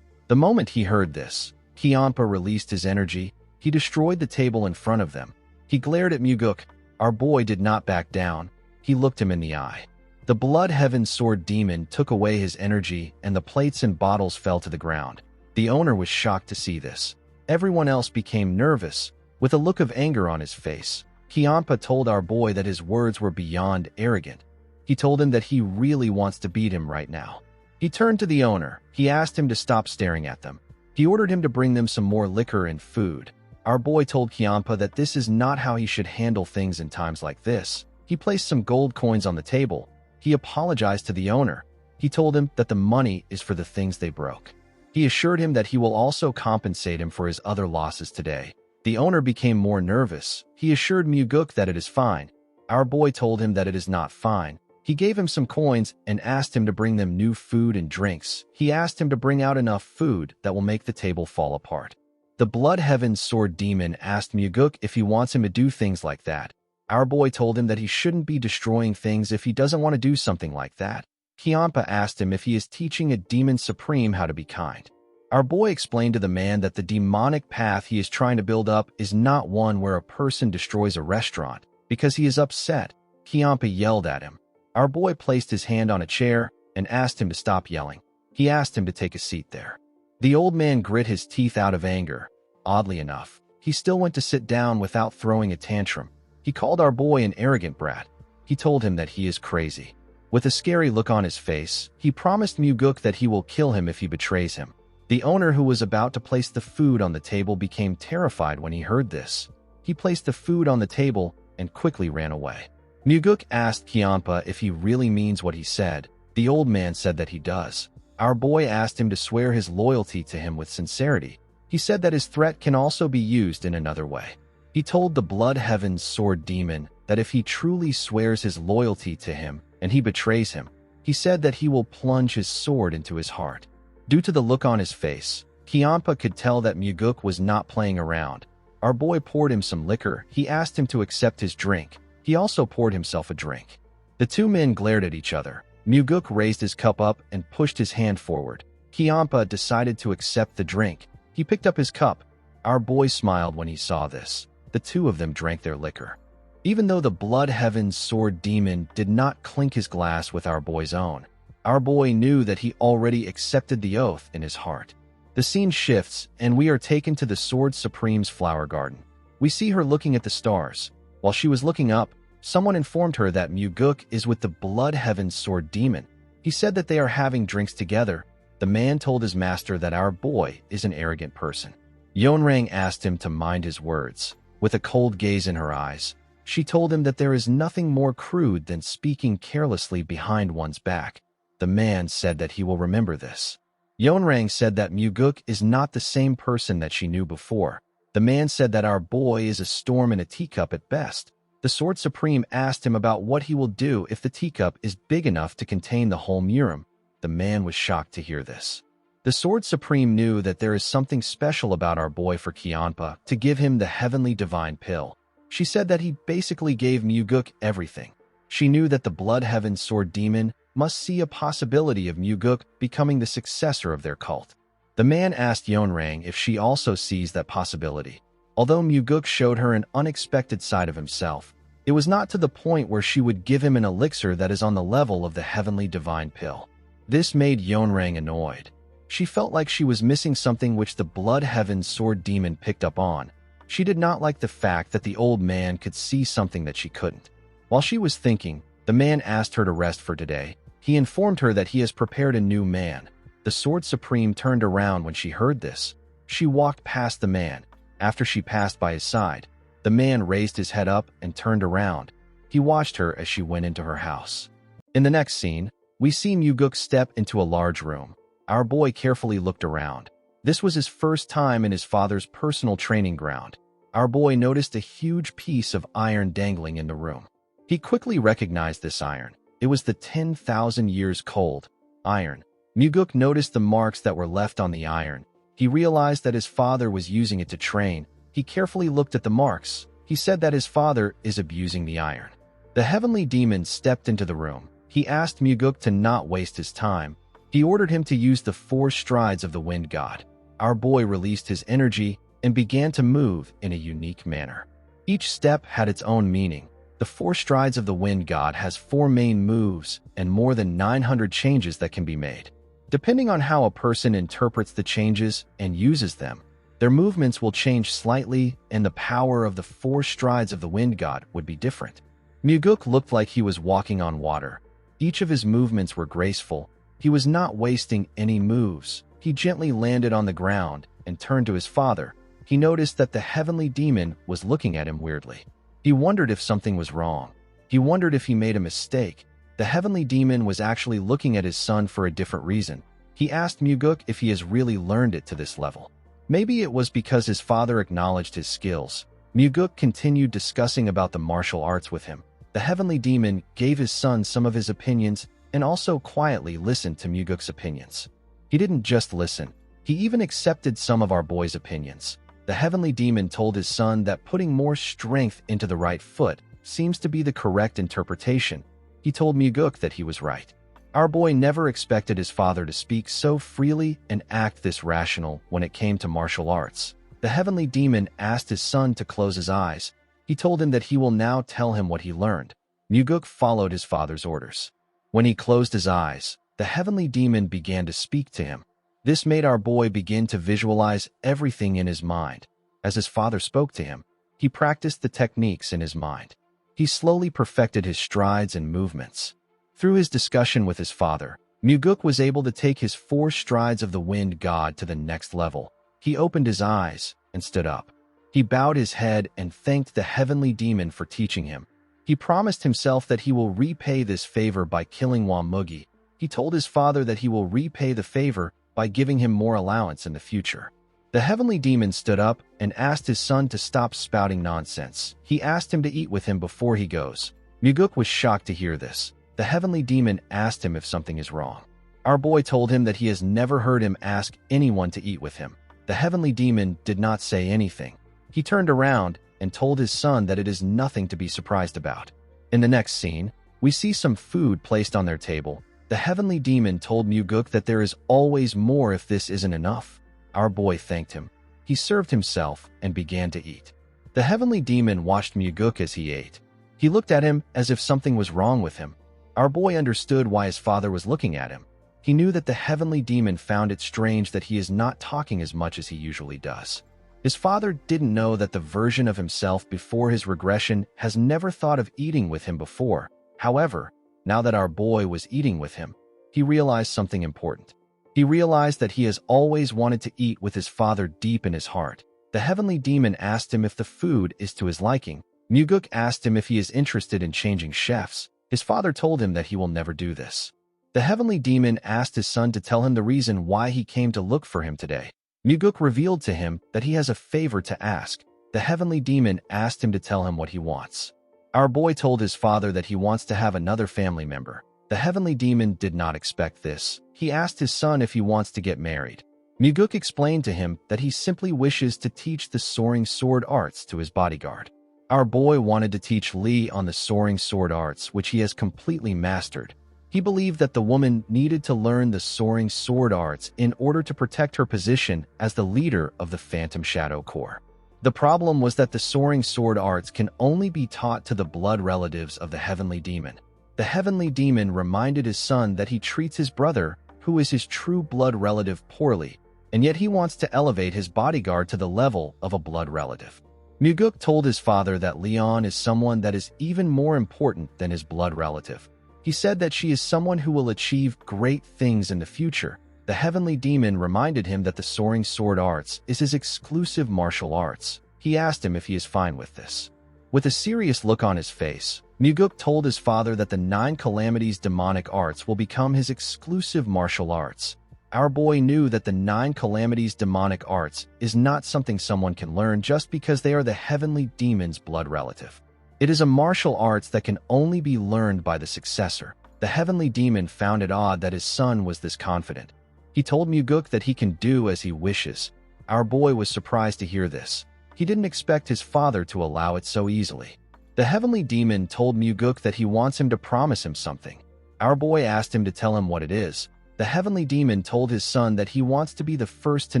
Speaker 1: The moment he heard this, Kiampa released his energy. He destroyed the table in front of them. He glared at Muguk. Our boy did not back down. He looked him in the eye. The Blood Heaven Sword Demon took away his energy and the plates and bottles fell to the ground. The owner was shocked to see this. Everyone else became nervous. With a look of anger on his face, Kiampa told our boy that his words were beyond arrogant. He told him that he really wants to beat him right now. He turned to the owner. He asked him to stop staring at them. He ordered him to bring them some more liquor and food. Our boy told Kiampa that this is not how he should handle things in times like this. He placed some gold coins on the table. He apologized to the owner. He told him that the money is for the things they broke. He assured him that he will also compensate him for his other losses today. The owner became more nervous. He assured Muguk that it is fine. Our boy told him that it is not fine. He gave him some coins and asked him to bring them new food and drinks. He asked him to bring out enough food that will make the table fall apart. The Blood Heaven's Sword Demon asked Muguk if he wants him to do things like that. Our boy told him that he shouldn't be destroying things if he doesn't want to do something like that. Kiampa asked him if he is teaching a demon supreme how to be kind. Our boy explained to the man that the demonic path he is trying to build up is not one where a person destroys a restaurant. Because he is upset, Kiampa yelled at him. Our boy placed his hand on a chair and asked him to stop yelling. He asked him to take a seat there. The old man grit his teeth out of anger. Oddly enough, he still went to sit down without throwing a tantrum. He called our boy an arrogant brat. He told him that he is crazy. With a scary look on his face, he promised Muguk that he will kill him if he betrays him. The owner, who was about to place the food on the table, became terrified when he heard this. He placed the food on the table and quickly ran away. Muguk asked Kiampa if he really means what he said. The old man said that he does. Our boy asked him to swear his loyalty to him with sincerity. He said that his threat can also be used in another way. He told the Blood Heaven's Sword Demon that if he truly swears his loyalty to him and he betrays him, he said that he will plunge his sword into his heart. Due to the look on his face, Kiampa could tell that Muguk was not playing around. Our boy poured him some liquor. He asked him to accept his drink. He also poured himself a drink. The two men glared at each other. Muguk raised his cup up and pushed his hand forward. Kiampa decided to accept the drink. He picked up his cup. Our boy smiled when he saw this. The two of them drank their liquor. Even though the Blood Heaven's Sword Demon did not clink his glass with our boy's own, our boy knew that he already accepted the oath in his heart. The scene shifts, and we are taken to the Sword Supreme's flower garden. We see her looking at the stars. While she was looking up, someone informed her that Muguk is with the Blood Heaven's Sword Demon. He said that they are having drinks together. The man told his master that our boy is an arrogant person. Yeonrang asked him to mind his words. With a cold gaze in her eyes, she told him that there is nothing more crude than speaking carelessly behind one's back. The man said that he will remember this. Yeonrang said that Muguk is not the same person that she knew before. The man said that our boy is a storm in a teacup at best. The Sword Supreme asked him about what he will do if the teacup is big enough to contain the whole Murim. The man was shocked to hear this. The Sword Supreme knew that there is something special about our boy for Kiampa to give him the heavenly divine pill. She said that he basically gave Muguk everything. She knew that the Blood Heaven's Sword Demon must see a possibility of Muguk becoming the successor of their cult. The man asked Yeonrang if she also sees that possibility. Although Muguk showed her an unexpected side of himself, it was not to the point where she would give him an elixir that is on the level of the heavenly divine pill. This made Yeonrang annoyed. She felt like she was missing something which the Blood Heaven's Sword Demon picked up on. She did not like the fact that the old man could see something that she couldn't. While she was thinking, the man asked her to rest for today. He informed her that he has prepared a new man. The Sword Supreme turned around when she heard this. She walked past the man. After she passed by his side, the man raised his head up and turned around. He watched her as she went into her house. In the next scene, we see Muguk step into a large room. Our boy carefully looked around. This was his first time in his father's personal training ground. Our boy noticed a huge piece of iron dangling in the room. He quickly recognized this iron. It was the 10,000 years cold iron. Muguk noticed the marks that were left on the iron. He realized that his father was using it to train. He carefully looked at the marks. He said that his father is abusing the iron. The heavenly demon stepped into the room. He asked Muguk to not waste his time. He ordered him to use the 4 strides of the wind god. Our boy released his energy and began to move in a unique manner. Each step had its own meaning. The 4 strides of the wind god has 4 main moves and more than 900 changes that can be made. Depending on how a person interprets the changes and uses them, their movements will change slightly and the power of the 4 strides of the wind god would be different. Muguk looked like he was walking on water. Each of his movements were graceful. He was not wasting any moves. He gently landed on the ground and turned to his father. He noticed that the heavenly demon was looking at him weirdly. He wondered if something was wrong. He wondered if he made a mistake. The heavenly demon was actually looking at his son for a different reason. He asked Muguk if he has really learned it to this level. Maybe it was because his father acknowledged his skills. Muguk continued discussing about the martial arts with him. The heavenly demon gave his son some of his opinions and also quietly listened to Muguk's opinions. He didn't just listen, he even accepted some of our boy's opinions. The heavenly demon told his son that putting more strength into the right foot seems to be the correct interpretation. He told Muguk that he was right. Our boy never expected his father to speak so freely and act this rational when it came to martial arts. The heavenly demon asked his son to close his eyes. He told him that he will now tell him what he learned. Muguk followed his father's orders. When he closed his eyes, the heavenly demon began to speak to him. This made our boy begin to visualize everything in his mind. As his father spoke to him, he practiced the techniques in his mind. He slowly perfected his strides and movements. Through his discussion with his father, Muguk was able to take his 4 strides of the wind god to the next level. He opened his eyes and stood up. He bowed his head and thanked the heavenly demon for teaching him. He promised himself that he will repay this favor by killing Wamugi. He told his father that he will repay the favor by giving him more allowance in the future. The heavenly demon stood up and asked his son to stop spouting nonsense. He asked him to eat with him before he goes. Muguk was shocked to hear this. The heavenly demon asked him if something is wrong. Our boy told him that he has never heard him ask anyone to eat with him. The heavenly demon did not say anything. He turned around and told his son that it is nothing to be surprised about. In the next scene, we see some food placed on their table. The heavenly demon told Muguk that there is always more if this isn't enough. Our boy thanked him. He served himself and began to eat. The heavenly demon watched Muguk as he ate. He looked at him as if something was wrong with him. Our boy understood why his father was looking at him. He knew that the heavenly demon found it strange that he is not talking as much as he usually does. His father didn't know that the version of himself before his regression has never thought of eating with him before. However, now that our boy was eating with him, he realized something important. He realized that he has always wanted to eat with his father deep in his heart. The heavenly demon asked him if the food is to his liking. Muguk asked him if he is interested in changing chefs. His father told him that he will never do this. The heavenly demon asked his son to tell him the reason why he came to look for him today. Muguk revealed to him that he has a favor to ask. The heavenly demon asked him to tell him what he wants. Our boy told his father that he wants to have another family member. The heavenly demon did not expect this. He asked his son if he wants to get married. Muguk explained to him that he simply wishes to teach the soaring sword arts to his bodyguard. Our boy wanted to teach Lee on the soaring sword arts, which he has completely mastered. He believed that the woman needed to learn the soaring sword arts in order to protect her position as the leader of the Phantom Shadow Corps. The problem was that the soaring sword arts can only be taught to the blood relatives of the heavenly demon. The heavenly demon reminded his son that he treats his brother, who is his true blood relative, poorly, and yet he wants to elevate his bodyguard to the level of a blood relative. Muguk told his father that Leon is someone that is even more important than his blood relative. He said that she is someone who will achieve great things in the future. The heavenly demon reminded him that the soaring sword arts is his exclusive martial arts. He asked him if he is fine with this. With a serious look on his face, Muguk told his father that the 9 Calamities demonic arts will become his exclusive martial arts. Our boy knew that the 9 Calamities demonic arts is not something someone can learn just because they are the heavenly demon's blood relative. It is a martial arts that can only be learned by the successor. The heavenly demon found it odd that his son was this confident. He told Muguk that he can do as he wishes. Our boy was surprised to hear this. He didn't expect his father to allow it so easily. The heavenly demon told Muguk that he wants him to promise him something. Our boy asked him to tell him what it is. The heavenly demon told his son that he wants to be the first to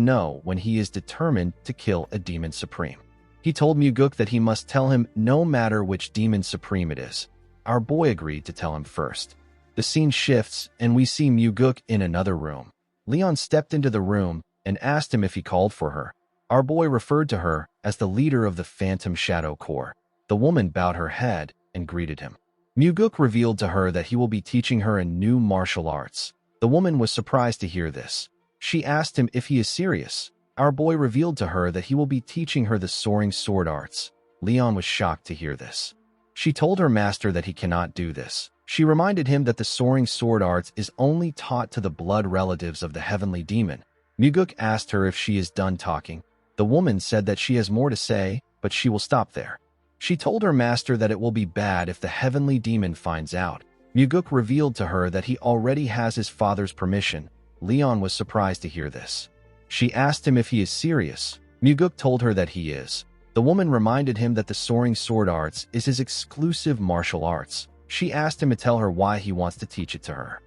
Speaker 1: know when he is determined to kill a demon supreme. He told Muguk that he must tell him no matter which demon supreme it is. Our boy agreed to tell him first. The scene shifts and we see Muguk in another room. Leon stepped into the room and asked him if he called for her. Our boy referred to her as the leader of the Phantom Shadow Corps. The woman bowed her head and greeted him. Muguk revealed to her that he will be teaching her a new martial arts. The woman was surprised to hear this. She asked him if he is serious. Our boy revealed to her that he will be teaching her the soaring sword arts. Leon was shocked to hear this. She told her master that he cannot do this. She reminded him that the soaring sword arts is only taught to the blood relatives of the heavenly demon. Muguk asked her if she is done talking. The woman said that she has more to say, but she will stop there. She told her master that it will be bad if the heavenly demon finds out. Muguk revealed to her that he already has his father's permission. Leon was surprised to hear this. She asked him if he is serious. Muguk told her that he is. The woman reminded him that the soaring sword arts is his exclusive martial arts. She asked him to tell her why he wants to teach it to her.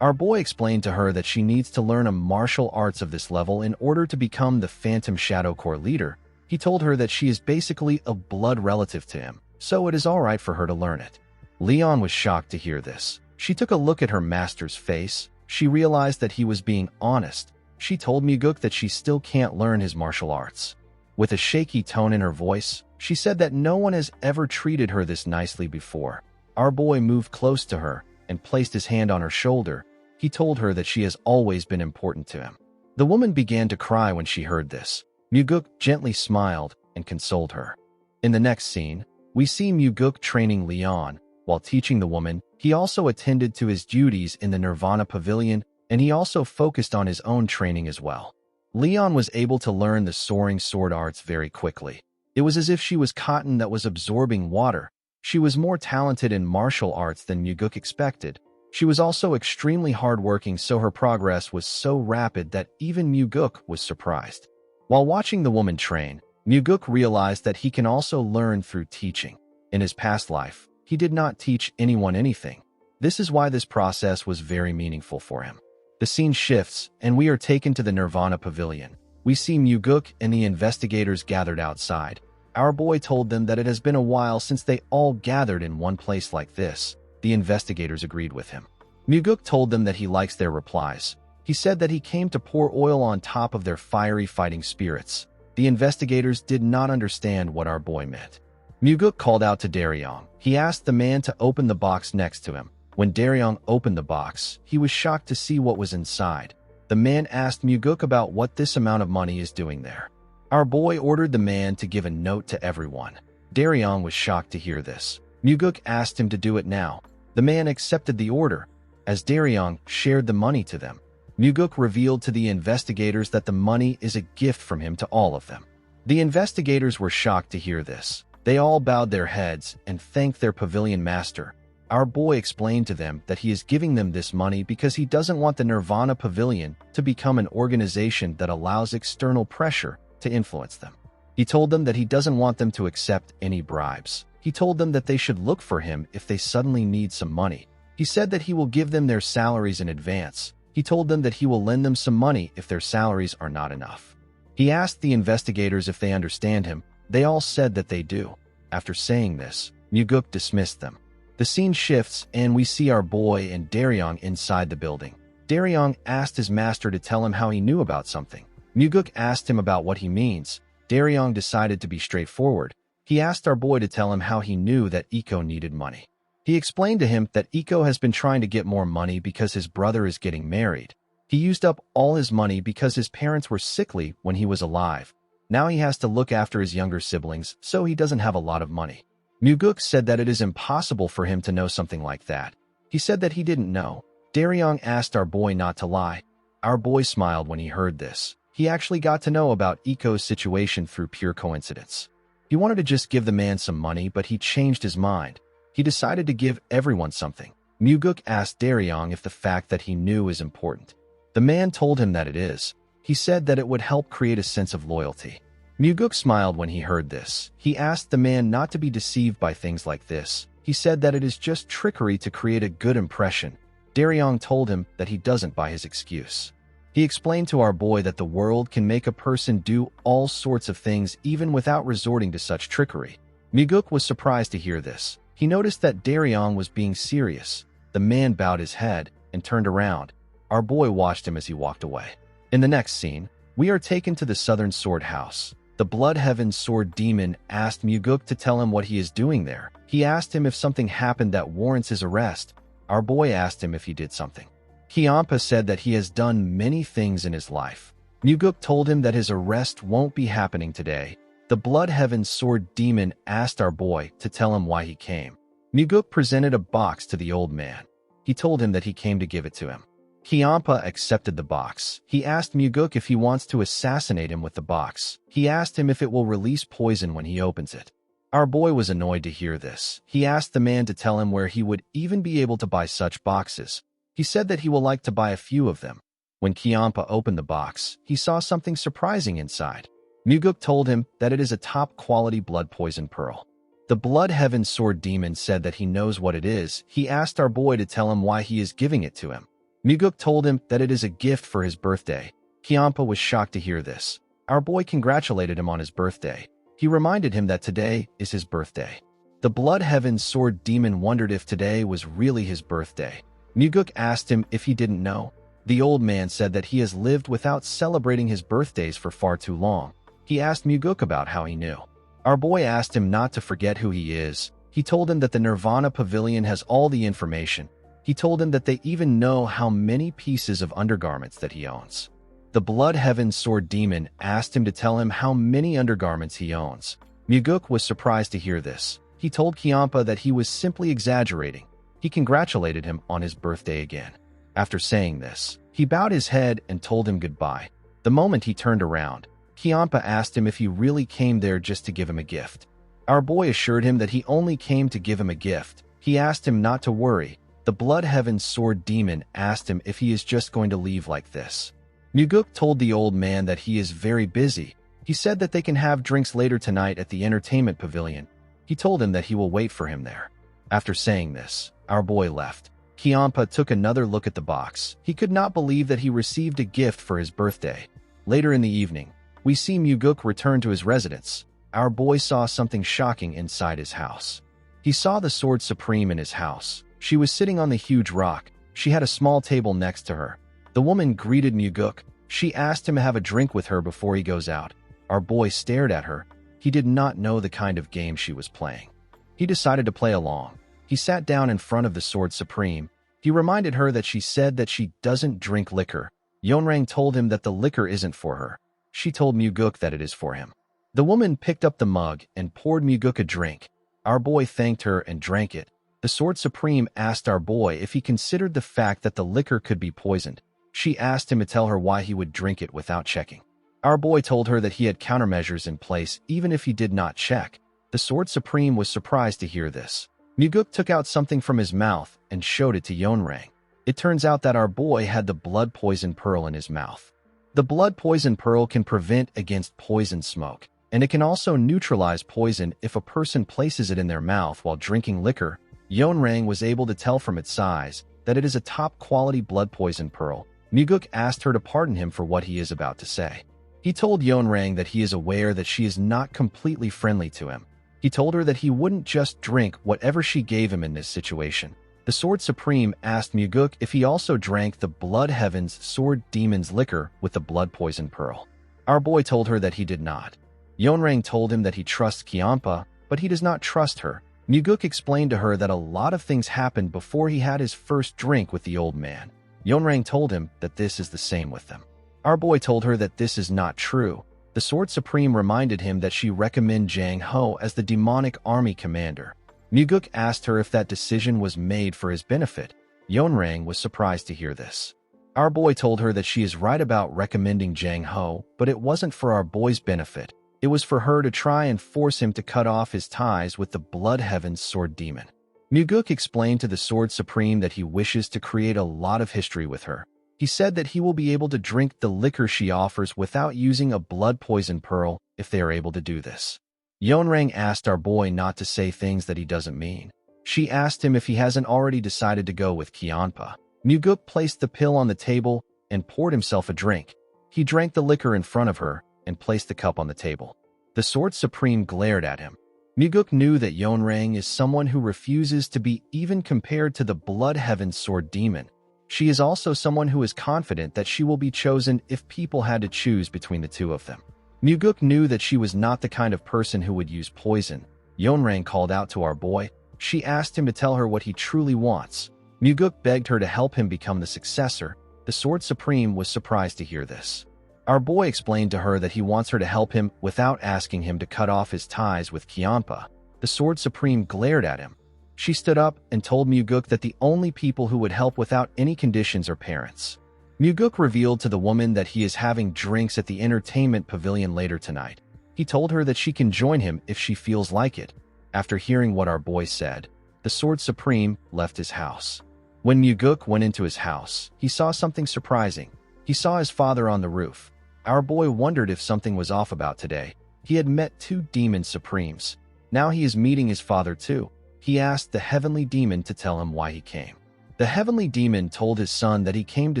Speaker 1: Our boy explained to her that she needs to learn a martial arts of this level in order to become the Phantom Shadow Corps leader. He told her that she is basically a blood relative to him, so it is alright for her to learn it. Leon was shocked to hear this. She took a look at her master's face. She realized that he was being honest. She told Muguk that she still can't learn his martial arts. With a shaky tone in her voice, she said that no one has ever treated her this nicely before. Our boy moved close to her and placed his hand on her shoulder. He told her that she has always been important to him. The woman began to cry when she heard this. Muguk gently smiled and consoled her. In the next scene, we see Muguk training Leon. While teaching the woman, he also attended to his duties in the Nirvana Pavilion, and he also focused on his own training as well. Leon was able to learn the soaring sword arts very quickly. It was as if she was cotton that was absorbing water. She was more talented in martial arts than Muguk expected. She was also extremely hardworking, so her progress was so rapid that even Muguk was surprised. While watching the woman train, Muguk realized that he can also learn through teaching. In his past life, he did not teach anyone anything. This is why this process was very meaningful for him. The scene shifts, and we are taken to the Nirvana Pavilion. We see Muguk and the investigators gathered outside. Our boy told them that it has been a while since they all gathered in one place like this. The investigators agreed with him. Muguk told them that he likes their replies. He said that he came to pour oil on top of their fiery fighting spirits. The investigators did not understand what our boy meant. Muguk called out to Daryong. He asked the man to open the box next to him. When Daryong opened the box, he was shocked to see what was inside. The man asked Muguk about what this amount of money is doing there. Our boy ordered the man to give a note to everyone. Daryong was shocked to hear this. Muguk asked him to do it now. The man accepted the order. As Daryong shared the money to them, Muguk revealed to the investigators that the money is a gift from him to all of them. The investigators were shocked to hear this. They all bowed their heads and thanked their pavilion master. Our boy explained to them that he is giving them this money because he doesn't want the Nirvana Pavilion to become an organization that allows external pressure to influence them. He told them that he doesn't want them to accept any bribes. He told them that they should look for him if they suddenly need some money. He said that he will give them their salaries in advance. He told them that he will lend them some money if their salaries are not enough. He asked the investigators if they understand him. They all said that they do. After saying this, Muguk dismissed them. The scene shifts, and we see our boy and Daryong inside the building. Daryong asked his master to tell him how he knew about something. Muguk asked him about what he means. Daryong decided to be straightforward. He asked our boy to tell him how he knew that Iko needed money. He explained to him that Iko has been trying to get more money because his brother is getting married. He used up all his money because his parents were sickly when he was alive. Now he has to look after his younger siblings, so he doesn't have a lot of money. Muguk said that it is impossible for him to know something like that. He said that he didn't know. Daryong asked our boy not to lie. Our boy smiled when he heard this. He actually got to know about Iko's situation through pure coincidence. He wanted to just give the man some money, but he changed his mind. He decided to give everyone something. Muguk asked Daryong if the fact that he knew is important. The man told him that it is. He said that it would help create a sense of loyalty. Muguk smiled when he heard this. He asked the man not to be deceived by things like this. He said that it is just trickery to create a good impression. Daryong told him that he doesn't buy his excuse. He explained to our boy that the world can make a person do all sorts of things even without resorting to such trickery. Muguk was surprised to hear this. He noticed that Daryong was being serious. The man bowed his head and turned around. Our boy watched him as he walked away. In the next scene, we are taken to the Southern Sword House. The Bloodheaven Sword Demon asked Muguk to tell him what he is doing there. He asked him if something happened that warrants his arrest. Our boy asked him if he did something. Kiampa said that he has done many things in his life. Muguk told him that his arrest won't be happening today. The Bloodheaven Sword Demon asked our boy to tell him why he came. Muguk presented a box to the old man. He told him that he came to give it to him. Kiampa accepted the box. He asked Muguk if he wants to assassinate him with the box. He asked him if it will release poison when he opens it. Our boy was annoyed to hear this. He asked the man to tell him where he would even be able to buy such boxes. He said that he will like to buy a few of them. When Kiampa opened the box, he saw something surprising inside. Muguk told him that it is a top-quality blood poison pearl. The Blood Heaven Sword Demon said that he knows what it is. He asked our boy to tell him why he is giving it to him. Muguk told him that it is a gift for his birthday. Kiampa was shocked to hear this. Our boy congratulated him on his birthday. He reminded him that today is his birthday. The Blood Heaven Sword Demon wondered if today was really his birthday. Muguk asked him if he didn't know. The old man said that he has lived without celebrating his birthdays for far too long. He asked Muguk about how he knew. Our boy asked him not to forget who he is. He told him that the Nirvana Pavilion has all the information. He told him that they even know how many pieces of undergarments that he owns. The Blood Heaven Sword Demon asked him to tell him how many undergarments he owns. Muguk was surprised to hear this. He told Kiampa that he was simply exaggerating. He congratulated him on his birthday again. After saying this, he bowed his head and told him goodbye. The moment he turned around, Kiampa asked him if he really came there just to give him a gift. Our boy assured him that he only came to give him a gift. He asked him not to worry. The Blood Heaven Sword Demon asked him if he is just going to leave like this. Muguk told the old man that he is very busy. He said that they can have drinks later tonight at the entertainment pavilion. He told him that he will wait for him there. After saying this, our boy left. Kiampa took another look at the box. He could not believe that he received a gift for his birthday. Later in the evening, we see Muguk return to his residence. Our boy saw something shocking inside his house. He saw the Sword Supreme in his house. She was sitting on the huge rock. She had a small table next to her. The woman greeted Muguk. She asked him to have a drink with her before he goes out. Our boy stared at her. He did not know the kind of game she was playing. He decided to play along. He sat down in front of the Sword Supreme. He reminded her that she said that she doesn't drink liquor. Yonrang told him that the liquor isn't for her. She told Muguk that it is for him. The woman picked up the mug and poured Muguk a drink. Our boy thanked her and drank it. The Sword Supreme asked our boy if he considered the fact that the liquor could be poisoned. She asked him to tell her why he would drink it without checking. Our boy told her that he had countermeasures in place even if he did not check. The Sword Supreme was surprised to hear this. Muguk took out something from his mouth and showed it to Yonrang. It turns out that our boy had the blood poison pearl in his mouth. The blood poison pearl can prevent against poison smoke, and it can also neutralize poison if a person places it in their mouth while drinking liquor. Yonrang was able to tell from its size that it is a top-quality blood poison pearl. Muguk asked her to pardon him for what he is about to say. He told Yonrang that he is aware that she is not completely friendly to him. He told her that he wouldn't just drink whatever she gave him in this situation. The Sword Supreme asked Muguk if he also drank the Blood Heaven's Sword Demon's liquor with the blood poison pearl. Our boy told her that he did not. Yonrang told him that he trusts Kiampa, but he does not trust her. Muguk explained to her that a lot of things happened before he had his first drink with the old man. Yonrang told him that this is the same with them. Our boy told her that this is not true. The Sword Supreme reminded him that she recommended Jang Ho as the demonic army commander. Muguk asked her if that decision was made for his benefit. Yonrang was surprised to hear this. Our boy told her that she is right about recommending Jang Ho, but it wasn't for our boy's benefit. It was for her to try and force him to cut off his ties with the Blood Heaven's Sword Demon. Muguk explained to the Sword Supreme that he wishes to create a lot of history with her. He said that he will be able to drink the liquor she offers without using a blood poison pearl if they are able to do this. Yonrang asked our boy not to say things that he doesn't mean. She asked him if he hasn't already decided to go with Kiampa. Muguk placed the pill on the table and poured himself a drink. He drank the liquor in front of her and placed the cup on the table. The Sword Supreme glared at him. Muguk knew that Yonrang is someone who refuses to be even compared to the Blood Heaven Sword Demon. She is also someone who is confident that she will be chosen if people had to choose between the two of them. Muguk knew that she was not the kind of person who would use poison. Yonrang called out to our boy. She asked him to tell her what he truly wants. Muguk begged her to help him become the successor. The Sword Supreme was surprised to hear this. Our boy explained to her that he wants her to help him without asking him to cut off his ties with Kiampa. The Sword Supreme glared at him. She stood up and told Muguk that the only people who would help without any conditions are parents. Muguk revealed to the woman that he is having drinks at the entertainment pavilion later tonight. He told her that she can join him if she feels like it. After hearing what our boy said, the Sword Supreme left his house. When Muguk went into his house, he saw something surprising. He saw his father on the roof. Our boy wondered if something was off about today. He had met 2 demon supremes. Now he is meeting his father too. He asked the heavenly demon to tell him why he came. The heavenly demon told his son that he came to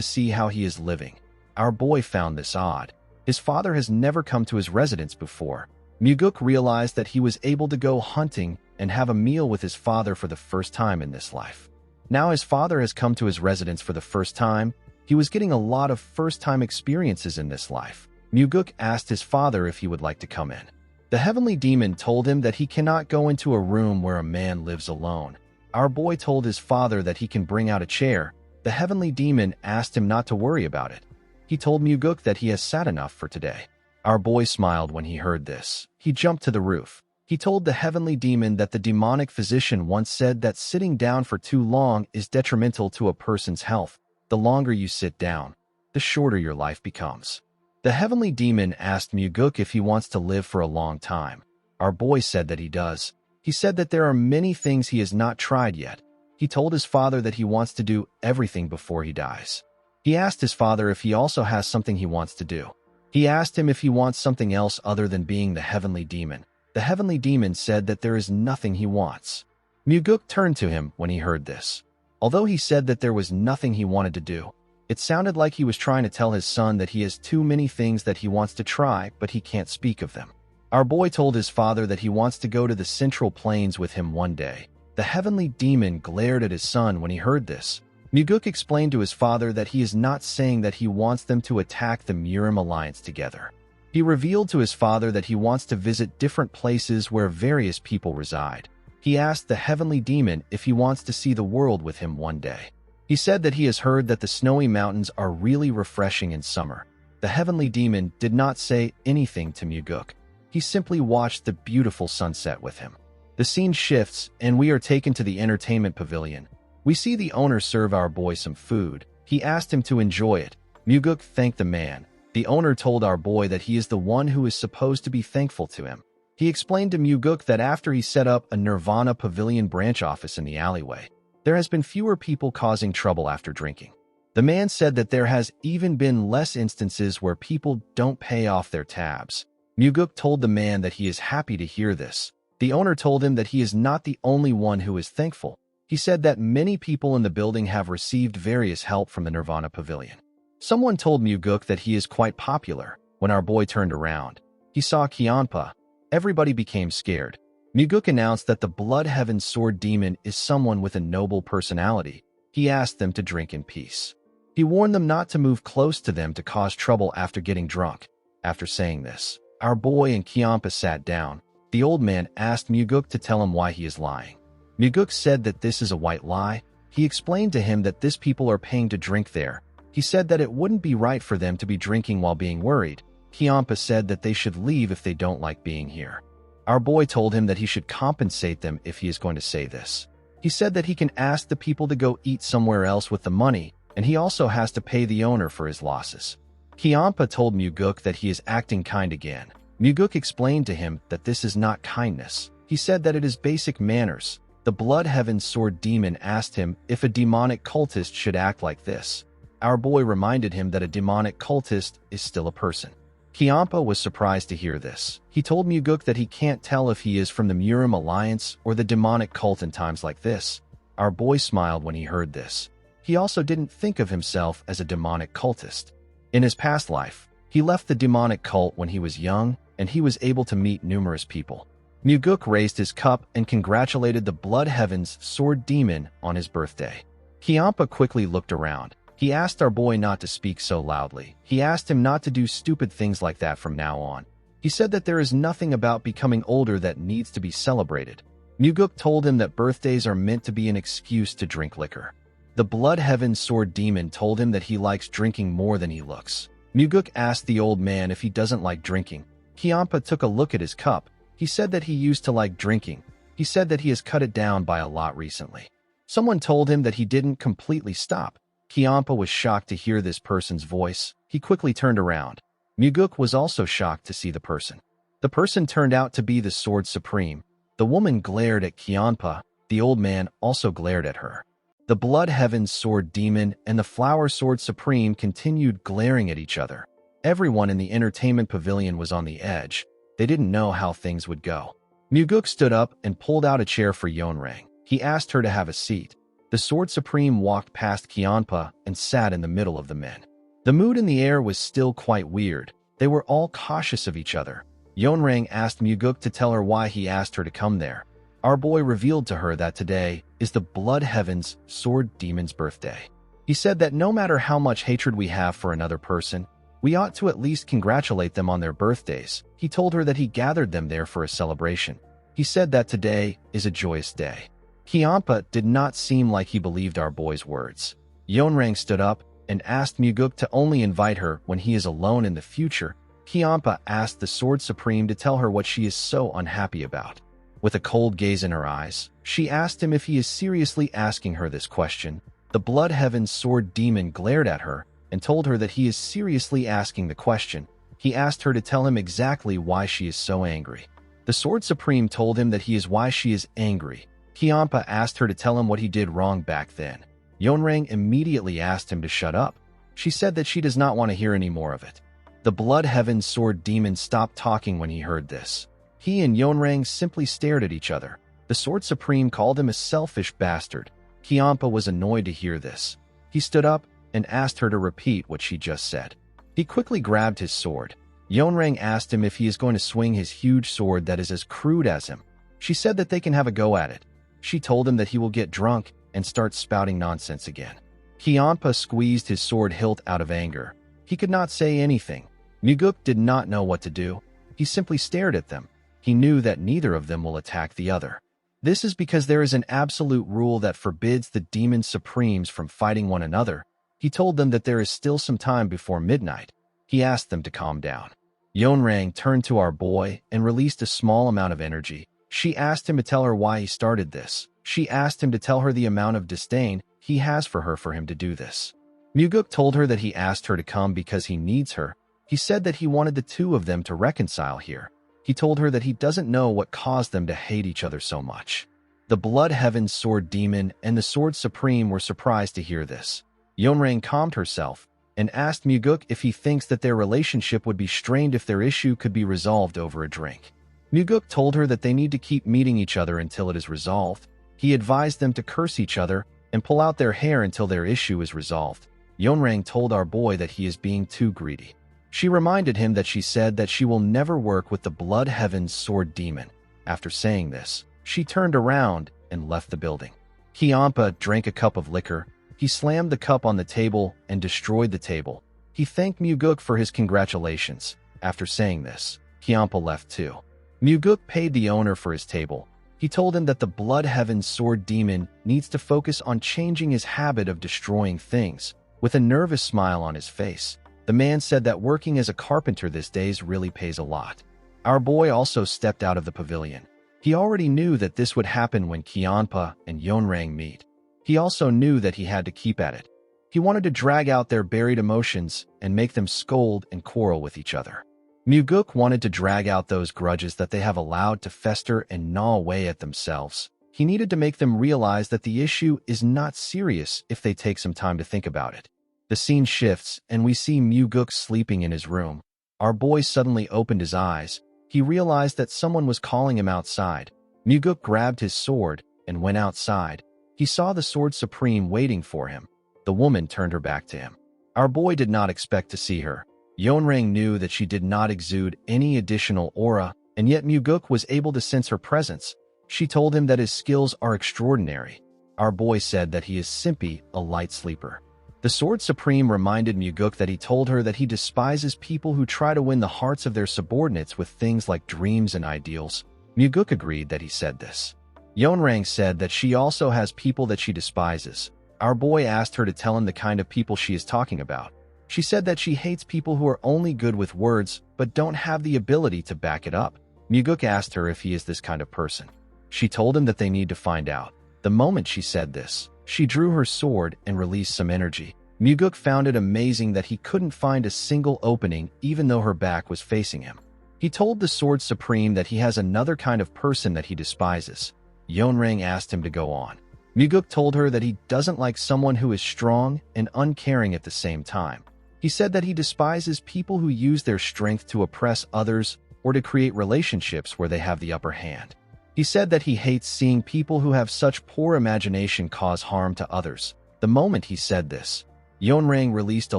Speaker 1: see how he is living. Our boy found this odd. His father has never come to his residence before. Muguk realized that he was able to go hunting and have a meal with his father for the first time in this life. Now his father has come to his residence for the first time. He was getting a lot of first-time experiences in this life. Muguk asked his father if he would like to come in. The heavenly demon told him that he cannot go into a room where a man lives alone. Our boy told his father that he can bring out a chair. The heavenly demon asked him not to worry about it. He told Muguk that he has sat enough for today. Our boy smiled when he heard this. He jumped to the roof. He told the heavenly demon that the demonic physician once said that sitting down for too long is detrimental to a person's health. The longer you sit down, the shorter your life becomes. The heavenly demon asked Muguk if he wants to live for a long time. Our boy said that he does. He said that there are many things he has not tried yet. He told his father that he wants to do everything before he dies. He asked his father if he also has something he wants to do. He asked him if he wants something else other than being the heavenly demon. The heavenly demon said that there is nothing he wants. Muguk turned to him when he heard this. Although he said that there was nothing he wanted to do, it sounded like he was trying to tell his son that he has too many things that he wants to try, but he can't speak of them. Our boy told his father that he wants to go to the Central Plains with him one day. The heavenly demon glared at his son when he heard this. Muguk explained to his father that he is not saying that he wants them to attack the Murim Alliance together. He revealed to his father that he wants to visit different places where various people reside. He asked the heavenly demon if he wants to see the world with him one day. He said that he has heard that the snowy mountains are really refreshing in summer. The heavenly demon did not say anything to Muguk. He simply watched the beautiful sunset with him. The scene shifts, and we are taken to the entertainment pavilion. We see the owner serve our boy some food. He asked him to enjoy it. Muguk thanked the man. The owner told our boy that he is the one who is supposed to be thankful to him. He explained to Muguk that after he set up a Nirvana Pavilion branch office in the alleyway, there has been fewer people causing trouble after drinking. The man said that there has even been less instances where people don't pay off their tabs. Muguk told the man that he is happy to hear this. The owner told him that he is not the only one who is thankful. He said that many people in the building have received various help from the Nirvana Pavilion. Someone told Muguk that he is quite popular. When our boy turned around, he saw Kianpa. Everybody became scared. Muguk announced that the Blood Heaven Sword Demon is someone with a noble personality. He asked them to drink in peace. He warned them not to move close to them to cause trouble after getting drunk. After saying this, our boy and Kianpa sat down. The old man asked Muguk to tell him why he is lying. Muguk said that this is a white lie. He explained to him that these people are paying to drink there. He said that it wouldn't be right for them to be drinking while being worried. Kianpa said that they should leave if they don't like being here. Our boy told him that he should compensate them if he is going to say this. He said that he can ask the people to go eat somewhere else with the money, and he also has to pay the owner for his losses. Kianpa told Muguk that he is acting kind again. Muguk explained to him that this is not kindness. He said that it is basic manners. The Blood Heaven Sword Demon asked him if a demonic cultist should act like this. Our boy reminded him that a demonic cultist is still a person. Kianpa was surprised to hear this. He told Muguk that he can't tell if he is from the Murim Alliance or the demonic cult in times like this. Our boy smiled when he heard this. He also didn't think of himself as a demonic cultist. In his past life, he left the demonic cult when he was young, and he was able to meet numerous people. Muguk raised his cup and congratulated the Blood Heaven's Sword Demon on his birthday. Kianpa quickly looked around. He asked our boy not to speak so loudly. He asked him not to do stupid things like that from now on. He said that there is nothing about becoming older that needs to be celebrated. Muguk told him that birthdays are meant to be an excuse to drink liquor. The Blood Heaven Sword Demon told him that he likes drinking more than he looks. Muguk asked the old man if he doesn't like drinking. Kianpa took a look at his cup. He said that he used to like drinking. He said that he has cut it down by a lot recently. Someone told him that he didn't completely stop. Kyampa was shocked to hear this person's voice. He quickly turned around. Muguk was also shocked to see the person. The person turned out to be the Sword Supreme. The woman glared at Kyampa. The old man also glared at her. The Blood Heaven's Sword Demon and the Flower Sword Supreme continued glaring at each other. Everyone in the entertainment pavilion was on the edge. They didn't know how things would go. Muguk stood up and pulled out a chair for Yeonrang. He asked her to have a seat. The Sword Supreme walked past Kyampa and sat in the middle of the men. The mood in the air was still quite weird. They were all cautious of each other. Yeonrang asked Muguk to tell her why he asked her to come there. Our boy revealed to her that today is the Blood Heaven's Sword Demon's birthday. He said that no matter how much hatred we have for another person, we ought to at least congratulate them on their birthdays. He told her that he gathered them there for a celebration. He said that today is a joyous day. Kyampa did not seem like he believed our boy's words. Yeonrang stood up and asked Muguk to only invite her when he is alone in the future. Kyampa asked the Sword Supreme to tell her what she is so unhappy about. With a cold gaze in her eyes, she asked him if he is seriously asking her this question. The Blood Heaven's Sword Demon glared at her and told her that he is seriously asking the question. He asked her to tell him exactly why she is so angry. The Sword Supreme told him that he is why she is angry. Kyampa asked her to tell him what he did wrong back then. Yeonrang immediately asked him to shut up. She said that she does not want to hear any more of it. The Blood Heaven's Sword Demon stopped talking when he heard this. He and Yeonrang simply stared at each other. The Sword Supreme called him a selfish bastard. Kyampa was annoyed to hear this. He stood up and asked her to repeat what she just said. He quickly grabbed his sword. Yeonrang asked him if he is going to swing his huge sword that is as crude as him. She said that they can have a go at it. She told him that he will get drunk and start spouting nonsense again. Kyampa squeezed his sword hilt out of anger. He could not say anything. Muguk did not know what to do. He simply stared at them. He knew that neither of them will attack the other. This is because there is an absolute rule that forbids the Demon Supremes from fighting one another. He told them that there is still some time before midnight. He asked them to calm down. Yeonrang turned to our boy and released a small amount of energy. She asked him to tell her why he started this. She asked him to tell her the amount of disdain he has for her for him to do this. Muguk told her that he asked her to come because he needs her. He said that he wanted the two of them to reconcile here. He told her that he doesn't know what caused them to hate each other so much. The Blood Heaven's Sword Demon and the Sword Supreme were surprised to hear this. Yeonrang calmed herself and asked Muguk if he thinks that their relationship would be strained if their issue could be resolved over a drink. Muguk told her that they need to keep meeting each other until it is resolved. He advised them to curse each other and pull out their hair until their issue is resolved. Yeonrang told our boy that he is being too greedy. She reminded him that she said that she will never work with the Blood Heaven's Sword Demon. After saying this, she turned around and left the building. Kyampa drank a cup of liquor. He slammed the cup on the table and destroyed the table. He thanked Muguk for his congratulations. After saying this, Kyampa left too. Muguk paid the owner for his table. He told him that the Blood Heaven's Sword Demon needs to focus on changing his habit of destroying things. With a nervous smile on his face, the man said that working as a carpenter these days really pays a lot. Our boy also stepped out of the pavilion. He already knew that this would happen when Kyampa and Yeonrang meet. He also knew that he had to keep at it. He wanted to drag out their buried emotions and make them scold and quarrel with each other. Muguk wanted to drag out those grudges that they have allowed to fester and gnaw away at themselves. He needed to make them realize that the issue is not serious if they take some time to think about it. The scene shifts and we see Muguk sleeping in his room. Our boy suddenly opened his eyes. He realized that someone was calling him outside. Muguk grabbed his sword and went outside. He saw the Sword Supreme waiting for him. The woman turned her back to him. Our boy did not expect to see her. Yeonrang knew that she did not exude any additional aura, and yet Muguk was able to sense her presence. She told him that his skills are extraordinary. Our boy said that he is simply a light sleeper. The Sword Supreme reminded Muguk that he told her that he despises people who try to win the hearts of their subordinates with things like dreams and ideals. Muguk agreed that he said this. Yeonrang said that she also has people that she despises. Our boy asked her to tell him the kind of people she is talking about. She said that she hates people who are only good with words but don't have the ability to back it up. Muguk asked her if he is this kind of person. She told him that they need to find out. The moment she said this, she drew her sword and released some energy. Muguk found it amazing that he couldn't find a single opening even though her back was facing him. He told the Sword Supreme that he has another kind of person that he despises. Yeonrang asked him to go on. Muguk told her that he doesn't like someone who is strong and uncaring at the same time. He said that he despises people who use their strength to oppress others or to create relationships where they have the upper hand. He said that he hates seeing people who have such poor imagination cause harm to others. The moment he said this, Yeonrang released a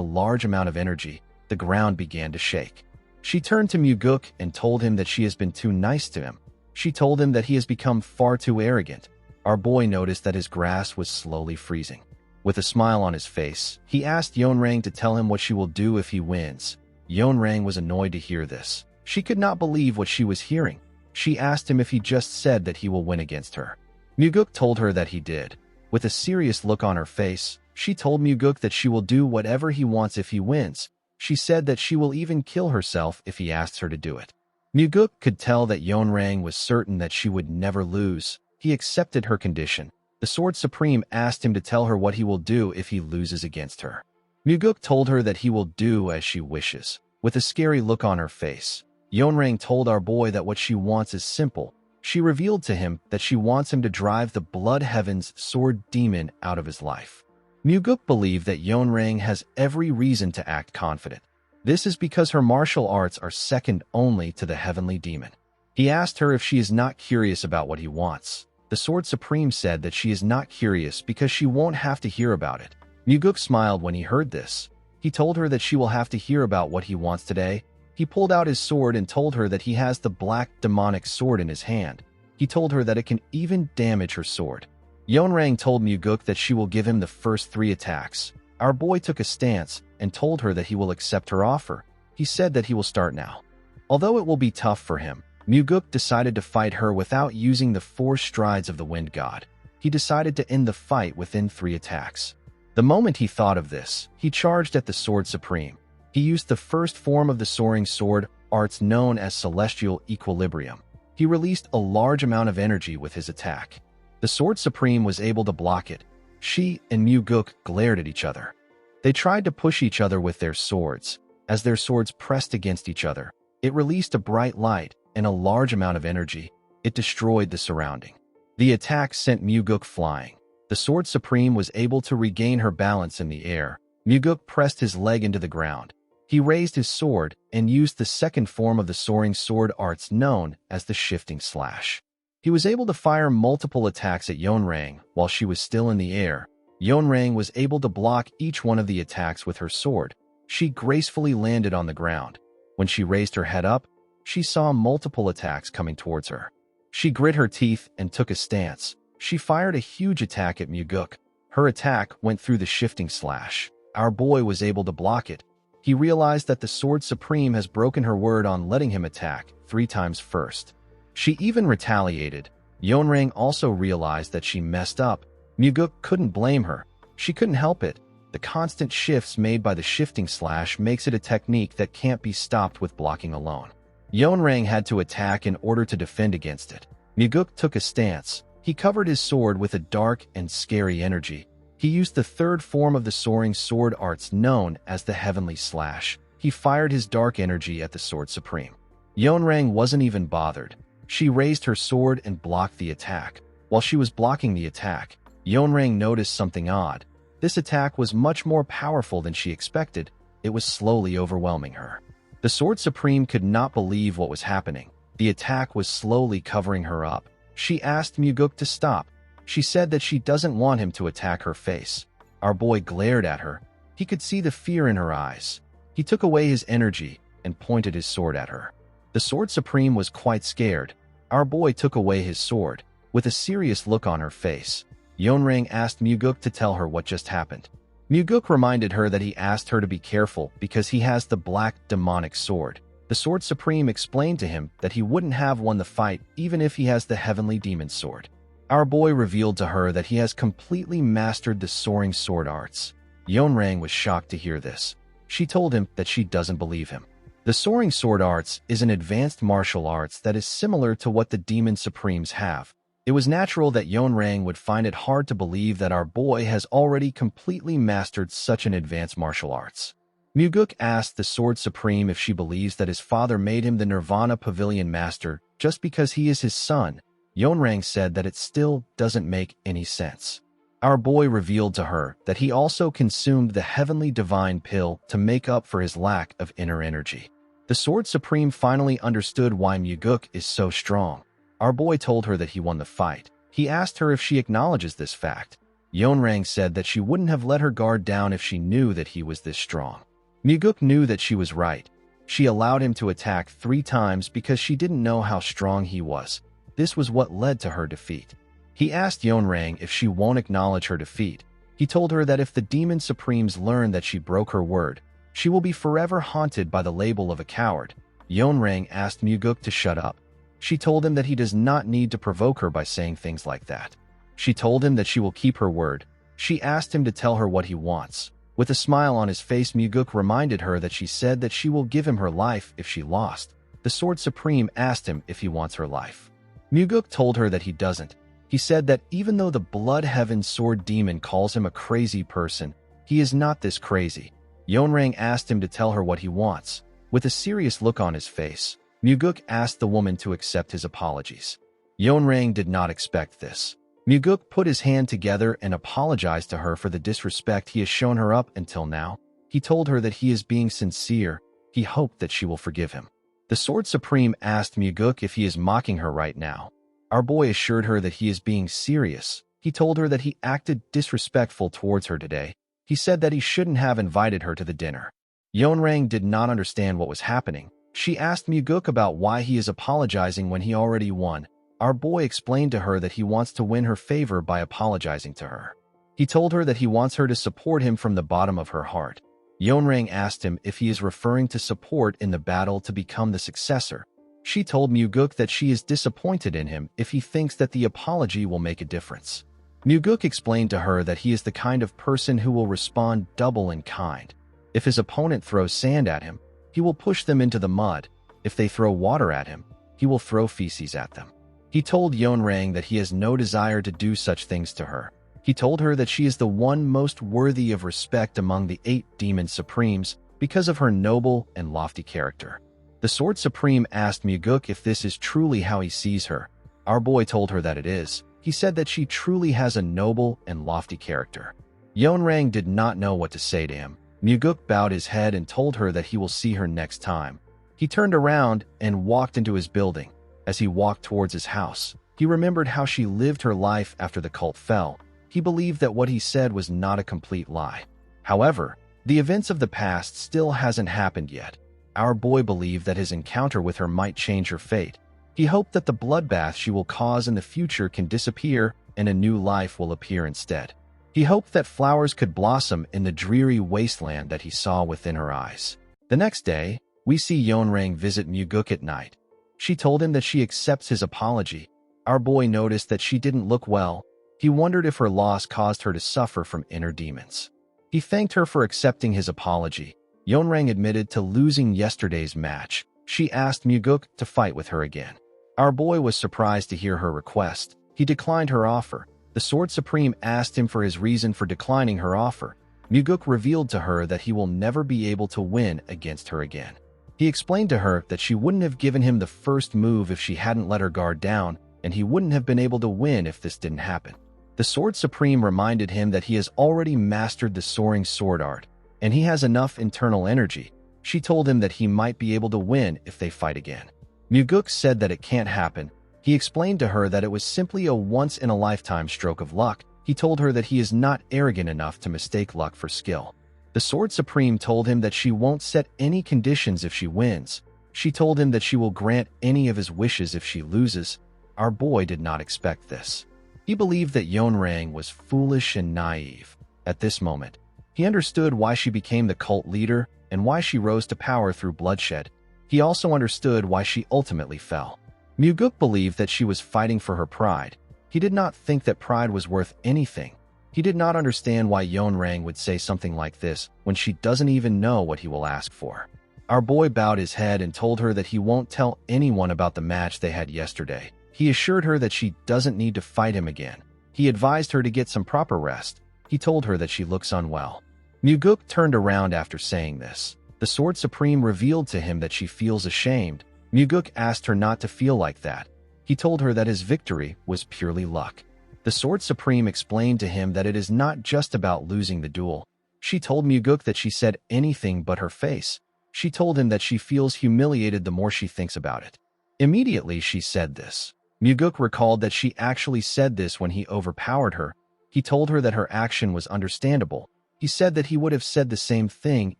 Speaker 1: large amount of energy. The ground began to shake. She turned to Muguk and told him that she has been too nice to him. She told him that he has become far too arrogant. Our boy noticed that his grass was slowly freezing. With a smile on his face, he asked Yeonrang to tell him what she will do if he wins. Yeonrang was annoyed to hear this. She could not believe what she was hearing. She asked him if he just said that he will win against her. Muguk told her that he did. With a serious look on her face, she told Muguk that she will do whatever he wants if he wins. She said that she will even kill herself if he asks her to do it. Muguk could tell that Yeonrang was certain that she would never lose. He accepted her condition. The Sword Supreme asked him to tell her what he will do if he loses against her. Muguk told her that he will do as she wishes. With a scary look on her face, Yeonrang told our boy that what she wants is simple. She revealed to him that she wants him to drive the Blood Heaven's sword demon out of his life. Muguk believed that Yeonrang has every reason to act confident. This is because her martial arts are second only to the heavenly demon. He asked her if she is not curious about what he wants. The Sword Supreme said that she is not curious because she won't have to hear about it. Muguk smiled when he heard this. He told her that she will have to hear about what he wants today. He pulled out his sword and told her that he has the black demonic sword in his hand. He told her that it can even damage her sword. Yeonrang told Muguk that she will give him the first 3 attacks. Our boy took a stance and told her that he will accept her offer. He said that he will start now. Although it will be tough for him, Muguk decided to fight her without using the 4 strides of the Wind God. He decided to end the fight within 3 attacks. The moment he thought of this, he charged at the Sword Supreme. He used the first form of the soaring sword arts known as Celestial Equilibrium. He released a large amount of energy with his attack. The Sword Supreme was able to block it. She and Muguk glared at each other. They tried to push each other with their swords. As their swords pressed against each other, it released a bright light and a large amount of energy. It destroyed the surrounding. The attack sent Muguk flying. The Sword Supreme was able to regain her balance in the air. Muguk pressed his leg into the ground. He raised his sword and used the second form of the soaring sword arts known as the Shifting Slash. He was able to fire multiple attacks at Yeonrang while she was still in the air. Yeonrang was able to block each one of the attacks with her sword. She gracefully landed on the ground. When she raised her head up, she saw multiple attacks coming towards her. She grit her teeth and took a stance. She fired a huge attack at Muguk. Her attack went through the Shifting Slash. Our boy was able to block it. He realized that the Sword Supreme has broken her word on letting him attack 3 times first. She even retaliated. Yeonrang also realized that she messed up. Muguk couldn't blame her. She couldn't help it. The constant shifts made by the Shifting Slash makes it a technique that can't be stopped with blocking alone. Yeonrang had to attack in order to defend against it. Muguk took a stance. He covered his sword with a dark and scary energy. He used the third form of the soaring sword arts known as the Heavenly Slash. He fired his dark energy at the Sword Supreme. Yeonrang wasn't even bothered. She raised her sword and blocked the attack. While she was blocking the attack, Yeonrang noticed something odd. This attack was much more powerful than she expected. It was slowly overwhelming her. The Sword Supreme could not believe what was happening. The attack was slowly covering her up. She asked Muguk to stop. She said that she doesn't want him to attack her face. Our boy glared at her. He could see the fear in her eyes. He took away his energy and pointed his sword at her. The Sword Supreme was quite scared. Our boy took away his sword. With a serious look on her face, Yeonrang asked Muguk to tell her what just happened. Muguk reminded her that he asked her to be careful because he has the black demonic sword. The Sword Supreme explained to him that he wouldn't have won the fight even if he has the heavenly demon sword. Our boy revealed to her that he has completely mastered the soaring sword arts. Yeonrang was shocked to hear this. She told him that she doesn't believe him. The soaring sword arts is an advanced martial arts that is similar to what the demon supremes have. It was natural that Yeonrang would find it hard to believe that our boy has already completely mastered such an advanced martial arts. Muguk asked the Sword Supreme if she believes that his father made him the Nirvana Pavilion Master just because he is his son. Yeonrang said that it still doesn't make any sense. Our boy revealed to her that he also consumed the Heavenly Divine Pill to make up for his lack of inner energy. The Sword Supreme finally understood why Muguk is so strong. Our boy told her that he won the fight. He asked her if she acknowledges this fact. Yeonrang said that she wouldn't have let her guard down if she knew that he was this strong. Muguk knew that she was right. She allowed him to attack 3 times because she didn't know how strong he was. This was what led to her defeat. He asked Yeonrang if she won't acknowledge her defeat. He told her that if the Demon Supremes learn that she broke her word, she will be forever haunted by the label of a coward. Yeonrang asked Muguk to shut up. She told him that he does not need to provoke her by saying things like that. She told him that she will keep her word. She asked him to tell her what he wants. With a smile on his face, Muguk reminded her that she said that she will give him her life if she lost. The Sword Supreme asked him if he wants her life. Muguk told her that he doesn't. He said that even though the Blood Heaven Sword Demon calls him a crazy person, he is not this crazy. Yeonrang asked him to tell her what he wants. With a serious look on his face, Muguk asked the woman to accept his apologies. Yeonrang did not expect this. Muguk put his hand together and apologized to her for the disrespect he has shown her up until now. He told her that he is being sincere. He hoped that she will forgive him. The Sword Supreme asked Muguk if he is mocking her right now. Our boy assured her that he is being serious. He told her that he acted disrespectful towards her today. He said that he shouldn't have invited her to the dinner. Yeonrang did not understand what was happening. She asked Muguk about why he is apologizing when he already won. Our boy explained to her that he wants to win her favor by apologizing to her. He told her that he wants her to support him from the bottom of her heart. Yeonrang asked him if he is referring to support in the battle to become the successor. She told Muguk that she is disappointed in him if he thinks that the apology will make a difference. Muguk explained to her that he is the kind of person who will respond double in kind. If his opponent throws sand at him, he will push them into the mud. If they throw water at him, he will throw feces at them. He told Yeonrang that he has no desire to do such things to her. He told her that she is the one most worthy of respect among the 8 Demon Supremes because of her noble and lofty character. The Sword Supreme asked Muguk if this is truly how he sees her. Our boy told her that it is. He said that she truly has a noble and lofty character. Yeonrang did not know what to say to him. Muguk bowed his head and told her that he will see her next time. He turned around and walked into his building. As he walked towards his house, he remembered how she lived her life after the cult fell. He believed that what he said was not a complete lie. However, the events of the past still hasn't happened yet. Our boy believed that his encounter with her might change her fate. He hoped that the bloodbath she will cause in the future can disappear and a new life will appear instead. He hoped that flowers could blossom in the dreary wasteland that he saw within her eyes. The next day, we see Yeonrang visit Muguk at night. She told him that she accepts his apology. Our boy noticed that she didn't look well. He wondered if her loss caused her to suffer from inner demons. He thanked her for accepting his apology. Yeonrang admitted to losing yesterday's match. She asked Muguk to fight with her again. Our boy was surprised to hear her request. He declined her offer. The Sword Supreme asked him for his reason for declining her offer. Muguk revealed to her that he will never be able to win against her again. He explained to her that she wouldn't have given him the first move if she hadn't let her guard down, and he wouldn't have been able to win if this didn't happen. The Sword Supreme reminded him that he has already mastered the soaring sword art, and he has enough internal energy. She told him that he might be able to win if they fight again. Muguk said that it can't happen. He explained to her that it was simply a once-in-a-lifetime stroke of luck. He told her that he is not arrogant enough to mistake luck for skill. The Sword Supreme told him that she won't set any conditions if she wins. She told him that she will grant any of his wishes if she loses. Our boy did not expect this. He believed that Yeonrang was foolish and naive. At this moment, he understood why she became the cult leader and why she rose to power through bloodshed. He also understood why she ultimately fell. Muguk believed that she was fighting for her pride. He did not think that pride was worth anything. He did not understand why Yeonrang would say something like this when she doesn't even know what he will ask for. Our boy bowed his head and told her that he won't tell anyone about the match they had yesterday. He assured her that she doesn't need to fight him again. He advised her to get some proper rest. He told her that she looks unwell. Muguk turned around after saying this. The Sword Supreme revealed to him that she feels ashamed. Muguk asked her not to feel like that. He told her that his victory was purely luck. The Sword Supreme explained to him that it is not just about losing the duel. She told Muguk that she said anything but her face. She told him that she feels humiliated the more she thinks about it. Immediately she said this. Muguk recalled that she actually said this when he overpowered her. He told her that her action was understandable. He said that he would have said the same thing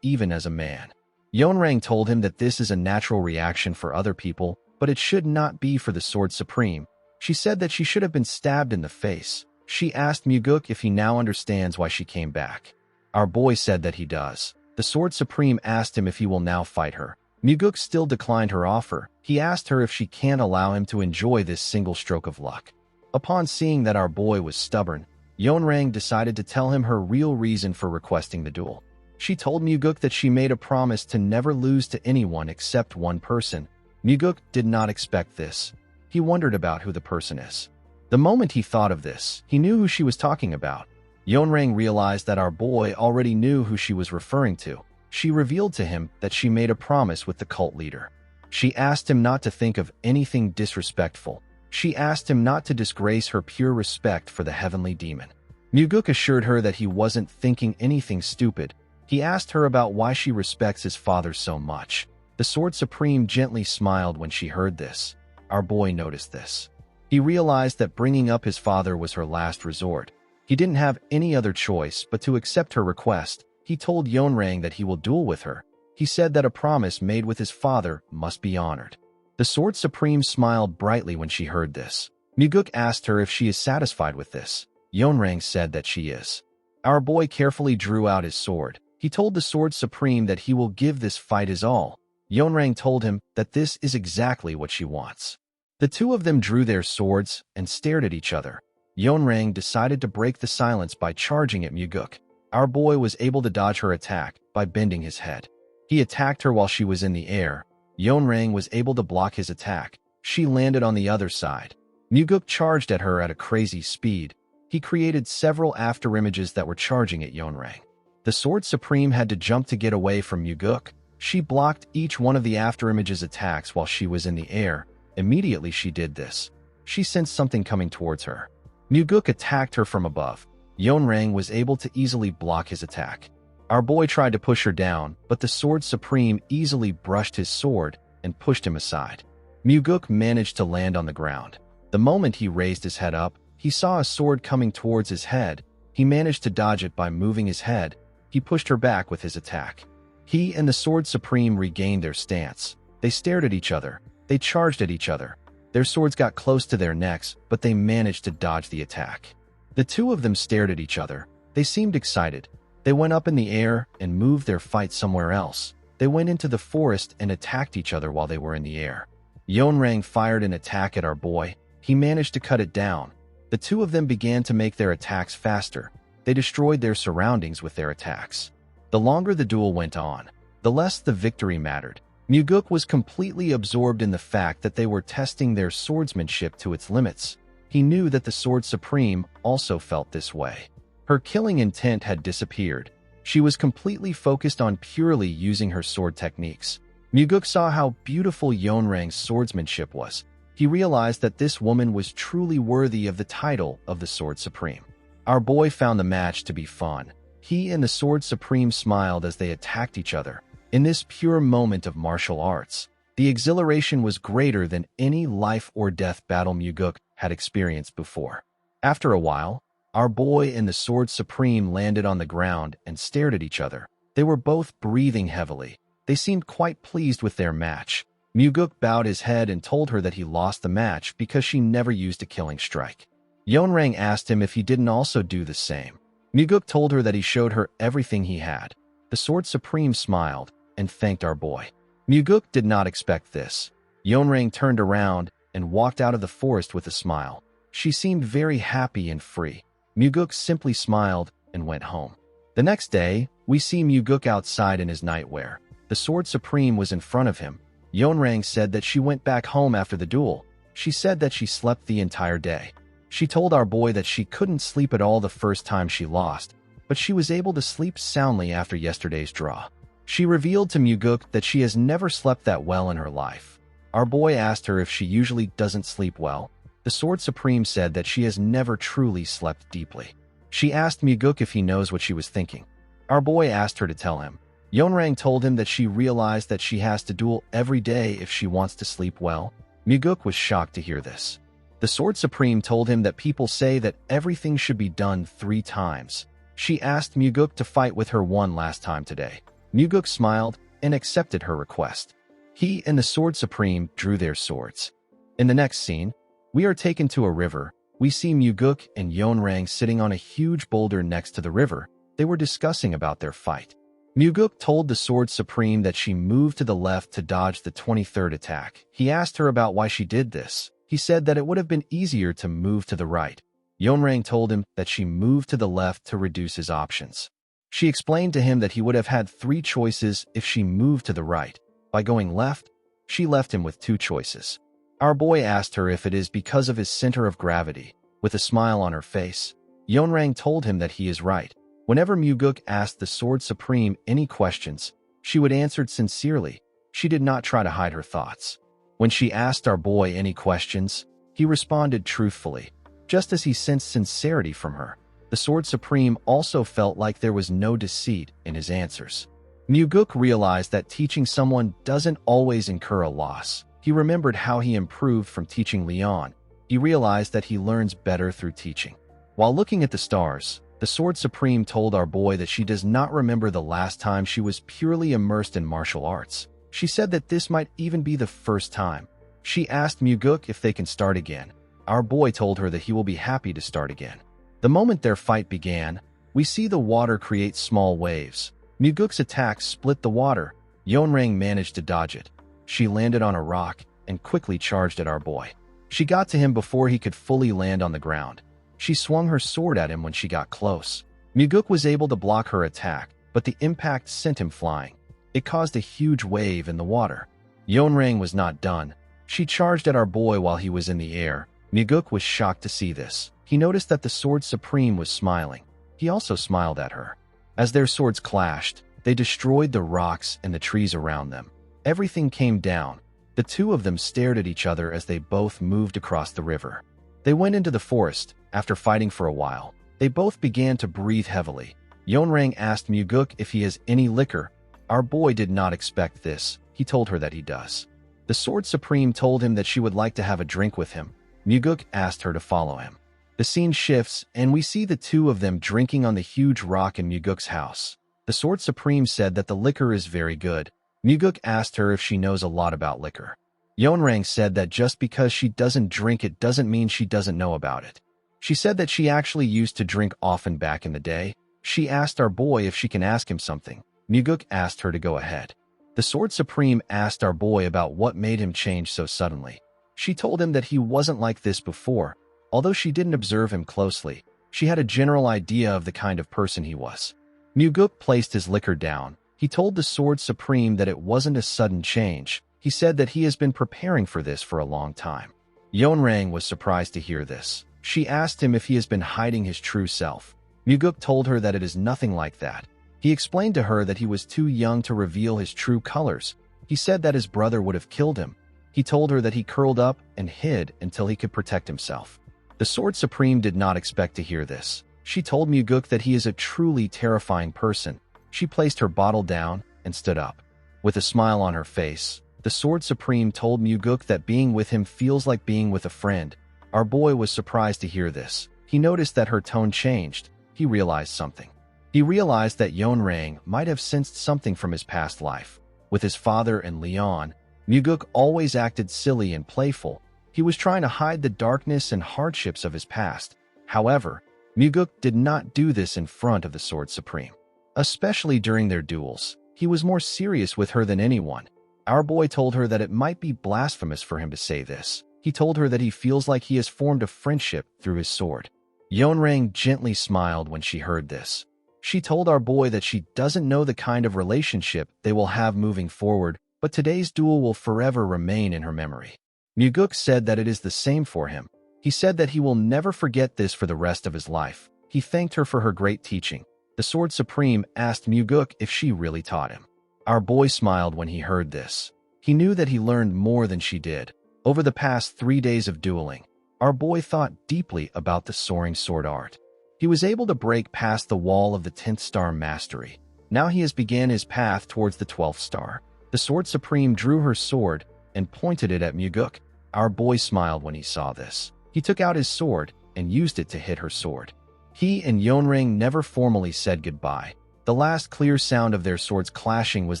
Speaker 1: even as a man. Yeonrang told him that this is a natural reaction for other people, but it should not be for the Sword Supreme. She said that she should have been stabbed in the face. She asked Muguk if he now understands why she came back. Our boy said that he does. The Sword Supreme asked him if he will now fight her. Muguk still declined her offer. He asked her if she can't allow him to enjoy this single stroke of luck. Upon seeing that our boy was stubborn, Yeonrang decided to tell him her real reason for requesting the duel. She told Muguk that she made a promise to never lose to anyone except one person. Muguk did not expect this. He wondered about who the person is. The moment he thought of this, he knew who she was talking about. Yeonrang realized that our boy already knew who she was referring to. She revealed to him that she made a promise with the cult leader. She asked him not to think of anything disrespectful. She asked him not to disgrace her pure respect for the heavenly demon. Muguk assured her that he wasn't thinking anything stupid. He asked her about why she respects his father so much. The Sword Supreme gently smiled when she heard this. Our boy noticed this. He realized that bringing up his father was her last resort. He didn't have any other choice but to accept her request. He told Yeonrang that he will duel with her. He said that a promise made with his father must be honored. The Sword Supreme smiled brightly when she heard this. Muguk asked her if she is satisfied with this. Yeonrang said that she is. Our boy carefully drew out his sword. He told the Sword Supreme that he will give this fight his all. Yeonrang told him that this is exactly what she wants. The two of them drew their swords and stared at each other. Yeonrang decided to break the silence by charging at Muguk. Our boy was able to dodge her attack by bending his head. He attacked her while she was in the air. Yeonrang was able to block his attack. She landed on the other side. Muguk charged at her at a crazy speed. He created several afterimages that were charging at Yeonrang. The Sword Supreme had to jump to get away from Muguk. She blocked each one of the afterimages' attacks while she was in the air. Immediately she did this. She sensed something coming towards her. Muguk attacked her from above. Yeonrang was able to easily block his attack. Our boy tried to push her down, but the Sword Supreme easily brushed his sword and pushed him aside. Muguk managed to land on the ground. The moment he raised his head up, he saw a sword coming towards his head. He managed to dodge it by moving his head. He pushed her back with his attack. He and the Sword Supreme regained their stance. They stared at each other. They charged at each other. Their swords got close to their necks, but they managed to dodge the attack. The two of them stared at each other. They seemed excited. They went up in the air and moved their fight somewhere else. They went into the forest and attacked each other while they were in the air. Yeonrang fired an attack at our boy. He managed to cut it down. The two of them began to make their attacks faster. They destroyed their surroundings with their attacks. The longer the duel went on, the less the victory mattered. Muguk was completely absorbed in the fact that they were testing their swordsmanship to its limits. He knew that the Sword Supreme also felt this way. Her killing intent had disappeared. She was completely focused on purely using her sword techniques. Muguk saw how beautiful Yeonrang's swordsmanship was. He realized that this woman was truly worthy of the title of the Sword Supreme. Our boy found the match to be fun. He and the Sword Supreme smiled as they attacked each other. In this pure moment of martial arts, the exhilaration was greater than any life or death battle Muguk had experienced before. After a while, our boy and the Sword Supreme landed on the ground and stared at each other. They were both breathing heavily. They seemed quite pleased with their match. Muguk bowed his head and told her that he lost the match because she never used a killing strike. Yeonrang asked him if he didn't also do the same. Muguk told her that he showed her everything he had. The Sword Supreme smiled and thanked our boy. Muguk did not expect this. Yeonrang turned around and walked out of the forest with a smile. She seemed very happy and free. Muguk simply smiled and went home. The next day, we see Muguk outside in his nightwear. The Sword Supreme was in front of him. Yeonrang said that she went back home after the duel. She said that she slept the entire day. She told our boy that she couldn't sleep at all the first time she lost, but she was able to sleep soundly after yesterday's draw. She revealed to Muguk that she has never slept that well in her life. Our boy asked her if she usually doesn't sleep well. The Sword Supreme said that she has never truly slept deeply. She asked Muguk if he knows what she was thinking. Our boy asked her to tell him. Yeonrang told him that she realized that she has to duel every day if she wants to sleep well. Muguk was shocked to hear this. The Sword Supreme told him that people say that everything should be done 3 times. She asked Muguk to fight with her one last time today. Muguk smiled and accepted her request. He and the Sword Supreme drew their swords. In the next scene, we are taken to a river. We see Muguk and Yeonrang sitting on a huge boulder next to the river. They were discussing about their fight. Muguk told the Sword Supreme that she moved to the left to dodge the 23rd attack. He asked her about why she did this. He said that it would have been easier to move to the right. Yeonrang told him that she moved to the left to reduce his options. She explained to him that he would have had 3 choices if she moved to the right. By going left, she left him with 2 choices. Our boy asked her if it is because of his center of gravity. With a smile on her face, Yeonrang told him that he is right. Whenever Muguk asked the Sword Supreme any questions, she would answer sincerely. She did not try to hide her thoughts. When she asked our boy any questions, he responded truthfully, just as he sensed sincerity from her. The Sword Supreme also felt like there was no deceit in his answers. Muguk realized that teaching someone doesn't always incur a loss. He remembered how he improved from teaching Leon. He realized that he learns better through teaching. While looking at the stars, the Sword Supreme told our boy that she does not remember the last time she was purely immersed in martial arts. She said that this might even be the first time. She asked Muguk if they can start again. Our boy told her that he will be happy to start again. The moment their fight began, we see the water create small waves. Muguk's attack split the water. Yeonrang managed to dodge it. She landed on a rock and quickly charged at our boy. She got to him before he could fully land on the ground. She swung her sword at him when she got close. Muguk was able to block her attack, but the impact sent him flying. It caused a huge wave in the water. Yeonrang was not done. She charged at our boy while he was in the air. Muguk was shocked to see this. He noticed that the Sword Supreme was smiling. He also smiled at her. As their swords clashed, they destroyed the rocks and the trees around them. Everything came down. The 2 of them stared at each other as they both moved across the river. They went into the forest. After fighting for a while, they both began to breathe heavily. Yeonrang asked Muguk if he has any liquor. Our boy did not expect this. He told her that he does. The Sword Supreme told him that she would like to have a drink with him. Muguk asked her to follow him. The scene shifts, and we see the 2 of them drinking on the huge rock in Muguk's house. The Sword Supreme said that the liquor is very good. Muguk asked her if she knows a lot about liquor. Yeonrang said that just because she doesn't drink it doesn't mean she doesn't know about it. She said that she actually used to drink often back in the day. She asked our boy if she can ask him something. Muguk asked her to go ahead. The Sword Supreme asked our boy about what made him change so suddenly. She told him that he wasn't like this before. Although she didn't observe him closely, she had a general idea of the kind of person he was. Muguk placed his liquor down. He told the Sword Supreme that it wasn't a sudden change. He said that he has been preparing for this for a long time. Yeonrang was surprised to hear this. She asked him if he has been hiding his true self. Muguk told her that it is nothing like that. He explained to her that he was too young to reveal his true colors. He said that his brother would have killed him. He told her that he curled up and hid until he could protect himself. The Sword Supreme did not expect to hear this. She told Muguk that he is a truly terrifying person. She placed her bottle down and stood up. With a smile on her face, the Sword Supreme told Muguk that being with him feels like being with a friend. Our boy was surprised to hear this. He noticed that her tone changed. He realized something. He realized that Yeonrang might have sensed something from his past life. With his father and Leon, Muguk always acted silly and playful. He was trying to hide the darkness and hardships of his past. However, Muguk did not do this in front of the Sword Supreme. Especially during their duels, he was more serious with her than anyone. Our boy told her that it might be blasphemous for him to say this. He told her that he feels like he has formed a friendship through his sword. Yeonrang gently smiled when she heard this. She told our boy that she doesn't know the kind of relationship they will have moving forward, but today's duel will forever remain in her memory. Muguk said that it is the same for him. He said that he will never forget this for the rest of his life. He thanked her for her great teaching. The Sword Supreme asked Muguk if she really taught him. Our boy smiled when he heard this. He knew that he learned more than she did. Over the past 3 days of dueling, our boy thought deeply about the soaring sword art. He was able to break past the wall of the 10th star mastery. Now he has begun his path towards the 12th star. The Sword Supreme drew her sword and pointed it at Muguk. Our boy smiled when he saw this. He took out his sword and used it to hit her sword. He and Yeonrang never formally said goodbye. The last clear sound of their swords clashing was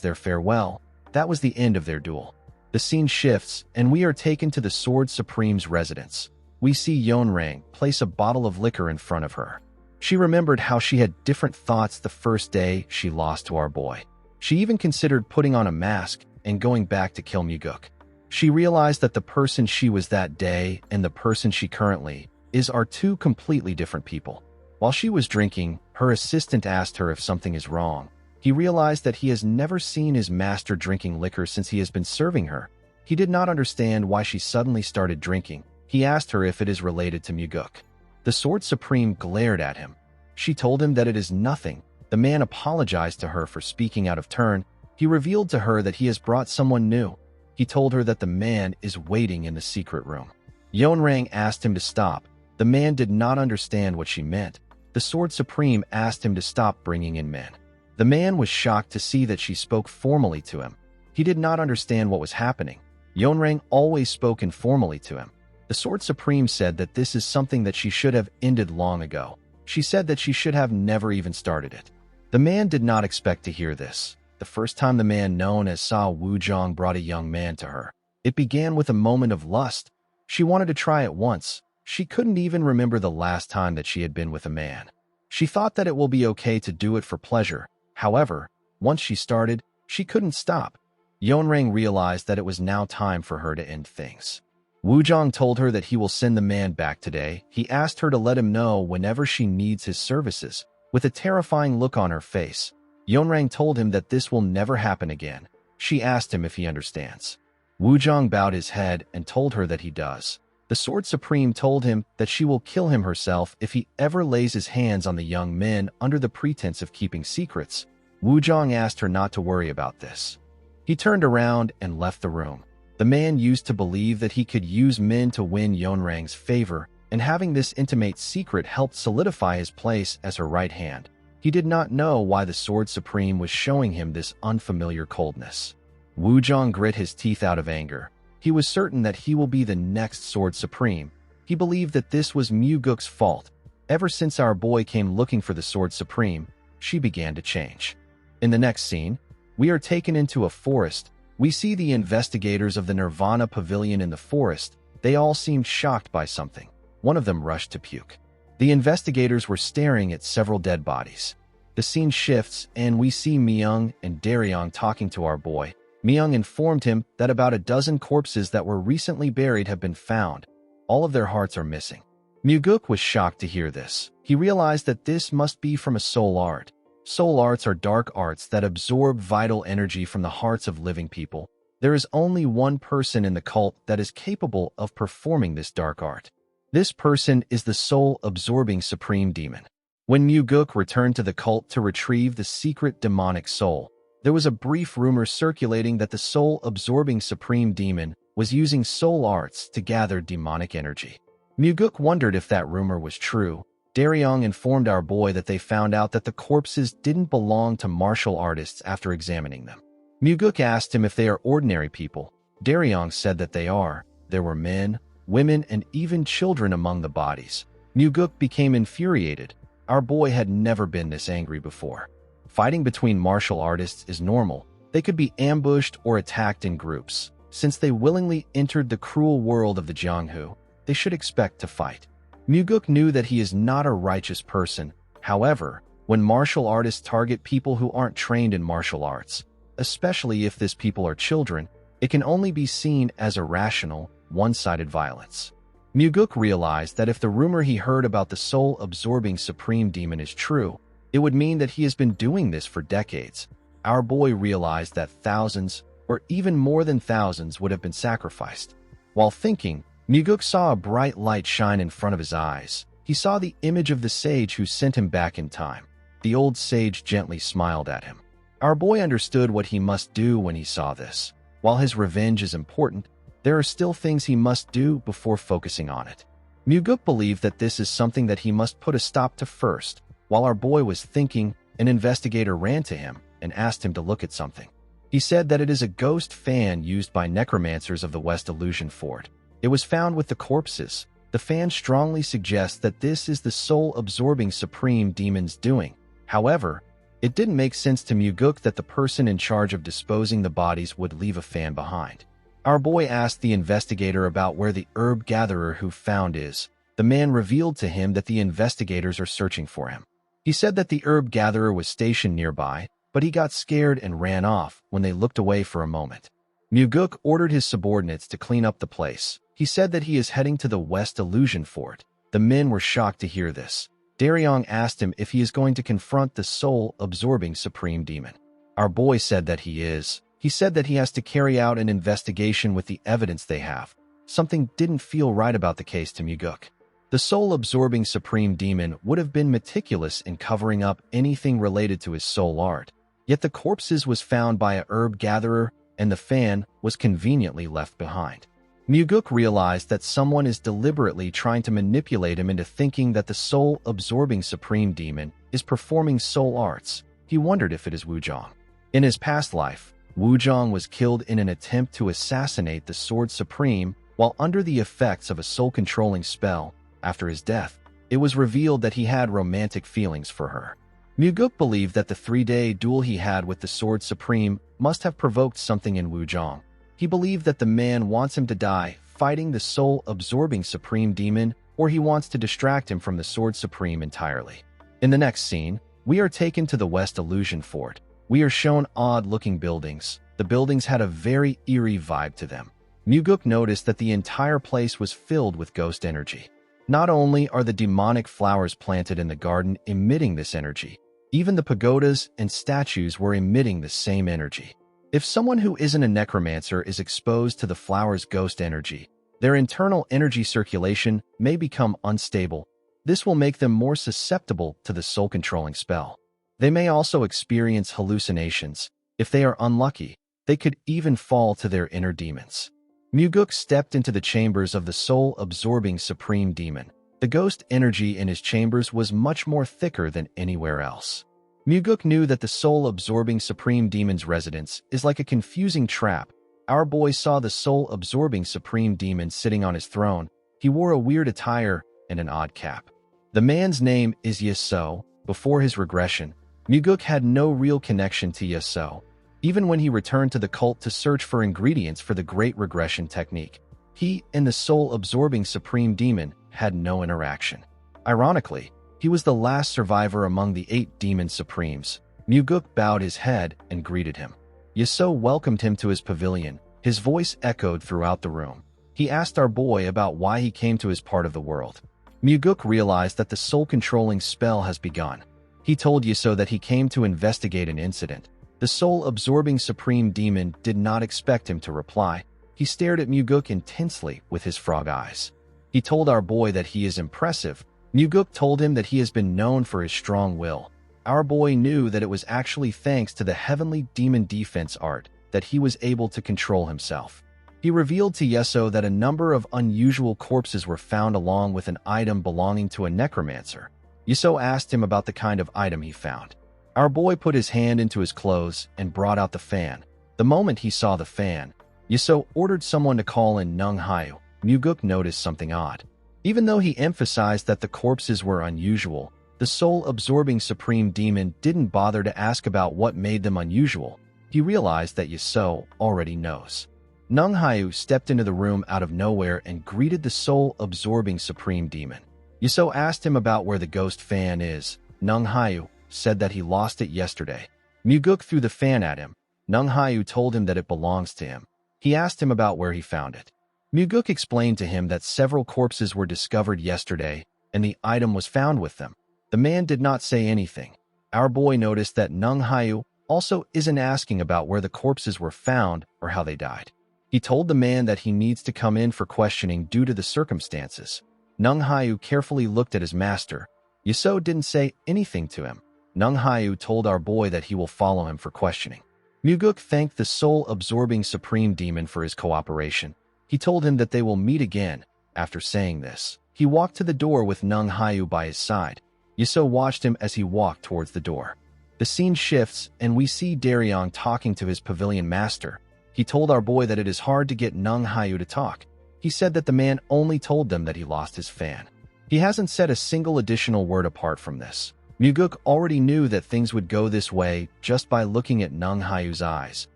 Speaker 1: their farewell. That was the end of their duel. The scene shifts, and we are taken to the Sword Supreme's residence. We see Yeonrang place a bottle of liquor in front of her. She remembered how she had different thoughts the first day she lost to our boy. She even considered putting on a mask and going back to kill Muguk. She realized that the person she was that day and the person she currently is are two completely different people. While she was drinking, her assistant asked her if something is wrong. He realized that he has never seen his master drinking liquor since he has been serving her. He did not understand why she suddenly started drinking. He asked her if it is related to Muguk. The Sword Supreme glared at him. She told him that it is nothing. The man apologized to her for speaking out of turn. He revealed to her that he has brought someone new. He told her that the man is waiting in the secret room. Yeonrang asked him to stop. The man did not understand what she meant. The Sword Supreme asked him to stop bringing in men. The man was shocked to see that she spoke formally to him. He did not understand what was happening. Yeonrang always spoke informally to him. The Sword Supreme said that this is something that she should have ended long ago. She said that she should have never even started it. The man did not expect to hear this. The first time the man known as Sa Wuzhong brought a young man to her, it began with a moment of lust. She wanted to try it once. She couldn't even remember the last time that she had been with a man. She thought that it will be okay to do it for pleasure. However, once she started, she couldn't stop. Yeonrang realized that it was now time for her to end things. Wuzhong told her that he will send the man back today. He asked her to let him know whenever she needs his services. With a terrifying look on her face, Yeonrang told him that this will never happen again. She asked him if he understands. Wuzhong bowed his head and told her that he does. The Sword Supreme told him that she will kill him herself if he ever lays his hands on the young men under the pretense of keeping secrets. Wuzhong asked her not to worry about this. He turned around and left the room. The man used to believe that he could use men to win Yeonrang's favor, and having this intimate secret helped solidify his place as her right hand. He did not know why the Sword Supreme was showing him this unfamiliar coldness. Wuzhong grit his teeth out of anger. He was certain that he will be the next Sword Supreme. He believed that this was Muguk's fault. Ever since our boy came looking for the Sword Supreme, she began to change. In the next scene, we are taken into a forest. We see the investigators of the Nirvana Pavilion in the forest. They all seemed shocked by something. One of them rushed to puke. The investigators were staring at several dead bodies. The scene shifts, and we see Myung and Daryong talking to our boy. Myung informed him that about a dozen corpses that were recently buried have been found. All of their hearts are missing. Muguk was shocked to hear this. He realized that this must be from a soul art. Soul arts are dark arts that absorb vital energy from the hearts of living people. There is only one person in the cult that is capable of performing this dark art. This person is the soul-absorbing supreme demon. When Muguk returned to the cult to retrieve the secret demonic soul, there was a brief rumor circulating that the soul-absorbing supreme demon was using soul arts to gather demonic energy. Muguk wondered if that rumor was true. Daryong informed our boy that they found out that the corpses didn't belong to martial artists after examining them. Muguk asked him if they are ordinary people. Daryong said that they are. There were men, women, and even children among the bodies. Muguk became infuriated. Our boy had never been this angry before. Fighting between martial artists is normal. They could be ambushed or attacked in groups. Since they willingly entered the cruel world of the Jianghu, they should expect to fight. Muguk knew that he is not a righteous person. However, when martial artists target people who aren't trained in martial arts, especially if these people are children, it can only be seen as irrational, one-sided violence. Muguk realized that if the rumor he heard about the soul-absorbing supreme demon is true, it would mean that he has been doing this for decades. Our boy realized that thousands, or even more than thousands, would have been sacrificed. While thinking, Muguk saw a bright light shine in front of his eyes. He saw the image of the sage who sent him back in time. The old sage gently smiled at him. Our boy understood what he must do when he saw this. While his revenge is important, there are still things he must do before focusing on it. Muguk believed that this is something that he must put a stop to first. While our boy was thinking, an investigator ran to him and asked him to look at something. He said that it is a ghost fan used by necromancers of the West Illusion Fort. It was found with the corpses. The fan strongly suggests that this is the soul-absorbing supreme demon's doing. However, it didn't make sense to Muguk that the person in charge of disposing the bodies would leave a fan behind. Our boy asked the investigator about where the herb gatherer who found is. The man revealed to him that the investigators are searching for him. He said that the herb gatherer was stationed nearby, but he got scared and ran off when they looked away for a moment. Muguk ordered his subordinates to clean up the place. He said that he is heading to the West Illusion Fort. The men were shocked to hear this. Daryong asked him if he is going to confront the soul-absorbing supreme demon. Our boy said that he is. He said that he has to carry out an investigation with the evidence they have. Something didn't feel right about the case to Muguk. The soul-absorbing supreme demon would have been meticulous in covering up anything related to his soul art. Yet the corpses was found by a herb gatherer, and the fan was conveniently left behind. Muguk realized that someone is deliberately trying to manipulate him into thinking that the soul-absorbing supreme demon is performing soul arts. He wondered if it is Wuzhong. In his past life, Wuzhong was killed in an attempt to assassinate the Sword Supreme while under the effects of a soul-controlling spell. After his death, it was revealed that he had romantic feelings for her. Muguk believed that the 3-day duel he had with the Sword Supreme must have provoked something in Wuzhong. He believed that the man wants him to die fighting the soul-absorbing supreme demon, or he wants to distract him from the Sword Supreme entirely. In the next scene, we are taken to the West Illusion Fort. We are shown odd-looking buildings. The buildings had a very eerie vibe to them. Muguk noticed that the entire place was filled with ghost energy. Not only are the demonic flowers planted in the garden emitting this energy, even the pagodas and statues were emitting the same energy. If someone who isn't a necromancer is exposed to the flower's ghost energy, their internal energy circulation may become unstable. This will make them more susceptible to the soul-controlling spell. They may also experience hallucinations. If they are unlucky, they could even fall to their inner demons. Muguk stepped into the chambers of the soul-absorbing supreme demon. The ghost energy in his chambers was much more thicker than anywhere else. Muguk knew that the soul-absorbing supreme demon's residence is like a confusing trap. Our boy saw the soul-absorbing supreme demon sitting on his throne. He wore a weird attire and an odd cap. The man's name is Yasuo. Before his regression, Muguk had no real connection to Yasuo. Even when he returned to the cult to search for ingredients for the Great Regression Technique, he and the soul-absorbing supreme demon had no interaction. Ironically, he was the last survivor among the 8 demon supremes. Muguk bowed his head and greeted him. Yasuo welcomed him to his pavilion. His voice echoed throughout the room. He asked our boy about why he came to his part of the world. Muguk realized that the soul-controlling spell has begun. He told Yasuo that he came to investigate an incident. The soul-absorbing supreme demon did not expect him to reply. He stared at Muguk intensely with his frog eyes. He told our boy that he is impressive. Muguk told him that he has been known for his strong will. Our boy knew that it was actually thanks to the heavenly demon defense art that he was able to control himself. He revealed to Yasuo that a number of unusual corpses were found along with an item belonging to a necromancer. Yasuo asked him about the kind of item he found. Our boy put his hand into his clothes and brought out the fan. The moment he saw the fan, Yasuo ordered someone to call in Nung Hayu. Muguk noticed something odd. Even though he emphasized that the corpses were unusual, the soul-absorbing supreme demon didn't bother to ask about what made them unusual. He realized that Yasuo already knows. Nung Hayu stepped into the room out of nowhere and greeted the soul-absorbing supreme demon. Yasuo asked him about where the ghost fan is. Nung Hayu said that he lost it yesterday. Muguk threw the fan at him. Nung Hayu told him that it belongs to him. He asked him about where he found it. Muguk explained to him that several corpses were discovered yesterday, and the item was found with them. The man did not say anything. Our boy noticed that Nung Hayu also isn't asking about where the corpses were found or how they died. He told the man that he needs to come in for questioning due to the circumstances. Nung Hayu carefully looked at his master. Yasuo didn't say anything to him. Nung Hayu told our boy that he will follow him for questioning. Muguk thanked the soul-absorbing supreme demon for his cooperation. He told him that they will meet again. After saying this, he walked to the door with Nung Hayu by his side. Yasuo watched him as he walked towards the door. The scene shifts, and we see Daryong talking to his pavilion master. He told our boy that it is hard to get Nung Hayu to talk. He said that the man only told them that he lost his fan. He hasn't said a single additional word apart from this. Muguk already knew that things would go this way just by looking at Nung Hayu's eyes.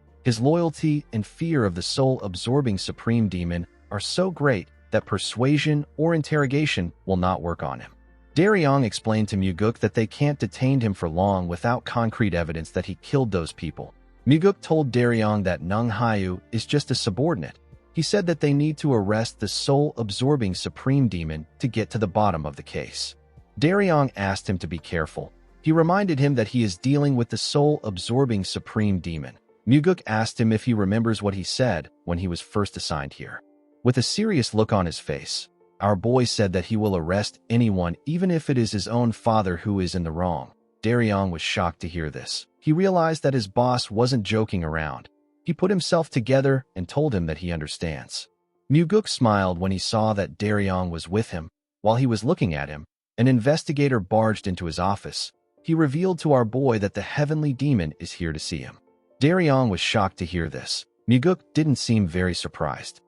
Speaker 1: His loyalty and fear of the soul-absorbing supreme demon are so great that persuasion or interrogation will not work on him. Daryong explained to Muguk that they can't detain him for long without concrete evidence that he killed those people. Muguk told Daryong that Nung Hayu is just a subordinate. He said that they need to arrest the soul-absorbing supreme demon to get to the bottom of the case. Daryong asked him to be careful. He reminded him that he is dealing with the soul-absorbing supreme demon. Muguk asked him if he remembers what he said when he was first assigned here. With a serious look on his face, our boy said that he will arrest anyone even if it is his own father who is in the wrong. Daryong was shocked to hear this. He realized that his boss wasn't joking around. He put himself together and told him that he understands. Muguk smiled when he saw that Daryong was with him. While he was looking at him, an investigator barged into his office. He revealed to our boy that the heavenly demon is here to see him. Daryong was shocked to hear this. Muguk didn't seem very surprised.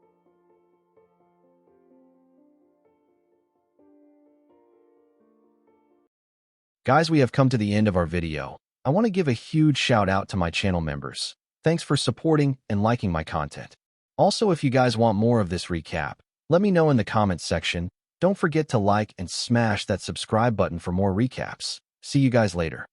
Speaker 1: Guys, we have come to the end of our video. I want to give a huge shout out to my channel members. Thanks for supporting and liking my content. Also, if you guys want more of this recap, let me know in the comments section. Don't forget to like and smash that subscribe button for more recaps. See you guys later.